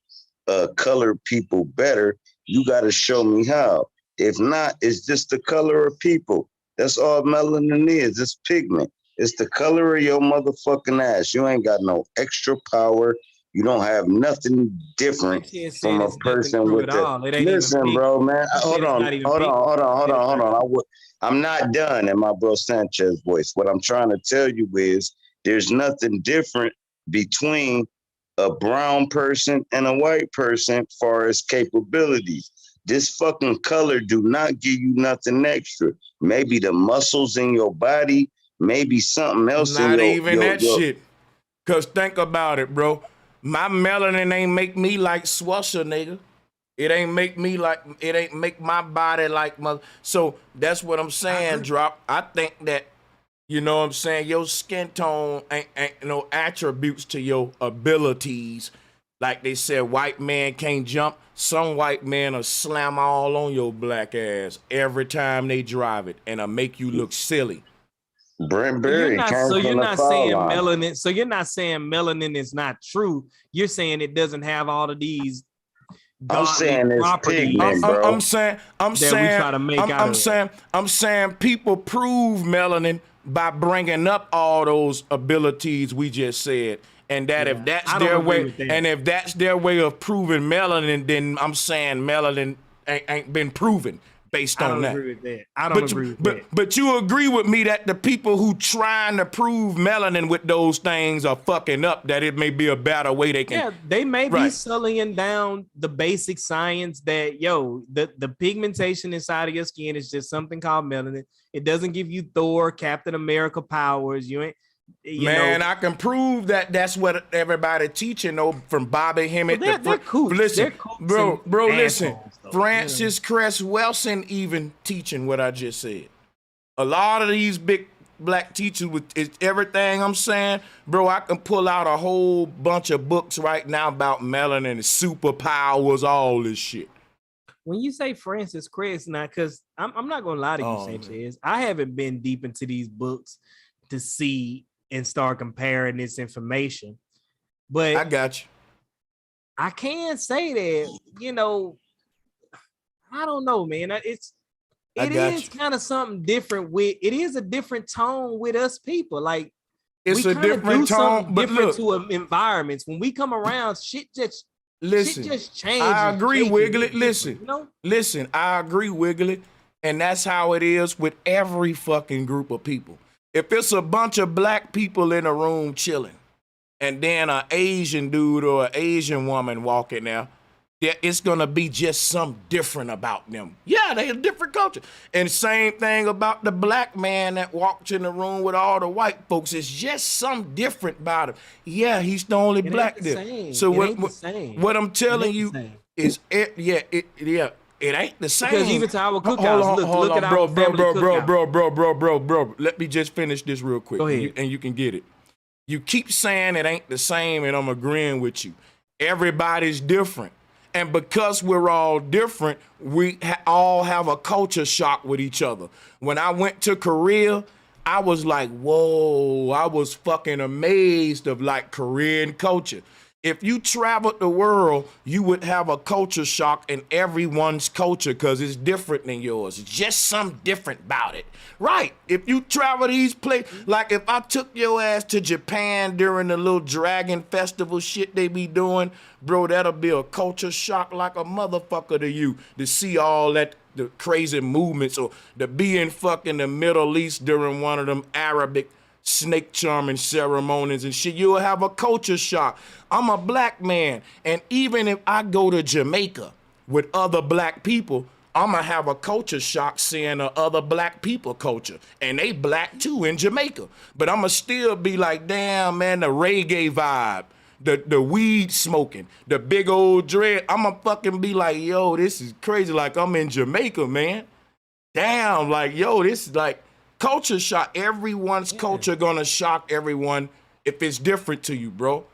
[SPEAKER 2] color people better, you got to show me how. If not, it's just the color of people. That's all melanin is. It's pigment. It's the color of your motherfucking ass. You ain't got no extra power. You don't have nothing different
[SPEAKER 4] Sanchez
[SPEAKER 2] from
[SPEAKER 4] said
[SPEAKER 2] a
[SPEAKER 4] it's nothing
[SPEAKER 2] person
[SPEAKER 4] true
[SPEAKER 2] with
[SPEAKER 4] at
[SPEAKER 2] the.
[SPEAKER 4] all. It ain't even
[SPEAKER 2] Listen,
[SPEAKER 4] big.
[SPEAKER 2] bro, man.
[SPEAKER 4] He said it's not even big.
[SPEAKER 2] Hold on. I'm not done in my bro Sanchez voice. What I'm trying to tell you is there's nothing different between a brown person and a white person far as capabilities. This fucking color do not give you nothing extra. Maybe the muscles in your body, maybe something else in
[SPEAKER 1] Not
[SPEAKER 2] your
[SPEAKER 1] even that shit. Cause think about it, bro. My melanin ain't make me like Swusher, nigga. It ain't make my body like my. So that's what I'm saying, Drop. I think that, you know what I'm saying, your skin tone ain't no attributes to your abilities. Like they said, white man can't jump. Some white men will slam all on your black ass every time they drive it and make you look silly.
[SPEAKER 2] Brent Berry
[SPEAKER 4] So you're not saying melanin. So you're not saying melanin is not true. You're saying it doesn't have all of these godly properties.
[SPEAKER 1] I'm saying
[SPEAKER 4] we try to make
[SPEAKER 1] I'm saying people prove melanin by bringing up all those abilities we just said. And that if that's their way, and if that's their way of proving melanin, then I'm saying melanin ain't been proven based on that.
[SPEAKER 4] I don't agree with that. I don't agree with that.
[SPEAKER 1] But you agree with me that the people who trying to prove melanin with those things are fucking up, that it may be a better way they can.
[SPEAKER 4] Yeah, they may be sullying down the basic science that, the pigmentation inside of your skin is just something called melanin. It doesn't give you Thor, Captain America powers. You ain't.
[SPEAKER 1] I can prove that that's what everybody teaching though, from Bobby Hemmett.
[SPEAKER 4] Well, they're cool.
[SPEAKER 1] Listen, bro, listen.
[SPEAKER 4] Though.
[SPEAKER 1] Francis Cress Welsing even teaching what I just said. A lot of these big black teachers with everything I'm saying, bro, I can pull out a whole bunch of books right now about melanin, superpowers, all this shit.
[SPEAKER 4] When you say Francis Cress, now, because I'm not gonna lie to you, Sanchez, I haven't been deep into these books to see and start comparing this information. But
[SPEAKER 1] I got you.
[SPEAKER 4] I can say that, I don't know, man. It is kind of something different it is a different tone with us people. Like
[SPEAKER 1] it's a different tone, but
[SPEAKER 4] different to environments. When we come around, shit just changes.
[SPEAKER 1] I agree, Wiggly. Listen, I agree, Wiggly. And that's how it is with every fucking group of people. If it's a bunch of black people in a room chilling, and then an Asian dude or an Asian woman walking there, it's gonna be just something different about them. Yeah, they a different culture. And same thing about the black man that walks in the room with all the white folks. It's just something different about him. Yeah, he's the only black there. So what I'm telling you is, it ain't the same.
[SPEAKER 4] Because even to our cookouts, look at our family cookout.
[SPEAKER 1] Bro. Let me just finish this real quick.
[SPEAKER 4] Go ahead.
[SPEAKER 1] And you can get it. You keep saying it ain't the same, and I'm agreeing with you. Everybody's different. And because we're all different, we all have a culture shock with each other. When I went to Korea, I was like, whoa, I was fucking amazed of like Korean culture. If you traveled the world, you would have a culture shock in everyone's culture because it's different than yours. It's just something different about it. Right. If you travel these places, like if I took your ass to Japan during the little dragon festival shit they be doing, bro, that'll be a culture shock like a motherfucker to you to see all that, the crazy movements, or to be in fucking the Middle East during one of them Arabic snake charming ceremonies and shit. You'll have a culture shock. I'm a black man, and even if I go to Jamaica with other black people, I'm gonna have a culture shock seeing the other black people culture, and they black too in Jamaica. But I'm gonna still be like, damn, man, the reggae vibe, the weed smoking, the big old dread. I'm gonna fucking be like, yo, this is crazy. Like I'm in Jamaica, man. Damn, like, yo, this is like culture shock. Everyone's culture gonna shock everyone if it's different to you, bro.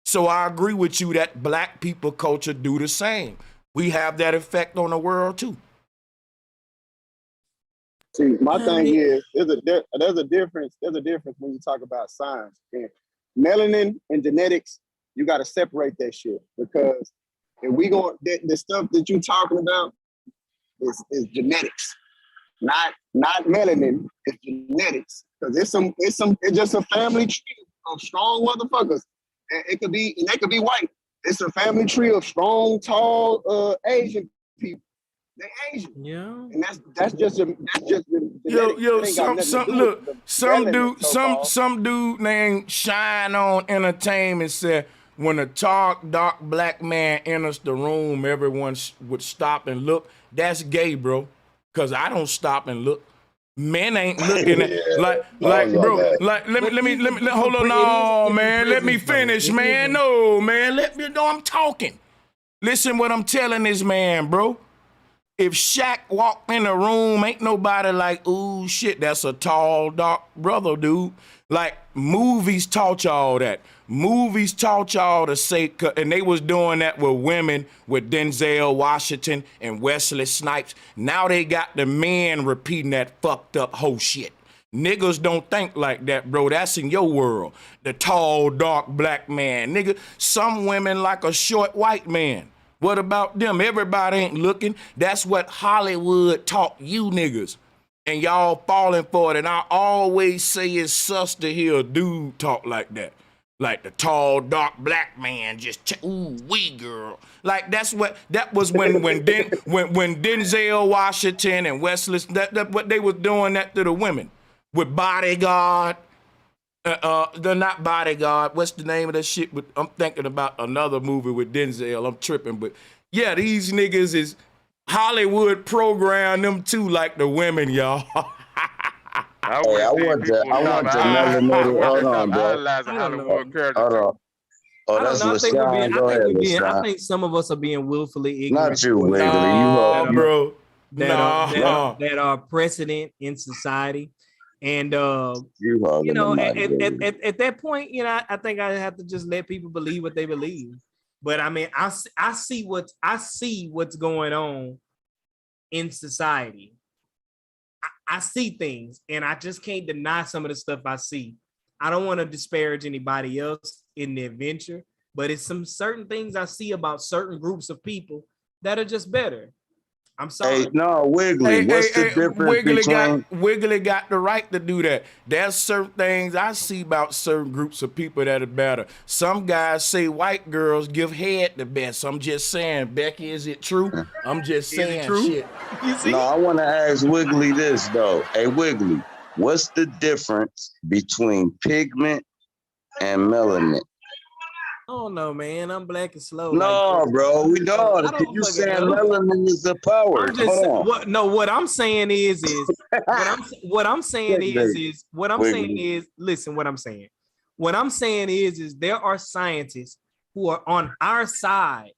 [SPEAKER 1] So I agree with you that black people culture do the same. We have that effect on the world too.
[SPEAKER 17] See, my thing is, there's a difference when you talk about science. And melanin and genetics, you got to separate that shit, because if we go, the stuff that you talking about is genetics. not melanin. It's genetics. Because it's just a family tree of strong motherfuckers. And they could be white. It's a family tree of strong, tall Asian people. They Asian.
[SPEAKER 4] Yeah.
[SPEAKER 17] And that's just the
[SPEAKER 1] some dude named Shine On Entertainment said when a tall, dark black man enters the room, everyone would stop and look. That's gay, bro. Cause I don't stop and look. Men ain't looking at let me hold on, no, man. Let me finish, man. No, man. Let me know I'm talking. Listen what I'm telling this man, bro. If Shaq walked in the room, ain't nobody like, ooh, shit, that's a tall, dark brother, dude. Like, movies taught y'all that. Movies taught y'all to say, and they was doing that with women, with Denzel Washington and Wesley Snipes. Now they got the men repeating that fucked up whole shit. Niggas don't think like that, bro. That's in your world. The tall, dark black man. Nigga, some women like a short white man. What about them? Everybody ain't looking. That's what Hollywood taught you niggas. And y'all falling for it. And I always say it's sus to hear a dude talk like that. Like the tall, dark black man just, ooh, wee girl. Like that was when Denzel Washington and Wesley, that what they was doing that to the women. With Bodyguard. They're not Bodyguard. What's the name of that shit? I'm thinking about another movie with Denzel. I'm tripping, but yeah, these niggas is Hollywood program them too like the women, y'all.
[SPEAKER 2] I want to melanated. Hold on, bro. Hold on. Oh, that's LaShawn. Go ahead, LaShawn.
[SPEAKER 4] I think some of us are being willfully ignorant.
[SPEAKER 2] Not you, Wiggly.
[SPEAKER 1] Bro.
[SPEAKER 4] That are precedent in society. And you know, at that point, you know, I think I have to just let people believe what they believe. But I mean, I see what's going on in society. I see things, and I just can't deny some of the stuff I see. I don't want to disparage anybody else in the adventure, but it's some certain things I see about certain groups of people that are just better. I'm sorry.
[SPEAKER 2] Hey, no, Wiggly. What's the difference
[SPEAKER 1] Wiggly got the right to do that. There's certain things I see about certain groups of people that are better. Some guys say white girls give head the best. I'm just saying, Becky, is it true? I'm just saying shit.
[SPEAKER 2] No, I want to ask Wiggly this, though. Hey, Wiggly, what's the difference between pigment and melanin?
[SPEAKER 4] Oh no, man! I'm black and slow.
[SPEAKER 2] No, bro, we know. You saying melanin is the power?
[SPEAKER 4] What I'm saying is there are scientists who are on our side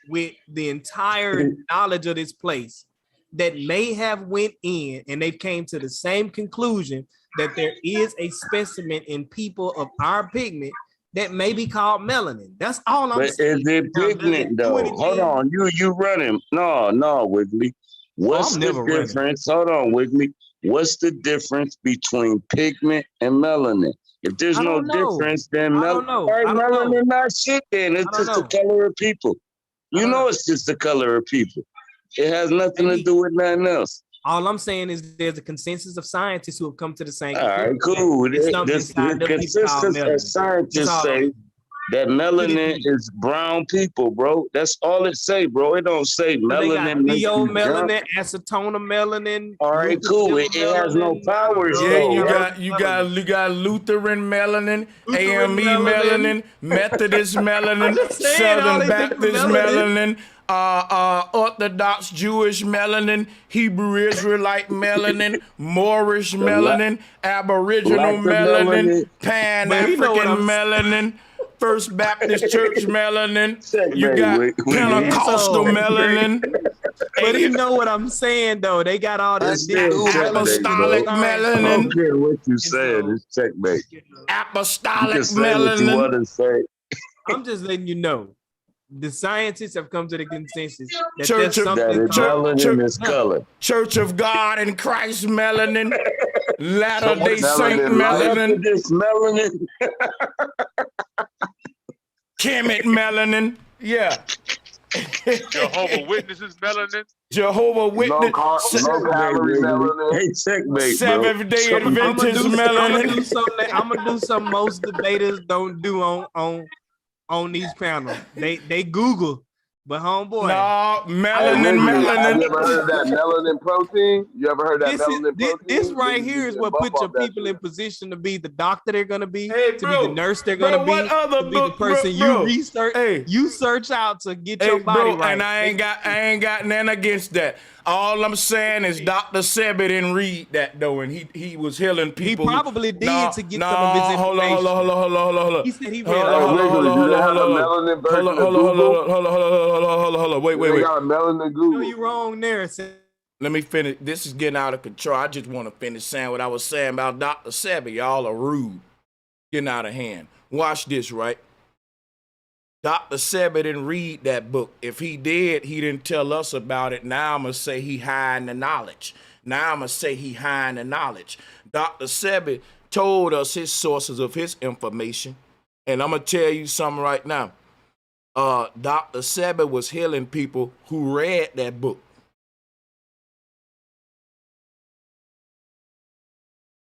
[SPEAKER 4] with the entire knowledge of this place that may have went in and they came to the same conclusion that there is a specimen in people of our pigment that may be called melanin. That's all I'm saying.
[SPEAKER 2] Is it pigment though? Hold on, you running? No, Wiggly. What's the difference? Hold on, Wiggly. What's the difference between pigment and melanin? If there's no difference, then melanin not shit. Then it's just the color of people. You know, it's just the color of people. It has nothing to do with nothing else.
[SPEAKER 4] All I'm saying is there's a consensus of scientists who have come to the same
[SPEAKER 2] conclusion. All right, cool. The consensus of scientists say that melanin is brown people, bro. That's all it say, bro. It don't say melanin.
[SPEAKER 4] Neomelanin, acetonamelanin.
[SPEAKER 2] All right, cool. It has no powers.
[SPEAKER 1] Yeah, you got Lutheran melanin, AME melanin, Methodist melanin, Southern Baptist melanin. Orthodox Jewish melanin, Hebrew Israelite melanin, Moorish melanin, Aboriginal melanin, Pan-African melanin, First Baptist Church melanin. You got Pentecostal melanin.
[SPEAKER 4] But you know what I'm saying though? They got all this
[SPEAKER 1] apostolic melanin.
[SPEAKER 2] I don't care what you said. It's checkmate.
[SPEAKER 1] Apostolic melanin.
[SPEAKER 2] You want to say.
[SPEAKER 4] I'm just letting you know. The scientists have come to the consensus that
[SPEAKER 1] Church of
[SPEAKER 2] color.
[SPEAKER 1] Church of God in Christ melanin, Latter-day Saint melanin, Kemet melanin. Yeah.
[SPEAKER 3] Jehovah Witnesses melanin.
[SPEAKER 1] Jehovah Witness.
[SPEAKER 12] Low calorie melanin.
[SPEAKER 7] Hey, checkmate, bro.
[SPEAKER 1] Seventh Day
[SPEAKER 4] I'm gonna
[SPEAKER 1] Adventist
[SPEAKER 4] do
[SPEAKER 1] melanin.
[SPEAKER 4] something. I'm gonna do something most debaters don't do on these panels. They Google, but homeboy.
[SPEAKER 1] No,
[SPEAKER 12] Hey,
[SPEAKER 1] melanin.
[SPEAKER 12] have you ever heard of that melanin protein? You ever heard that melanin protein?
[SPEAKER 4] This right here is
[SPEAKER 12] Niggas
[SPEAKER 4] what
[SPEAKER 12] buff
[SPEAKER 4] puts your
[SPEAKER 12] off that
[SPEAKER 4] people
[SPEAKER 12] shit.
[SPEAKER 4] in position to be the doctor they're gonna be,
[SPEAKER 1] Hey,
[SPEAKER 4] to
[SPEAKER 1] bro,
[SPEAKER 4] be the nurse they're gonna
[SPEAKER 1] bro,
[SPEAKER 4] be,
[SPEAKER 1] what other
[SPEAKER 4] to be the
[SPEAKER 1] book,
[SPEAKER 4] person
[SPEAKER 1] bro?
[SPEAKER 4] you research,
[SPEAKER 1] Hey.
[SPEAKER 4] you search out to get
[SPEAKER 1] Hey,
[SPEAKER 4] your body
[SPEAKER 1] bro,
[SPEAKER 4] right.
[SPEAKER 1] and I ain't got nothing against that. All I'm saying is Dr. Sebi didn't read that though, and he was healing people.
[SPEAKER 4] He probably did to get some of his
[SPEAKER 1] hold
[SPEAKER 4] information.
[SPEAKER 1] on.
[SPEAKER 4] He said he read
[SPEAKER 1] Hold
[SPEAKER 4] all
[SPEAKER 1] on.
[SPEAKER 12] melanin version of Google?
[SPEAKER 1] Hold on. Wait.
[SPEAKER 12] They got a melanin Google.
[SPEAKER 4] No, you wrong there.
[SPEAKER 1] Let me finish. This is getting out of control. I just want to finish saying what I was saying about Dr. Sebi. Y'all are rude. Getting out of hand. Watch this, right? Dr. Sebi didn't read that book. If he did, he didn't tell us about it. Now I'm going to say he hiding the knowledge. Dr. Sebi told us his sources of his information. And I'm going to tell you something right now. Dr. Sebi was healing people who read that book.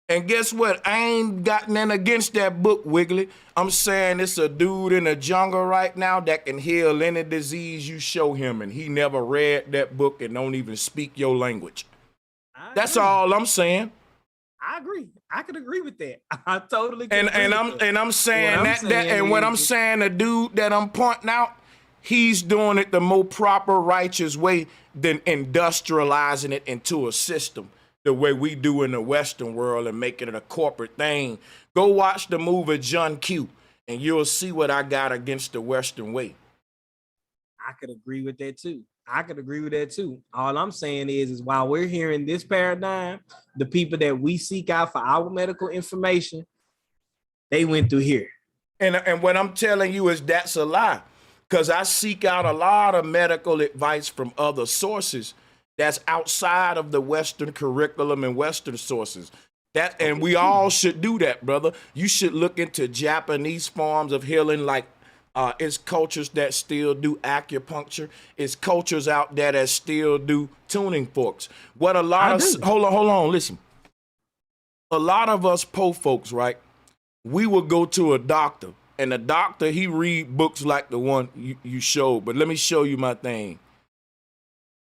[SPEAKER 1] And guess what? I ain't got nothing against that book, Wiggly. I'm saying it's a dude in the jungle right now that can heal any disease you show him, and he never read that book and don't even speak your language. That's all I'm saying.
[SPEAKER 4] I agree. I could agree with that. I totally
[SPEAKER 1] And I'm saying what I'm saying, the dude that I'm pointing out, he's doing it the more proper, righteous way than industrializing it into a system the way we do in the Western world and making it a corporate thing. Go watch the movie John Q, and you'll see what I got against the Western way.
[SPEAKER 4] I could agree with that too. All I'm saying is while we're here in this paradigm, the people that we seek out for our medical information, they went through here.
[SPEAKER 1] And what I'm telling you is that's a lie, because I seek out a lot of medical advice from other sources that's outside of the Western curriculum and Western sources. And we all should do that, brother. You should look into Japanese forms of healing, like it's cultures that still do acupuncture. It's cultures out there that still do tuning forks. Hold on, listen. A lot of us po folks, right? We will go to a doctor, and the doctor, he read books like the one you showed. But let me show you my thing.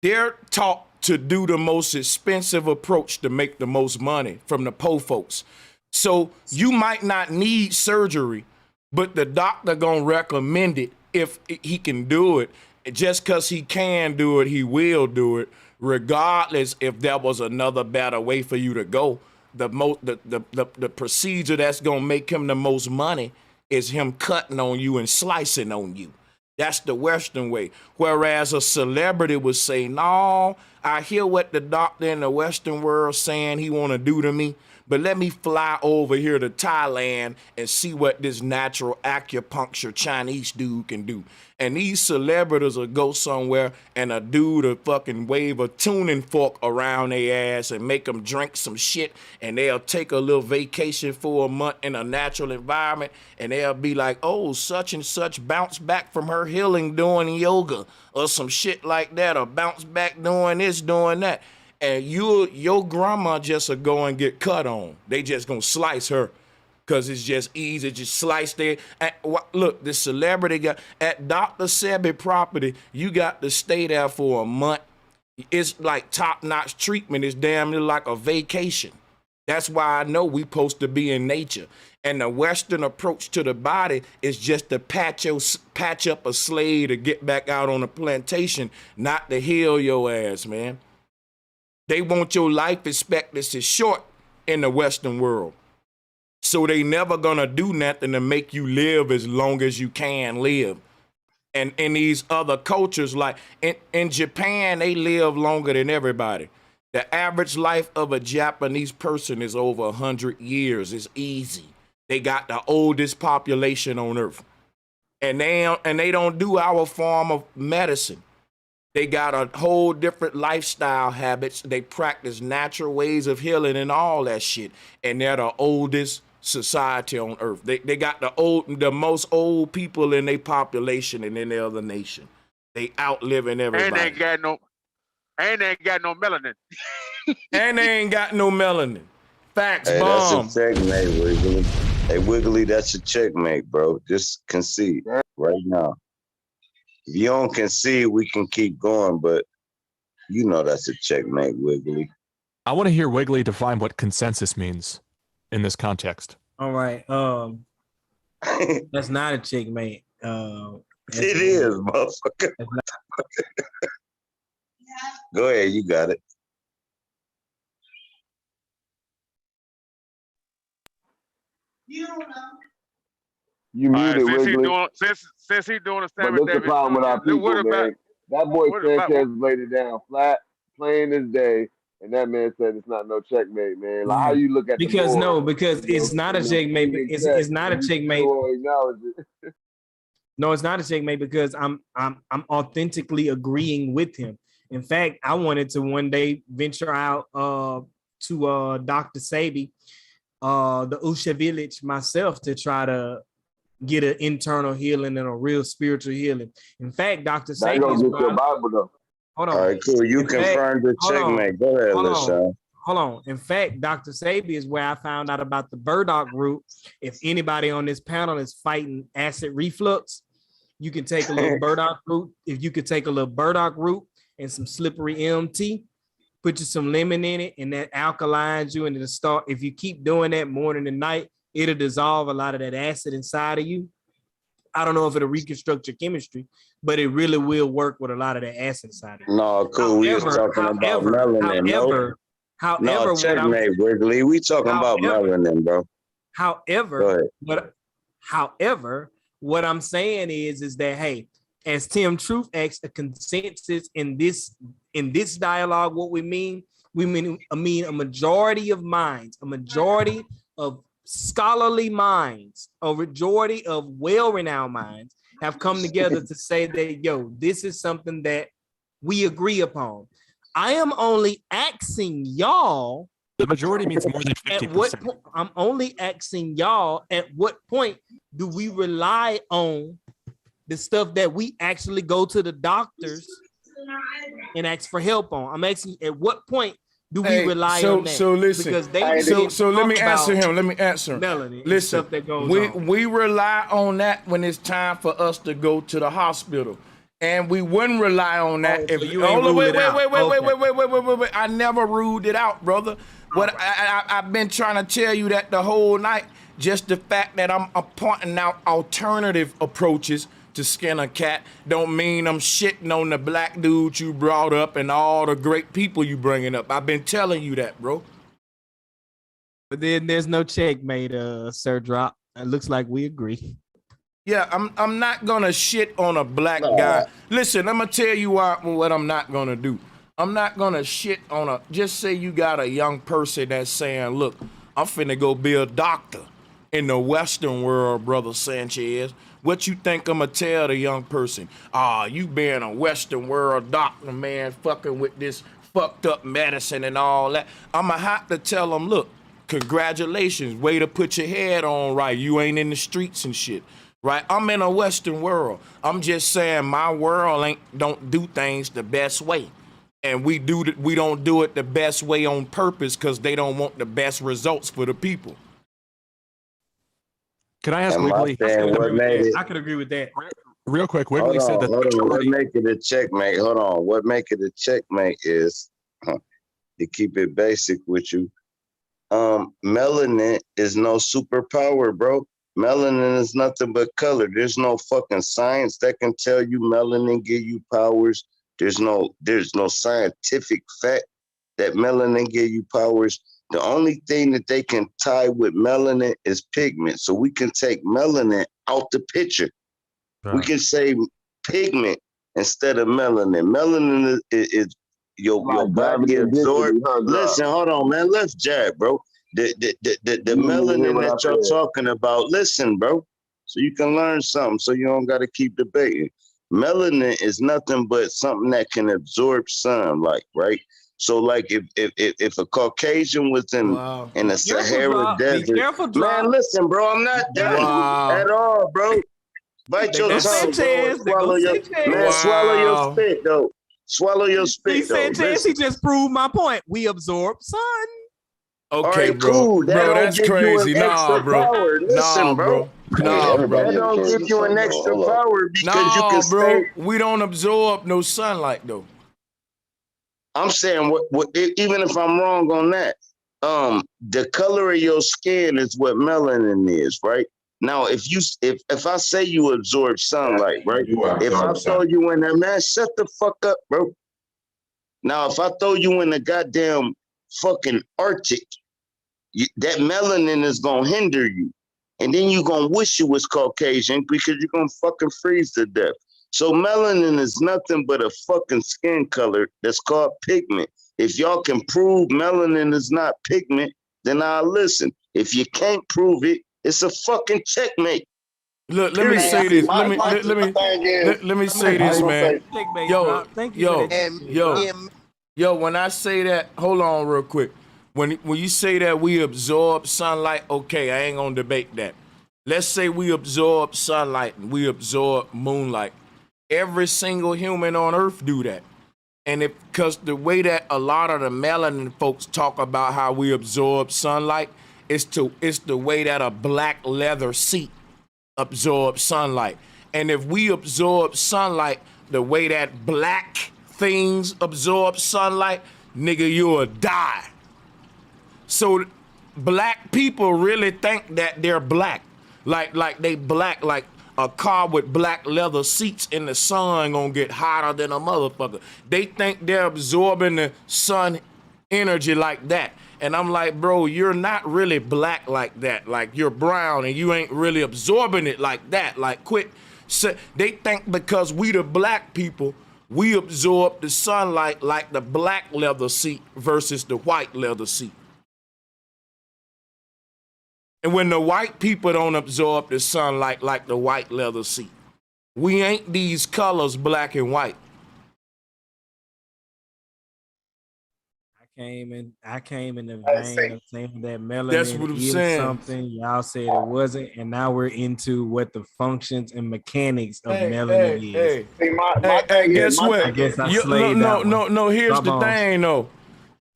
[SPEAKER 1] They're taught to do the most expensive approach to make the most money from the po folks. So you might not need surgery, but the doctor gonna recommend it if he can do it. Just because he can do it, he will do it, regardless if there was another better way for you to go. The procedure that's gonna make him the most money is him cutting on you and slicing on you. That's the Western way. Whereas a celebrity would say, no, I hear what the doctor in the Western world saying he want to do to me, but let me fly over here to Thailand and see what this natural acupuncture Chinese dude can do. And these celebrities will go somewhere and a dude will fucking wave a tuning fork around their ass and make them drink some shit, and they'll take a little vacation for a month in a natural environment, and they'll be like, oh, such and such bounced back from her healing doing yoga or some shit like that, or bounce back doing this, doing that. And your grandma just will go and get cut on. They just gonna slice her because it's just easy. Just slice there. Look, the celebrity got at Dr. Sebi property. You got to stay there for a month. It's like top-notch treatment. It's damn near like a vacation. That's why I know we supposed to be in nature. And the Western approach to the body is just to patch up a slave to get back out on the plantation, not to heal your ass, man. They want your life expectancy short in the Western world. So they never gonna do nothing to make you live as long as you can live. And in these other cultures, like in Japan, they live longer than everybody. The average life of a Japanese person is over 100 years. It's easy. They got the oldest population on earth. And they don't do our form of medicine. They got a whole different lifestyle habits. They practice natural ways of healing and all that shit. And they're the oldest society on earth. They got the most old people in their population and in the other nation. They outliving
[SPEAKER 3] And they
[SPEAKER 1] everybody.
[SPEAKER 3] ain't got no melanin.
[SPEAKER 1] And they ain't got no melanin. Facts,
[SPEAKER 2] Hey,
[SPEAKER 1] bomb.
[SPEAKER 2] that's a checkmate, Wiggly. Hey, Wiggly, that's a checkmate, bro. Just concede right now. If you don't concede, we can keep going, but you know that's a checkmate, Wiggly.
[SPEAKER 18] I want to hear Wiggly define what consensus means in this context.
[SPEAKER 4] All right. That's not a checkmate.
[SPEAKER 2] It is, motherfucker. Go ahead, you got it.
[SPEAKER 17] You don't know.
[SPEAKER 12] You muted,
[SPEAKER 3] since
[SPEAKER 12] Wiggly.
[SPEAKER 3] he doing the
[SPEAKER 12] But
[SPEAKER 3] Sammy
[SPEAKER 12] that's the
[SPEAKER 3] Davis
[SPEAKER 12] problem with our
[SPEAKER 3] shit,
[SPEAKER 12] people,
[SPEAKER 3] what about
[SPEAKER 12] man. That boy
[SPEAKER 3] what about-
[SPEAKER 12] Sanchez laid it down flat, plain as day, and that man said it's not no checkmate, man. Like how you look at
[SPEAKER 4] because
[SPEAKER 12] the board,
[SPEAKER 4] because it's not a checkmate. It's not a checkmate. No, it's not a checkmate because I'm authentically agreeing with him. In fact, I wanted to one day venture out to Dr. Sabi, the Usha village myself to try to get an internal healing and a real spiritual healing. In fact, Dr. Sabi is
[SPEAKER 12] get your Bible though.
[SPEAKER 4] Hold on.
[SPEAKER 2] All right, cool. You confirmed the checkmate. Go ahead, LaShawn.
[SPEAKER 4] Hold on. In fact, Dr. Sabi is where I found out about the burdock root. If anybody on this panel is fighting acid reflux, you can take a little burdock root. If you could take a little burdock root and some slippery MT, put you some lemon in it, and that alkalines you, and it'll start. If you keep doing that morning and night, it'll dissolve a lot of that acid inside of you. I don't know if it'll reconstruct your chemistry, but it really will work with a lot of that acid inside of you.
[SPEAKER 2] No, cool. We was talking about melanin. No, checkmate, Wiggly. We talking about melanin, bro.
[SPEAKER 4] However, what I'm saying is that, hey, as Tim Truth asked, a consensus in this dialogue, what we mean a majority of minds, a majority of scholarly minds, a majority of well-renowned minds have come together to say that, yo, this is something that we agree upon. I am only asking y'all.
[SPEAKER 18] The majority means more than 50%.
[SPEAKER 4] I'm only asking y'all, at what point do we rely on the stuff that we actually go to the doctors and ask for help on? I'm asking, at what point do we rely on that?
[SPEAKER 1] So listen.
[SPEAKER 4] Because
[SPEAKER 1] so let me answer him. Let me answer him.
[SPEAKER 4] Melanin,
[SPEAKER 1] listen,
[SPEAKER 4] stuff that goes
[SPEAKER 1] we rely on that when it's time for us to go to the hospital. And we wouldn't rely on that if
[SPEAKER 4] you ain't ruled it out.
[SPEAKER 1] Wait. I never ruled it out, brother. What I've been trying to tell you that the whole night. Just the fact that I'm pointing out alternative approaches to skin a cat don't mean I'm shitting on the black dude you brought up and all the great people you bringing up. I've been telling you that, bro.
[SPEAKER 4] But then there's no checkmate, Sir Drop. It looks like we agree.
[SPEAKER 1] Yeah, I'm not gonna shit on a black guy. Listen, I'm gonna tell you what I'm not gonna do. I'm not gonna shit on just say you got a young person that's saying, look, I'm finna go be a doctor in the Western world, brother Sanchez. What you think I'm gonna tell the young person? You being a Western world doctor, man, fucking with this fucked up medicine and all that. I'ma have to tell them, look, congratulations, way to put your head on right. You ain't in the streets and shit. Right, I'm in a Western world. I'm just saying my world don't do things the best way, and we don't do it the best way on purpose because they don't want the best results for the people.
[SPEAKER 18] Can I ask Wiggly?
[SPEAKER 4] I could agree with that.
[SPEAKER 18] Real quick, Wiggly said that.
[SPEAKER 2] What make it a checkmate? Hold on. What make it a checkmate is to keep it basic with you. Melanin is no superpower, bro. Melanin is nothing but color. There's no fucking science that can tell you melanin give you powers. There's no scientific fact that melanin give you powers. The only thing that they can tie with melanin is pigment. So we can take melanin out the picture. Right. We can say pigment instead of melanin. Melanin is your body absorbs. Listen, hold on, man. Let's jab, bro. The melanin that you're talking about, listen, bro, so you can learn something, so you don't got to keep debating. Melanin is nothing but something that can absorb sunlight, right? So, like, if a Caucasian was in the Sahara Desert, man, listen, bro, I'm not done at all, bro. Bite
[SPEAKER 4] They
[SPEAKER 2] your
[SPEAKER 4] go
[SPEAKER 2] tongue, bro.
[SPEAKER 4] Sanchez.
[SPEAKER 2] And
[SPEAKER 4] They go
[SPEAKER 2] swallow your
[SPEAKER 4] Sanchez.
[SPEAKER 2] man. Swallow your
[SPEAKER 1] Wow.
[SPEAKER 2] spit though. Swallow your
[SPEAKER 4] See,
[SPEAKER 2] spit though.
[SPEAKER 4] Sanchez, he
[SPEAKER 2] Listen.
[SPEAKER 4] just proved my point. We absorb sun.
[SPEAKER 2] All
[SPEAKER 1] Okay,
[SPEAKER 2] right,
[SPEAKER 1] bro.
[SPEAKER 2] cool. That
[SPEAKER 1] Bro,
[SPEAKER 2] don't
[SPEAKER 1] that's
[SPEAKER 2] give you an
[SPEAKER 1] crazy. Nah,
[SPEAKER 2] extra
[SPEAKER 1] bro.
[SPEAKER 2] power.
[SPEAKER 1] Nah,
[SPEAKER 2] Listen, bro.
[SPEAKER 1] bro. Nah, bro.
[SPEAKER 2] That don't give you an extra power because you can
[SPEAKER 1] Nah, bro.
[SPEAKER 2] stay.
[SPEAKER 1] We don't absorb no sunlight though.
[SPEAKER 2] I'm saying even if I'm wrong on that, the color of your skin is what melanin is, right? Now, if I say you absorb sunlight, right? If I throw you in there, man, shut the fuck up, bro. Now, if I throw you in the goddamn fucking Arctic, that melanin is gonna hinder you, and then you gonna wish you was Caucasian because you're gonna fucking freeze to death. So melanin is nothing but a fucking skin color that's called pigment. If y'all can prove melanin is not pigment, then I'll listen. If you can't prove it, it's a fucking checkmate.
[SPEAKER 1] Look, let me say this. Let me say this, man. Yo, when I say that, hold on real quick. When you say that we absorb sunlight, okay, I ain't gonna debate that. Let's say we absorb sunlight and we absorb moonlight. Every single human on earth do that. And because the way that a lot of the melanin folks talk about how we absorb sunlight, it's the way that a black leather seat absorbs sunlight. And if we absorb sunlight the way that black things absorb sunlight, nigga, you'll die. So black people really think that they're black. Like they black, like a car with black leather seats in the sun gonna get hotter than a motherfucker. They think they're absorbing the sun energy like that. And I'm like, bro, you're not really black like that. Like, you're brown and you ain't really absorbing it like that. Like, quit. They think because we the black people, we absorb the sunlight like the black leather seat versus the white leather seat. And when the white people don't absorb the sunlight like the white leather seat, we ain't these colors black and white.
[SPEAKER 4] I came in the vein of saying that melanin
[SPEAKER 1] That's what I'm
[SPEAKER 4] is
[SPEAKER 1] saying.
[SPEAKER 4] something. Y'all said it wasn't, and now we're into what the functions and mechanics of melanin is.
[SPEAKER 1] Guess what?
[SPEAKER 4] I guess I slayed that one.
[SPEAKER 1] No. Here's
[SPEAKER 4] Come
[SPEAKER 1] the
[SPEAKER 4] on.
[SPEAKER 1] thing, though.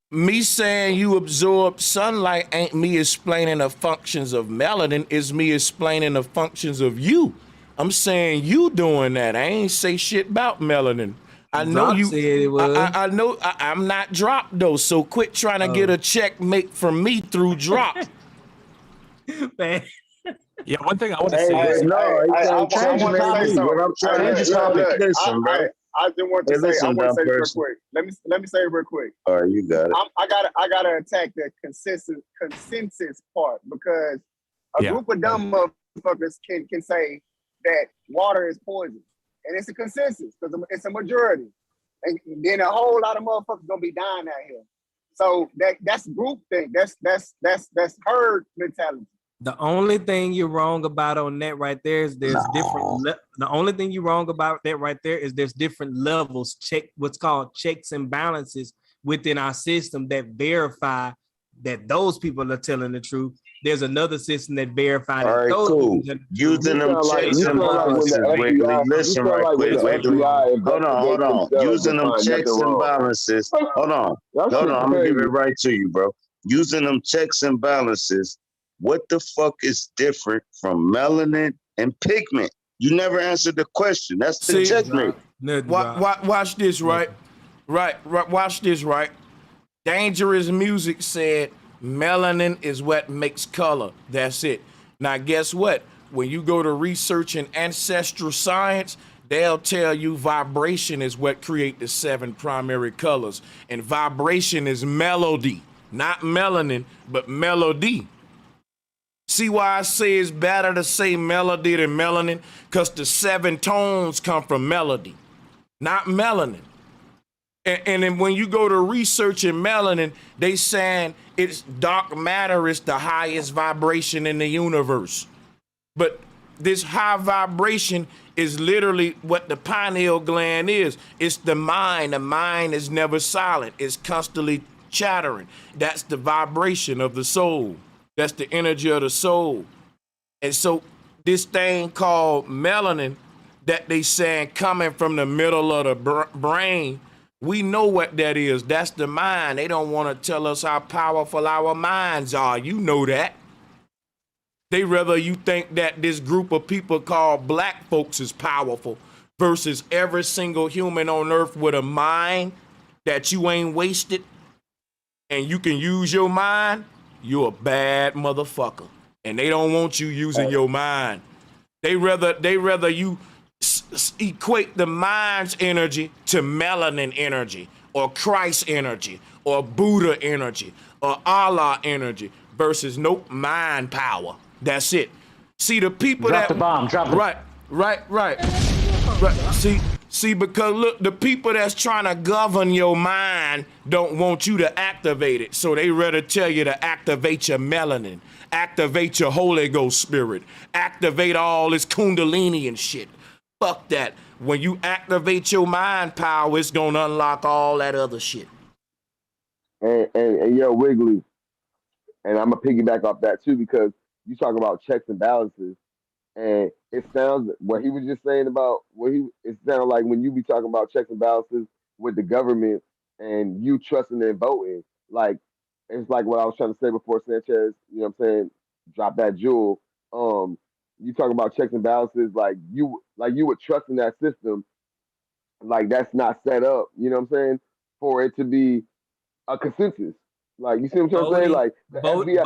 [SPEAKER 1] Me saying you absorb sunlight ain't me explaining the functions of melanin. It's me explaining the functions of you. I'm saying you doing that. I ain't say shit about melanin. I know
[SPEAKER 4] Drop
[SPEAKER 1] you.
[SPEAKER 4] said it was.
[SPEAKER 1] I know. I'm not Drop though. So quit trying to get a checkmate from me through Drop.
[SPEAKER 4] Man.
[SPEAKER 18] Yeah, one thing I want to say is
[SPEAKER 12] I want to say something.
[SPEAKER 2] Listen, bro.
[SPEAKER 12] I just want to say. I want to say this real quick. Let me say it real quick.
[SPEAKER 2] All right, you got it.
[SPEAKER 12] I gotta attack the consensus part because a group of dumb motherfuckers can say that water is poison, and it's a consensus because it's a majority, and then a whole lot of motherfuckers gonna be dying out here. So that's group thing. That's herd mentality.
[SPEAKER 4] The only thing you're wrong about on that right there is there's different. The only thing you're wrong about that right there is there's different levels. What's called checks and balances within our system that verify that those people are telling the truth. There's another system that verifies.
[SPEAKER 2] All right, cool. Using them checks and balances, Wiggly. Listen right quick, Wiggly. Hold on. Using them checks and balances. Hold on. I'm gonna give it right to you, bro. Using them checks and balances. What the fuck is different from melanin and pigment? You never answered the question. That's the checkmate.
[SPEAKER 1] Watch this, right? Watch this, right? Dangerous Music said melanin is what makes color. That's it. Now, guess what? When you go to research in ancestral science, they'll tell you vibration is what create the 7 primary colors. And vibration is melody, not melanin, but melody. See why I say it's better to say melody than melanin? Because the 7 tones come from melody, not melanin. And then when you go to research in melanin, they saying it's dark matter is the highest vibration in the universe. But this high vibration is literally what the pineal gland is. It's the mind. The mind is never silent. It's constantly chattering. That's the vibration of the soul. That's the energy of the soul. And so this thing called melanin that they saying coming from the middle of the brain. We know what that is. That's the mind. They don't want to tell us how powerful our minds are. You know that. They rather you think that this group of people called black folks is powerful versus every single human on earth with a mind that you ain't wasted and you can use your mind. You're a bad motherfucker. And they don't want you using your mind. They rather you equate the mind's energy to melanin energy or Christ energy or Buddha energy or Allah energy versus nope, mind power. That's it. See the people
[SPEAKER 19] drop
[SPEAKER 1] that
[SPEAKER 19] the bomb, drop the
[SPEAKER 1] right. See, because look, the people that's trying to govern your mind don't want you to activate it. So they rather tell you to activate your melanin, activate your Holy Ghost spirit, activate all this Kundalini and shit. Fuck that. When you activate your mind power, it's gonna unlock all that other shit.
[SPEAKER 12] And yo, Wiggly, and I'm gonna piggyback off that too, because you talk about checks and balances, and it sounds what he was just saying about it sounds like when you be talking about checks and balances with the government and you trusting and voting, like it's like what I was trying to say before Sanchez, you know what I'm saying, drop that jewel. You talk about checks and balances, like you would trust in that system, like that's not set up, you know what I'm saying, for it to be a consensus. Like you see what I'm saying? Like the FBI,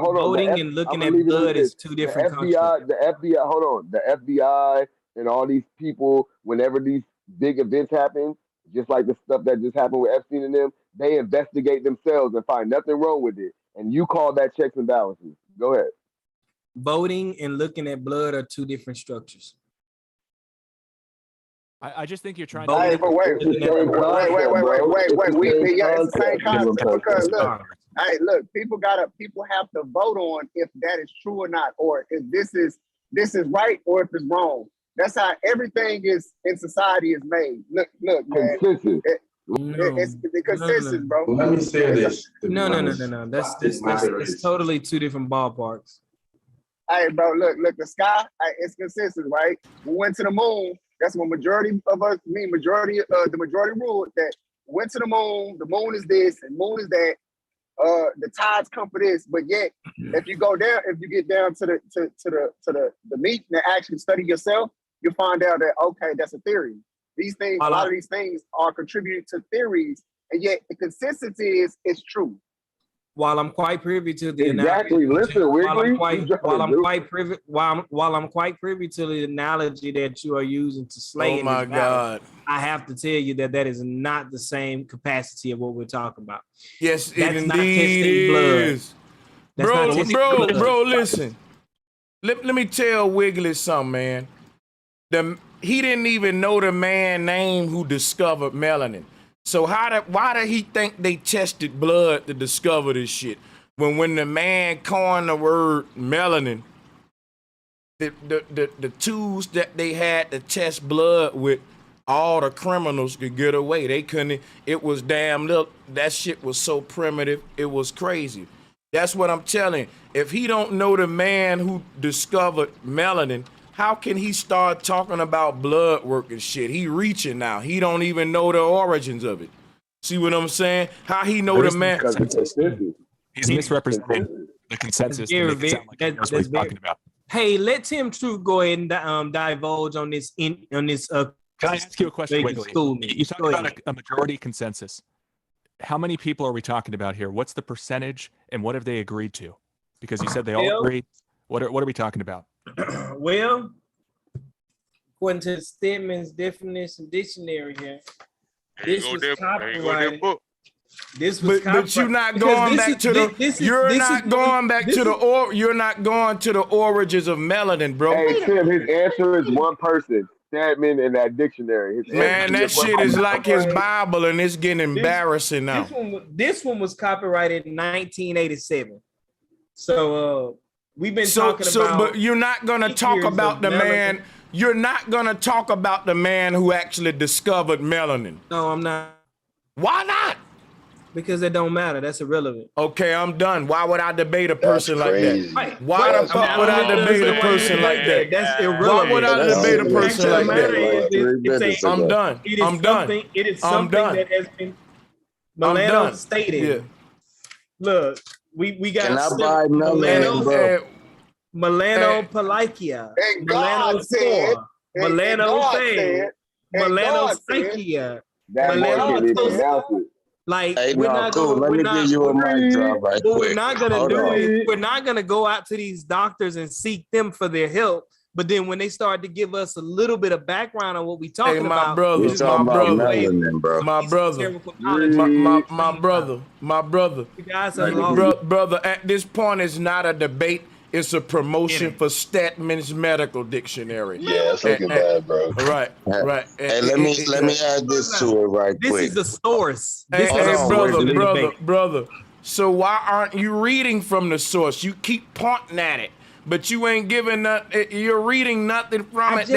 [SPEAKER 4] voting and looking at blood is two different
[SPEAKER 12] the FBI, hold on, the FBI and all these people, whenever these big events happen, just like the stuff that just happened with Epstein and them, they investigate themselves and find nothing wrong with it. And you call that checks and balances. Go ahead.
[SPEAKER 4] Voting and looking at blood are two different structures.
[SPEAKER 18] I just think you're trying
[SPEAKER 17] Wait.
[SPEAKER 18] to.
[SPEAKER 17] It's the same concept because look, people have to vote on if that is true or not, or if this is right or if it's wrong. That's how everything is in society is made. Look, man. It's the consensus, bro.
[SPEAKER 22] Let me say this.
[SPEAKER 4] No. That's totally two different ballparks.
[SPEAKER 17] Hey, bro, look, the sky, it's consensus, right? We went to the moon. That's when majority of us, the majority ruled that went to the moon is this, and moon is that. The tides come for this, but yet if you get down to the meat and actually study yourself, you'll find out that okay, that's a theory. These things, a lot of these things are contributing to theories, and yet the consensus is it's true.
[SPEAKER 4] While I'm quite privy to the
[SPEAKER 12] exactly, listen,
[SPEAKER 4] while I'm quite privy to the analogy that you are using to slay.
[SPEAKER 1] Oh my God!
[SPEAKER 4] I have to tell you that is not the same capacity of what we're talking about.
[SPEAKER 1] Yes, it indeed is. Bro, listen. Let me tell Wiggly something, man. He didn't even know the man name who discovered melanin. So why did he think they tested blood to discover this shit? When the man coined the word melanin, the tools that they had to test blood with, all the criminals could get away. They couldn't. It was damn little. That shit was so primitive. It was crazy. That's what I'm telling you. If he don't know the man who discovered melanin, how can he start talking about blood work and shit? He reaching now. He don't even know the origins of it. See what I'm saying? How he know the man?
[SPEAKER 18] He's misrepresenting the consensus. That's what he's talking about.
[SPEAKER 4] Hey, let Tim Truth go ahead and divulge on this. Can
[SPEAKER 18] I ask you a question, Wiggly? You talk about a majority consensus. How many people are we talking about here? What's the percentage, and what have they agreed to? Because you said they all agreed. What are we talking about?
[SPEAKER 4] Well, according to the Stedman's definition dictionary here, this was copyrighted.
[SPEAKER 1] But you're not going back to the. You're not going back to the. You're not going to the origins of melanin, bro.
[SPEAKER 12] Hey Tim, his answer is one person. Stedman in that dictionary.
[SPEAKER 1] Man, that shit is like his Bible, and it's getting embarrassing now.
[SPEAKER 4] This one was copyrighted in 1987. So we've been talking about.
[SPEAKER 1] But you're not gonna talk about the man. You're not gonna talk about the man who actually discovered melanin.
[SPEAKER 4] No, I'm not.
[SPEAKER 1] Why not?
[SPEAKER 4] Because it don't matter. That's irrelevant.
[SPEAKER 1] Okay, I'm done. Why would I debate a person like that?
[SPEAKER 4] Right.
[SPEAKER 1] Why the fuck would I debate a person like that?
[SPEAKER 4] That's irrelevant.
[SPEAKER 1] Why would I debate a person like that? I'm done.
[SPEAKER 4] It is
[SPEAKER 1] I'm done.
[SPEAKER 4] something. It is
[SPEAKER 1] I'm
[SPEAKER 4] something
[SPEAKER 1] done.
[SPEAKER 4] that has been
[SPEAKER 1] I'm
[SPEAKER 4] Milano
[SPEAKER 1] done.
[SPEAKER 4] stated.
[SPEAKER 1] Yeah.
[SPEAKER 4] Look, we got
[SPEAKER 2] Can I buy melanin, bro?
[SPEAKER 4] Milano Palakia, Milano Score, Milano Fan, Milano Psychia.
[SPEAKER 12] That boy can even announce it.
[SPEAKER 4] Like
[SPEAKER 2] Hey,
[SPEAKER 4] we're
[SPEAKER 2] no,
[SPEAKER 4] not
[SPEAKER 2] cool.
[SPEAKER 4] gonna,
[SPEAKER 2] Let
[SPEAKER 4] we're
[SPEAKER 2] me
[SPEAKER 4] not,
[SPEAKER 2] give you a mic drop right
[SPEAKER 4] what
[SPEAKER 2] quick.
[SPEAKER 4] we're not gonna
[SPEAKER 2] Hold
[SPEAKER 4] do
[SPEAKER 2] on.
[SPEAKER 4] is we're not gonna go out to these doctors and seek them for their help. But then when they start to give us a little bit of background on what we talking
[SPEAKER 1] Hey, my
[SPEAKER 4] about,
[SPEAKER 1] brother,
[SPEAKER 2] We talking
[SPEAKER 1] my
[SPEAKER 2] about
[SPEAKER 1] brother,
[SPEAKER 2] melanin, bro.
[SPEAKER 1] my brother, my brother.
[SPEAKER 4] You guys have lost.
[SPEAKER 1] Brother, at this point, it's not a debate. It's a promotion for Statman's Medical Dictionary.
[SPEAKER 12] Yeah, it's looking bad, bro.
[SPEAKER 1] Right.
[SPEAKER 2] Hey, let me add this to it right
[SPEAKER 4] This
[SPEAKER 2] quick.
[SPEAKER 4] is the source.
[SPEAKER 1] Hey,
[SPEAKER 2] Hold on,
[SPEAKER 1] brother. So why aren't you reading from the source? You keep pointing at it, but you ain't giving you're reading nothing from it.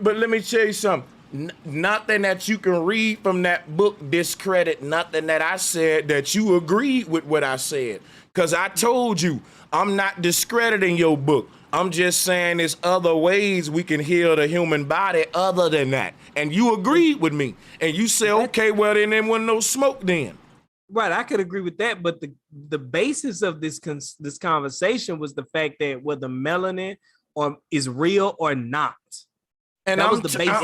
[SPEAKER 1] But let me tell you something. Nothing that you can read from that book discredit nothing that I said that you agreed with what I said. Because I told you, I'm not discrediting your book. I'm just saying there's other ways we can heal the human body other than that. And you agreed with me. And you said, okay, well, then there wasn't no smoke then.
[SPEAKER 4] Right, I could agree with that, but the basis of this conversation was the fact that whether melanin is real or not.
[SPEAKER 1] And
[SPEAKER 4] that
[SPEAKER 1] I'm
[SPEAKER 4] was the basis.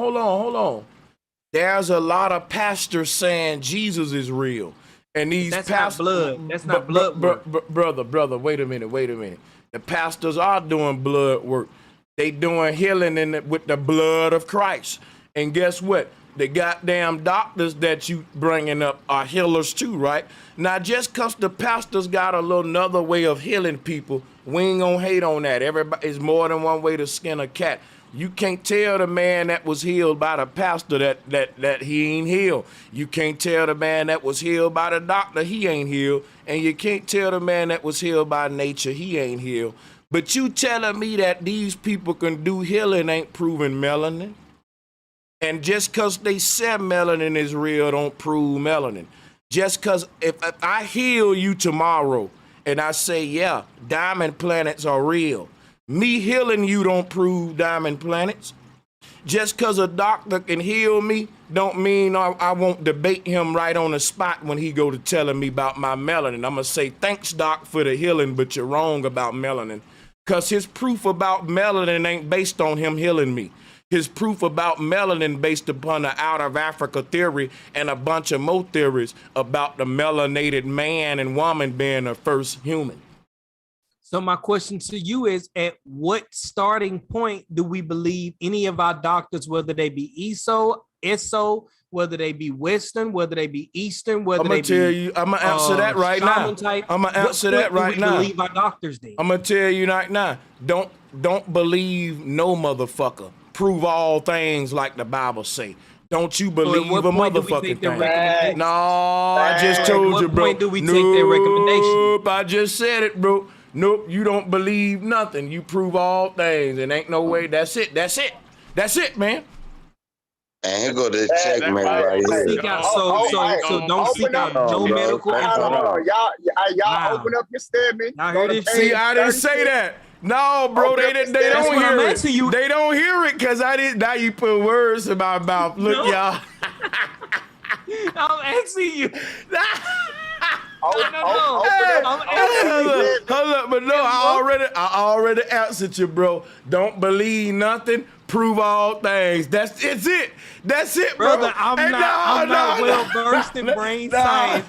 [SPEAKER 1] Hold on. There's a lot of pastors saying Jesus is real, and these
[SPEAKER 4] not blood. That's not blood work.
[SPEAKER 1] Brother. Wait a minute. The pastors are doing blood work. They doing healing with the blood of Christ. And guess what? The goddamn doctors that you bringing up are healers too, right? Now, just because the pastors got a little another way of healing people, we ain't gonna hate on that. Everybody is more than one way to skin a cat. You can't tell the man that was healed by the pastor that he ain't healed. You can't tell the man that was healed by the doctor he ain't healed. And you can't tell the man that was healed by nature he ain't healed. But you telling me that these people can do healing ain't proving melanin? And just because they said melanin is real don't prove melanin. Just because if I heal you tomorrow and I say, yeah, diamond planets are real, me healing you don't prove diamond planets. Just because a doctor can heal me don't mean I won't debate him right on the spot when he go to telling me about my melanin. I'm going to say, thanks, doc, for the healing, but you're wrong about melanin. Because his proof about melanin ain't based on him healing me. His proof about melanin based upon the out of Africa theory and a bunch of more theories about the melanated man and woman being the first human.
[SPEAKER 4] So my question to you is, at what starting point do we believe any of our doctors, whether they be ESO, whether they be Western, whether they be Eastern, whether they be
[SPEAKER 1] I'm gonna answer that right now.
[SPEAKER 4] Type,
[SPEAKER 1] I'm gonna answer that right now.
[SPEAKER 4] Believe our doctors then?
[SPEAKER 1] I'm gonna tell you right now. Don't believe no motherfucker. Prove all things like the Bible say. Don't you believe a motherfucking thing? No, I just told you, bro.
[SPEAKER 4] At what point do we take their recommendation?
[SPEAKER 1] Nope, I just said it, bro. Nope, you don't believe nothing. You prove all things, and ain't no way. That's it, man.
[SPEAKER 2] And here go this checkmate right here.
[SPEAKER 4] So don't seek out no medical
[SPEAKER 17] Hold on, y'all open up your statement.
[SPEAKER 1] See, I didn't say that. No, bro, they don't hear it. They don't hear it because I didn't. Now you put words in my mouth. Look, y'all.
[SPEAKER 4] I'm asking you.
[SPEAKER 1] Hold up, but no, I already answered you, bro. Don't believe nothing. Prove all things. It's it. That's it, bro.
[SPEAKER 4] Brother, I'm not well versed in brain science.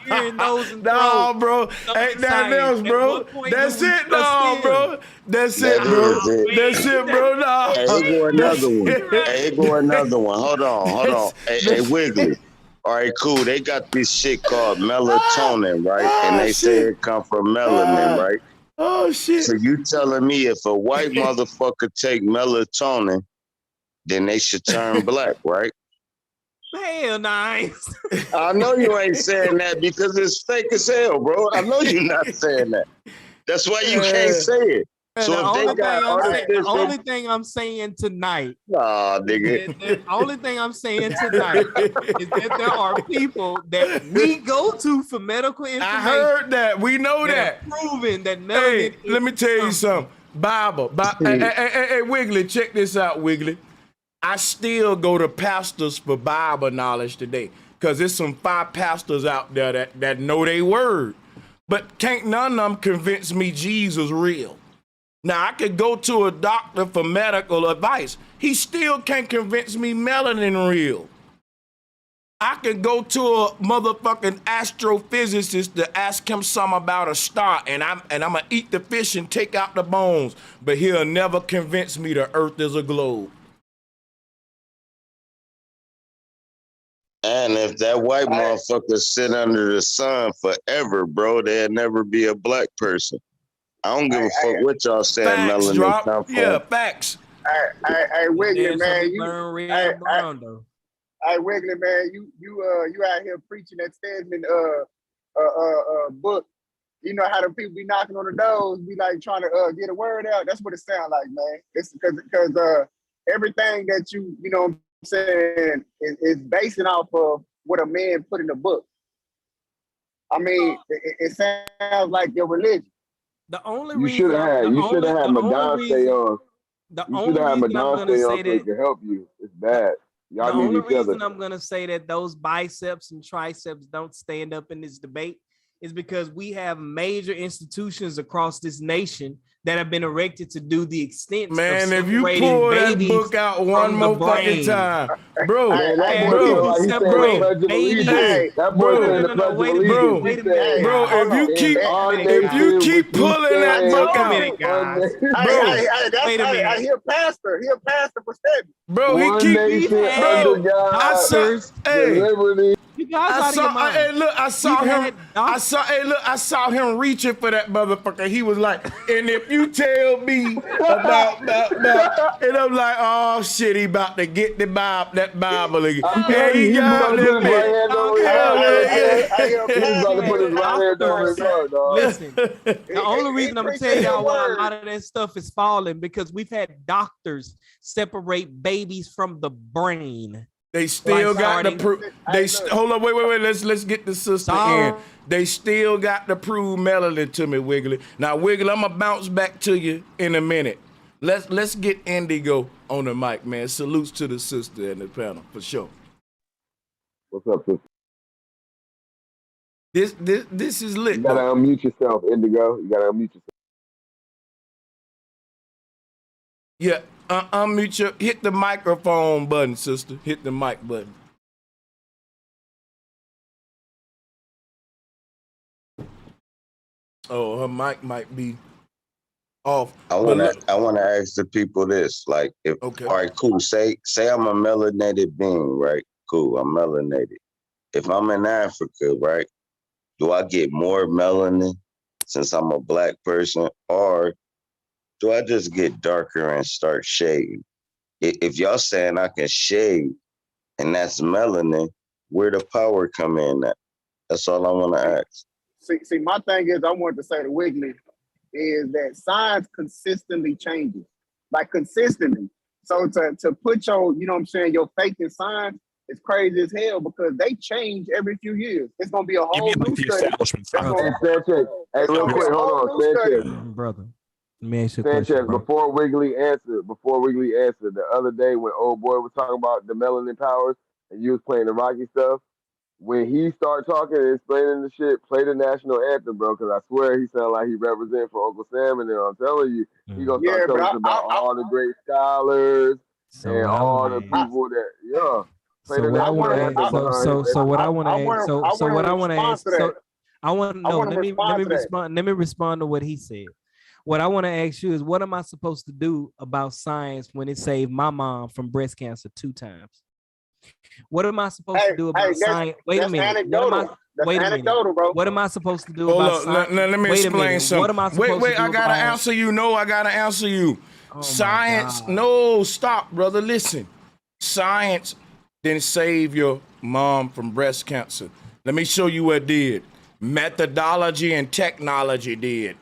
[SPEAKER 4] Hearing those and
[SPEAKER 1] no, bro. Ain't nothing else, bro. That's it, no, bro. That's it, bro. That's it, bro. No.
[SPEAKER 2] Hey, here go another one. Hold on. Hey, Wiggly. All right, cool. They got this shit called melatonin, right? And they say it come from melanin, right?
[SPEAKER 1] Oh, shit.
[SPEAKER 2] So you telling me if a white motherfucker take melatonin, then they should turn black, right?
[SPEAKER 4] Hell nice.
[SPEAKER 2] I know you ain't saying that because it's fake as hell, bro. I know you're not saying that. That's why you can't say it.
[SPEAKER 4] And
[SPEAKER 2] So if they got
[SPEAKER 4] the only thing I'm saying tonight,
[SPEAKER 2] nah, nigga.
[SPEAKER 4] the only thing I'm saying tonight is that there are people that we go to for medical information.
[SPEAKER 1] I heard that. We know that.
[SPEAKER 4] Proven that melanin.
[SPEAKER 1] Hey, let me tell you something. Bible. Hey, Wiggly, check this out, Wiggly. I still go to pastors for Bible knowledge today, because there's some 5 pastors out there that know their word. But can't none of them convince me Jesus real. Now, I could go to a doctor for medical advice. He still can't convince me melanin real. I could go to a motherfucking astrophysicist to ask him something about a star, and I'm gonna eat the fish and take out the bones, but he'll never convince me the earth is a globe.
[SPEAKER 2] And if that white motherfucker sit under the sun forever, bro, there'll never be a black person. I don't give a fuck what y'all saying,
[SPEAKER 1] facts,
[SPEAKER 2] melanin
[SPEAKER 1] drop.
[SPEAKER 2] come from.
[SPEAKER 1] Yeah, facts.
[SPEAKER 17] Hey, Wiggly, man,
[SPEAKER 4] Hey,
[SPEAKER 17] Wiggly, man, you out here preaching that Stedman book. You know how the people be knocking on the doors, be like trying to get a word out. That's what it sounds like, man. It's because everything that you know what I'm saying is basing off of what a man put in the book. I mean, it sounds like your religion.
[SPEAKER 4] The only
[SPEAKER 12] You
[SPEAKER 4] reason
[SPEAKER 12] should have had Madonna stay on. You should have had Madonna stay on so it can help you. It's bad. Y'all
[SPEAKER 4] the
[SPEAKER 12] need
[SPEAKER 4] only
[SPEAKER 12] each
[SPEAKER 4] reason
[SPEAKER 12] other.
[SPEAKER 4] I'm gonna say that those biceps and triceps don't stand up in this debate is because we have major institutions across this nation that have been erected to do the extent
[SPEAKER 1] Man,
[SPEAKER 4] of
[SPEAKER 1] if you pull that book out one more fucking time, bro,
[SPEAKER 12] Man, that boy
[SPEAKER 1] bro,
[SPEAKER 12] like he said the Pledge of Allegiance. That boy saying the Pledge of Allegiance. He said,
[SPEAKER 1] bro, if you keep pulling that book out,
[SPEAKER 17] I hear pastor for Stedman.
[SPEAKER 1] Bro, he
[SPEAKER 12] one
[SPEAKER 1] keep
[SPEAKER 12] nation
[SPEAKER 1] bro.
[SPEAKER 12] under God,
[SPEAKER 1] Hey,
[SPEAKER 12] liberty.
[SPEAKER 4] You guys
[SPEAKER 1] I saw him reaching for that motherfucker. He was like, and if you tell me about, and I'm like, oh shit, he about to get that Bible again.
[SPEAKER 12] I'm telling you, he's about to put his right hand over his heart. He's about to put his right hand over his heart, dog.
[SPEAKER 4] Listen, the only reason I'm telling y'all why a lot of that stuff is falling because we've had doctors separate babies from the brain.
[SPEAKER 1] They still got to prove. Hold on, wait. Let's get the sister in. They still got to prove melanin to me, Wiggly. Now, Wiggly, I'm gonna bounce back to you in a minute. Let's get Indigo on the mic, man. Salutes to the sister in the panel for sure.
[SPEAKER 12] What's up, sister?
[SPEAKER 1] This is lit.
[SPEAKER 12] You gotta unmute yourself, Indigo. You gotta unmute yourself.
[SPEAKER 1] Yeah. Unmute your, hit the microphone button, sister. Hit the mic button. Oh, her mic might be off.
[SPEAKER 2] I wanna ask the people this. Like, if all right, cool. Say I'm a melanated being, right? Cool, I'm melanated. If I'm in Africa, right, do I get more melanin since I'm a black person, or do I just get darker and start shaving? If y'all saying I can shave and that's melanin, where the power come in at? That's all I want to ask.
[SPEAKER 17] See, my thing is, I wanted to say to Wiggly is that science consistently changes, like consistently. So to put your, you know what I'm saying, your faith in science is crazy as hell because they change every few years. It's gonna be a whole new study.
[SPEAKER 12] Sanchez, hey, real quick, hold on, Sanchez.
[SPEAKER 4] Brother.
[SPEAKER 12] Sanchez, before Wiggly answered, the other day when old boy was talking about the melanin powers and you was playing the Rocky stuff, when he started talking and explaining the shit, play the national anthem, bro, because I swear he sounded like he represents for Uncle Sam, and then I'm telling you, he gonna start telling us about all the great scholars and all the people that, play the national anthem.
[SPEAKER 4] Let me respond to what he said. What I want to ask you is, what am I supposed to do about science when it saved my mom from breast cancer 2 times? What am I supposed to do about science? Wait a minute. What am I supposed to do about science?
[SPEAKER 1] Let me explain something.
[SPEAKER 4] What am I supposed to do
[SPEAKER 1] I gotta answer you. No, I gotta answer you. Science, no, stop, brother. Listen. Science didn't save your mom from breast cancer. Let me show you what did. Methodology and technology did.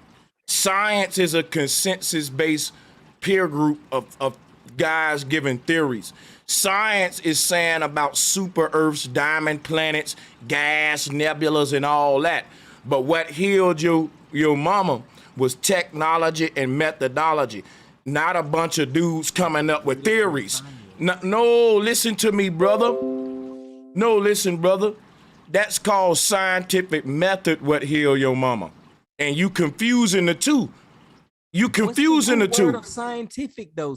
[SPEAKER 1] Science is a consensus-based peer group of guys giving theories. Science is saying about super Earths, diamond planets, gas, nebulas, and all that. But what healed your mama was technology and methodology, not a bunch of dudes coming up with theories. No, listen to me, brother. No, listen, brother. That's called scientific method, what healed your mama. And you confusing the two. You confusing the two.
[SPEAKER 4] Word of scientific, though,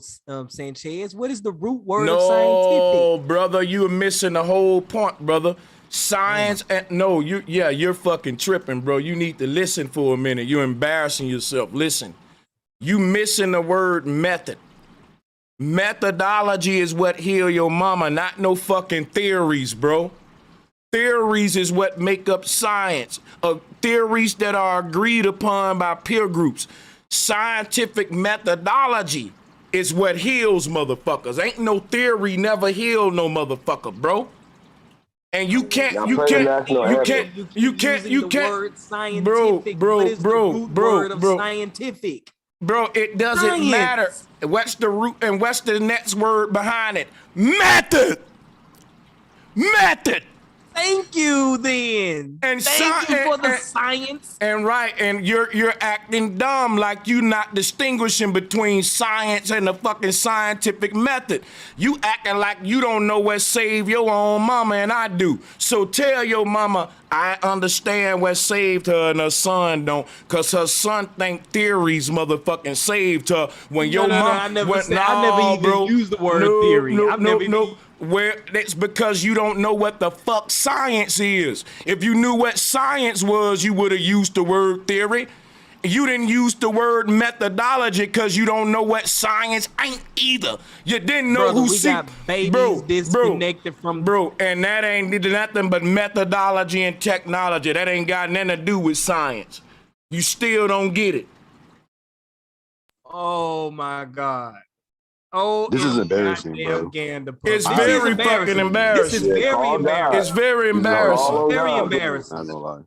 [SPEAKER 4] Sanchez. What is the root word of
[SPEAKER 1] No,
[SPEAKER 4] scientific?
[SPEAKER 1] brother, you're missing the whole point, brother. Science and no, you're fucking tripping, bro. You need to listen for a minute. You're embarrassing yourself. Listen, you missing the word method. Methodology is what heal your mama, not no fucking theories, bro. Theories is what make up science. Theories that are agreed upon by peer groups. Scientific methodology is what heals motherfuckers. Ain't no theory never heal no motherfucker, bro. And you can't, bro,
[SPEAKER 4] scientific?
[SPEAKER 1] Bro, it doesn't matter. What's the root and what's the next word behind it? Method. Method.
[SPEAKER 4] Thank you, then.
[SPEAKER 1] And
[SPEAKER 4] thank you for the science.
[SPEAKER 1] And right, and you're acting dumb, like you not distinguishing between science and the fucking scientific method. You acting like you don't know what saved your own mama, and I do. So tell your mama, I understand what saved her and her son don't, cause her son think theories motherfucking saved her. When your mom,
[SPEAKER 4] I never even used the word theory.
[SPEAKER 1] Where that's because you don't know what the fuck science is. If you knew what science was, you would have used the word theory. You didn't use the word methodology because you don't know what science ain't either. You didn't know who
[SPEAKER 4] got babies disconnected from
[SPEAKER 1] and that ain't nothing but methodology and technology. That ain't got nothing to do with science. You still don't get it.
[SPEAKER 4] Oh my God. Oh,
[SPEAKER 12] this is embarrassing, bro.
[SPEAKER 1] It's very fucking embarrassing.
[SPEAKER 4] This is very embarrassing.
[SPEAKER 1] It's very embarrassing.
[SPEAKER 4] Very embarrassing.
[SPEAKER 12] I'm not gonna lie.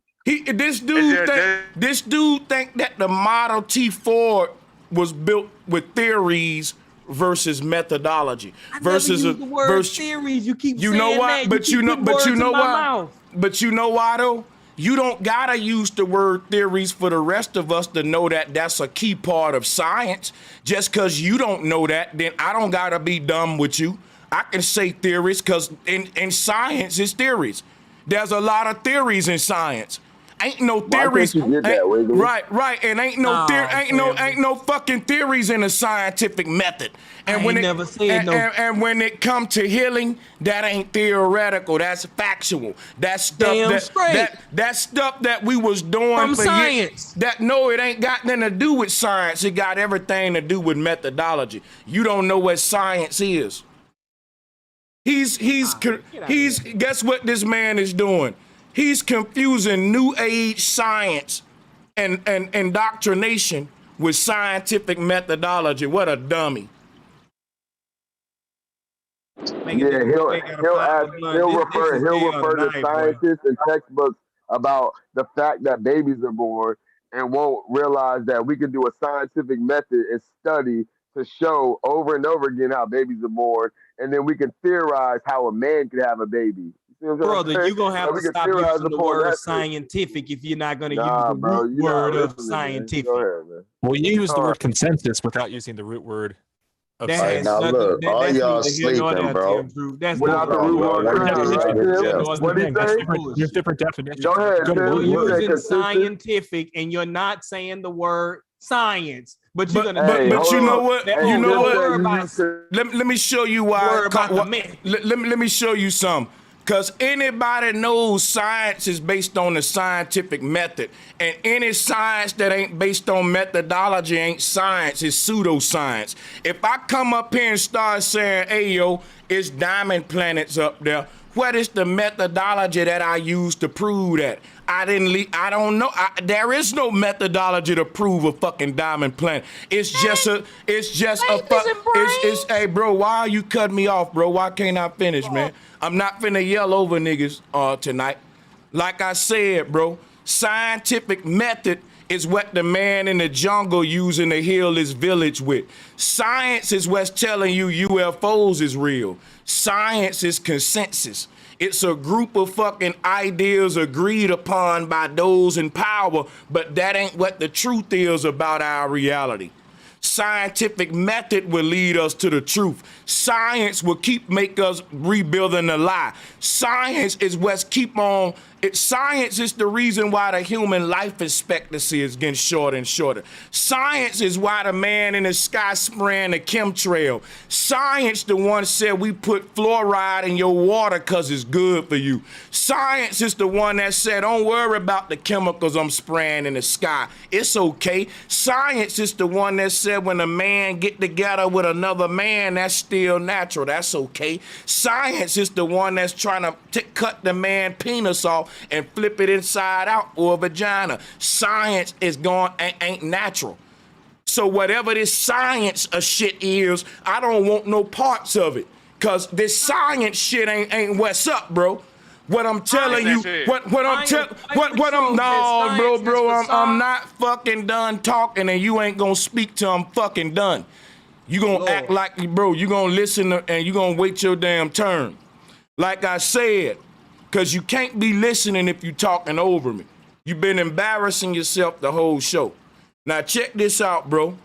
[SPEAKER 1] This dude think that the Model T Ford was built with theories versus methodology. Versus
[SPEAKER 4] the word theories. You keep saying
[SPEAKER 1] know why?
[SPEAKER 4] That.
[SPEAKER 1] But you know why? But you know why though? You don't gotta use the word theories for the rest of us to know that that's a key part of science. Just because you don't know that, then I don't gotta be dumb with you. I can say theories because in science is theories. There's a lot of theories in science. Ain't no theories. Right, and ain't no fucking theories in the scientific method. And and when it come to healing, that ain't theoretical. That's factual. That's stuff that's stuff that we was doing
[SPEAKER 4] from
[SPEAKER 1] for
[SPEAKER 4] science.
[SPEAKER 1] It ain't got nothing to do with science. It got everything to do with methodology. You don't know what science is. He's guess what this man is doing? He's confusing New Age science and indoctrination with scientific methodology. What a dummy.
[SPEAKER 12] Yeah, he'll refer to scientists and textbooks about the fact that babies are born and won't realize that we can do a scientific method and study to show over and over again how babies are born, and then we can theorize how a man could have a baby.
[SPEAKER 4] Brother, you're going to have to stop using the word scientific if you're not going to use the root word of scientific.
[SPEAKER 18] Well, you use the word consensus without using the root word of science.
[SPEAKER 2] Now look, all y'all sleeping, bro.
[SPEAKER 4] That's
[SPEAKER 12] without the root word.
[SPEAKER 18] What do you say? There's different definitions.
[SPEAKER 12] Go ahead,
[SPEAKER 4] you're using scientific and you're not saying the word science. But you're gonna.
[SPEAKER 1] But you know what? You know what? Let me show you why. Let me show you some. Because anybody knows science is based on the scientific method. And any science that ain't based on methodology ain't science, it's pseudoscience. If I come up here and start saying, hey, yo, it's diamond planets up there, what is the methodology that I use to prove that? I don't know. There is no methodology to prove a fucking diamond planet. Hey, bro, why are you cutting me off, bro? Why can't I finish, man? I'm not finna yell over niggas tonight. Like I said, bro, scientific method is what the man in the jungle using to heal his village with. Science is what's telling you UFOs is real. Science is consensus. It's a group of fucking ideas agreed upon by those in power, but that ain't what the truth is about our reality. Scientific method will lead us to the truth. Science will make us rebuilding the lie. Science is what's science is the reason why the human life expectancy is getting shorter and shorter. Science is why the man in the sky spraying the chemtrail. Science the one said we put fluoride in your water because it's good for you. Science is the one that said don't worry about the chemicals I'm spraying in the sky. It's okay. Science is the one that said when a man get together with another man, that's still natural. That's okay. Science is the one that's trying to cut the man penis off and flip it inside out or a vagina. Science is ain't natural. So whatever this science of shit is, I don't want no parts of it. Cause this science shit ain't what's up, bro. What I'm telling you, I'm not fucking done talking and you ain't gonna speak till I'm fucking done. You gonna act like, bro, you gonna listen and you gonna wait your damn turn. Like I said, cause you can't be listening if you talking over me. You've been embarrassing yourself the whole show. Now check this out, bro.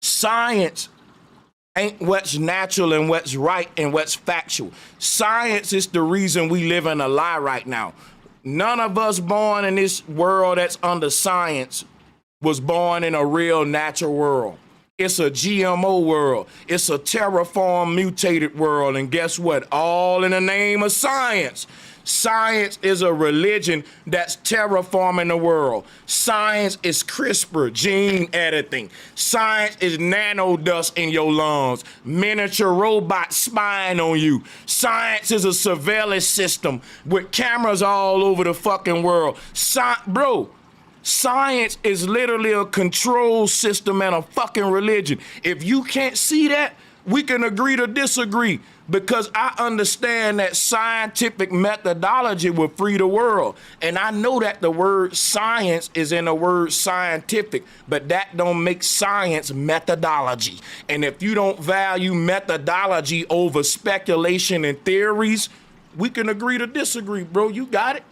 [SPEAKER 1] Science ain't what's natural and what's right and what's factual. Science is the reason we live in a lie right now. None of us born in this world that's under science was born in a real natural world. It's a GMO world. It's a terraform mutated world. And guess what? All in the name of science. Science is a religion that's terraforming the world. Science is CRISPR, gene editing. Science is nanodust in your lungs, miniature robots spying on you. Science is a surveillance system with cameras all over the fucking world. Bro, science is literally a control system and a fucking religion. If you can't see that, we can agree to disagree, because I understand that scientific methodology will free the world. And I know that the word science is in the word scientific, but that don't make science methodology. And if you don't value methodology over speculation and theories, we can agree to disagree, bro. You got it.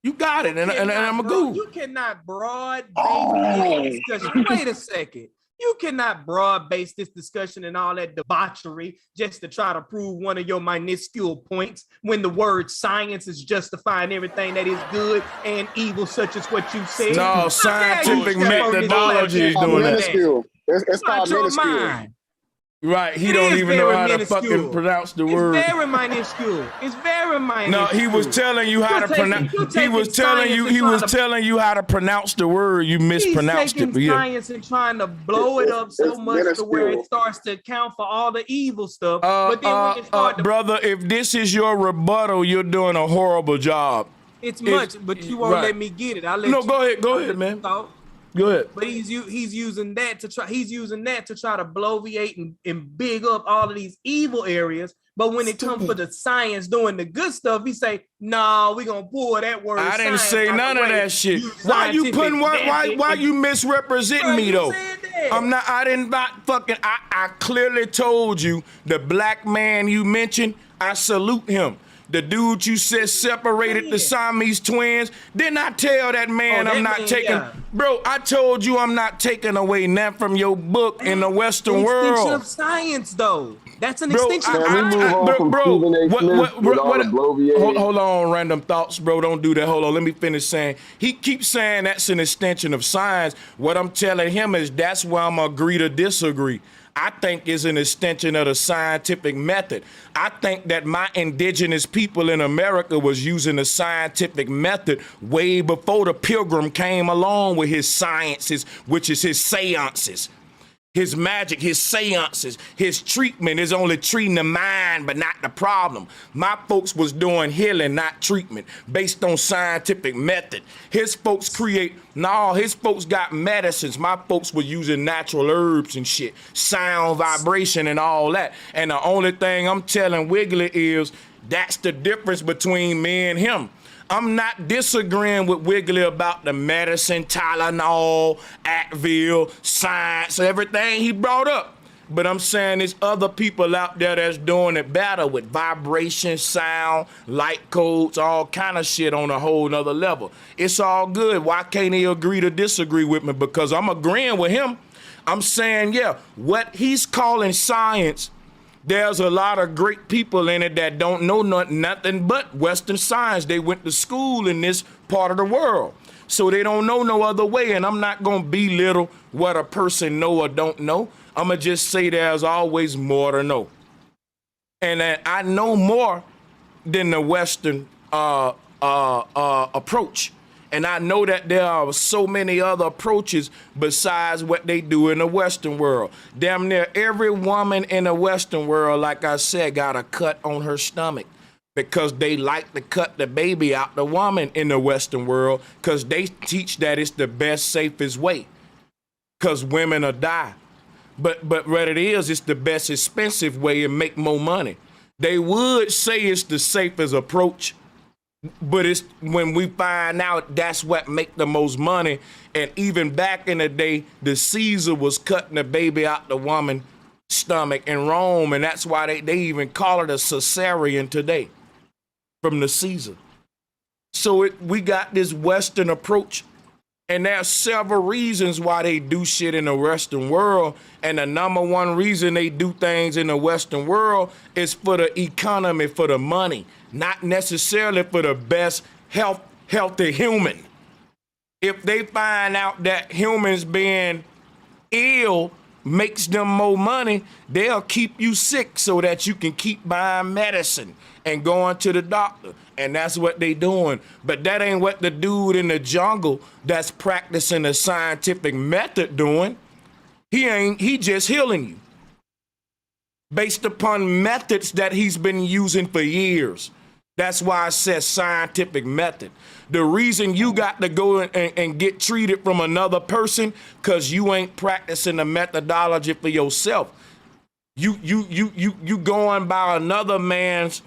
[SPEAKER 1] You got it. And I'm a go.
[SPEAKER 4] You cannot broad base discussion. Wait a second. You cannot broad base this discussion and all that debauchery just to try to prove one of your minuscule points when the word science is justifying everything that is good and evil, such as what you said.
[SPEAKER 1] No, scientific methodology is doing that.
[SPEAKER 17] It's called minuscule.
[SPEAKER 1] Right, he don't even know how to fucking pronounce the word.
[SPEAKER 4] It's very minuscule. It's very minuscule.
[SPEAKER 1] No, he was telling you how to pronounce. He was telling you how to pronounce the word. You mispronounced it.
[SPEAKER 4] He's taking science and trying to blow it up so much to where it starts to account for all the evil stuff. But then when it starts
[SPEAKER 1] brother, if this is your rebuttal, you're doing a horrible job.
[SPEAKER 4] It's much, but you won't let me get it. I'll let
[SPEAKER 1] you. Go ahead, man. Go ahead.
[SPEAKER 4] But he's using that to try to bloviate and big up all of these evil areas. But when it comes for the science doing the good stuff, he say, "No, we're gonna pull that word."
[SPEAKER 1] I didn't say none of that shit. Why you putting why you misrepresenting me though? I'm not. I didn't fucking. I clearly told you the black man you mentioned. I salute him. The dude you said separated the Siamese twins. Didn't I tell that man I'm not taking? Bro, I told you I'm not taking away nothing from your book in the Western world.
[SPEAKER 4] Extension of science, though. That's an extension.
[SPEAKER 1] Hold on, random thoughts, bro. Don't do that. Hold on, let me finish saying. He keeps saying that's an extension of science. What I'm telling him is that's where I'm agree to disagree. I think is an extension of the scientific method. I think that my indigenous people in America was using the scientific method way before the pilgrim came along with his sciences, which is his seances. His magic, his seances, his treatment is only treating the mind, but not the problem. My folks was doing healing, not treatment, based on scientific method. His folks his folks got medicines. My folks were using natural herbs and shit, sound, vibration, and all that. And the only thing I'm telling Wiggly is that's the difference between me and him. I'm not disagreeing with Wiggly about the medicine, Tylenol, Advil, science, everything he brought up. But I'm saying there's other people out there that's doing it better with vibration, sound, light codes, all kind of shit on a whole nother level. It's all good. Why can't he agree to disagree with me? Because I'm agreeing with him. I'm saying, yeah, what he's calling science, there's a lot of great people in it that don't know nothing but Western science. They went to school in this part of the world. So they don't know no other way. And I'm not going to belittle what a person know or don't know. I'm going to just say there's always more to know. And I know more than the Western approach. And I know that there are so many other approaches besides what they do in the Western world. Damn near every woman in the Western world, like I said, got a cut on her stomach because they like to cut the baby out the woman in the Western world because they teach that it's the best, safest way because women will die. But what it is, it's the best expensive way and make more money. They would say it's the safest approach, but it's when we find out that's what make the most money. And even back in the day, the Caesar was cutting the baby out the woman's stomach in Rome, and that's why they even call it a cesarean today from the Caesar. So we got this Western approach. And there's several reasons why they do shit in the Western world. And the number one reason they do things in the Western world is for the economy, for the money, not necessarily for the best healthy human. If they find out that humans being ill makes them more money, they'll keep you sick so that you can keep buying medicine and going to the doctor. And that's what they doing. But that ain't what the dude in the jungle that's practicing the scientific method doing. He just healing you based upon methods that he's been using for years. That's why I said scientific method. The reason you got to go and get treated from another person because you ain't practicing the methodology for yourself. You going by another man's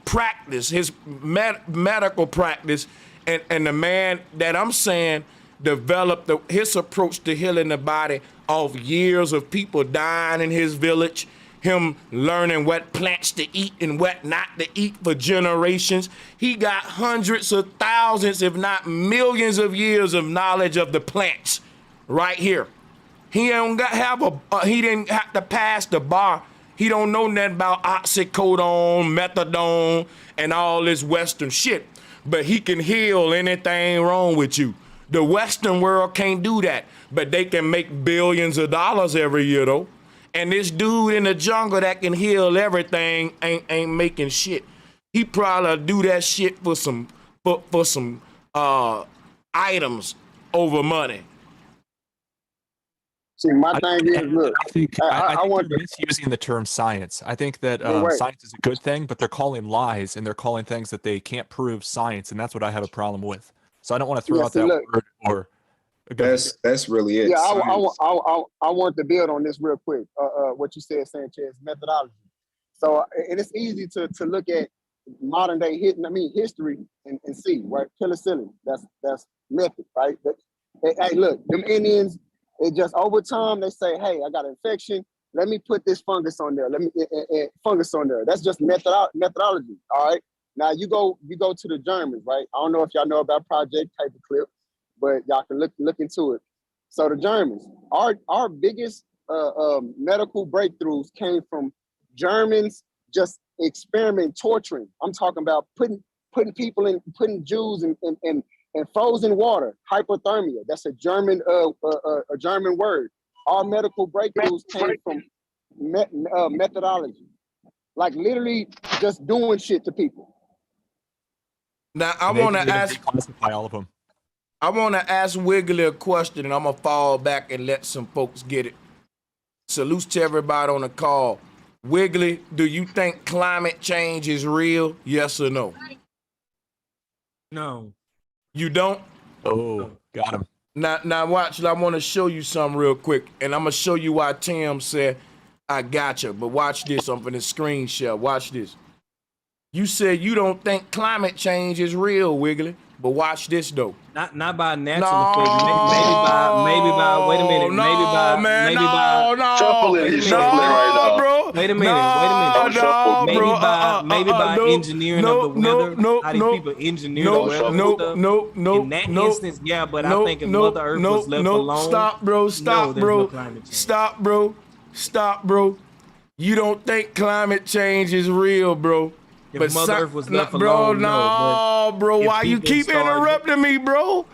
[SPEAKER 1] practice, his medical practice, and the man that I'm saying developed his approach to healing the body off years of people dying in his village, him learning what plants to eat and what not to eat for generations. He got hundreds of thousands, if not millions of years of knowledge of the plants right here. He didn't have to pass the bar. He don't know nothing about oxycodone, methadone, and all this Western shit. But he can heal anything wrong with you. The Western world can't do that, but they can make billions of dollars every year though. And this dude in the jungle that can heal everything ain't making shit. He probably do that shit for some items over money.
[SPEAKER 17] See, my thing is, look,
[SPEAKER 18] I think you're misusing the term science. I think that science is a good thing, but they're calling lies and they're calling things that they can't prove science, and that's what I have a problem with. So I don't want to throw out that word or.
[SPEAKER 19] That's really it.
[SPEAKER 17] Yeah, I want to build on this real quick. What you said, Sanchez, methodology. So, and it's easy to look at modern day history and see, right? Penicillin, that's method, right? But hey, look, them Indians. It just over time they say, hey, I got an infection. Let me put this fungus on there. Fungus on there. That's just methodology. All right. Now you go to the Germans, right? I don't know if y'all know about Project Paperclip, but y'all can look into it. So the Germans, our biggest medical breakthroughs came from Germans just torturing. I'm talking about putting Jews in frozen water, hypothermia. That's a German word. Our medical breakthroughs came from methodology, like literally just doing shit to people.
[SPEAKER 1] Now I want to ask.
[SPEAKER 18] Declassify all of them.
[SPEAKER 1] I want to ask Wiggly a question, and I'm gonna fall back and let some folks get it. Salutes to everybody on the call. Wiggly, do you think climate change is real? Yes or no?
[SPEAKER 4] No.
[SPEAKER 1] You don't?
[SPEAKER 18] Oh, got him.
[SPEAKER 1] Now watch, I want to show you something real quick, and I'm going to show you why Tim said, I got you. But watch this, I'm going to screen share. Watch this. You said you don't think climate change is real, Wiggly. But watch this though.
[SPEAKER 4] Not by natural effect. Maybe by wait a minute.
[SPEAKER 1] Shuffle it, bro.
[SPEAKER 4] Wait a minute. Maybe by engineering of the weather. How these people engineer the weather and stuff. In that instance, yeah, but I think if Mother Earth was left alone.
[SPEAKER 1] Stop, bro. Stop, bro. You don't think climate change is real, bro.
[SPEAKER 4] If Mother Earth was left alone,
[SPEAKER 1] bro. Why you keep interrupting me, bro?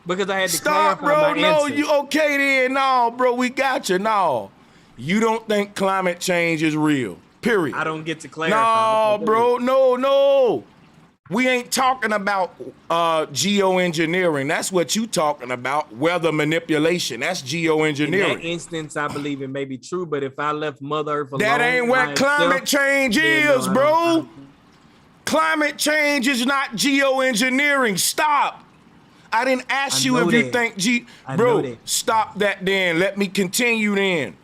[SPEAKER 4] Because I had to
[SPEAKER 1] clarify my answer.
[SPEAKER 4] answer.
[SPEAKER 1] You okay then? No, bro, we got you. No, you don't think climate change is real. Period.
[SPEAKER 4] I don't get to clarify.
[SPEAKER 1] No, bro. No. We ain't talking about geoengineering. That's what you talking about. Weather manipulation. That's geoengineering.
[SPEAKER 4] In that instance, I believe it may be true, but if I left Mother Earth alone,
[SPEAKER 1] that ain't what climate change is, bro. Climate change is not geoengineering. Stop. I didn't ask you if you think bro, stop that then. Let me continue then.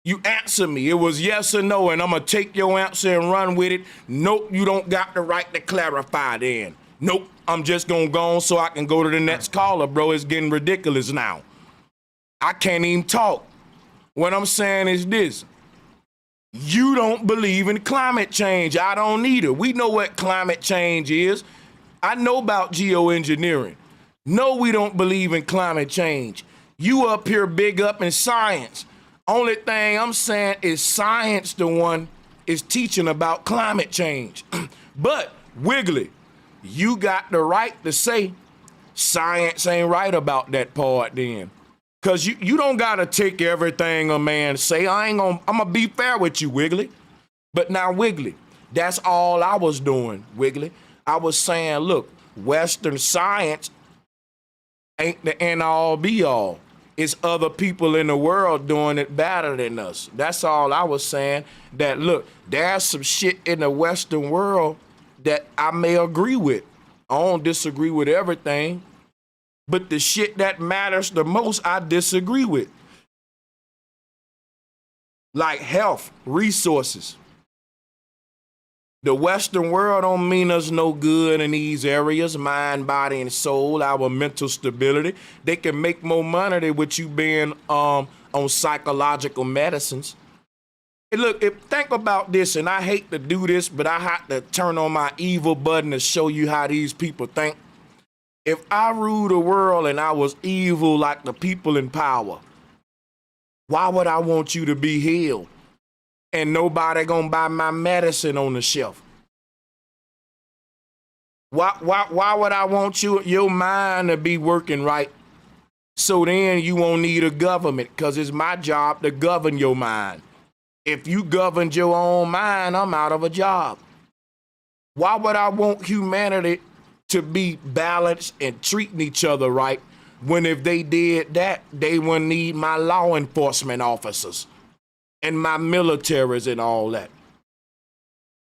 [SPEAKER 1] You answer me. It was yes or no, and I'm going to take your answer and run with it. Nope, you don't got the right to clarify then. Nope, I'm just going to go on so I can go to the next caller, bro. It's getting ridiculous now. I can't even talk. What I'm saying is this. You don't believe in climate change. I don't either. We know what climate change is. I know about geoengineering. No, we don't believe in climate change. You up here big up in science. Only thing I'm saying is science the one is teaching about climate change. But, Wiggly, you got the right to say science ain't right about that part then. Cause you don't gotta take everything a man say. I'm gonna be fair with you, Wiggly. But now, Wiggly, that's all I was doing, Wiggly. I was saying, look, Western science ain't the end all be all. It's other people in the world doing it better than us. That's all I was saying. That look, there's some shit in the Western world that I may agree with. I don't disagree with everything. But the shit that matters the most, I disagree with. Like health, resources. The Western world don't mean us no good in these areas, mind, body, and soul, our mental stability. They can make more money than what you being on psychological medicines. Hey, look, think about this, and I hate to do this, but I have to turn on my evil button to show you how these people think. If I ruled the world and I was evil like the people in power, why would I want you to be healed? And nobody gonna buy my medicine on the shelf. Why would I want your mind to be working right? So then you won't need a government, because it's my job to govern your mind. If you governed your own mind, I'm out of a job. Why would I want humanity to be balanced and treating each other right when if they did that, they wouldn't need my law enforcement officers and my militaries and all that?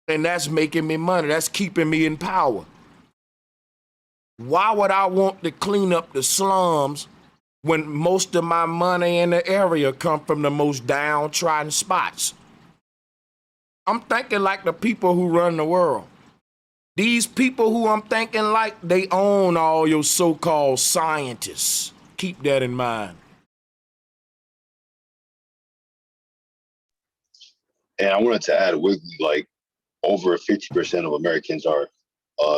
[SPEAKER 1] And that's making me money. That's keeping me in power. Why would I want to clean up the slums when most of my money in the area come from the most downtrodden spots? I'm thinking like the people who run the world. These people who I'm thinking like, they own all your so-called scientists. Keep that in mind.
[SPEAKER 11] And I wanted to add, Wiggly, like over 50% of Americans are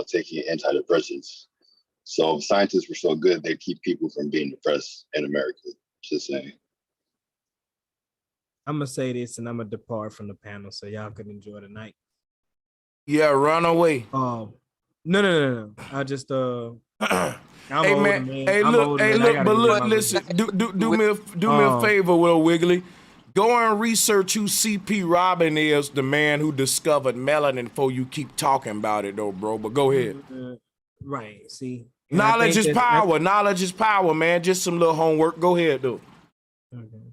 [SPEAKER 11] taking antidepressants. So if scientists were so good, they'd keep people from being depressed in America. Just saying.
[SPEAKER 4] I'm gonna say this, and I'm gonna depart from the panel so y'all can enjoy the night.
[SPEAKER 1] Yeah, run away.
[SPEAKER 4] No. I just
[SPEAKER 1] hey man, look, listen. Do me a favor, Will Wiggly. Go and research who C.P. Robin is, the man who discovered melanin, before you keep talking about it, though, bro. But go ahead.
[SPEAKER 4] Right. See,
[SPEAKER 1] knowledge is power. Knowledge is power, man. Just some little homework. Go ahead, though.
[SPEAKER 4] Okay.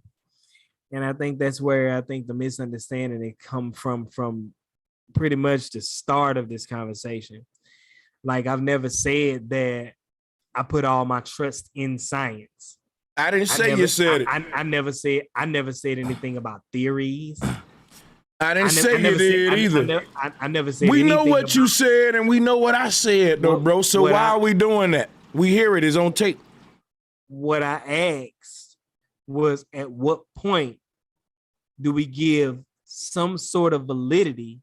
[SPEAKER 4] And I think that's where I think the misunderstanding it come from pretty much the start of this conversation. Like, I've never said that I put all my trust in science.
[SPEAKER 1] I didn't say you said it.
[SPEAKER 4] I never said anything about theories.
[SPEAKER 1] I didn't say you did either.
[SPEAKER 4] I never said
[SPEAKER 1] we
[SPEAKER 4] anything.
[SPEAKER 1] know what you said, and we know what I said, though, bro. So why are we doing that? We hear it is on tape.
[SPEAKER 4] What I asked was, at what point do we give some sort of validity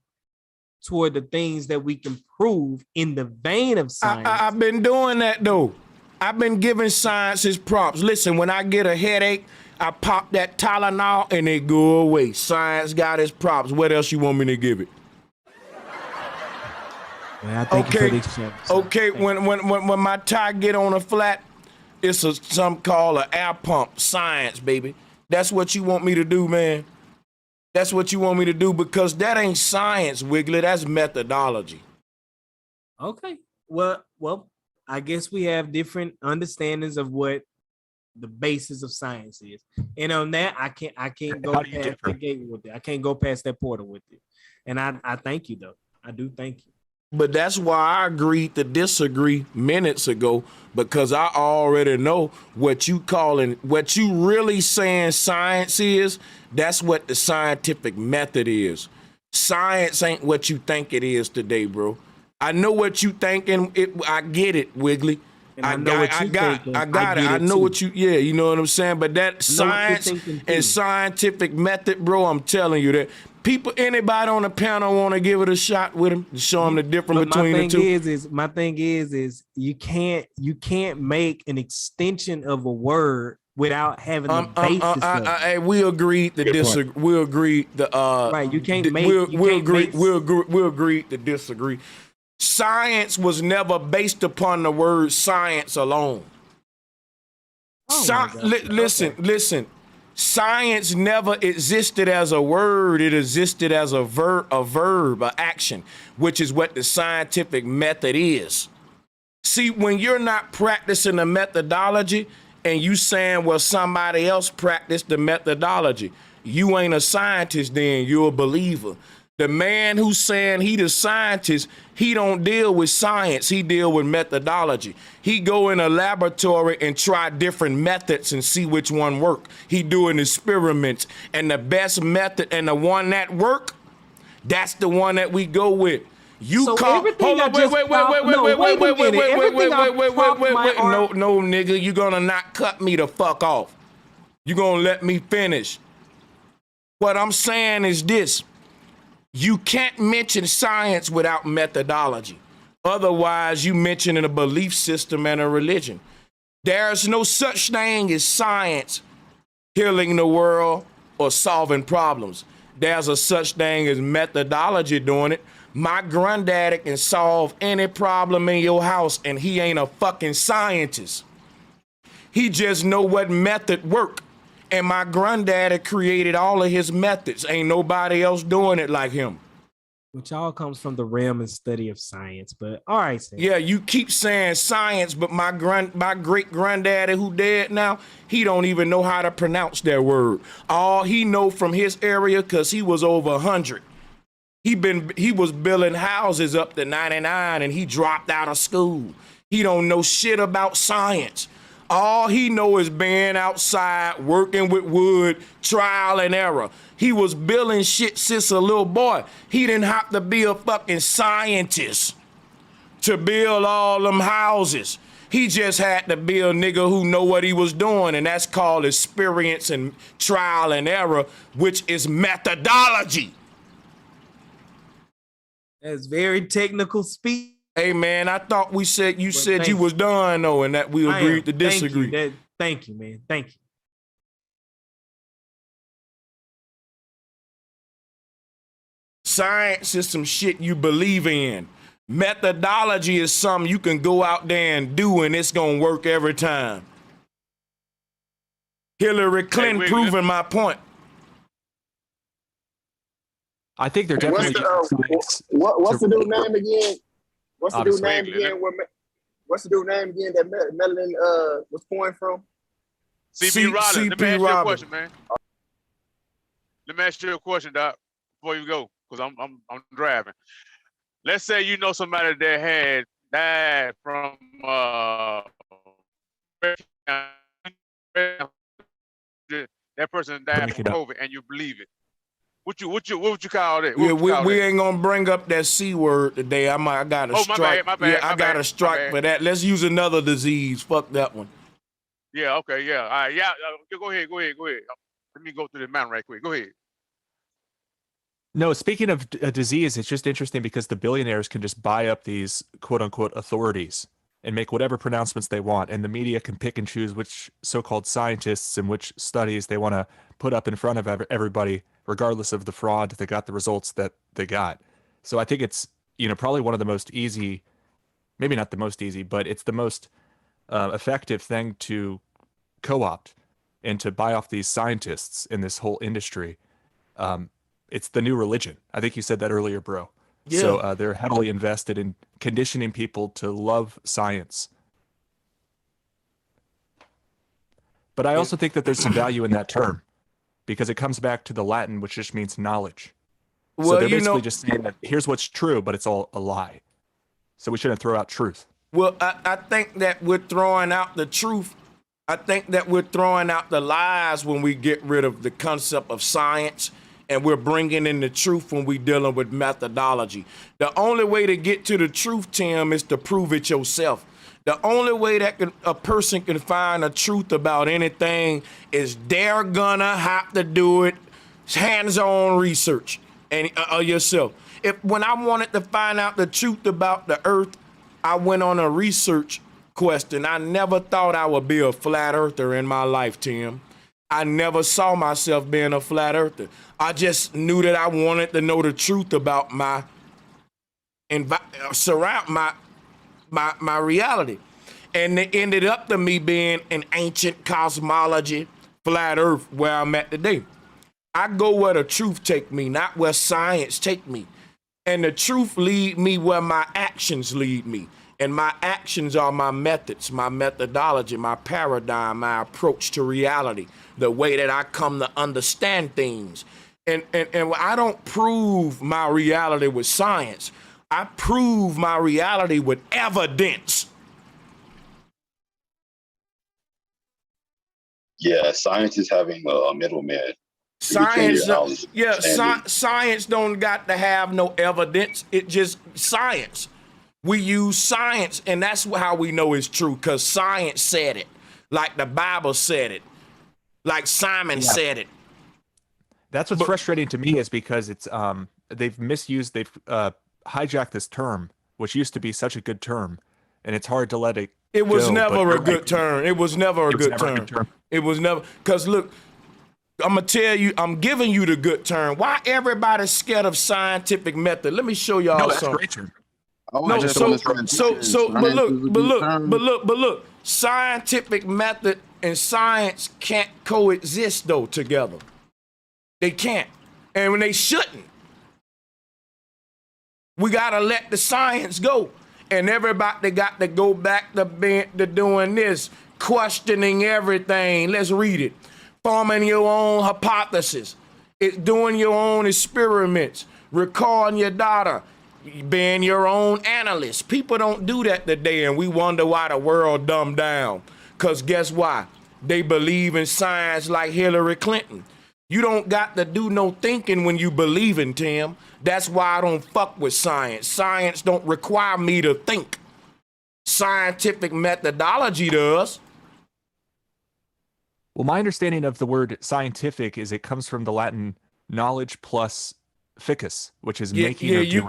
[SPEAKER 4] toward the things that we can prove in the vein of science?
[SPEAKER 1] I've been doing that, though. I've been giving science its props. Listen, when I get a headache, I pop that Tylenol and it go away. Science got its props. What else you want me to give it?
[SPEAKER 4] Well, I thank you for this show.
[SPEAKER 1] Okay, when my tire get on a flat, it's something called an air pump. Science, baby. That's what you want me to do, man. That's what you want me to do, because that ain't science, Wiggly. That's methodology.
[SPEAKER 4] Okay. Well, I guess we have different understandings of what the basis of science is, and on that, I can't go past the gate with it. I can't go past that portal with it, and I thank you, though. I do thank you.
[SPEAKER 1] But that's why I agreed to disagree minutes ago, because I already know what you really saying science is. That's what the scientific method is. Science ain't what you think it is today, bro. I know what you thinking. I get it, Wiggly.
[SPEAKER 4] And I know what you thinking.
[SPEAKER 1] I got it. I know what you, you know what I'm saying? But that science and scientific method, bro, I'm telling you that. People, anybody on the panel want to give it a shot with him to show them the difference between the two?
[SPEAKER 4] My thing is you can't make an extension of a word without having the basis.
[SPEAKER 1] We agreed to disagree. We agreed to
[SPEAKER 4] right. You can't make.
[SPEAKER 1] We'll agree to disagree. Science was never based upon the word science alone. Listen. Science never existed as a word. It existed as a verb, an action, which is what the scientific method is. See, when you're not practicing the methodology and you saying, well, somebody else practiced the methodology, you ain't a scientist then, you're a believer. The man who's saying he the scientist, he don't deal with science, he deal with methodology. He go in a laboratory and try different methods and see which one work. He doing experiments, and the best method and the one that work, that's the one that we go with. No, nigga, you gonna not cut me the fuck off. You gonna let me finish. What I'm saying is this. You can't mention science without methodology. Otherwise, you mentioning a belief system and a religion. There's no such thing as science healing the world or solving problems. There's a such thing as methodology doing it. My granddaddy can solve any problem in your house, and he ain't a fucking scientist. He just know what method work. And my granddaddy created all of his methods. Ain't nobody else doing it like him.
[SPEAKER 4] Which all comes from the realm and study of science. But all right, Sam.
[SPEAKER 1] Yeah, you keep saying science, but my great granddaddy who dead now, he don't even know how to pronounce that word. All he know from his area, cause he was over 100. He was building houses up to 99, and he dropped out of school. He don't know shit about science. All he know is being outside, working with wood, trial and error. He was building shit since a little boy. He didn't have to be a fucking scientist to build all them houses. He just had to be a nigga who know what he was doing, and that's called experience and trial and error, which is methodology.
[SPEAKER 4] That's very technical speech.
[SPEAKER 1] Hey man, I thought you said you was done though, and that we agreed to disagree.
[SPEAKER 4] Thank you, man. Thank you.
[SPEAKER 1] Science is some shit you believe in. Methodology is something you can go out there and do, and it's gonna work every time. Hillary Clinton proving my point.
[SPEAKER 18] I think they're definitely
[SPEAKER 17] what's the dude name again? What's the dude name again? What's the dude name again that Melanie was pouring from?
[SPEAKER 3] CP Robin. Let me ask you a question, man. Let me ask you a question, Doc, before you go, because I'm driving. Let's say you know somebody that had died from that person died from COVID, and you believe it. What would you call it?
[SPEAKER 1] Yeah, we ain't gonna bring up that C word today. I got a strike.
[SPEAKER 3] My bad.
[SPEAKER 1] I got a strike for that. Let's use another disease. Fuck that one.
[SPEAKER 3] Yeah. Okay. Yeah. All right. Yeah. Go ahead. Let me go through the mountain right quick. Go ahead.
[SPEAKER 18] No, speaking of a disease, it's just interesting because the billionaires can just buy up these quote unquote authorities and make whatever pronouncements they want. And the media can pick and choose which so-called scientists and which studies they want to put up in front of everybody, regardless of the fraud that got the results that they got. So I think it's, probably one of the most easy, maybe not the most easy, but it's the most effective thing to co-opt and to buy off these scientists in this whole industry. It's the new religion. I think you said that earlier, bro. Yeah. So they're heavily invested in conditioning people to love science. But I also think that there's some value in that term because it comes back to the Latin, which just means knowledge. Well, so they're basically just saying that here's what's true, but it's all a lie. So we shouldn't throw out truth.
[SPEAKER 1] Well, I think that we're throwing out the truth. I think that we're throwing out the lies when we get rid of the concept of science. And we're bringing in the truth when we're dealing with methodology. The only way to get to the truth, Tim, is to prove it yourself. The only way that a person can find a truth about anything is they're gonna have to do it hands-on research and yourself. When I wanted to find out the truth about the earth, I went on a research quest, and I never thought I would be a flat earther in my life, Tim. I never saw myself being a flat earther. I just knew that I wanted to know the truth about my reality. And it ended up to me being an ancient cosmology, flat earth, where I'm at today. I go where the truth take me, not where science take me. And the truth lead me where my actions lead me. And my actions are my methods, my methodology, my paradigm, my approach to reality, the way that I come to understand things. And I don't prove my reality with science. I prove my reality with evidence.
[SPEAKER 11] Yeah, science is having a middleman.
[SPEAKER 1] Science don't got to have no evidence. It just science. We use science, and that's how we know it's true, because science said it, like the Bible said it, like Simon said it.
[SPEAKER 18] That's what's frustrating to me is because it's they've hijacked this term, which used to be such a good term, and it's hard to let it.
[SPEAKER 1] It was never a good term. It was never a good term. It was never, because look, I'm gonna tell you, I'm giving you the good term. Why everybody's scared of scientific method? Let me show y'all something.
[SPEAKER 18] Great term.
[SPEAKER 1] But look, scientific method and science can't coexist though together. They can't, and when they shouldn't. We gotta let the science go, and everybody got to go back to doing this, questioning everything. Let's read it. Forming your own hypothesis. It's doing your own experiments, recording your data, being your own analyst. People don't do that today, and we wonder why the world dumbed down. Because guess why? They believe in science like Hillary Clinton. You don't got to do no thinking when you believe in, Tim. That's why I don't fuck with science. Science don't require me to think. Scientific methodology does.
[SPEAKER 18] Well, my understanding of the word scientific is it comes from the Latin knowledge plus ficus, which is making or doing.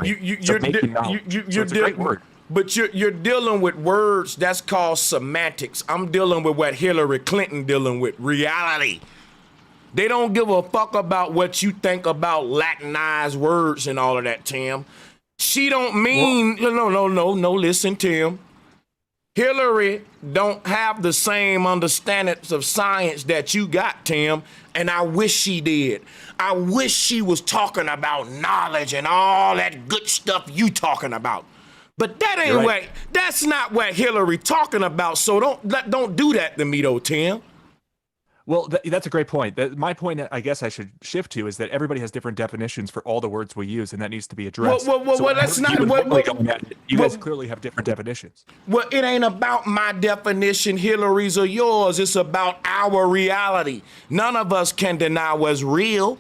[SPEAKER 18] Making knowledge. It's a great word.
[SPEAKER 1] But you're dealing with words that's called semantics. I'm dealing with what Hillary Clinton dealing with, reality. They don't give a fuck about what you think about Latinized words and all of that, Tim. She don't mean, no, listen, Tim. Hillary don't have the same understandings of science that you got, Tim, and I wish she did. I wish she was talking about knowledge and all that good stuff you talking about. But that ain't that's not what Hillary talking about, so don't do that to me though, Tim.
[SPEAKER 18] Well, that's a great point. My point, I guess I should shift to, is that everybody has different definitions for all the words we use, and that needs to be addressed.
[SPEAKER 1] Well, that's not
[SPEAKER 18] you guys clearly have different definitions.
[SPEAKER 1] Well, it ain't about my definition, Hillary's or yours. It's about our reality. None of us can deny what's real.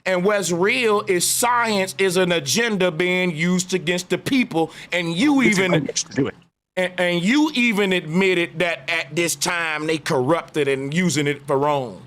[SPEAKER 1] And what's real is science is an agenda being used against the people. And you even
[SPEAKER 18] do it.
[SPEAKER 1] And you even admitted that at this time they corrupted and using it for wrong.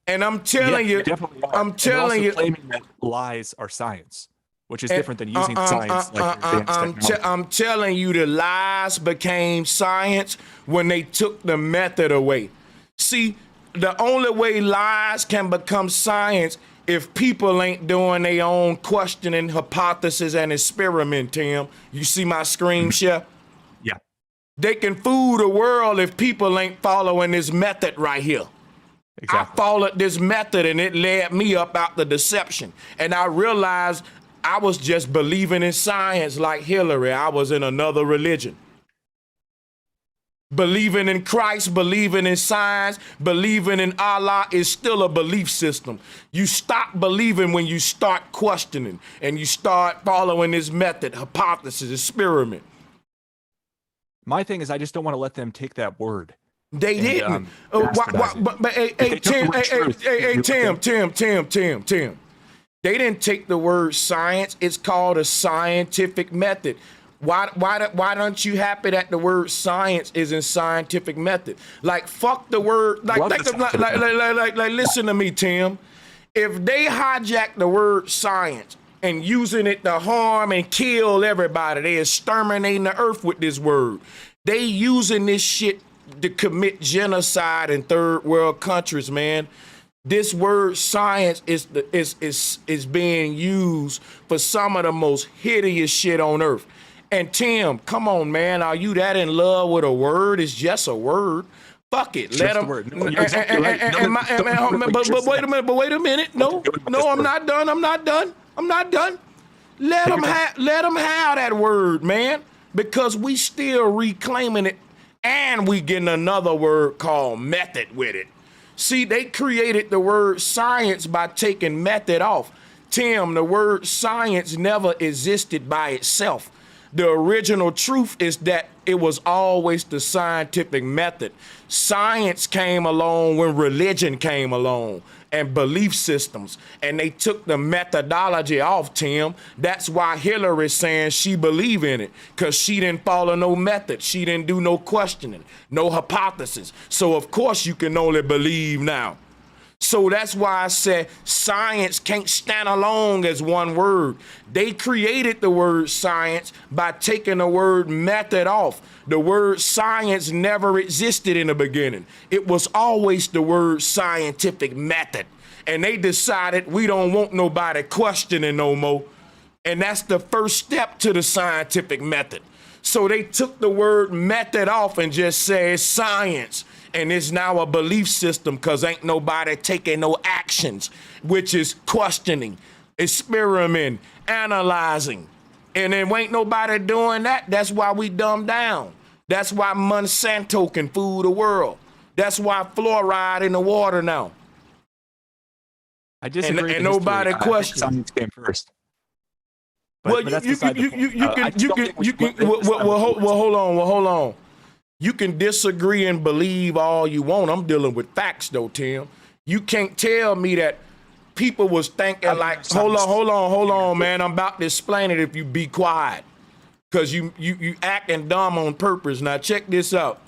[SPEAKER 1] And I'm telling you, I'm telling you,
[SPEAKER 18] claiming that lies are science, which is different than using science like advanced technology.
[SPEAKER 1] I'm telling you, the lies became science when they took the method away. See, the only way lies can become science if people ain't doing their own questioning, hypothesis, and experiment, Tim. You see my screen share?
[SPEAKER 18] Yeah.
[SPEAKER 1] They can fool the world if people ain't following this method right here.
[SPEAKER 18] Exactly.
[SPEAKER 1] I followed this method and it led me up out the deception. And I realized I was just believing in science like Hillary. I was in another religion. Believing in Christ, believing in science, believing in Allah is still a belief system. You stop believing when you start questioning and you start following this method, hypothesis, experiment.
[SPEAKER 18] My thing is I just don't want to let them take that word.
[SPEAKER 1] They didn't. But Tim. They didn't take the word science. It's called a scientific method. Why don't you happy that the word science is in scientific method? Like fuck the word. Like listen to me, Tim. If they hijack the word science and using it to harm and kill everybody, they exterminating the earth with this word. They using this shit to commit genocide in third world countries, man. This word science is being used for some of the most hideous shit on earth. And Tim, come on, man. Are you that in love with a word? It's just a word. Fuck it. Let them. But wait a minute. No, I'm not done. Let them have that word, man. Because we still reclaiming it, and we getting another word called method with it. See, they created the word science by taking method off. Tim, the word science never existed by itself. The original truth is that it was always the scientific method. Science came along when religion came along and belief systems, and they took the methodology off, Tim. That's why Hillary's saying she believe in it, because she didn't follow no method. She didn't do no questioning, no hypothesis. So of course you can only believe now. So that's why I said science can't stand alone as one word. They created the word science by taking the word method off. The word science never existed in the beginning. It was always the word scientific method. And they decided we don't want nobody questioning no more. And that's the first step to the scientific method. So they took the word method off and just said science. And it's now a belief system because ain't nobody taking no actions, which is questioning, experimenting, analyzing. And there ain't nobody doing that. That's why we dumb down. That's why Monsanto can fool the world. That's why fluoride in the water now.
[SPEAKER 18] I disagree.
[SPEAKER 1] And nobody questions.
[SPEAKER 18] Science came first.
[SPEAKER 1] Well, hold on. You can disagree and believe all you want. I'm dealing with facts though, Tim. You can't tell me that people was thinking like, hold on, man. I'm about to explain it if you be quiet. Cause you acting dumb on purpose. Now check this out.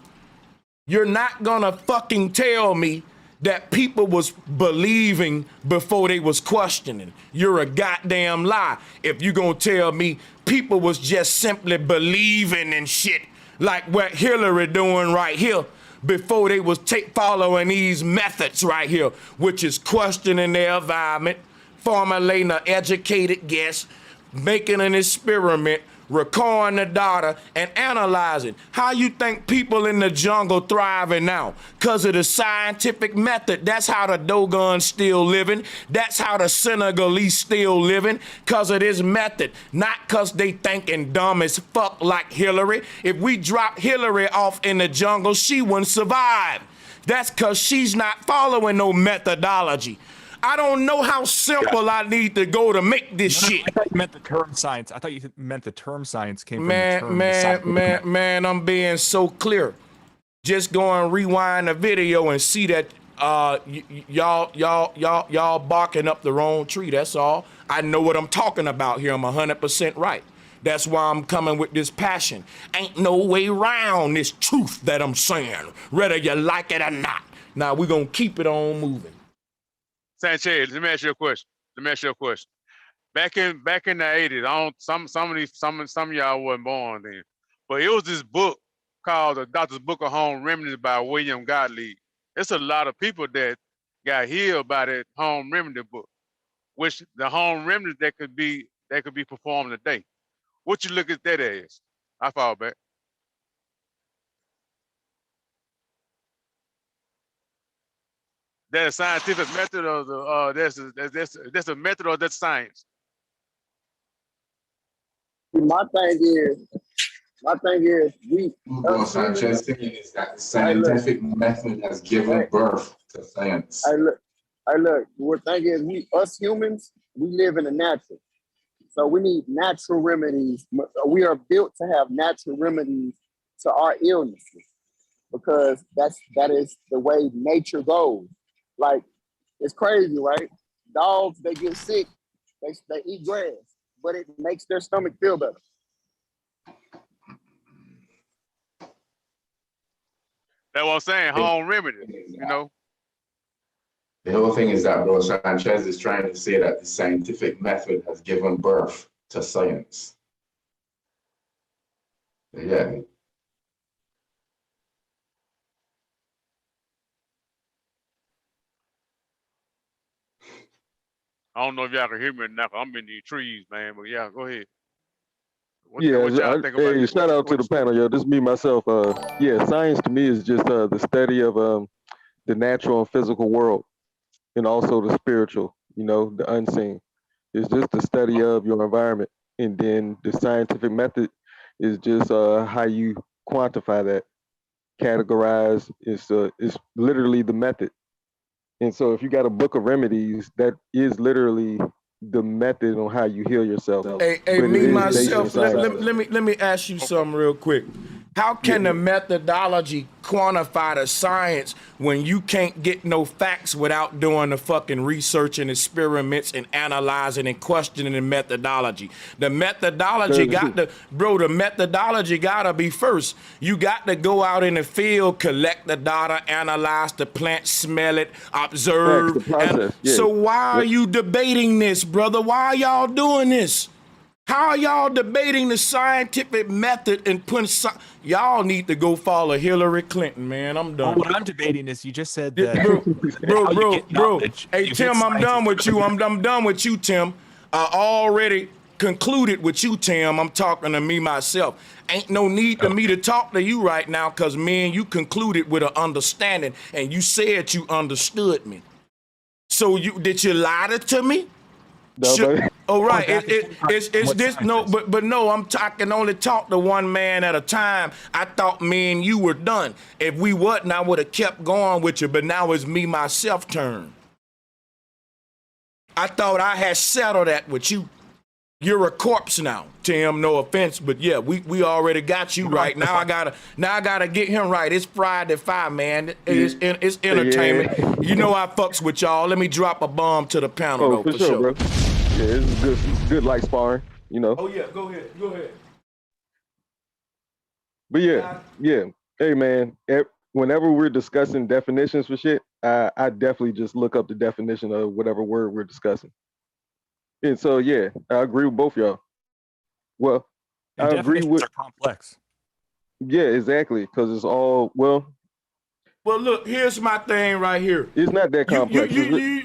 [SPEAKER 1] You're not gonna fucking tell me that people was believing before they was questioning. You're a goddamn lie. If you gonna tell me people was just simply believing in shit like what Hillary doing right here before they was following these methods right here, which is questioning their environment, formulating an educated guess, making an experiment, recording the data, and analyzing. How you think people in the jungle thriving now? Because of the scientific method. That's how the Dogon still living. That's how the Senegalese still living, because of this method. Not because they thinking dumb as fuck like Hillary. If we drop Hillary off in the jungle, she wouldn't survive. That's because she's not following no methodology. I don't know how simple I need to go to make this shit.
[SPEAKER 18] I thought you meant the term science. I thought you meant the term science came from the term
[SPEAKER 1] man, I'm being so clear. Just go and rewind the video and see that y'all barking up the wrong tree. That's all. I know what I'm talking about here. I'm 100% right. That's why I'm coming with this passion. Ain't no way around this truth that I'm saying, whether you like it or not. Now we're gonna keep it on moving.
[SPEAKER 3] Sanchez, let me ask you a question. Back in the 80s, I don't some of y'all wasn't born then, but it was this book called The Doctor's Book of Home Remedies by William Gottlieb. It's a lot of people that got healed by that home remedy book, which the home remedies that could be performed today. What you look at that as? I fall back. That a scientific method or that's a method or that's science?
[SPEAKER 17] My thing is, we.
[SPEAKER 19] Sanchez thinking is that the scientific method has given birth to science.
[SPEAKER 17] Look. What thing is, us humans, we live in the natural, so we need natural remedies. We are built to have natural remedies to our illnesses because that is the way nature goes. Like, it's crazy, right? Dogs, they get sick, they eat grass, but it makes their stomach feel better.
[SPEAKER 3] That's what I'm saying, home remedy, you know?
[SPEAKER 19] The whole thing is that, bro, Sanchez is trying to say that the scientific method has given birth to science. Yeah.
[SPEAKER 3] I don't know if y'all can hear me or not. I'm in these trees, man. But yeah, go ahead. What
[SPEAKER 6] Hey,
[SPEAKER 3] y'all think about this?
[SPEAKER 6] shout out to the panel, yo. This is me myself. Science to me is just the study of the natural and physical world, and also the spiritual. You know, the unseen. It's just the study of your environment, and then the scientific method is just how you quantify that, categorize. It's literally the method. And so if you got a book of remedies, that is literally the method on how you heal yourself.
[SPEAKER 1] Hey, me myself, let me ask you something real quick. How can the methodology quantify the science when you can't get no facts without doing the fucking research and experiments and analyzing and questioning the methodology? The methodology the methodology gotta be first. You got to go out in the field, collect the data, analyze the plant, smell it, observe. So why are you debating this, brother? Why are y'all doing this? How are y'all debating the scientific method and putting y'all need to go follow Hillary Clinton, man. I'm done.
[SPEAKER 18] Well, what I'm debating is you just said that
[SPEAKER 1] bro. Hey Tim, I'm done with you. I'm done with you, Tim. I already concluded with you, Tim. I'm talking to me myself. Ain't no need for me to talk to you right now because me and you concluded with an understanding and you said you understood me. So did you lie to me? Oh right, it's this no, but no, I can only talk to one man at a time. I thought me and you were done. If we wasn't, I would have kept going with you. But now it's me myself turn. I thought I had settled that with you. You're a corpse now, Tim. No offense, but yeah, we already got you right. Now I gotta get him right. It's Friday 5, man. It's entertainment. Yeah. You know I fucks with y'all. Let me drop a bomb to the panel though, for sure.
[SPEAKER 6] Bro. Yeah, it's good like sparring, you know.
[SPEAKER 1] Oh yeah, go ahead.
[SPEAKER 6] But yeah. Hey man, whenever we're discussing definitions for shit, I definitely just look up the definition of whatever word we're discussing. And so yeah, I agree with both y'all. Well, I agree with.
[SPEAKER 18] Are complex.
[SPEAKER 6] Yeah, exactly, because it's all well.
[SPEAKER 1] Well, look, here's my thing right here.
[SPEAKER 6] It's not that complex.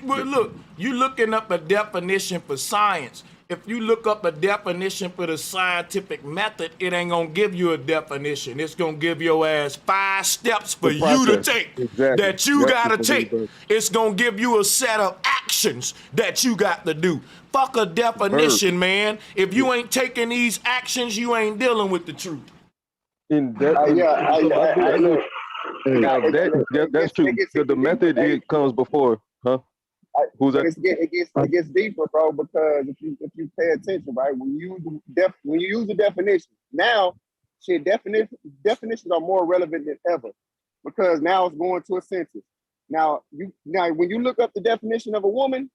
[SPEAKER 1] Well, look, you looking up a definition for science. If you look up a definition for the scientific method, it ain't gonna give you a definition. It's gonna give your ass 5 steps for you to take that you gotta take. It's gonna give you a set of actions that you got to do. Fuck a definition, man. If you ain't taking these actions, you ain't dealing with the truth.
[SPEAKER 6] That's true. The method it comes before, huh? Who's that?
[SPEAKER 17] It gets deeper, bro. Because if you pay attention, right, when you use the definition now, definitions are more relevant than ever because now it's going to a census. Now when you look up the definition of a woman,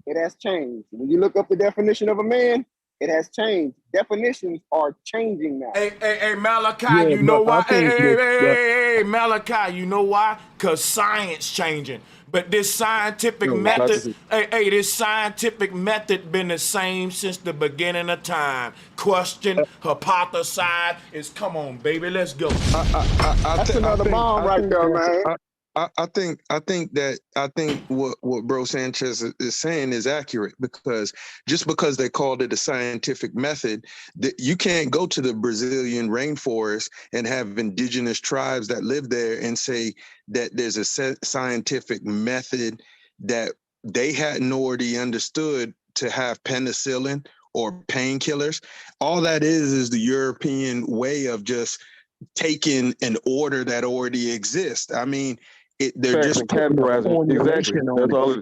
[SPEAKER 17] it has changed. When you look up the definition of a man, it has changed. Definitions are changing now.
[SPEAKER 1] Hey, Malachi,
[SPEAKER 6] Yeah,
[SPEAKER 1] you know
[SPEAKER 6] but I
[SPEAKER 1] why?
[SPEAKER 6] think
[SPEAKER 1] Hey, Malachi, you know why? Because science changing. But this scientific method, this scientific method been the same since the beginning of time. Question, hypothesize, come on, baby, let's go.
[SPEAKER 17] That's another bomb right there, man.
[SPEAKER 21] I think what Bro Sanchez is saying is accurate, because just because they called it a scientific method, that you can't go to the Brazilian rainforest and have indigenous tribes that live there and say that there's a scientific method that they hadn't already understood to have penicillin or painkillers. All that is the European way of just taking an order that already exists. I mean, they're just
[SPEAKER 6] categorizing exactly. That's all.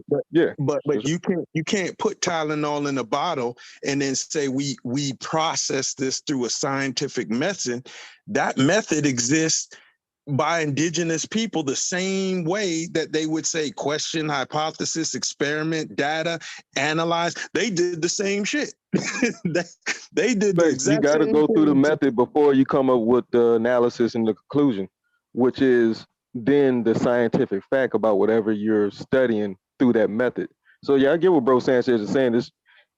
[SPEAKER 21] But you can't put Tylenol in a bottle and then say we process this through a scientific method. That method exists by indigenous people the same way that they would say question, hypothesis, experiment, data, analyze. They did the same shit. they did the exact same.
[SPEAKER 6] You got to go through the method before you come up with the analysis and the conclusion, which is then the scientific fact about whatever you're studying through that method. So yeah, I get what Bro Sanchez is saying.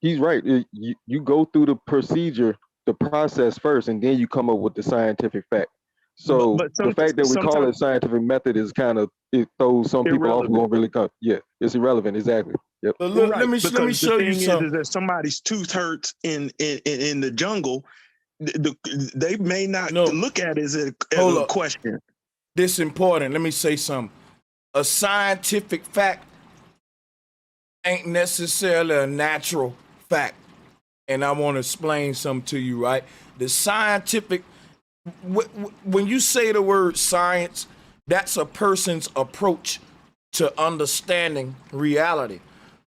[SPEAKER 6] He's right. You go through the procedure, the process first, and then you come up with the scientific fact. So the fact that we call it scientific method is it throws some people off who don't really come. Yeah, it's irrelevant. Exactly. Yep.
[SPEAKER 1] But look, let me show you something.
[SPEAKER 21] Is that somebody's tooth hurts in the jungle, they may not look at it as a question.
[SPEAKER 1] This is important. Let me say something. A scientific fact ain't necessarily a natural fact. And I want to explain something to you, right? The scientific, when you say the word science, that's a person's approach to understanding reality.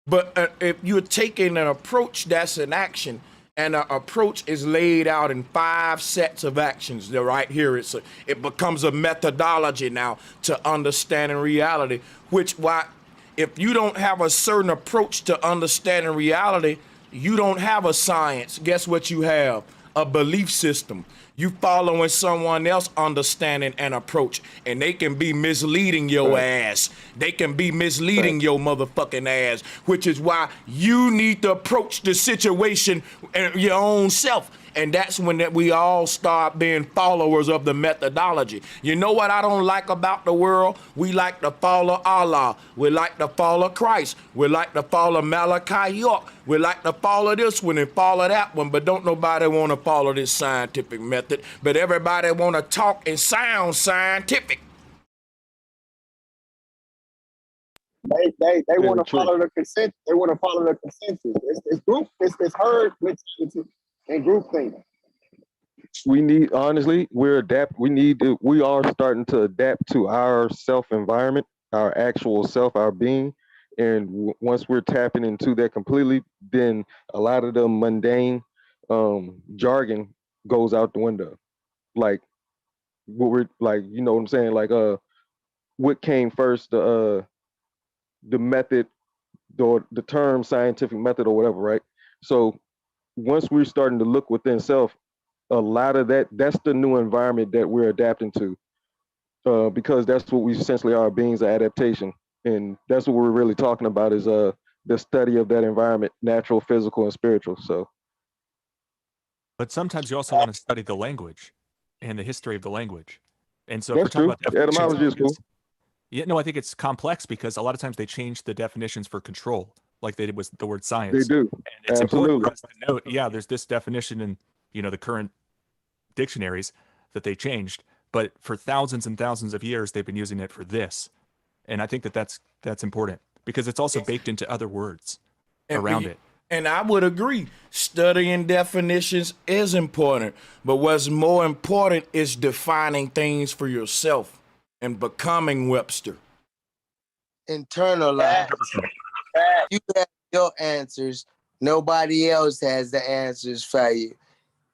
[SPEAKER 1] But if you're taking an approach, that's an action. And an approach is laid out in 5 sets of actions. They're right here. It becomes a methodology now to understanding reality, if you don't have a certain approach to understanding reality, you don't have a science. Guess what you have? A belief system. You following someone else understanding and approach, and they can be misleading your ass. They can be misleading your motherfucking ass, which is why you need to approach the situation your own self. And that's when we all start being followers of the methodology. You know what I don't like about the world? We like to follow Allah. We like to follow Christ. We like to follow Malachi York. We like to follow this one and follow that one, but don't nobody want to follow this scientific method. But everybody want to talk and sound scientific.
[SPEAKER 17] They want to follow the consent. They want to follow the consensus. It's group. It's herd mentality and group thinking.
[SPEAKER 6] We need, honestly, we are starting to adapt to our self environment, our actual self, our being. And once we're tapping into that completely, then a lot of the mundane jargon goes out the window. Like what we're like, you know what I'm saying? Like what came first, the method or the term scientific method or whatever, right? So once we're starting to look within self, a lot of that's the new environment that we're adapting to, because that's what we essentially are, beings of adaptation. And that's what we're really talking about is the study of that environment, natural, physical, and spiritual. So,
[SPEAKER 18] but sometimes you also want to study the language and the history of the language. And so
[SPEAKER 6] that's true. Etymology is cool.
[SPEAKER 18] Yeah, no, I think it's complex because a lot of times they change the definitions for control, like they did with the word science.
[SPEAKER 6] They do.
[SPEAKER 18] And it's important for us to note, there's this definition in, the current dictionaries that they changed, but for thousands and thousands of years, they've been using it for this. And I think that's important because it's also baked into other words around it.
[SPEAKER 1] And I would agree, studying definitions is important, but what's more important is defining things for yourself and becoming Webster.
[SPEAKER 8] Internalize. You have your answers. Nobody else has the answers for you.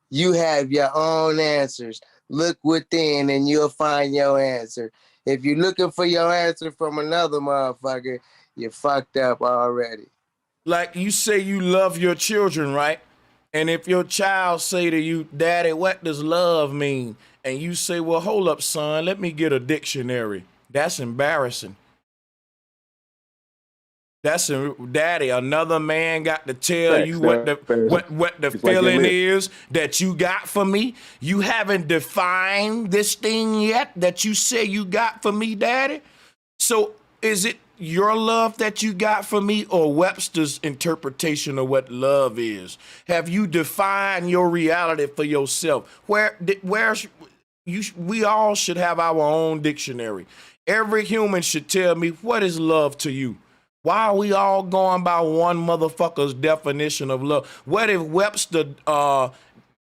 [SPEAKER 8] You have your own answers. Look within and you'll find your answer.
[SPEAKER 9] If you're looking for your answer from another motherfucker, you're fucked up already.
[SPEAKER 1] Like you say you love your children, right? And if your child say to you, Daddy, what does love mean? And you say, well, hold up, son, let me get a dictionary. That's embarrassing. That's Daddy. Another man got to tell you what the feeling is that you got for me. You haven't defined this thing yet that you say you got for me, Daddy. So is it your love that you got for me or Webster's interpretation of what love is? Have you defined your reality for yourself? We all should have our own dictionary. Every human should tell me, what is love to you? Why are we all going by one motherfucker's definition of love? What if Webster,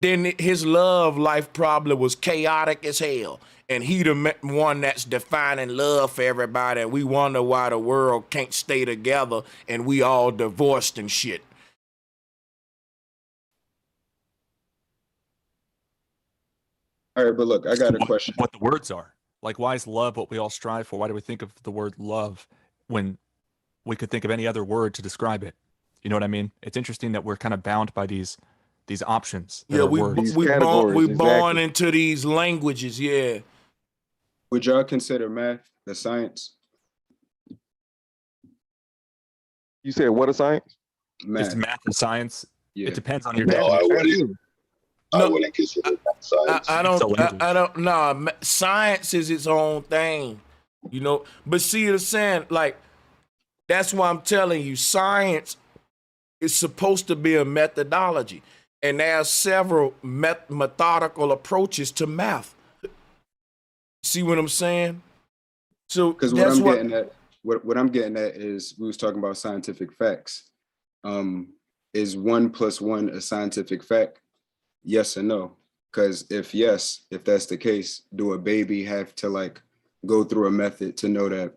[SPEAKER 1] then his love life probably was chaotic as hell, and he the one that's defining love for everybody, and we wonder why the world can't stay together and we all divorced and shit.
[SPEAKER 5] All right, but look, I got a question.
[SPEAKER 18] What the words are. Like, why is love what we all strive for? Why do we think of the word love when we could think of any other word to describe it? You know what I mean? It's interesting that we're kind of bound by these options.
[SPEAKER 1] Yeah, we born into these languages. Yeah.
[SPEAKER 5] Would y'all consider math a science?
[SPEAKER 6] You said what a science?
[SPEAKER 5] Math.
[SPEAKER 18] Is math a science?
[SPEAKER 5] Yeah.
[SPEAKER 18] It depends on your
[SPEAKER 11] definition. I wouldn't consider that science.
[SPEAKER 1] I don't know. Science is its own thing, you know. But see, you're saying, like, that's why I'm telling you, science is supposed to be a methodology. And there are several methodical approaches to math. See what I'm saying? So
[SPEAKER 5] because what I'm getting at is we was talking about scientific facts. Is 1 + 1 a scientific fact? Yes or no? Because if that's the case, do a baby have to like go through a method to know that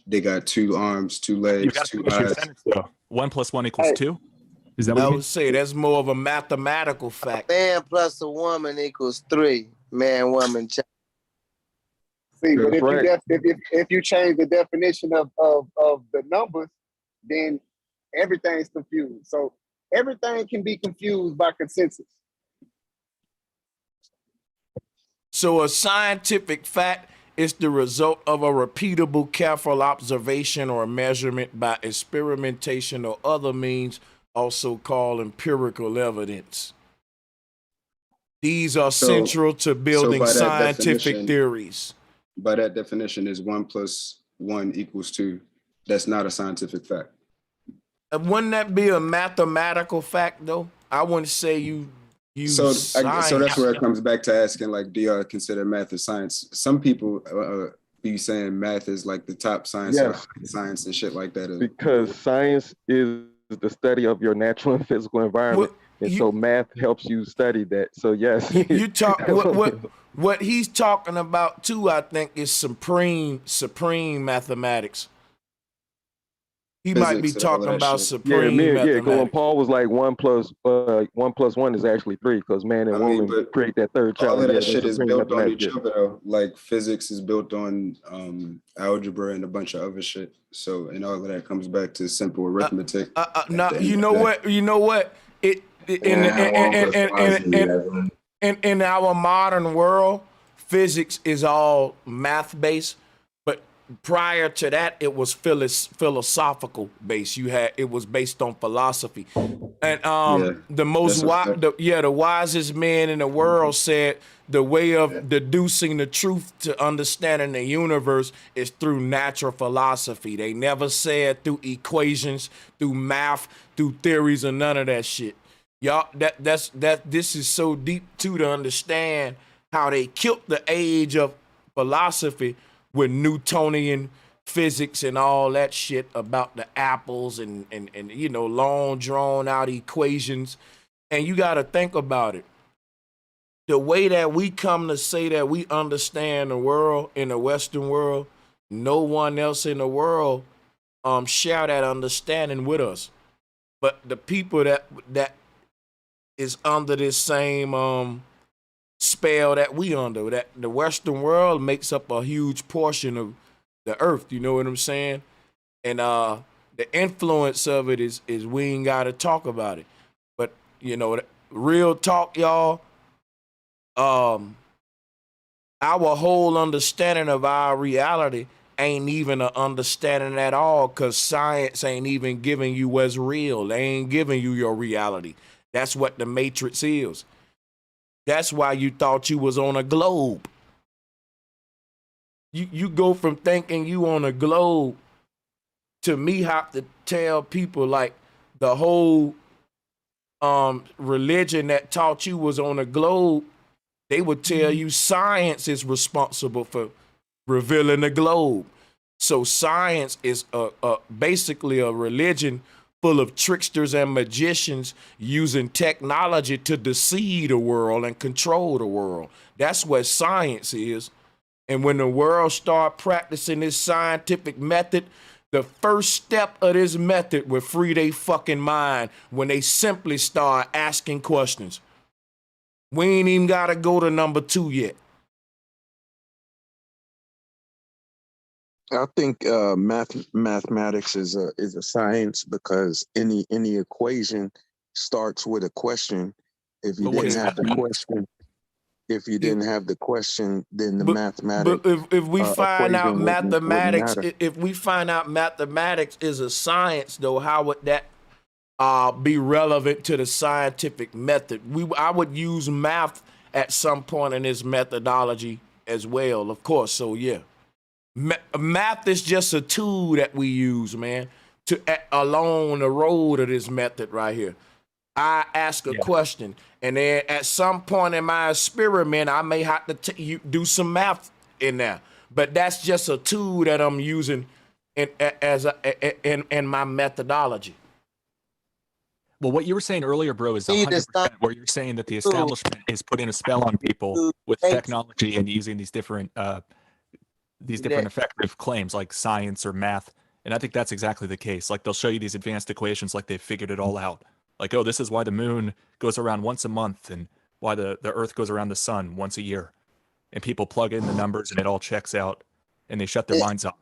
[SPEAKER 5] they got 2 arms, 2 legs, 2 eyes?
[SPEAKER 18] 1 + 1 = 2. Is that what
[SPEAKER 1] I
[SPEAKER 18] you
[SPEAKER 1] would
[SPEAKER 18] mean?
[SPEAKER 1] say that's more of a mathematical fact.
[SPEAKER 9] Man plus a woman equals 3. Man, woman, child.
[SPEAKER 17] See, but if you change the definition of the numbers, then everything's confused. So everything can be confused by consensus.
[SPEAKER 1] So a scientific fact is the result of a repeatable, careful observation or measurement by experimentation or other means, also called empirical evidence. These are central to building scientific theories.
[SPEAKER 5] By that definition, is 1 + 1 = 2. That's not a scientific fact.
[SPEAKER 1] Wouldn't that be a mathematical fact, though? I wouldn't say you
[SPEAKER 5] so that's where it comes back to asking, like, do y'all consider math a science? Some people be saying math is like the top science, science and shit like that.
[SPEAKER 6] Because science is the study of your natural and physical environment, so math helps you study that. So yes,
[SPEAKER 1] you talk what he's talking about too. I think is supreme mathematics. He might be talking about supreme mathematics.
[SPEAKER 6] When Paul was like 1 + 1 is actually 3, because man and woman create that third child.
[SPEAKER 5] All of that shit is built on each other, though. Like physics is built on algebra and a bunch of other shit. So, and all of that comes back to simple arithmetic.
[SPEAKER 1] Now, you know what? In our modern world, physics is all math based. Prior to that, it was philosophical based. It was based on philosophy, and the wisest man in the world said the way of deducing the truth to understanding the universe is through natural philosophy. They never said through equations, through math, through theories, or none of that shit. Y'all, this is so deep too to understand how they killed the age of philosophy with Newtonian physics and all that shit about the apples and you know, long drawn out equations. And you got to think about it. The way that we come to say that we understand the world in the Western world, no one else in the world share that understanding with us. But the people that is under this same spell that we under. That the Western world makes up a huge portion of the earth. You know what I'm saying? And the influence of it is we ain't got to talk about it. But you know, real talk, y'all. Our whole understanding of our reality ain't even an understanding at all, because science ain't even giving you what's real. They ain't giving you your reality. That's what the Matrix is. That's why you thought you was on a globe. You go from thinking you on a globe to me have to tell people like the whole religion that taught you was on a globe. They would tell you science is responsible for revealing the globe. So science is basically a religion full of tricksters and magicians using technology to deceive the world and control the world. That's what science is. And when the world start practicing this scientific method, the first step of this method will free their fucking mind when they simply start asking questions. We ain't even got to go to number 2 yet.
[SPEAKER 21] I think mathematics is a science, because any equation starts with a question. If you didn't have the question, then the mathematics.
[SPEAKER 1] But if we find out
[SPEAKER 21] equation wouldn't
[SPEAKER 1] mathematics,
[SPEAKER 21] matter.
[SPEAKER 1] if we find out mathematics is a science, though, how would that be relevant to the scientific method? I would use math at some point in this methodology as well, of course. So yeah. Math is just a tool that we use, man, to along the road of this method right here. I ask a question, and then at some point in my experiment, I may have to do some math in there. But that's just a tool that I'm using in my methodology.
[SPEAKER 18] Well, what you were saying earlier, bro, is 100% where you're saying that the establishment is putting a spell on people with technology and using these different effective claims like science or math. And I think that's exactly the case. Like they'll show you these advanced equations like they've figured it all out. Like, oh, this is why the moon goes around once a month and why the earth goes around the sun once a year. And people plug in the numbers and it all checks out and they shut their minds off.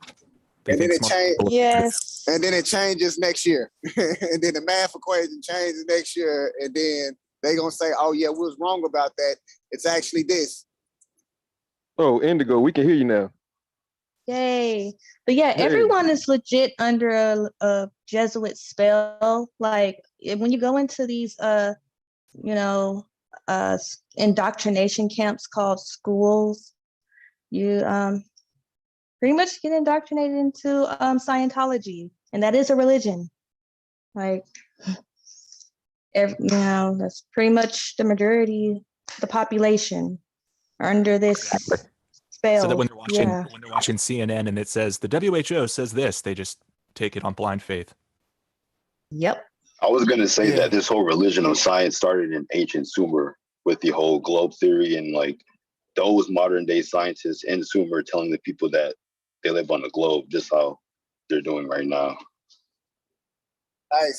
[SPEAKER 17] And then it changes next year. And then the math equation changes next year. And then they gonna say, oh yeah, we was wrong about that. It's actually this.
[SPEAKER 6] Oh, Indigo, we can hear you now.
[SPEAKER 10] Yay. But yeah,
[SPEAKER 6] Hey.
[SPEAKER 10] everyone is legit under a Jesuit spell. Like when you go into these indoctrination camps called schools, you pretty much get indoctrinated into Scientology, and that is a religion. Like that's pretty much the majority, the population are under this spell.
[SPEAKER 18] So that when they're watching CNN and it says the WHO says this, they just take it on blind faith.
[SPEAKER 10] Yep.
[SPEAKER 11] I was going to say that this whole religion of science started in ancient Sumer with the whole globe theory, and like those modern day scientists in Sumer telling the people that they live on the globe, just how they're doing right now.
[SPEAKER 17] Hey,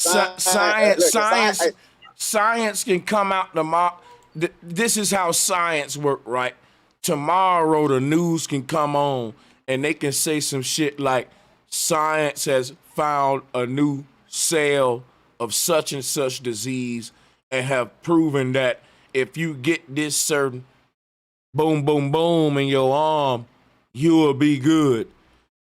[SPEAKER 1] science can come out tomorrow. This is how science work, right? Tomorrow the news can come on and they can say some shit like science has found a new cell of such and such disease and have proven that if you get this certain boom, boom, boom in your arm, you will be good.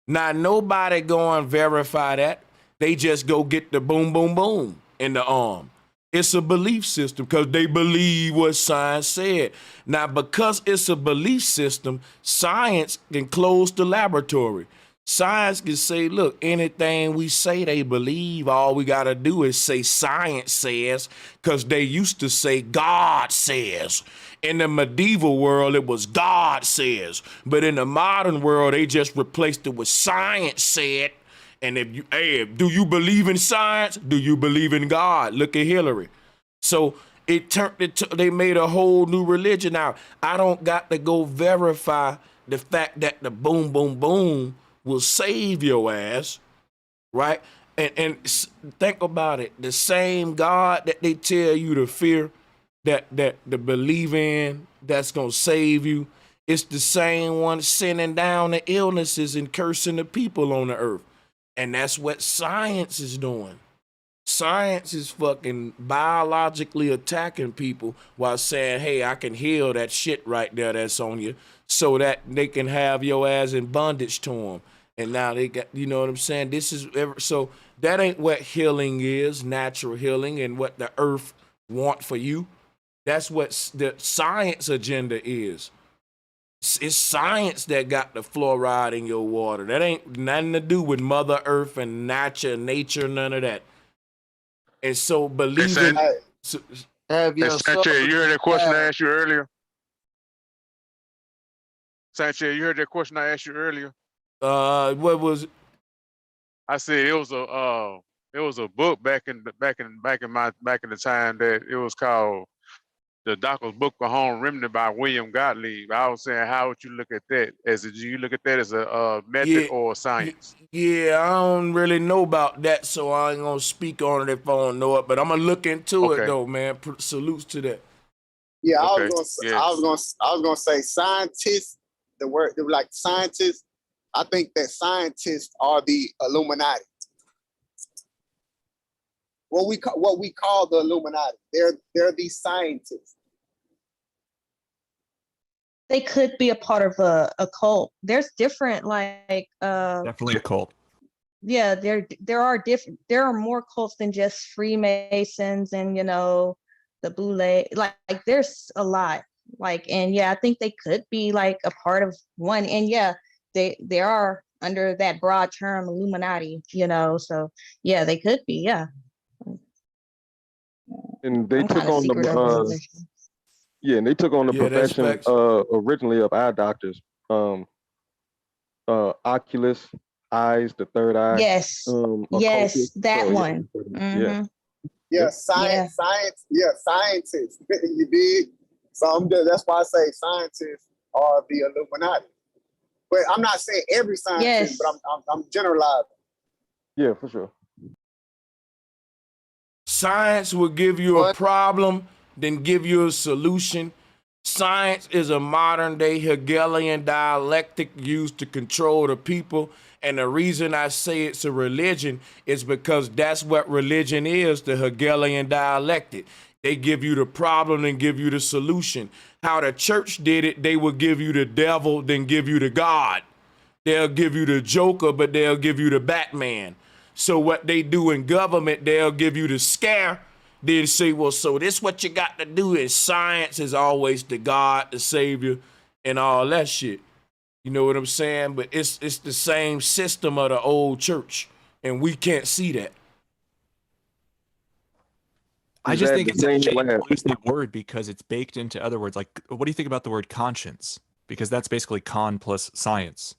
[SPEAKER 1] Now, nobody go and verify that. They just go get the boom, boom, boom in the arm. It's a belief system because they believe what science said. Now, because it's a belief system, science can close the laboratory. Science can say, look, anything we say they believe, all we got to do is say science says, because they used to say God says. In the medieval world, it was God says. But in the modern world, they just replaced it with science said. And if you, do you believe in science? Do you believe in God? Look at Hillary. So they made a whole new religion out. I don't got to go verify the fact that the boom, boom, boom will save your ass, right? And think about it. The same God that they tell you to fear, that to believe in that's gonna save you. It's the same one sending down the illnesses and cursing the people on the earth. And that's what science is doing. Science is fucking biologically attacking people while saying, hey, I can heal that shit right there that's on you so that they can have your ass in bondage to them. And now they got, you know what I'm saying? This is, so that ain't what healing is, natural healing, and what the earth want for you. That's what the science agenda is. It's science that got the fluoride in your water. That ain't nothing to do with Mother Earth and nature, none of that. And so believing.
[SPEAKER 9] Have your
[SPEAKER 3] Sanchez, you heard that question I asked you earlier? Sanchez, you heard that question I asked you earlier?
[SPEAKER 1] What was it?
[SPEAKER 3] I said it was a book back in the time that it was called The Doctor's Book of Home Remedy by William Gottlieb. I was saying, how would you look at that? Do you look at that as a method or science?
[SPEAKER 1] Yeah, I don't really know about that, so I ain't gonna speak on it if I don't know it. But I'm gonna look into it though, man. Salutes to that.
[SPEAKER 17] Yeah, I was gonna say scientists. The word like scientists. I think that scientists are the Illuminati. What we call the Illuminati. They're the scientists.
[SPEAKER 10] They could be a part of a cult. There's different
[SPEAKER 18] Definitely a cult.
[SPEAKER 10] Yeah, there are more cults than just Freemasons and the Boule. Like there's a lot. And yeah, I think they could be like a part of one. And yeah, they are under that broad term Illuminati, so yeah, they could be, yeah.
[SPEAKER 6] And they took on the and they took on the profession originally of eye doctors. Oculus, eyes, the third eye.
[SPEAKER 10] Yes, yes, that one.
[SPEAKER 17] Yeah, scientists. You dig? So that's why I say scientists are the Illuminati. But I'm not saying every scientist, but I'm generalizing.
[SPEAKER 6] Yeah, for sure.
[SPEAKER 1] Science will give you a problem, then give you a solution. Science is a modern day Hegelian dialectic used to control the people. And the reason I say it's a religion is because that's what religion is, the Hegelian dialectic. They give you the problem and give you the solution. How the church did it, they will give you the devil, then give you the God. They'll give you the Joker, but they'll give you the Batman. So what they do in government, they'll give you the scare. Then say, well, so this what you got to do. Is science is always the God, the Savior, and all that shit. You know what I'm saying? But it's the same system of the old church, and we can't see that.
[SPEAKER 18] I just think it's a shame to lose that word because it's baked into other words. Like, what do you think about the word conscience? Because that's basically con plus science,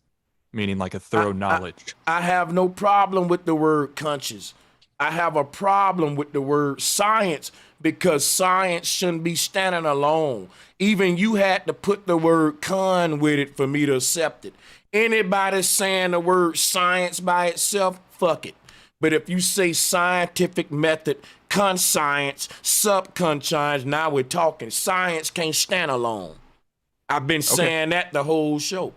[SPEAKER 18] meaning like a thorough knowledge.
[SPEAKER 1] I have no problem with the word conscience. I have a problem with the word science because science shouldn't be standing alone. Even you had to put the word con with it for me to accept it. Anybody saying the word science by itself, fuck it. But if you say scientific method, conscience, subconscious, now we're talking. Science can't stand alone. I've been saying that the whole show.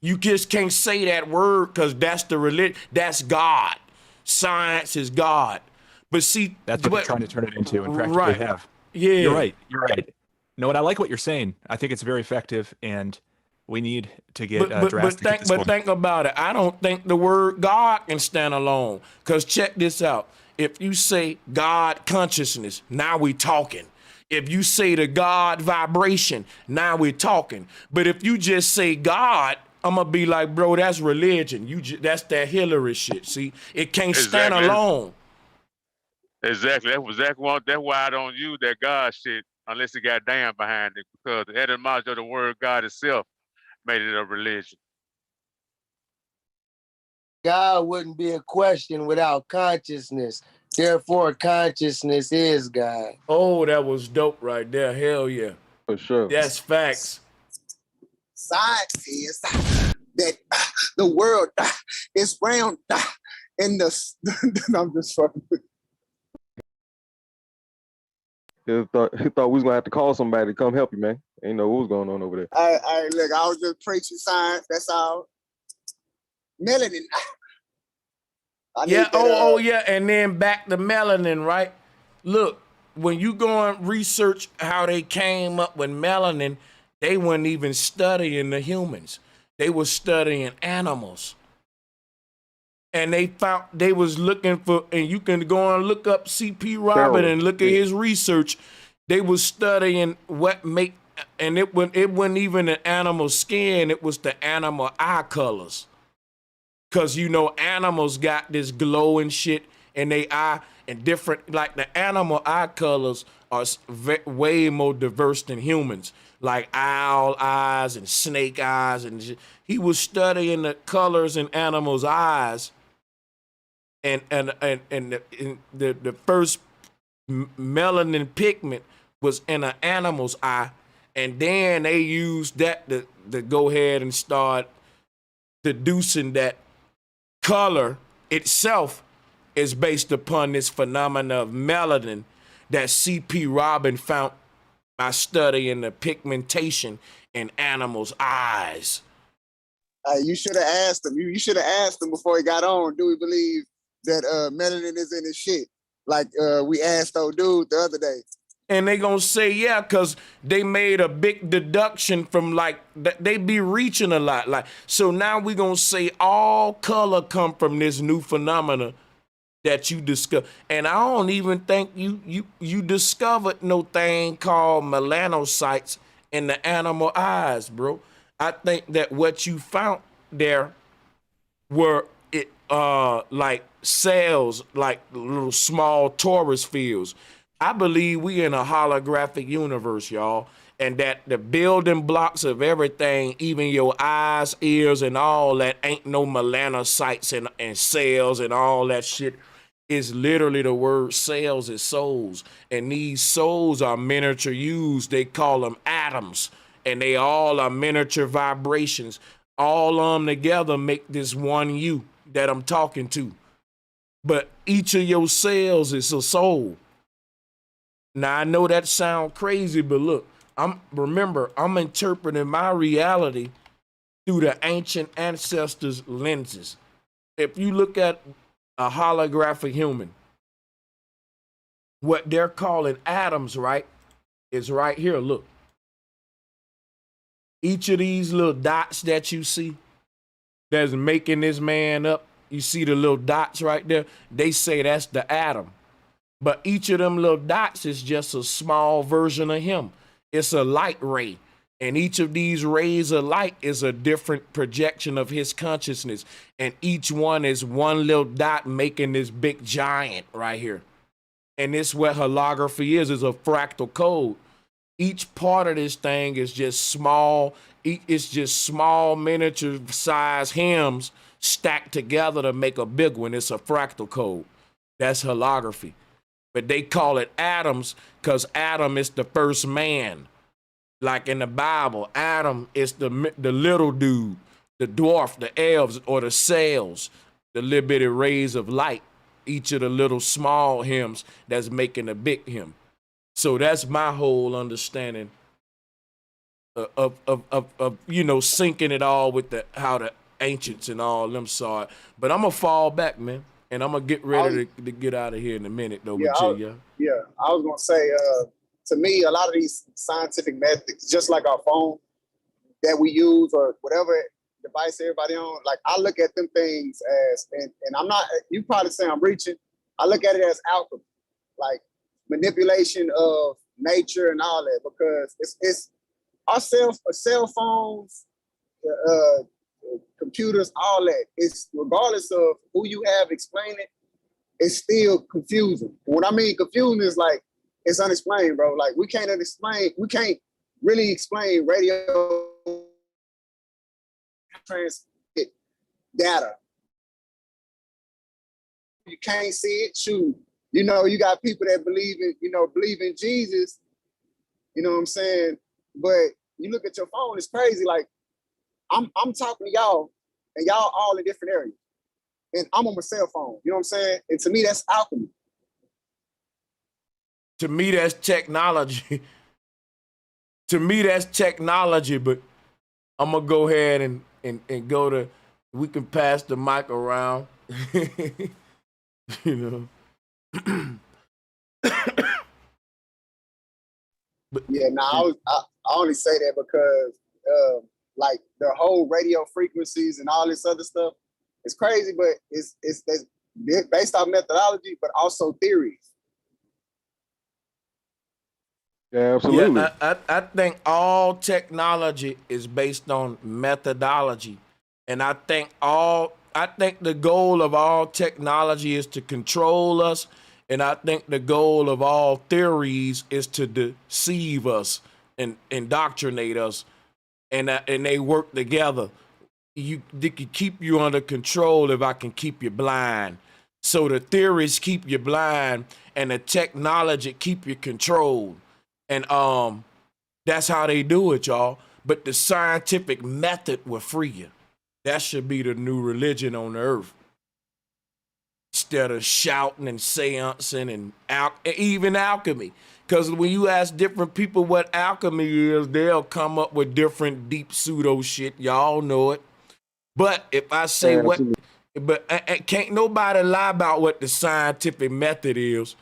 [SPEAKER 1] You just can't say that word because that's the religion. That's God. Science is God. But see,
[SPEAKER 18] that's what they're trying to turn it into and practically have.
[SPEAKER 1] Yeah.
[SPEAKER 18] You're right. You're right. No, and I like what you're saying. I think it's very effective, and we need to get drastic at this point.
[SPEAKER 1] Think about it. I don't think the word God can stand alone. Because check this out. If you say God consciousness, now we talking. If you say the God vibration, now we're talking. But if you just say God, I'm gonna be like, bro, that's religion. That's that Hillary shit. See, it can't stand alone.
[SPEAKER 3] Exactly. That's why I don't use that God shit unless it got damn behind it, because the etymology of the word God itself made it a religion.
[SPEAKER 9] God wouldn't be a question without consciousness. Therefore, consciousness is God.
[SPEAKER 1] Oh, that was dope right there. Hell yeah.
[SPEAKER 6] For sure.
[SPEAKER 1] That's facts.
[SPEAKER 17] Science is that the world is round and I'm just fucking with
[SPEAKER 6] He thought we was gonna have to call somebody to come help you, man. Ain't know what was going on over there.
[SPEAKER 17] I look, I was just preaching science. That's all. Melanin.
[SPEAKER 1] Yeah. Oh, yeah. And then back to melanin, right? Look, when you go and research how they came up with melanin, they weren't even studying the humans. They were studying animals. And they was looking for, and you can go and look up C.P. Robin and look at his research. They was studying what make, and it wasn't even an animal skin, it was the animal eye colors. Cause animals got this glowing shit in their eye, and different, like the animal eye colors are way more diverse than humans, like owl eyes and snake eyes and shit. He was studying the colors in animals' eyes, and the first melanin pigment was in an animal's eye, and then they used that to go ahead and start deducing that color itself is based upon this phenomena of melanin that C.P. Robin found by studying the pigmentation in animals' eyes.
[SPEAKER 17] You should have asked him. You should have asked him before he got on. Do we believe that melanin is in his shit? Like we asked old dude the other day.
[SPEAKER 1] And they gonna say, yeah, because they made a big deduction from, like, they be reaching a lot. Like, so now we gonna say all color come from this new phenomena that you discover. And I don't even think you discovered no thing called melanocytes in the animal eyes, bro. I think that what you found there were like cells, like little small torus fields. I believe we in a holographic universe, y'all, and that the building blocks of everything, even your eyes, ears, and all that, ain't no melanocytes and cells and all that shit. Is literally the word cells is souls, and these souls are miniature used. They call them atoms, and they all are miniature vibrations. All of them together make this one you that I'm talking to. But each of your cells is a soul. Now I know that sounds crazy, but look, I'm interpreting my reality through the ancient ancestors' lenses. If you look at a holographic human, what they're calling atoms, right, is right here. Look. Each of these little dots that you see that's making this man up, you see the little dots right there? They say that's the atom. But each of them little dots is just a small version of him. It's a light ray. And each of these rays of light is a different projection of his consciousness. And each one is one little dot making this big giant right here. And this what holography is a fractal code. Each part of this thing is just small. It's just small miniature size hymns stacked together to make a big one. It's a fractal code. That's holography. But they call it atoms because Adam is the first man. Like in the Bible, Adam is the little dude, the dwarf, the elves, or the cells, the little bitty rays of light. Each of the little small hymns that's making a big hymn. So that's my whole understanding of syncing it all with how the ancients and all them saw it. But I'm gonna fall back, man, and I'm gonna get ready to get out of here in a minute, though.
[SPEAKER 17] Yeah, I was gonna say, to me, a lot of these scientific methods, just like our phone that we use or whatever device everybody on, like I look at them things as, and I'm not. You probably say I'm reaching. I look at it as alchemy, like manipulation of nature and all that, because it's our cell phones, computers, all that. It's regardless of who you have explain it, it's still confusing. And what I mean confusing is like it's unexplained, bro. Like we can't really explain radio transmit data. You can't see it, shoot. You know, you got people that believe in Jesus, you know what I'm saying? But you look at your phone, it's crazy. Like I'm talking to y'all and y'all all in different areas. And I'm on my cell phone, you know what I'm saying? And to me, that's alchemy.
[SPEAKER 1] To me, that's technology. To me, that's technology, but I'm gonna go ahead and go to, we can pass the mic around. You know.
[SPEAKER 17] Yeah, no, I only say that because like the whole radio frequencies and all this other stuff, it's crazy, but it's based off methodology, but also theories.
[SPEAKER 6] Yeah, absolutely.
[SPEAKER 1] Yeah, I think all technology is based on methodology. And I think the goal of all technology is to control us. And I think the goal of all theories is to deceive us and indoctrinate us. And they work together. They can keep you under control if I can keep you blind. So the theories keep you blind and the technology keep you controlled. And that's how they do it, y'all. But the scientific method will free you. That should be the new religion on the earth. Instead of shouting and seancing and even alchemy. Because when you ask different people what alchemy is, they'll come up with different deep pseudo shit. Y'all know it. But if I say can't nobody lie about what the scientific method is,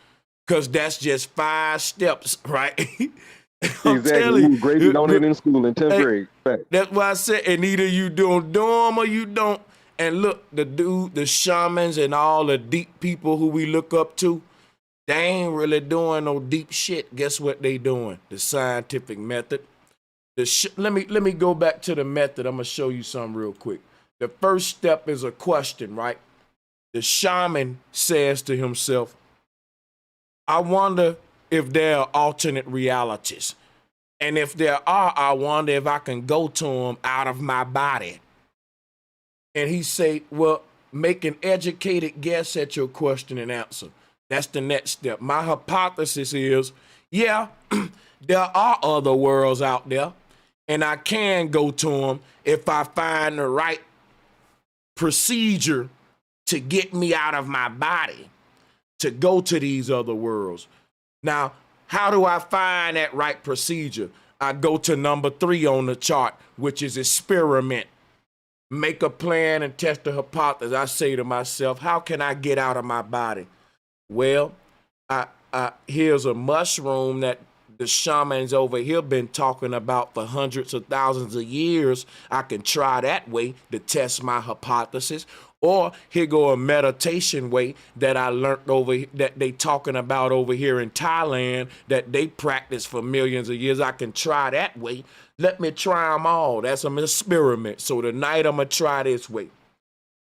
[SPEAKER 1] because that's just 5 steps, right?
[SPEAKER 6] Exactly. We were graded on it in school in 10th grade. Fact.
[SPEAKER 1] That's why I said, and either you don't do them or you don't. And look, the shamans and all the deep people who we look up to, they ain't really doing no deep shit. Guess what they doing? The scientific method. Let me go back to the method. I'm gonna show you something real quick. The first step is a question, right? The shaman says to himself, I wonder if there are alternate realities. And if there are, I wonder if I can go to them out of my body. And he say, well, make an educated guess at your question and answer. That's the next step. My hypothesis is, yeah, there are other worlds out there, and I can go to them if I find the right procedure to get me out of my body to go to these other worlds. Now, how do I find that right procedure? I go to number 3 on the chart, which is experiment. Make a plan and test the hypothesis. I say to myself, how can I get out of my body? Well, here's a mushroom that the shamans over here been talking about for hundreds of thousands of years. I can try that way to test my hypothesis. Or here go a meditation way that I learned that they talking about over here in Thailand that they practice for millions of years. I can try that way. Let me try them all. That's an experiment. So tonight I'm going to try this way.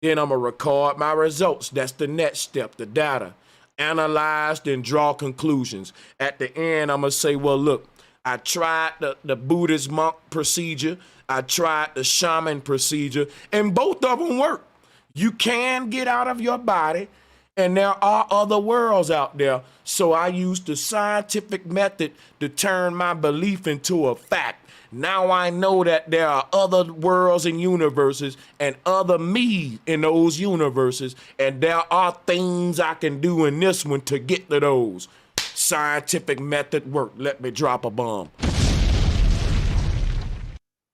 [SPEAKER 1] Then I'm going to record my results. That's the next step, the data. Analyze, then draw conclusions. At the end, I'm going to say, well, look, I tried the Buddhist monk procedure. I tried the shaman procedure, and both of them work. You can get out of your body, and there are other worlds out there. So I used the scientific method to turn my belief into a fact. Now I know that there are other worlds and universes and other me in those universes, and there are things I can do in this one to get to those. Scientific method work. Let me drop a bomb.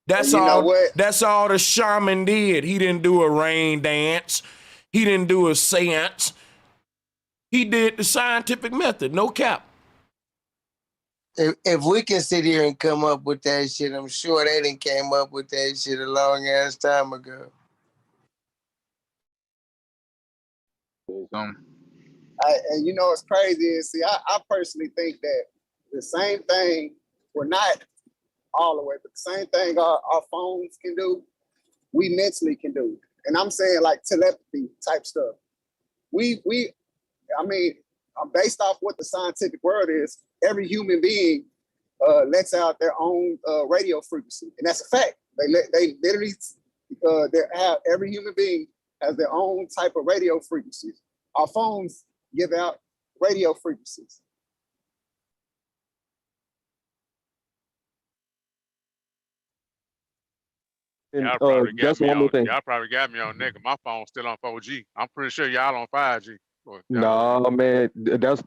[SPEAKER 1] That's all. That's all the shaman did. He didn't do a rain dance. He didn't do a seance. He did the scientific method. No cap.
[SPEAKER 9] If we can sit here and come up with that shit, I'm sure they done came up with that shit a long ass time ago.
[SPEAKER 17] And you know what's crazy is, see, I personally think that the same thing, we're not all the way, but the same thing our phones can do, we mentally can do. And I'm saying like telepathy type stuff. I mean, based off what the scientific world is, every human being lets out their own radio frequency, and that's a fact. They literally every human being has their own type of radio frequencies. Our phones give out radio frequencies.
[SPEAKER 6] And
[SPEAKER 3] Y'all probably
[SPEAKER 6] that's one more thing.
[SPEAKER 3] Y'all probably got me on nigga. My phone's still on 4G. I'm pretty sure y'all on 5G.
[SPEAKER 6] No, man,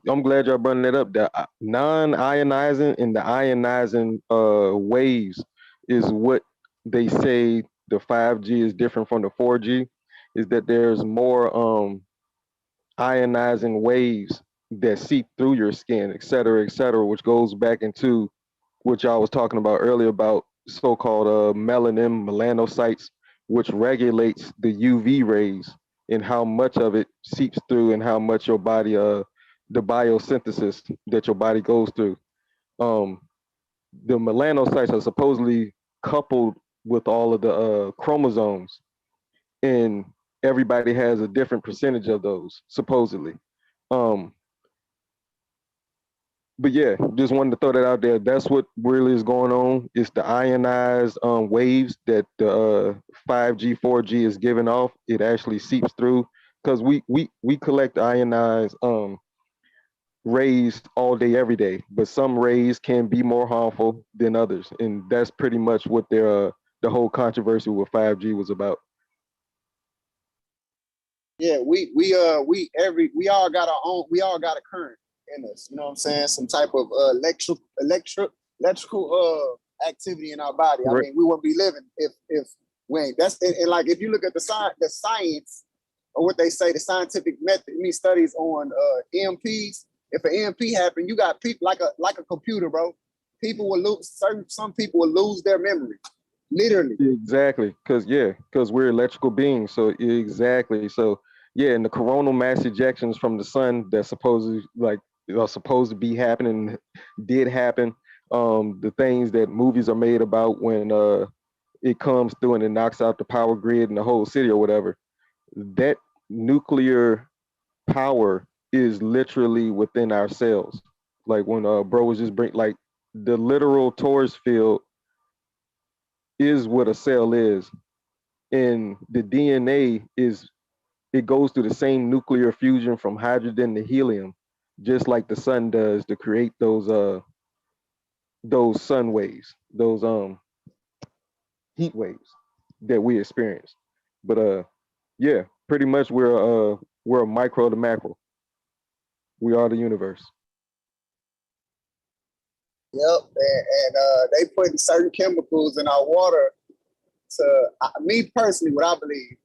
[SPEAKER 6] I'm glad y'all bringing that up. The non-ionizing and the ionizing waves is what they say the 5G is different from the 4G, is that there's more ionizing waves that seep through your skin, et cetera, which goes back into what y'all was talking about earlier about so-called melanin melanocytes, which regulates the UV rays and how much of it seeps through and how much your body the biosynthesis that your body goes through. The melanocytes are supposedly coupled with all of the chromosomes, and everybody has a different percentage of those supposedly. But yeah, just wanted to throw that out there. That's what really is going on. It's the ionized waves that the 5G, 4G is giving off. It actually seeps through because we collect ionized rays all day, every day. But some rays can be more harmful than others, and that's pretty much what the whole controversy with 5G was about.
[SPEAKER 17] Yeah, we all got our own. We all got a current in us. You know what I'm saying? Some type of electrical activity in our body. I mean, we wouldn't be living if we ain't. That's and like if you look at the science or what they say, the scientific method, studies on EMPs. If an EMP happened, you got people like a computer, bro. People will lose some people will lose their memory. Literally.
[SPEAKER 6] Exactly, because we're electrical beings. So exactly. So yeah, and the coronal mass ejections from the sun that supposedly are supposed to be happening did happen. The things that movies are made about when it comes through and it knocks out the power grid in the whole city or whatever. That nuclear power is literally within our cells. Like when bro was just like the literal torus field is what a cell is, and the DNA it goes through the same nuclear fusion from hydrogen to helium, just like the sun does to create those sun waves, those heat waves that we experience. But yeah, pretty much we're a micro to macro. We are the universe.
[SPEAKER 17] Yep, and they putting certain chemicals in our water to me personally, what I believe,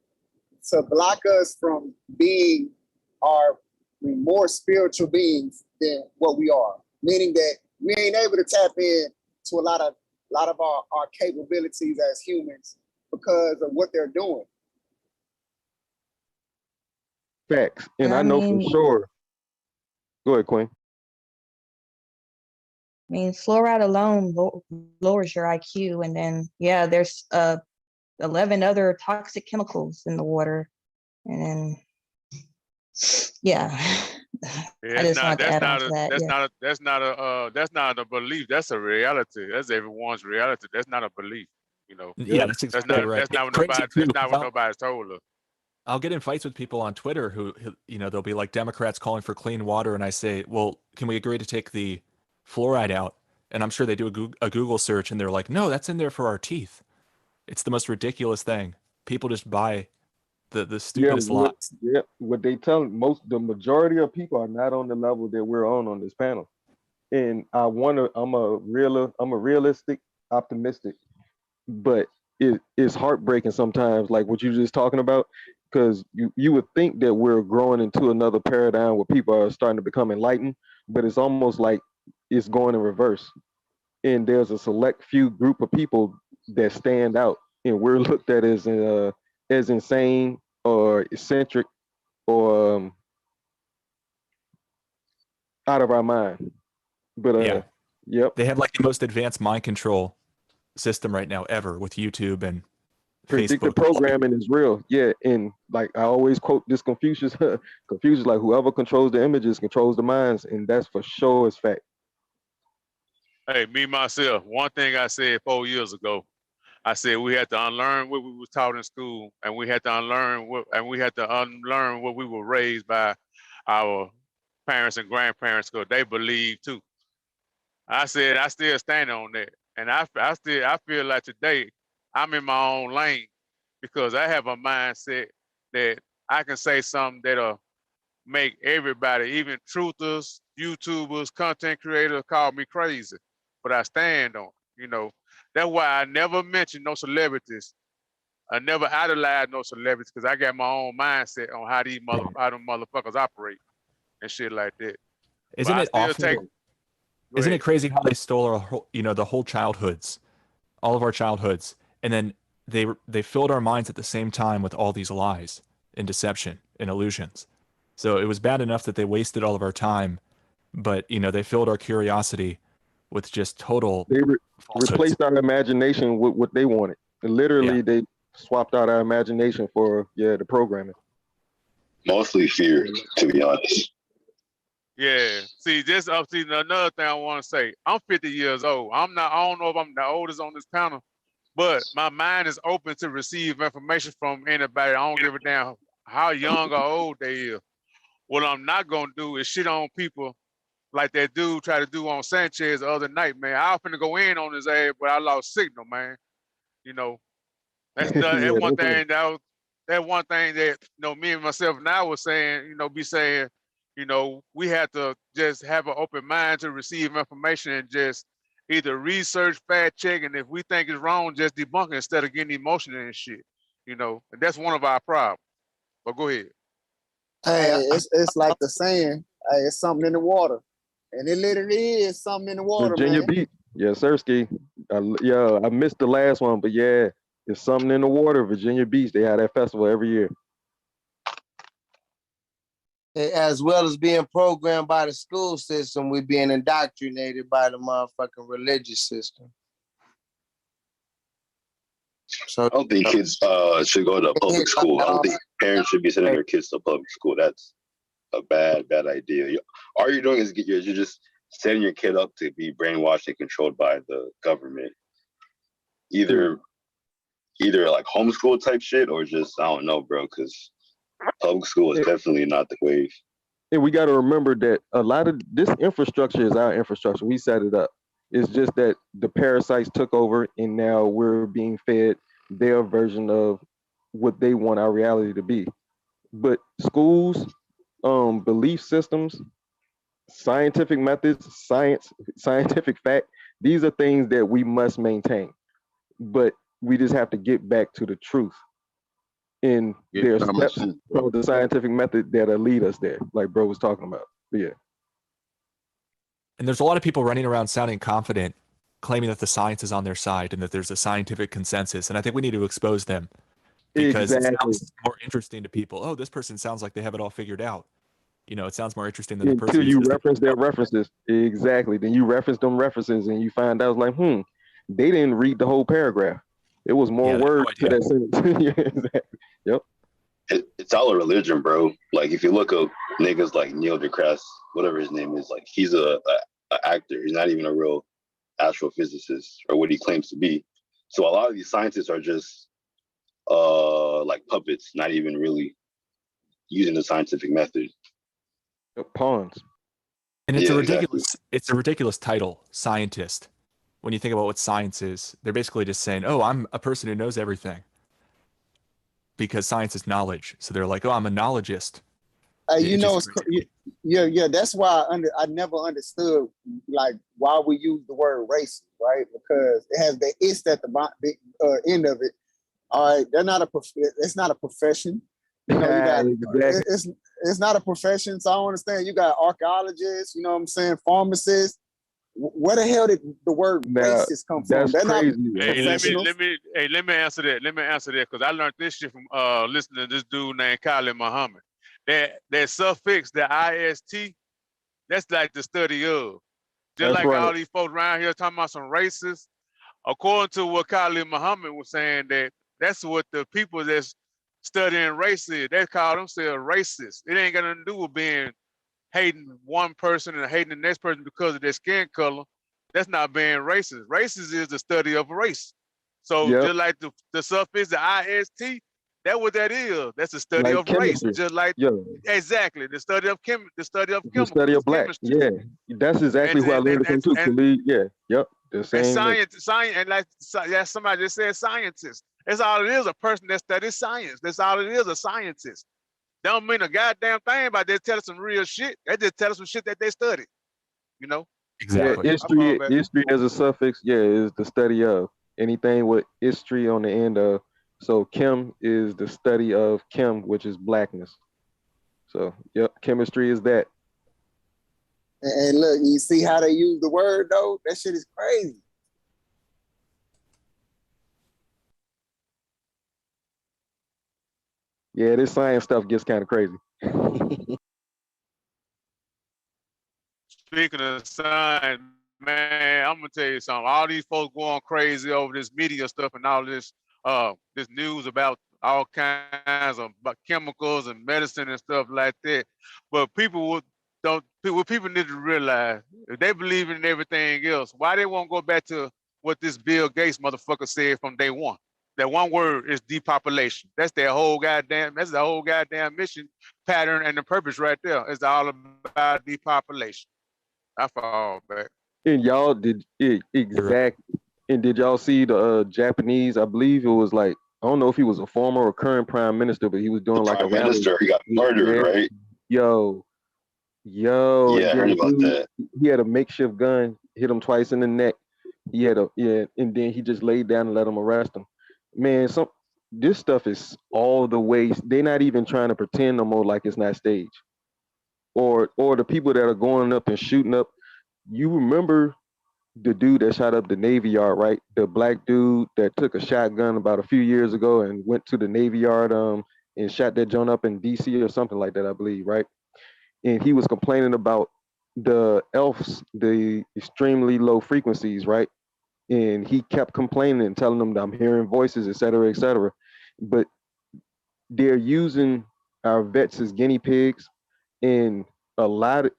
[SPEAKER 17] to block us from being more spiritual beings than what we are. Meaning that we ain't able to tap in to a lot of our capabilities as humans because of what they're doing.
[SPEAKER 6] Facts, and I know for sure. Go ahead, Queen.
[SPEAKER 10] I mean, fluoride alone lowers your IQ, and then there's 11 other toxic chemicals in the water, and then I just wanted to add on to that.
[SPEAKER 3] That's not a belief. That's a reality. That's everyone's reality. That's not a belief. You know.
[SPEAKER 18] Yeah, that's exactly right.
[SPEAKER 3] That's not what nobody's told us.
[SPEAKER 18] I'll get in fights with people on Twitter who they'll be like Democrats calling for clean water, and I say, well, can we agree to take the fluoride out? And I'm sure they do a Google search, and they're like, no, that's in there for our teeth. It's the most ridiculous thing. People just buy the stupidest lies.
[SPEAKER 6] Yeah, what they tell the majority of people are not on the level that we're on this panel. And I'm a realistic, optimistic, but it's heartbreaking sometimes, like what you're just talking about, because you would think that we're growing into another paradigm where people are starting to become enlightened, but it's almost like it's going in reverse. And there's a select few group of people that stand out, and we're looked at as insane or eccentric or out of our mind. But yep,
[SPEAKER 18] they have like the most advanced mind control system right now ever with YouTube and
[SPEAKER 6] predictive
[SPEAKER 18] Facebook.
[SPEAKER 6] Programming is real. Yeah, and like I always quote this Confucius, Confucius, like whoever controls the images controls the minds, and that's for sure is fact.
[SPEAKER 3] Hey, me myself, one thing I said 4 years ago, I said we had to unlearn what we was taught in school, and we had to unlearn what we were raised by our parents and grandparents, because they believed too. I said I still stand on that, and I feel like today I'm in my own lane because I have a mindset that I can say something that'll make everybody, even truthers, YouTubers, content creators, call me crazy, but I stand on it, you know. That's why I never mention no celebrities. I never idolize no celebrities because I got my own mindset on how how them motherfuckers operate and shit like that.
[SPEAKER 18] Isn't
[SPEAKER 3] But
[SPEAKER 18] it awful? Isn't it crazy how they stole our whole, the whole childhoods, all of our childhoods, and then they filled our minds at the same time with all these lies and deception and illusions. So it was bad enough that they wasted all of our time, but they filled our curiosity with just total.
[SPEAKER 6] They replaced our imagination with what they wanted. And literally, they swapped out our imagination for the programming.
[SPEAKER 11] Mostly fear, to be honest.
[SPEAKER 3] Yeah. See, another thing I want to say. I'm 50 years old. I don't know if I'm the oldest on this panel, but my mind is open to receive information from anybody. I don't give a damn how young or old they is. What I'm not gonna do is shit on people like that dude tried to do on Sanchez the other night, man. I was finna go in on his ass, but I lost signal, man. That's that one thing that me and myself now was saying, be saying, we have to just have an open mind to receive information and just either research, fact check, and if we think it's wrong, just debunk it instead of getting emotional and shit. And that's one of our problems. But go ahead.
[SPEAKER 17] Hey, it's like the saying, hey, it's something in the water. And it literally is something in the water,
[SPEAKER 6] Virginia
[SPEAKER 17] man.
[SPEAKER 6] Beach. Yes, sir, Ski. I missed the last one, but it's something in the water. Virginia Beach, they have that festival every year.
[SPEAKER 9] As well as being programmed by the school system, we're being indoctrinated by the motherfucking religious system.
[SPEAKER 11] So I don't think kids should go to public school. I don't think parents should be sending their kids to public school. That's a bad idea. All you're doing is you're just setting your kid up to be brainwashed and controlled by the government. Either like homeschool type shit or just, I don't know, bro, because public school is definitely not the wave.
[SPEAKER 6] And we got to remember that a lot of this infrastructure is our infrastructure. We set it up. It's just that the parasites took over and now we're being fed their version of what they want our reality to be. But schools, belief systems, scientific methods, scientific fact, these are things that we must maintain. But we just have to get back to the truth. And there's steps from the scientific method that'll lead us there, like bro was talking about. But yeah.
[SPEAKER 18] And there's a lot of people running around sounding confident, claiming that the science is on their side and that there's a scientific consensus. And I think we need to expose them because it sounds more interesting to people. Oh, this person sounds like they have it all figured out. It sounds more interesting than the person.
[SPEAKER 6] Until you reference their references. Exactly. Then you reference them references and you find out like, they didn't read the whole paragraph. It was more words to that sentence. Yeah, exactly. Yep.
[SPEAKER 11] It's all a religion, bro. Like if you look up niggas like Neil deGrasse, whatever his name is, like he's a actor. He's not even a real astrophysicist or what he claims to be. So a lot of these scientists are just like puppets, not even really using the scientific method.
[SPEAKER 6] Pawns.
[SPEAKER 18] And it's a ridiculous title, scientist. When you think about what science is, they're basically just saying, oh, I'm a person who knows everything. Because science is knowledge. So they're like, oh, I'm a knowledgeist.
[SPEAKER 17] That's why I never understood like why we use the word racist, right? Because it has the "ist" at the end of it. All right, it's not a profession. It's not a profession. So I don't understand. You got archaeologists, you know what I'm saying, pharmacists. Where the hell did the word racist come from? They're
[SPEAKER 6] crazy.
[SPEAKER 3] Let me answer that. Let me answer that because I learned this shit from listening to this dude named Khalid Muhammad. That suffix, the IST, that's like the study of. Just like all these folks around here talking about some racists. According to what Khalid Muhammad was saying, that's what the people that's studying race is. They call themselves racist. It ain't got nothing to do with being hating one person and hating the next person because of their skin color. That's not being racist. Racist is the study of race. So just like the suffix, the IST, that's what that is. That's the study of race. Just like exactly the study of chemistry. The study of
[SPEAKER 6] black. Yeah, that's exactly who I learned from too. The same.
[SPEAKER 3] And science, and like somebody just said, scientists. That's all it is. A person that studies science. That's all it is. A scientist. They don't mean a goddamn thing by they tell us some real shit. They just tell us some shit that they studied. You know?
[SPEAKER 18] Exactly.
[SPEAKER 6] Yeah, history as a suffix, is the study of anything with history on the end of. So chem is the study of chem, which is blackness. So yep, chemistry is that.
[SPEAKER 17] And look, you see how they use the word though? That shit is crazy.
[SPEAKER 6] Yeah, this science stuff gets kind of crazy.
[SPEAKER 3] Speaking of science, man, I'm gonna tell you something. All these folks going crazy over this media stuff and all this this news about all kinds of chemicals and medicine and stuff like that. But people what people need to realize, if they believe in everything else, why they won't go back to what this Bill Gates motherfucker said from day one? That one word is depopulation. That's the whole goddamn mission pattern and the purpose right there. It's all about depopulation. I fall back.
[SPEAKER 6] And y'all did it exactly. And did y'all see the Japanese? I believe it was like, I don't know if he was a former or current prime minister, but he was doing like
[SPEAKER 11] Prime
[SPEAKER 6] a rally.
[SPEAKER 11] Minister, he got murdered, right?
[SPEAKER 6] Yo.
[SPEAKER 11] Yeah, I heard about that.
[SPEAKER 6] He had a makeshift gun, hit him twice in the neck. He had and then he just laid down and let him arrest him. Man, this stuff is all the way. They're not even trying to pretend no more like it's not staged. Or the people that are going up and shooting up. You remember the dude that shot up the Navy Yard, right? The black dude that took a shotgun about a few years ago and went to the Navy Yard and shot that joint up in DC or something like that, I believe, right? And he was complaining about the ELFs, the extremely low frequencies, right? And he kept complaining and telling them that I'm hearing voices, et cetera, et cetera. But they're using our vets as guinea pigs. And another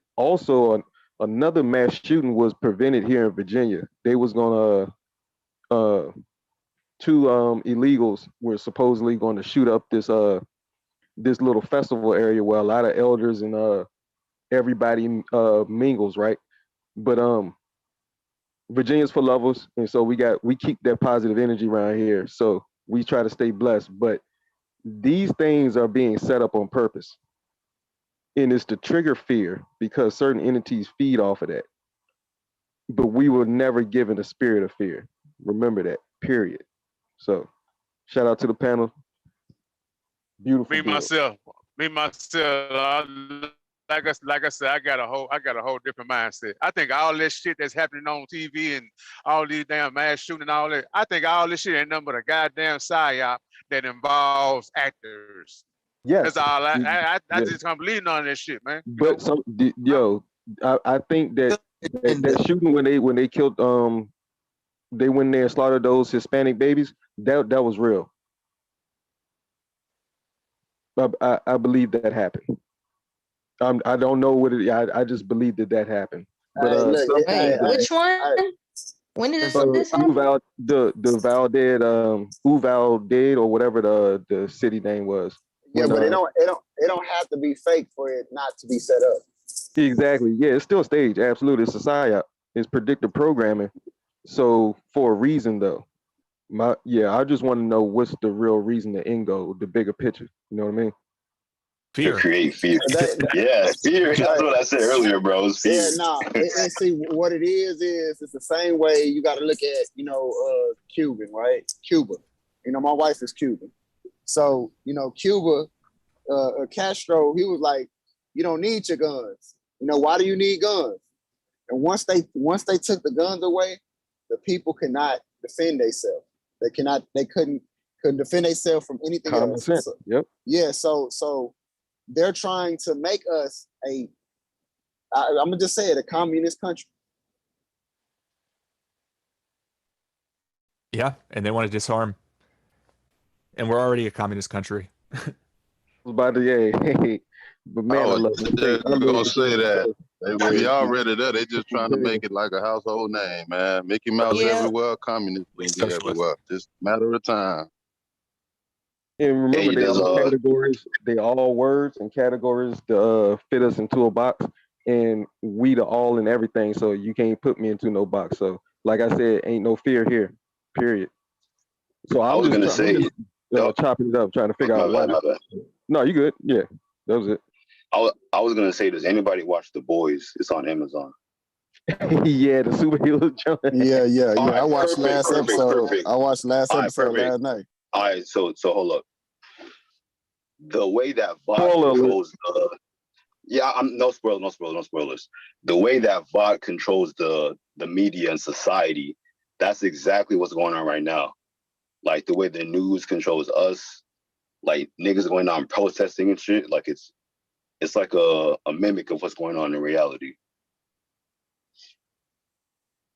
[SPEAKER 6] mass shooting was prevented here in Virginia. They was gonna two illegals were supposedly going to shoot up this little festival area where a lot of elders and everybody mingles, right? But Virginia's for lovers, and so we keep that positive energy around here. So we try to stay blessed. But these things are being set up on purpose. And it's to trigger fear because certain entities feed off of that. But we were never given a spirit of fear. Remember that, period. So shout out to the panel. Beautiful.
[SPEAKER 3] Me myself, like I said, I got a whole different mindset. I think all this shit that's happening on TV and all these damn mass shooting and all that, I think all this shit ain't nothing but a goddamn psyop that involves actors.
[SPEAKER 6] Yes.
[SPEAKER 3] That's all. I just can't believe none of that shit, man.
[SPEAKER 6] But I think that shooting when they killed they went there and slaughtered those Hispanic babies, that was real. I believe that happened. I don't know what it. I just believe that happened. But
[SPEAKER 10] which one? When did this happen?
[SPEAKER 6] The Uvalde or whatever the city name was.
[SPEAKER 17] Yeah, but it don't have to be fake for it not to be set up.
[SPEAKER 6] Exactly. Yeah, it's still staged. Absolutely, it's a psyop. It's predictive programming. So for a reason though, I just want to know what's the real reason, the end goal, the bigger picture. You know what I mean?
[SPEAKER 11] Fear. To create fear. Fear. That's what I said earlier, bro. It's fear.
[SPEAKER 17] Yeah, nah. And see what it is it's the same way you got to look at Cuban, right? Cuba. My wife is Cuban. So, Cuba, Castro, he was like, you don't need your guns. Why do you need guns? And once they took the guns away, the people cannot defend themselves. They couldn't defend themselves from anything else. So,
[SPEAKER 6] yep.
[SPEAKER 17] Yeah, so they're trying to make us I'm gonna just say it, a communist country.
[SPEAKER 18] Yeah, and they want to disarm. And we're already a communist country.
[SPEAKER 6] But man,
[SPEAKER 13] I was gonna say that. We already there. They just trying to make it like a household name, man. Mickey Mouse everywhere, communist everywhere. Just a matter of time.
[SPEAKER 6] And remember, they all categories. They all words and categories to fit us into a box. And we the all and everything. So you can't put me into no box. So like I said, ain't no fear here. Period. So I was gonna say. Chopping it up, trying to figure out why. No, you good. Yeah. That was it.
[SPEAKER 11] I was gonna say, does anybody watch The Boys? It's on Amazon.
[SPEAKER 6] Yeah, the superhero joint.
[SPEAKER 17] Yeah.
[SPEAKER 11] All right,
[SPEAKER 17] I watched last episode.
[SPEAKER 11] perfect.
[SPEAKER 17] I watched last
[SPEAKER 11] All right,
[SPEAKER 17] episode
[SPEAKER 11] perfect.
[SPEAKER 17] last night.
[SPEAKER 11] All right, so hold up. The way that VOD
[SPEAKER 6] Spoiler alert.
[SPEAKER 11] controls no spoilers. The way that VOD controls the media and society, that's exactly what's going on right now. Like the way the news controls us, like niggas going on protesting and shit. Like it's like a mimic of what's going on in reality.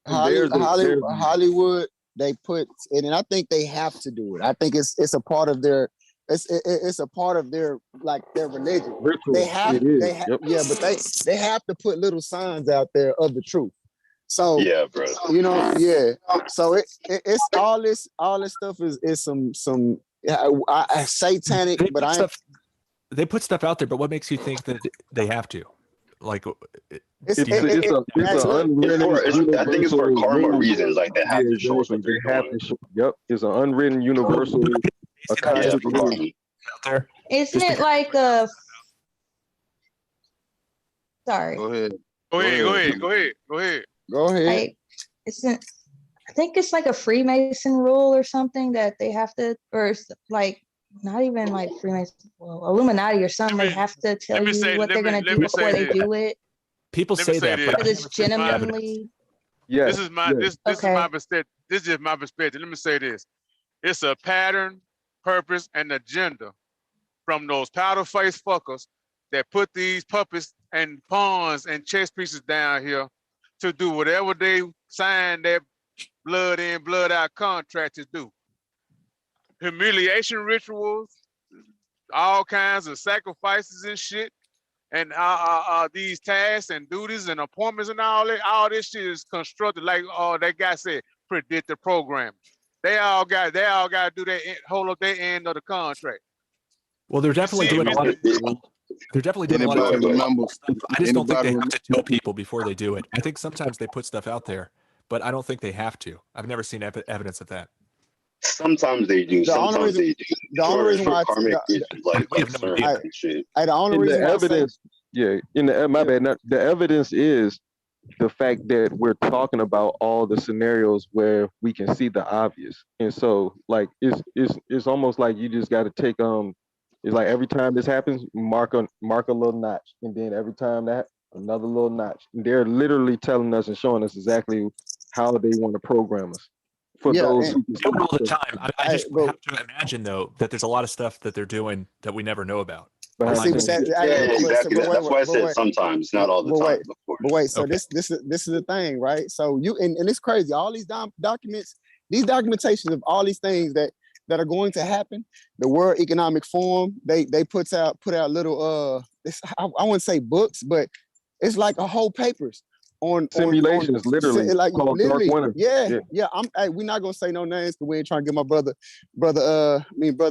[SPEAKER 17] Hollywood, they put, and I think they have to do it. I think it's a part of their, it's a part of their, like, their religion.
[SPEAKER 6] Ritual.
[SPEAKER 17] They have,
[SPEAKER 6] Yep.
[SPEAKER 17] yeah, but they have to put little signs out there of the truth. So
[SPEAKER 11] yeah, bro.
[SPEAKER 17] You know, yeah. So it's all this stuff is some satanic, but
[SPEAKER 18] they put stuff out there. But what makes you think that they have to? Like,
[SPEAKER 11] I think it's for karma reasons. Like they have to show us what they're doing.
[SPEAKER 6] Yep, it's an unwritten universal.
[SPEAKER 10] Isn't it like a? Sorry.
[SPEAKER 11] Go ahead.
[SPEAKER 3] Go ahead.
[SPEAKER 10] Like, isn't? I think it's like a Freemason rule or something that they have to, or it's like not even like Freemason, well, Illuminati or something. They have to tell you what they're gonna do before they do it.
[SPEAKER 18] People say that, but
[SPEAKER 10] Because it's genuinely.
[SPEAKER 6] Yeah.
[SPEAKER 3] This is my this is my perspective. This is just my perspective. Let me say this: it's a pattern, purpose, and agenda from those powder face fuckers that put these puppets and pawns and chess pieces down here to do whatever they sign that blood in, blood out contract to do. Humiliation rituals, all kinds of sacrifices and shit, and these tasks and duties and appointments and all this shit is constructed like that guy said, predictive programming. They all got to do their hold up their end of the contract.
[SPEAKER 18] Well, they're definitely doing a lot of. They're definitely doing a lot of stuff. I just don't think they have to tell people before they do it. I think sometimes they put stuff out there, but I don't think they have to. I've never seen evidence of that.
[SPEAKER 11] Sometimes they do. Sometimes they do.
[SPEAKER 17] The only reason why
[SPEAKER 11] karmic is like concern and shit.
[SPEAKER 17] The only reason
[SPEAKER 6] the evidence, my bad. The evidence is the fact that we're talking about all the scenarios where we can see the obvious, and so like it's almost like you just got to take It's like every time this happens, mark a little notch, and then every time that, another little notch. They're literally telling us and showing us exactly how they want to program us. For those who
[SPEAKER 18] do it all the time. I just have to imagine though that there's a lot of stuff that they're doing that we never know about.
[SPEAKER 11] Exactly. That's why I said sometimes, not all the time.
[SPEAKER 17] But wait, so this is the thing, right? So and it's crazy. All these documents, these documentations of all these things that are going to happen. The World Economic Forum, they put out little I wouldn't say books, but it's like a whole papers on
[SPEAKER 6] simulations, literally
[SPEAKER 17] like
[SPEAKER 6] called Dark Winter.
[SPEAKER 17] Yeah. We're not gonna say no names because we ain't trying to get my brother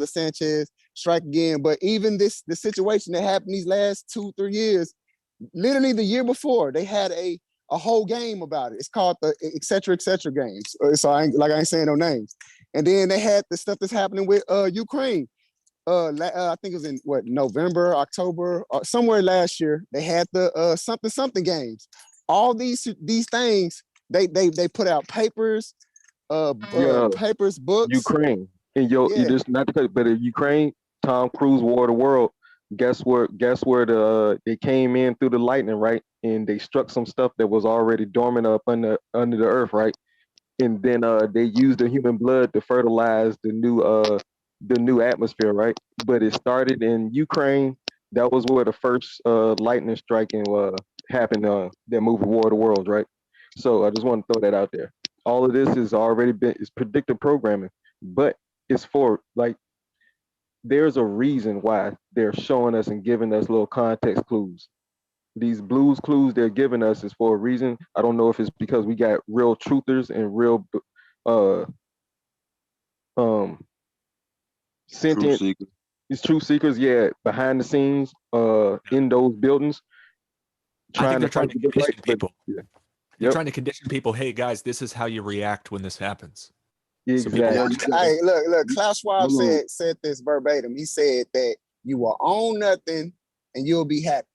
[SPEAKER 17] Sanchez strike again. But even the situation that happened these last 2-3 years, literally the year before, they had a whole game about it. It's called the et cetera games. So I ain't saying no names. And then they had the stuff that's happening with Ukraine. I think it was in November, October, somewhere last year. They had the something games. All these things, they put out papers, books.
[SPEAKER 6] Ukraine. And you just not to cut, but in Ukraine, Tom Cruise War of the World. Guess where they came in through the lightning, right? And they struck some stuff that was already dormant up under the earth, right? And then they used the human blood to fertilize the new atmosphere, right? But it started in Ukraine. That was where the first lightning striking happened. That movie War of the Worlds, right? So I just want to throw that out there. All of this is predictive programming, but it's for like there's a reason why they're showing us and giving us little context clues. These blues clues they're giving us is for a reason. I don't know if it's because we got real truthers and real sentient truth seekers, behind the scenes in those buildings.
[SPEAKER 18] I think they're trying to condition people. They're trying to condition people. Hey guys, this is how you react when this happens.
[SPEAKER 17] Exactly. Hey, look, Klaus Schwab said this verbatim. He said that you will own nothing and you'll be happy.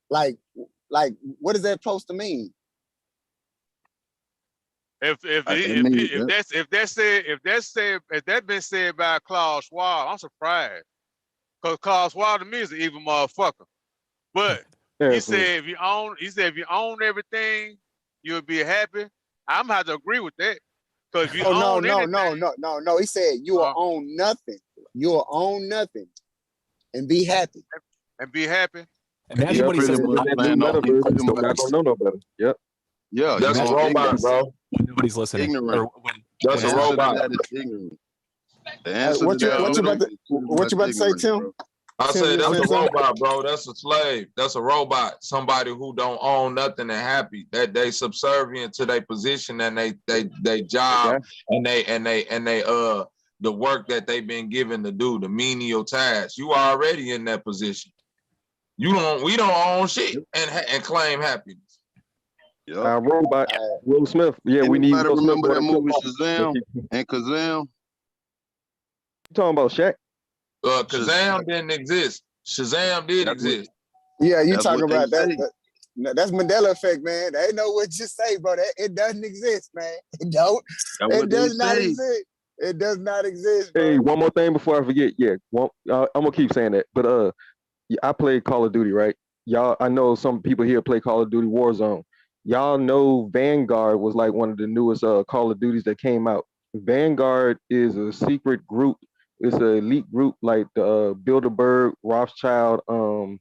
[SPEAKER 17] Like, what is that supposed to mean?
[SPEAKER 3] If that's been said by Klaus Schwab, I'm surprised. Because Klaus Schwab to me is an evil motherfucker. But he said if you own everything, you'll be happy. I'm gonna have to agree with that. Because if you own anything,
[SPEAKER 17] no. He said you will own nothing. You will own nothing and be happy.
[SPEAKER 3] And be happy.
[SPEAKER 18] Imagine what he says.
[SPEAKER 6] Don't know no better. Yep.
[SPEAKER 13] Yeah,
[SPEAKER 11] that's a robot, bro.
[SPEAKER 18] When nobody's listening.
[SPEAKER 11] Ignorant.
[SPEAKER 18] When
[SPEAKER 11] That's a robot.
[SPEAKER 13] That is ignorant. The answer
[SPEAKER 17] What
[SPEAKER 13] to that
[SPEAKER 17] you about to say, Tim?
[SPEAKER 13] bro.
[SPEAKER 11] I
[SPEAKER 17] Tim,
[SPEAKER 11] say that's a
[SPEAKER 17] Tim?
[SPEAKER 11] robot, bro. That's a slave. That's a robot. Somebody who don't own nothing and happy. That they subservient to their position and they job and they the work that they've been given to do, the menial tasks. You already in that position. We don't own shit and claim happiness.
[SPEAKER 13] Yeah.
[SPEAKER 6] Robot Will Smith. Yeah, we need.
[SPEAKER 13] Anybody
[SPEAKER 6] Will Smith
[SPEAKER 13] remember that
[SPEAKER 6] for the
[SPEAKER 13] movie
[SPEAKER 6] football.
[SPEAKER 13] Shazam and Kazam?
[SPEAKER 6] You talking about Shaq?
[SPEAKER 11] Kazam didn't exist. Shazam did exist.
[SPEAKER 17] Yeah, you
[SPEAKER 13] That's
[SPEAKER 17] talking
[SPEAKER 13] what they
[SPEAKER 17] about that.
[SPEAKER 13] say.
[SPEAKER 17] That's Mandela effect, man. They know what you say, bro. It doesn't exist, man. It don't.
[SPEAKER 13] That's
[SPEAKER 17] It
[SPEAKER 13] what they
[SPEAKER 17] does not
[SPEAKER 13] say.
[SPEAKER 17] exist. It does not exist, bro.
[SPEAKER 6] Hey, one more thing before I forget. Yeah, I'm gonna keep saying that. But yeah, I played Call of Duty, right? Y'all, I know some people here play Call of Duty Warzone. Y'all know Vanguard was like one of the newest Call of Duties that came out. Vanguard is a secret group. It's an elite group like the Bilderberg, Rothschild, and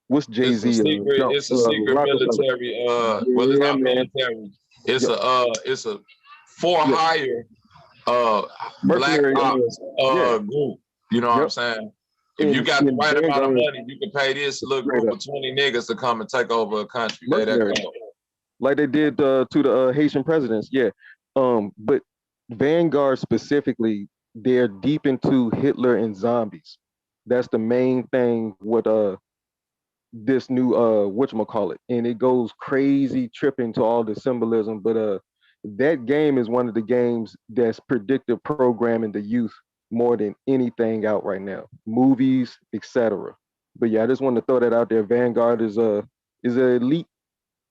[SPEAKER 6] what's Jay-Z?
[SPEAKER 11] It's a secret military. Well, it's not military. It's a for hire black ops group. You know what I'm saying? If you got the right amount of money, you can pay this little group of 20 niggas to come and take over a country.
[SPEAKER 6] Like they did to the Haitian presidents, yeah. But Vanguard specifically, they're deep into Hitler and zombies. That's the main thing with this new whatchamacallit. And it goes crazy tripping to all the symbolism. But that game is one of the games that's predictive programming the youth more than anything out right now. Movies, etc. But yeah, I just wanted to throw that out there. Vanguard is an elite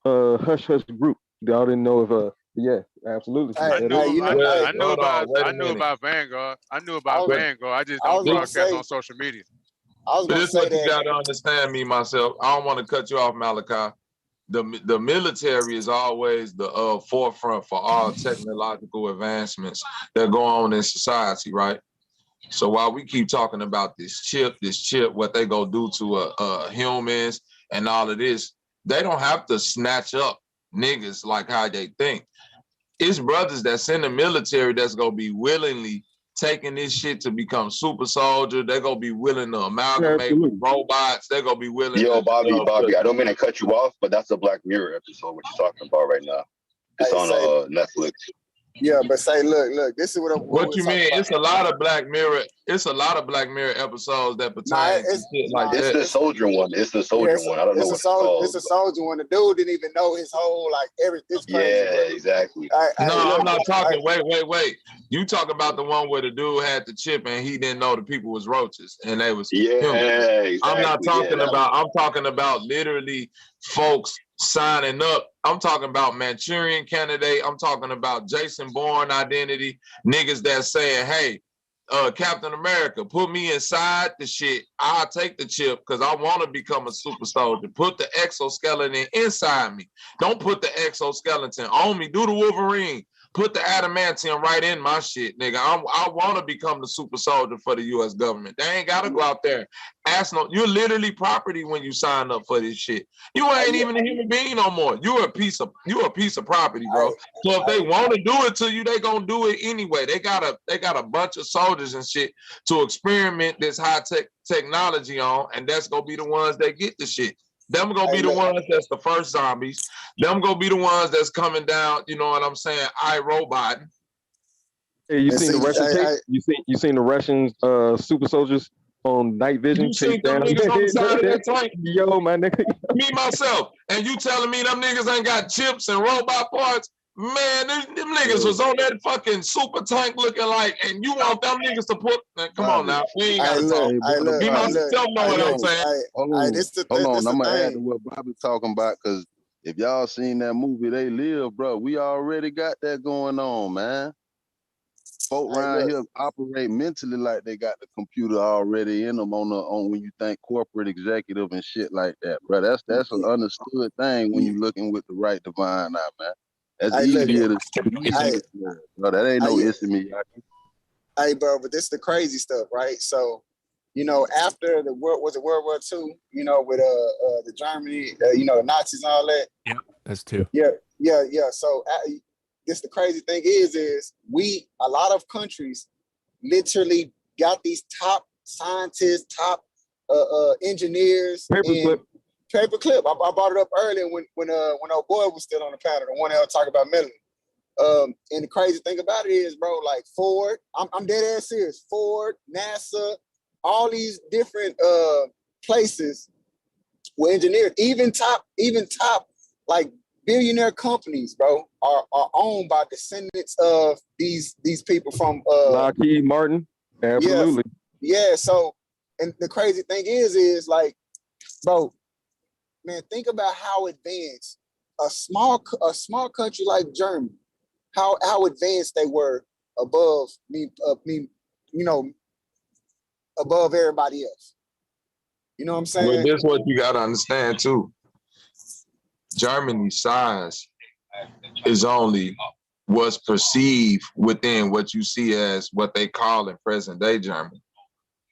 [SPEAKER 6] hush hush group. Y'all didn't know if yeah, absolutely.
[SPEAKER 3] I knew about Vanguard. I knew about Vanguard. I just don't broadcast on social media.
[SPEAKER 11] This is what you gotta understand me myself. I don't want to cut you off, Malachi. The military is always the forefront for all technological advancements that go on in society, right? So while we keep talking about this chip, what they go do to humans and all of this, they don't have to snatch up niggas like how they think. It's brothers that's in the military that's gonna be willingly taking this shit to become super soldier. They're gonna be willing to amalgamate with robots. They're gonna be willing.
[SPEAKER 13] Yo,
[SPEAKER 11] Bobby,
[SPEAKER 13] I don't mean to cut you off, but that's a Black Mirror episode. What you're talking about right now? It's on Netflix.
[SPEAKER 17] Yeah, but say, look, this is what I'm.
[SPEAKER 11] What you mean? It's a lot of Black Mirror. It's a lot of Black Mirror episodes that pertain to shit like that.
[SPEAKER 13] It's the soldier one. It's the soldier one. I don't know what it's called.
[SPEAKER 17] It's a soldier one. The dude didn't even know his whole everything.
[SPEAKER 13] Yeah, exactly.
[SPEAKER 11] I'm not talking. Wait. You talk about the one where the dude had the chip and he didn't know the people was roaches and they was
[SPEAKER 13] exactly.
[SPEAKER 11] I'm not talking about. I'm talking about literally folks signing up. I'm talking about Manchurian Candidate. I'm talking about Jason Bourne identity. Niggas that saying, hey, Captain America, put me inside the shit. I'll take the chip because I want to become a super soldier. Put the exoskeleton inside me. Don't put the exoskeleton on me. Do the Wolverine. Put the adamantium right in my shit, nigga. I want to become the super soldier for the U.S. government. They ain't got to go out there. You're literally property when you sign up for this shit. You ain't even a human being no more. You're a piece of property, bro. So if they want to do it to you, they gonna do it anyway. They got a bunch of soldiers and shit to experiment this high tech technology on, and that's gonna be the ones that get the shit. Them gonna be the ones that's the first zombies. Them gonna be the ones that's coming down. You know what I'm saying? iRobot.
[SPEAKER 6] Hey, you seen the Russian tape? You seen the Russian super soldiers on night vision?
[SPEAKER 11] You seen them niggas on the side of that tank?
[SPEAKER 6] Yo, my nigga.
[SPEAKER 11] Me myself, and you telling me them niggas ain't got chips and robot parts?
[SPEAKER 16] Man, them niggas was on that fucking super tank looking like, and you want them niggas to put, man, come on now. We ain't got to talk. Me myself know what I'm saying.
[SPEAKER 13] Hold on. I'm going to add to what Bobby talking about, because if y'all seen that movie, They Live, bro, we already got that going on, man. Folk around here operate mentally like they got the computer already in them on when you think corporate executive and shit like that, bro. That's an understood thing when you looking with the right divine eye, man. That's easier to bro. That ain't no issue me.
[SPEAKER 17] Hey, bro, but this is the crazy stuff, right? So, you know, after World War II, you know, with the Germany, you know, the Nazis and all that.
[SPEAKER 18] Yeah, that's two.
[SPEAKER 17] Yeah. So this the crazy thing is a lot of countries literally got these top scientists, top engineers. Paperclip. I brought it up earlier when old boy was still on the panel, the one that was talking about Melanie. And the crazy thing about it is, bro, like Ford, I'm dead ass serious. Ford, NASA, all these different places were engineered. Even top like billionaire companies, bro, are owned by descendants of these people from
[SPEAKER 6] Lockheed Martin. Absolutely.
[SPEAKER 17] Yeah. So, and the crazy thing is like, bro, man, think about how advanced a small country like Germany, how advanced they were above above everybody else. You know what I'm saying?
[SPEAKER 16] Well, this is what you gotta understand too. Germany's size is only what's perceived within what you see as what they call in present day Germany.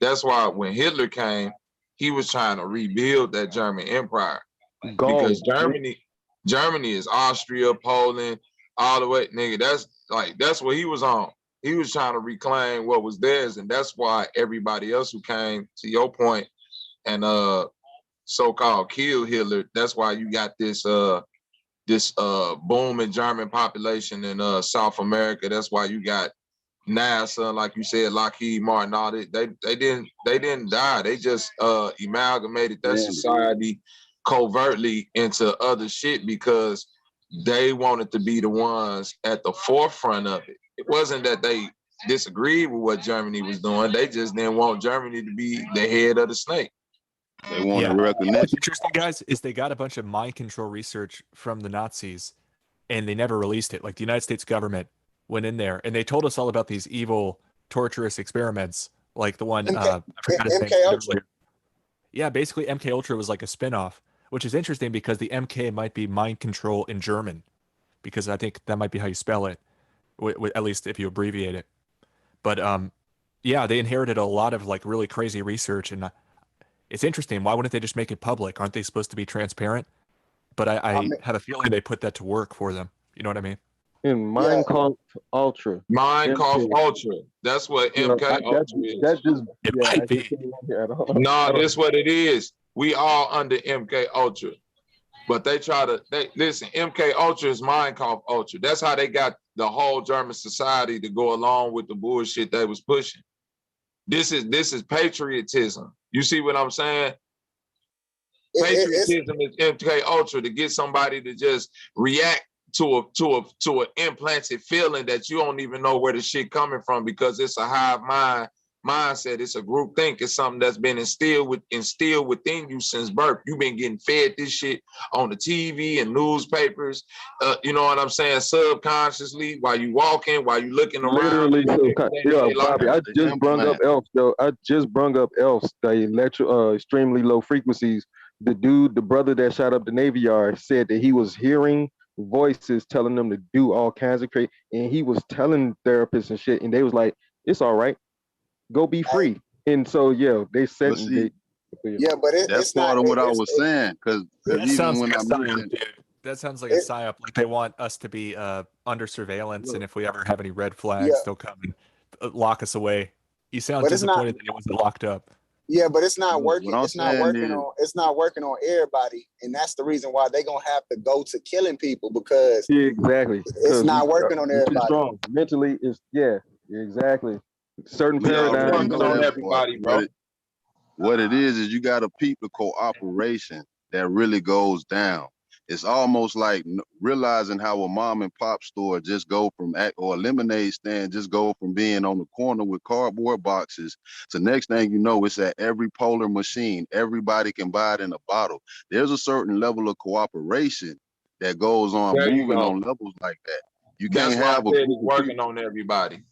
[SPEAKER 16] That's why when Hitler came, he was trying to rebuild that German empire. Because Germany is Austria, Poland, all the way, nigga. That's what he was on. He was trying to reclaim what was theirs, and that's why everybody else who came, to your point, and so-called killed Hitler. That's why you got this boom in German population in South America. That's why you got NASA, like you said, Lockheed Martin, all that. They didn't die. They just amalgamated that society covertly into other shit because they wanted to be the ones at the forefront of it. It wasn't that they disagreed with what Germany was doing. They just didn't want Germany to be the head of the snake.
[SPEAKER 13] They wanted recognition.
[SPEAKER 18] What's interesting, guys, is they got a bunch of mind control research from the Nazis and they never released it. Like the United States government went in there and they told us all about these evil, torturous experiments, like the one I forgot his name earlier. Yeah, basically MK Ultra was like a spinoff, which is interesting because the MK might be mind control in German, because I think that might be how you spell it, at least if you abbreviate it. But yeah, they inherited a lot of like really crazy research, and it's interesting. Why wouldn't they just make it public? Aren't they supposed to be transparent? But I have a feeling they put that to work for them. You know what I mean?
[SPEAKER 6] In Minecraft Ultra.
[SPEAKER 16] Minecraft Ultra. That's what MK Ultra is.
[SPEAKER 6] That just
[SPEAKER 16] it might be. No, that's what it is. We all under MK Ultra. But they listen, MK Ultra is Minecraft Ultra. That's how they got the whole German society to go along with the bullshit they was pushing. This is patriotism. You see what I'm saying? Patriotism is MK Ultra, to get somebody to just react to an implanted feeling that you don't even know where the shit coming from, because it's a hive mindset. It's a group think. It's something that's been instilled within you since birth. You've been getting fed this shit on the TV and newspapers. You know what I'm saying? Subconsciously, while you walking, while you looking around.
[SPEAKER 6] Literally, Bobby, I just brung up ELF though. The extremely low frequencies. The brother that shot up the Navy Yard said that he was hearing voices telling them to do all kinds of crazy, and he was telling therapists and shit, and they was like, "It's all right, go be free." And so they said,
[SPEAKER 17] but
[SPEAKER 13] that's part of what I was saying, because even when I moved,
[SPEAKER 18] that sounds like a psyop. Like they want us to be under surveillance, and if we ever have any red flags, they'll come and lock us away. You sound disappointed that it wasn't locked up.
[SPEAKER 17] Yeah, but it's not working. It's not working on everybody, and that's the reason why they're gonna have to go to killing people, because it's not working on everybody.
[SPEAKER 6] Strong mentally, exactly. Certain paradigms
[SPEAKER 13] on everybody, bro. What it is you got to peep the cooperation that really goes down. It's almost like realizing how a mom and pop store just go from or a lemonade stand just go from being on the corner with cardboard boxes to next thing you know, it's at every polar machine. Everybody can buy it in a bottle. There's a certain level of cooperation that goes on
[SPEAKER 16] There you
[SPEAKER 13] moving
[SPEAKER 16] go.
[SPEAKER 13] on levels like that. You
[SPEAKER 16] That's
[SPEAKER 13] can't
[SPEAKER 16] why I
[SPEAKER 13] have
[SPEAKER 16] said
[SPEAKER 13] a
[SPEAKER 16] it's
[SPEAKER 13] group of
[SPEAKER 16] working
[SPEAKER 13] people.
[SPEAKER 16] on everybody.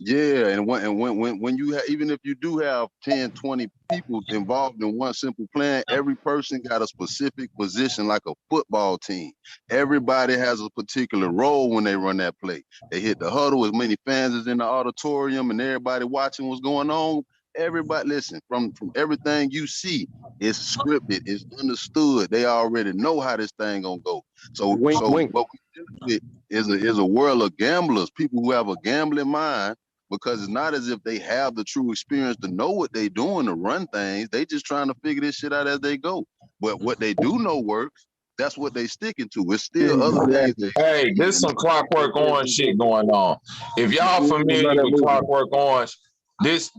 [SPEAKER 13] Yeah, and when you even if you do have 10, 20 people involved in one simple plan, every person got a specific position like a football team. Everybody has a particular role when they run that play. They hit the huddle, as many fans as in the auditorium and everybody watching what's going on. Everybody listen, from everything you see, it's scripted, it's understood. They already know how this thing gonna go. So
[SPEAKER 6] Wink,
[SPEAKER 13] so
[SPEAKER 6] wink.
[SPEAKER 13] what we dealing with is a world of gamblers, people who have a gambling mind, because it's not as if they have the true experience to know what they doing to run things. They just trying to figure this shit out as they go. But what they do know works, that's what they sticking to. It's still other things.
[SPEAKER 16] Hey, there's some Clockwork Orange shit going on. If y'all familiar with Clockwork Orange,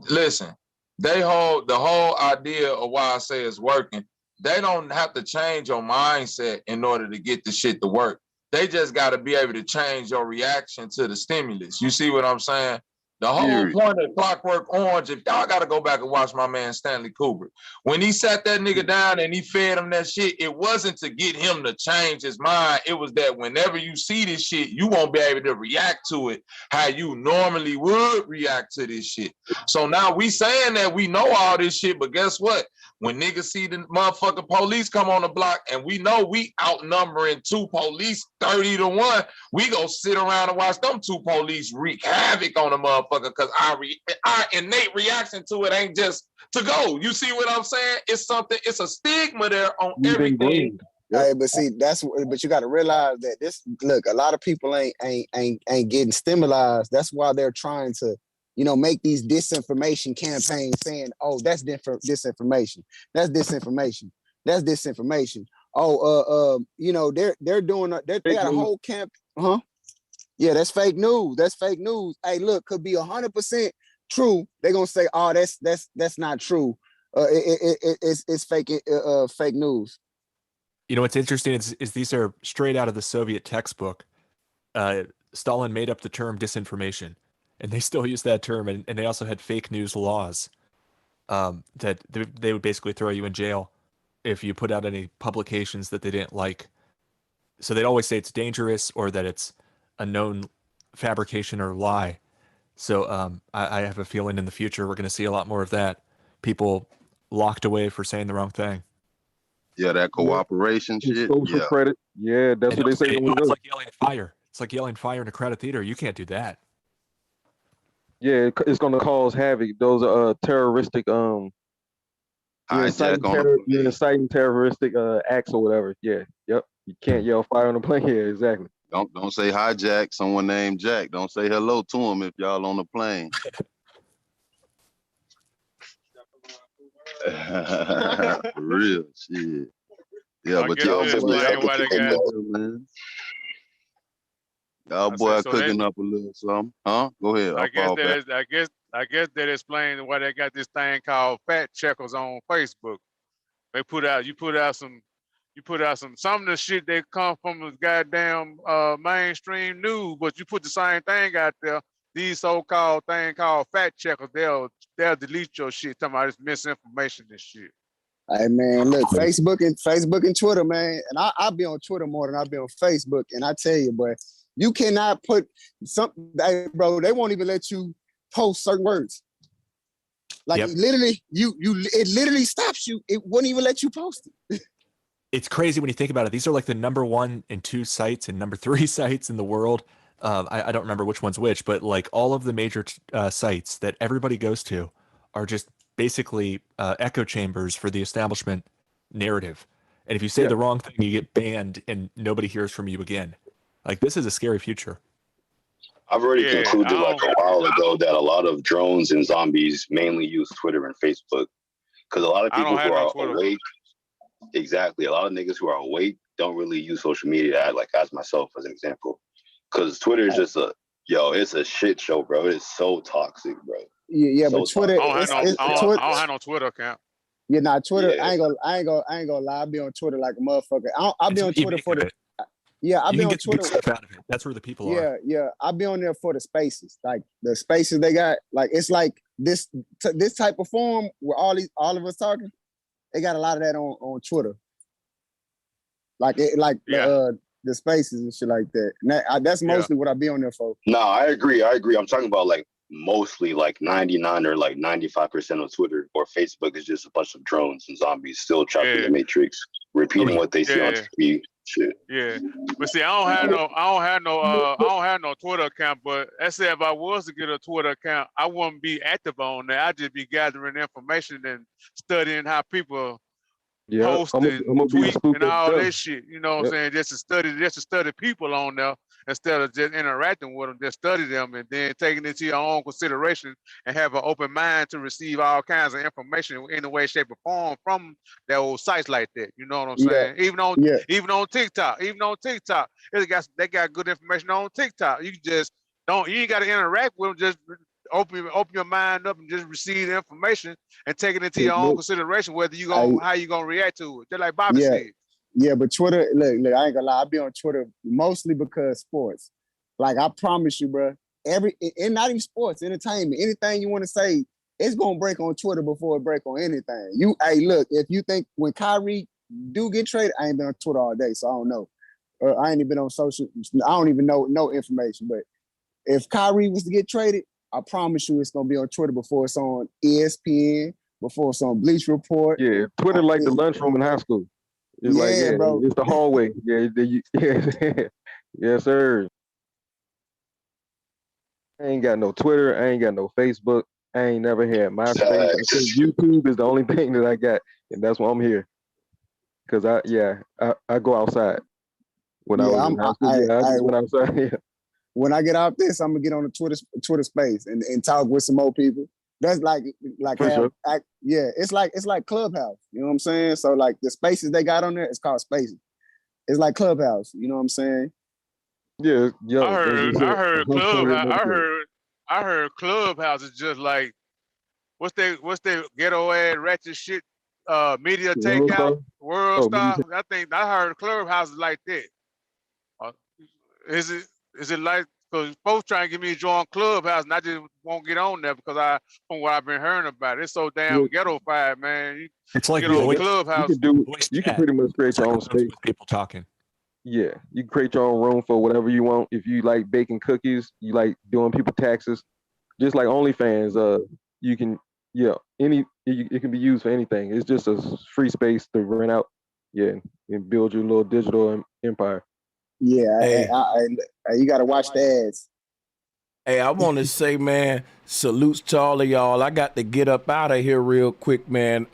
[SPEAKER 16] listen, the whole idea of why I say it's working, they don't have to change your mindset in order to get the shit to work. They just got to be able to change your reaction to the stimulus. You see what I'm saying? The whole point of Clockwork Orange, if y'all got to go back and watch my man Stanley Kubrick, when he sat that nigga down and he fed him that shit, it wasn't to get him to change his mind. It was that whenever you see this shit, you won't be able to react to it how you normally would react to this shit. So now we saying that we know all this shit, but guess what? When niggas see the motherfucking police come on the block and we know we outnumbering 2 police 30-1, we go sit around and watch them 2 police wreak havoc on the motherfucker because our innate reaction to it ain't just to go. You see what I'm saying? It's something, it's a stigma there on everything.
[SPEAKER 17] Hey, but see, but you got to realize that look, a lot of people ain't getting stimulized. That's why they're trying to, make these disinformation campaigns saying, oh, that's disinformation. That's disinformation. That's disinformation. Oh, they're doing, they got a whole camp. Huh? Yeah, that's fake news. That's fake news. Hey, look, could be 100% true. They're going to say, oh, that's not true. It's fake news.
[SPEAKER 18] You know what's interesting is these are straight out of the Soviet textbook. Stalin made up the term disinformation, and they still use that term. And they also had fake news laws that they would basically throw you in jail if you put out any publications that they didn't like. So they'd always say it's dangerous or that it's a known fabrication or lie. So I have a feeling in the future we're going to see a lot more of that. People locked away for saying the wrong thing.
[SPEAKER 13] Yeah, that cooperation shit.
[SPEAKER 6] Social credit. Yeah, that's what they say.
[SPEAKER 18] It's like yelling fire. It's like yelling fire in a crowded theater. You can't do that.
[SPEAKER 6] Yeah, it's going to cause havoc. Those are terroristic. Inciting terroristic acts or whatever. Yeah, yep. You can't yell fire on the plane. Yeah, exactly.
[SPEAKER 13] Don't say hijack someone named Jack. Don't say hello to him if y'all on the plane. For real shit. Yeah, but y'all boy cooking up a little something. Huh? Go ahead.
[SPEAKER 3] I guess that explains why they got this thing called fact checkers on Facebook. You put out some of the shit that come from the goddamn mainstream news, but you put the same thing out there. These so-called thing called fact checkers, they'll delete your shit, talking about this misinformation and shit.
[SPEAKER 17] Hey man, look, Facebook and Twitter, man, and I'll be on Twitter more than I'll be on Facebook, and I tell you, boy, you cannot put something, bro. They won't even let you post certain words. Like literally, it literally stops you. It won't even let you post it.
[SPEAKER 18] It's crazy when you think about it. These are like the number 1 and 2 sites and number 3 sites in the world. I don't remember which one's which, but like all of the major sites that everybody goes to are just basically echo chambers for the establishment narrative. And if you say the wrong thing, you get banned and nobody hears from you again. Like, this is a scary future.
[SPEAKER 11] I've already concluded like a while ago that a lot of drones and zombies mainly use Twitter and Facebook. Because a lot of people who are awake, exactly, a lot of niggas who are awake don't really use social media, like as myself as an example. Because Twitter is just it's a shit show, bro. It is so toxic, bro.
[SPEAKER 17] Yeah, but Twitter.
[SPEAKER 3] I don't have no Twitter account.
[SPEAKER 17] Yeah, nah, Twitter.
[SPEAKER 11] Yeah.
[SPEAKER 17] I ain't gonna lie. I be on Twitter like a motherfucker. I'll be on Twitter for the. Yeah, I'll
[SPEAKER 18] You
[SPEAKER 17] be
[SPEAKER 18] can
[SPEAKER 17] on
[SPEAKER 18] get the good
[SPEAKER 17] Twitter.
[SPEAKER 18] stuff out of it. That's where the people are.
[SPEAKER 17] Yeah. I'll be on there for the spaces, like the spaces they got. Like it's like this type of forum where all of us talking. They got a lot of that on Twitter. Like the spaces and shit like that. And that's mostly what I be on there for.
[SPEAKER 11] No, I agree. I'm talking about like mostly like 99 or like 95% of Twitter or Facebook is just a bunch of drones and zombies still trapped in the Matrix, repeating what they see on TV. Shit.
[SPEAKER 3] Yeah, but see, I don't have no Twitter account. But I said if I was to get a Twitter account, I wouldn't be active on there. I'd just be gathering information and studying how people post and tweet and all that shit. You know what I'm saying? Just to study people on there instead of just interacting with them. Just study them and then taking it to your own consideration and have an open mind to receive all kinds of information in a way, shape, or form from that old sites like that. You know what I'm saying? Even on TikTok, they got good information on TikTok. You just you ain't got to interact with them. Just open your mind up and just receive the information and take it into your own consideration whether how you gonna react to it. Just like Bobby said.
[SPEAKER 17] Yeah, but Twitter, look, I ain't gonna lie, I be on Twitter mostly because sports. Like I promise you, bro, and not even sports, entertainment, anything you want to say, it's gonna break on Twitter before it break on anything. Look, if you think when Kyrie do get traded, I ain't been on Twitter all day, so I don't know. I ain't even been on social. I don't even know no information. But if Kyrie was to get traded, I promise you, it's gonna be on Twitter before it's on ESPN, before it's on Bleach Report.
[SPEAKER 6] Yeah, Twitter like the lunchroom in high school. It's
[SPEAKER 17] bro.
[SPEAKER 6] It's the hallway. Yes, sir. I ain't got no Twitter. I ain't got no Facebook. I ain't never had MySpace. I think YouTube is the only thing that I got, and that's why I'm here. Cause I go outside. When I was in high school, I just went outside. Yeah.
[SPEAKER 17] When I get out this, I'm gonna get on the Twitter space and talk with some more people. That's it's like Clubhouse. You know what I'm saying? So like the spaces they got on there, it's called Spaces. It's like Clubhouse. You know what I'm saying?
[SPEAKER 6] Yeah.
[SPEAKER 3] I heard Clubhouse is just like what's their ghetto ass ratchet shit media takeout World Star. I heard Clubhouse is like that. Is it like? Because folks trying to get me to join Clubhouse, and I just won't get on there because from what I've been hearing about it, it's so damn ghetto-fied, man.
[SPEAKER 18] It's like
[SPEAKER 3] get on Clubhouse.
[SPEAKER 6] You can pretty much create your own space.
[SPEAKER 18] With people talking.
[SPEAKER 6] Yeah, you can create your own room for whatever you want. If you like baking cookies, you like doing people taxes, just like OnlyFans. You can it can be used for anything. It's just a free space to rent out. Yeah, and build your little digital empire.
[SPEAKER 17] Yeah, you got to watch the ads.
[SPEAKER 1] Hey, I want to say, man, salutes to all of y'all. I got to get up out of here real quick, man.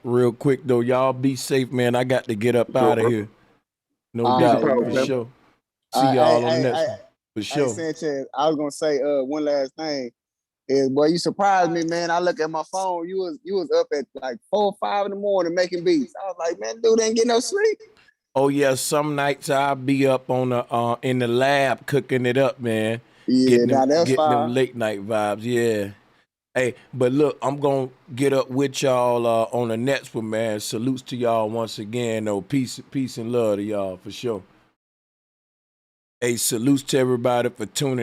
[SPEAKER 1] Real quick, though. Y'all be safe, man. I got to get up out of here. No doubt, for sure. See y'all on the next one, for sure.
[SPEAKER 17] Hey, Sanchez, I was going to say one last thing. Boy, you surprised me, man. I look at my phone. You was up at like 4 or 5 in the morning making beats. I was like, man, dude ain't get no sleep.
[SPEAKER 1] Oh yeah, some nights I'll be up on the in the lab cooking it up, man.
[SPEAKER 17] Yeah,
[SPEAKER 1] getting them late night vibes. Yeah. Hey, but look, I'm gonna get up with y'all on the next one, man. Salutes to y'all once again. Oh, peace and love to y'all for sure. Hey, salutes to everybody for tuning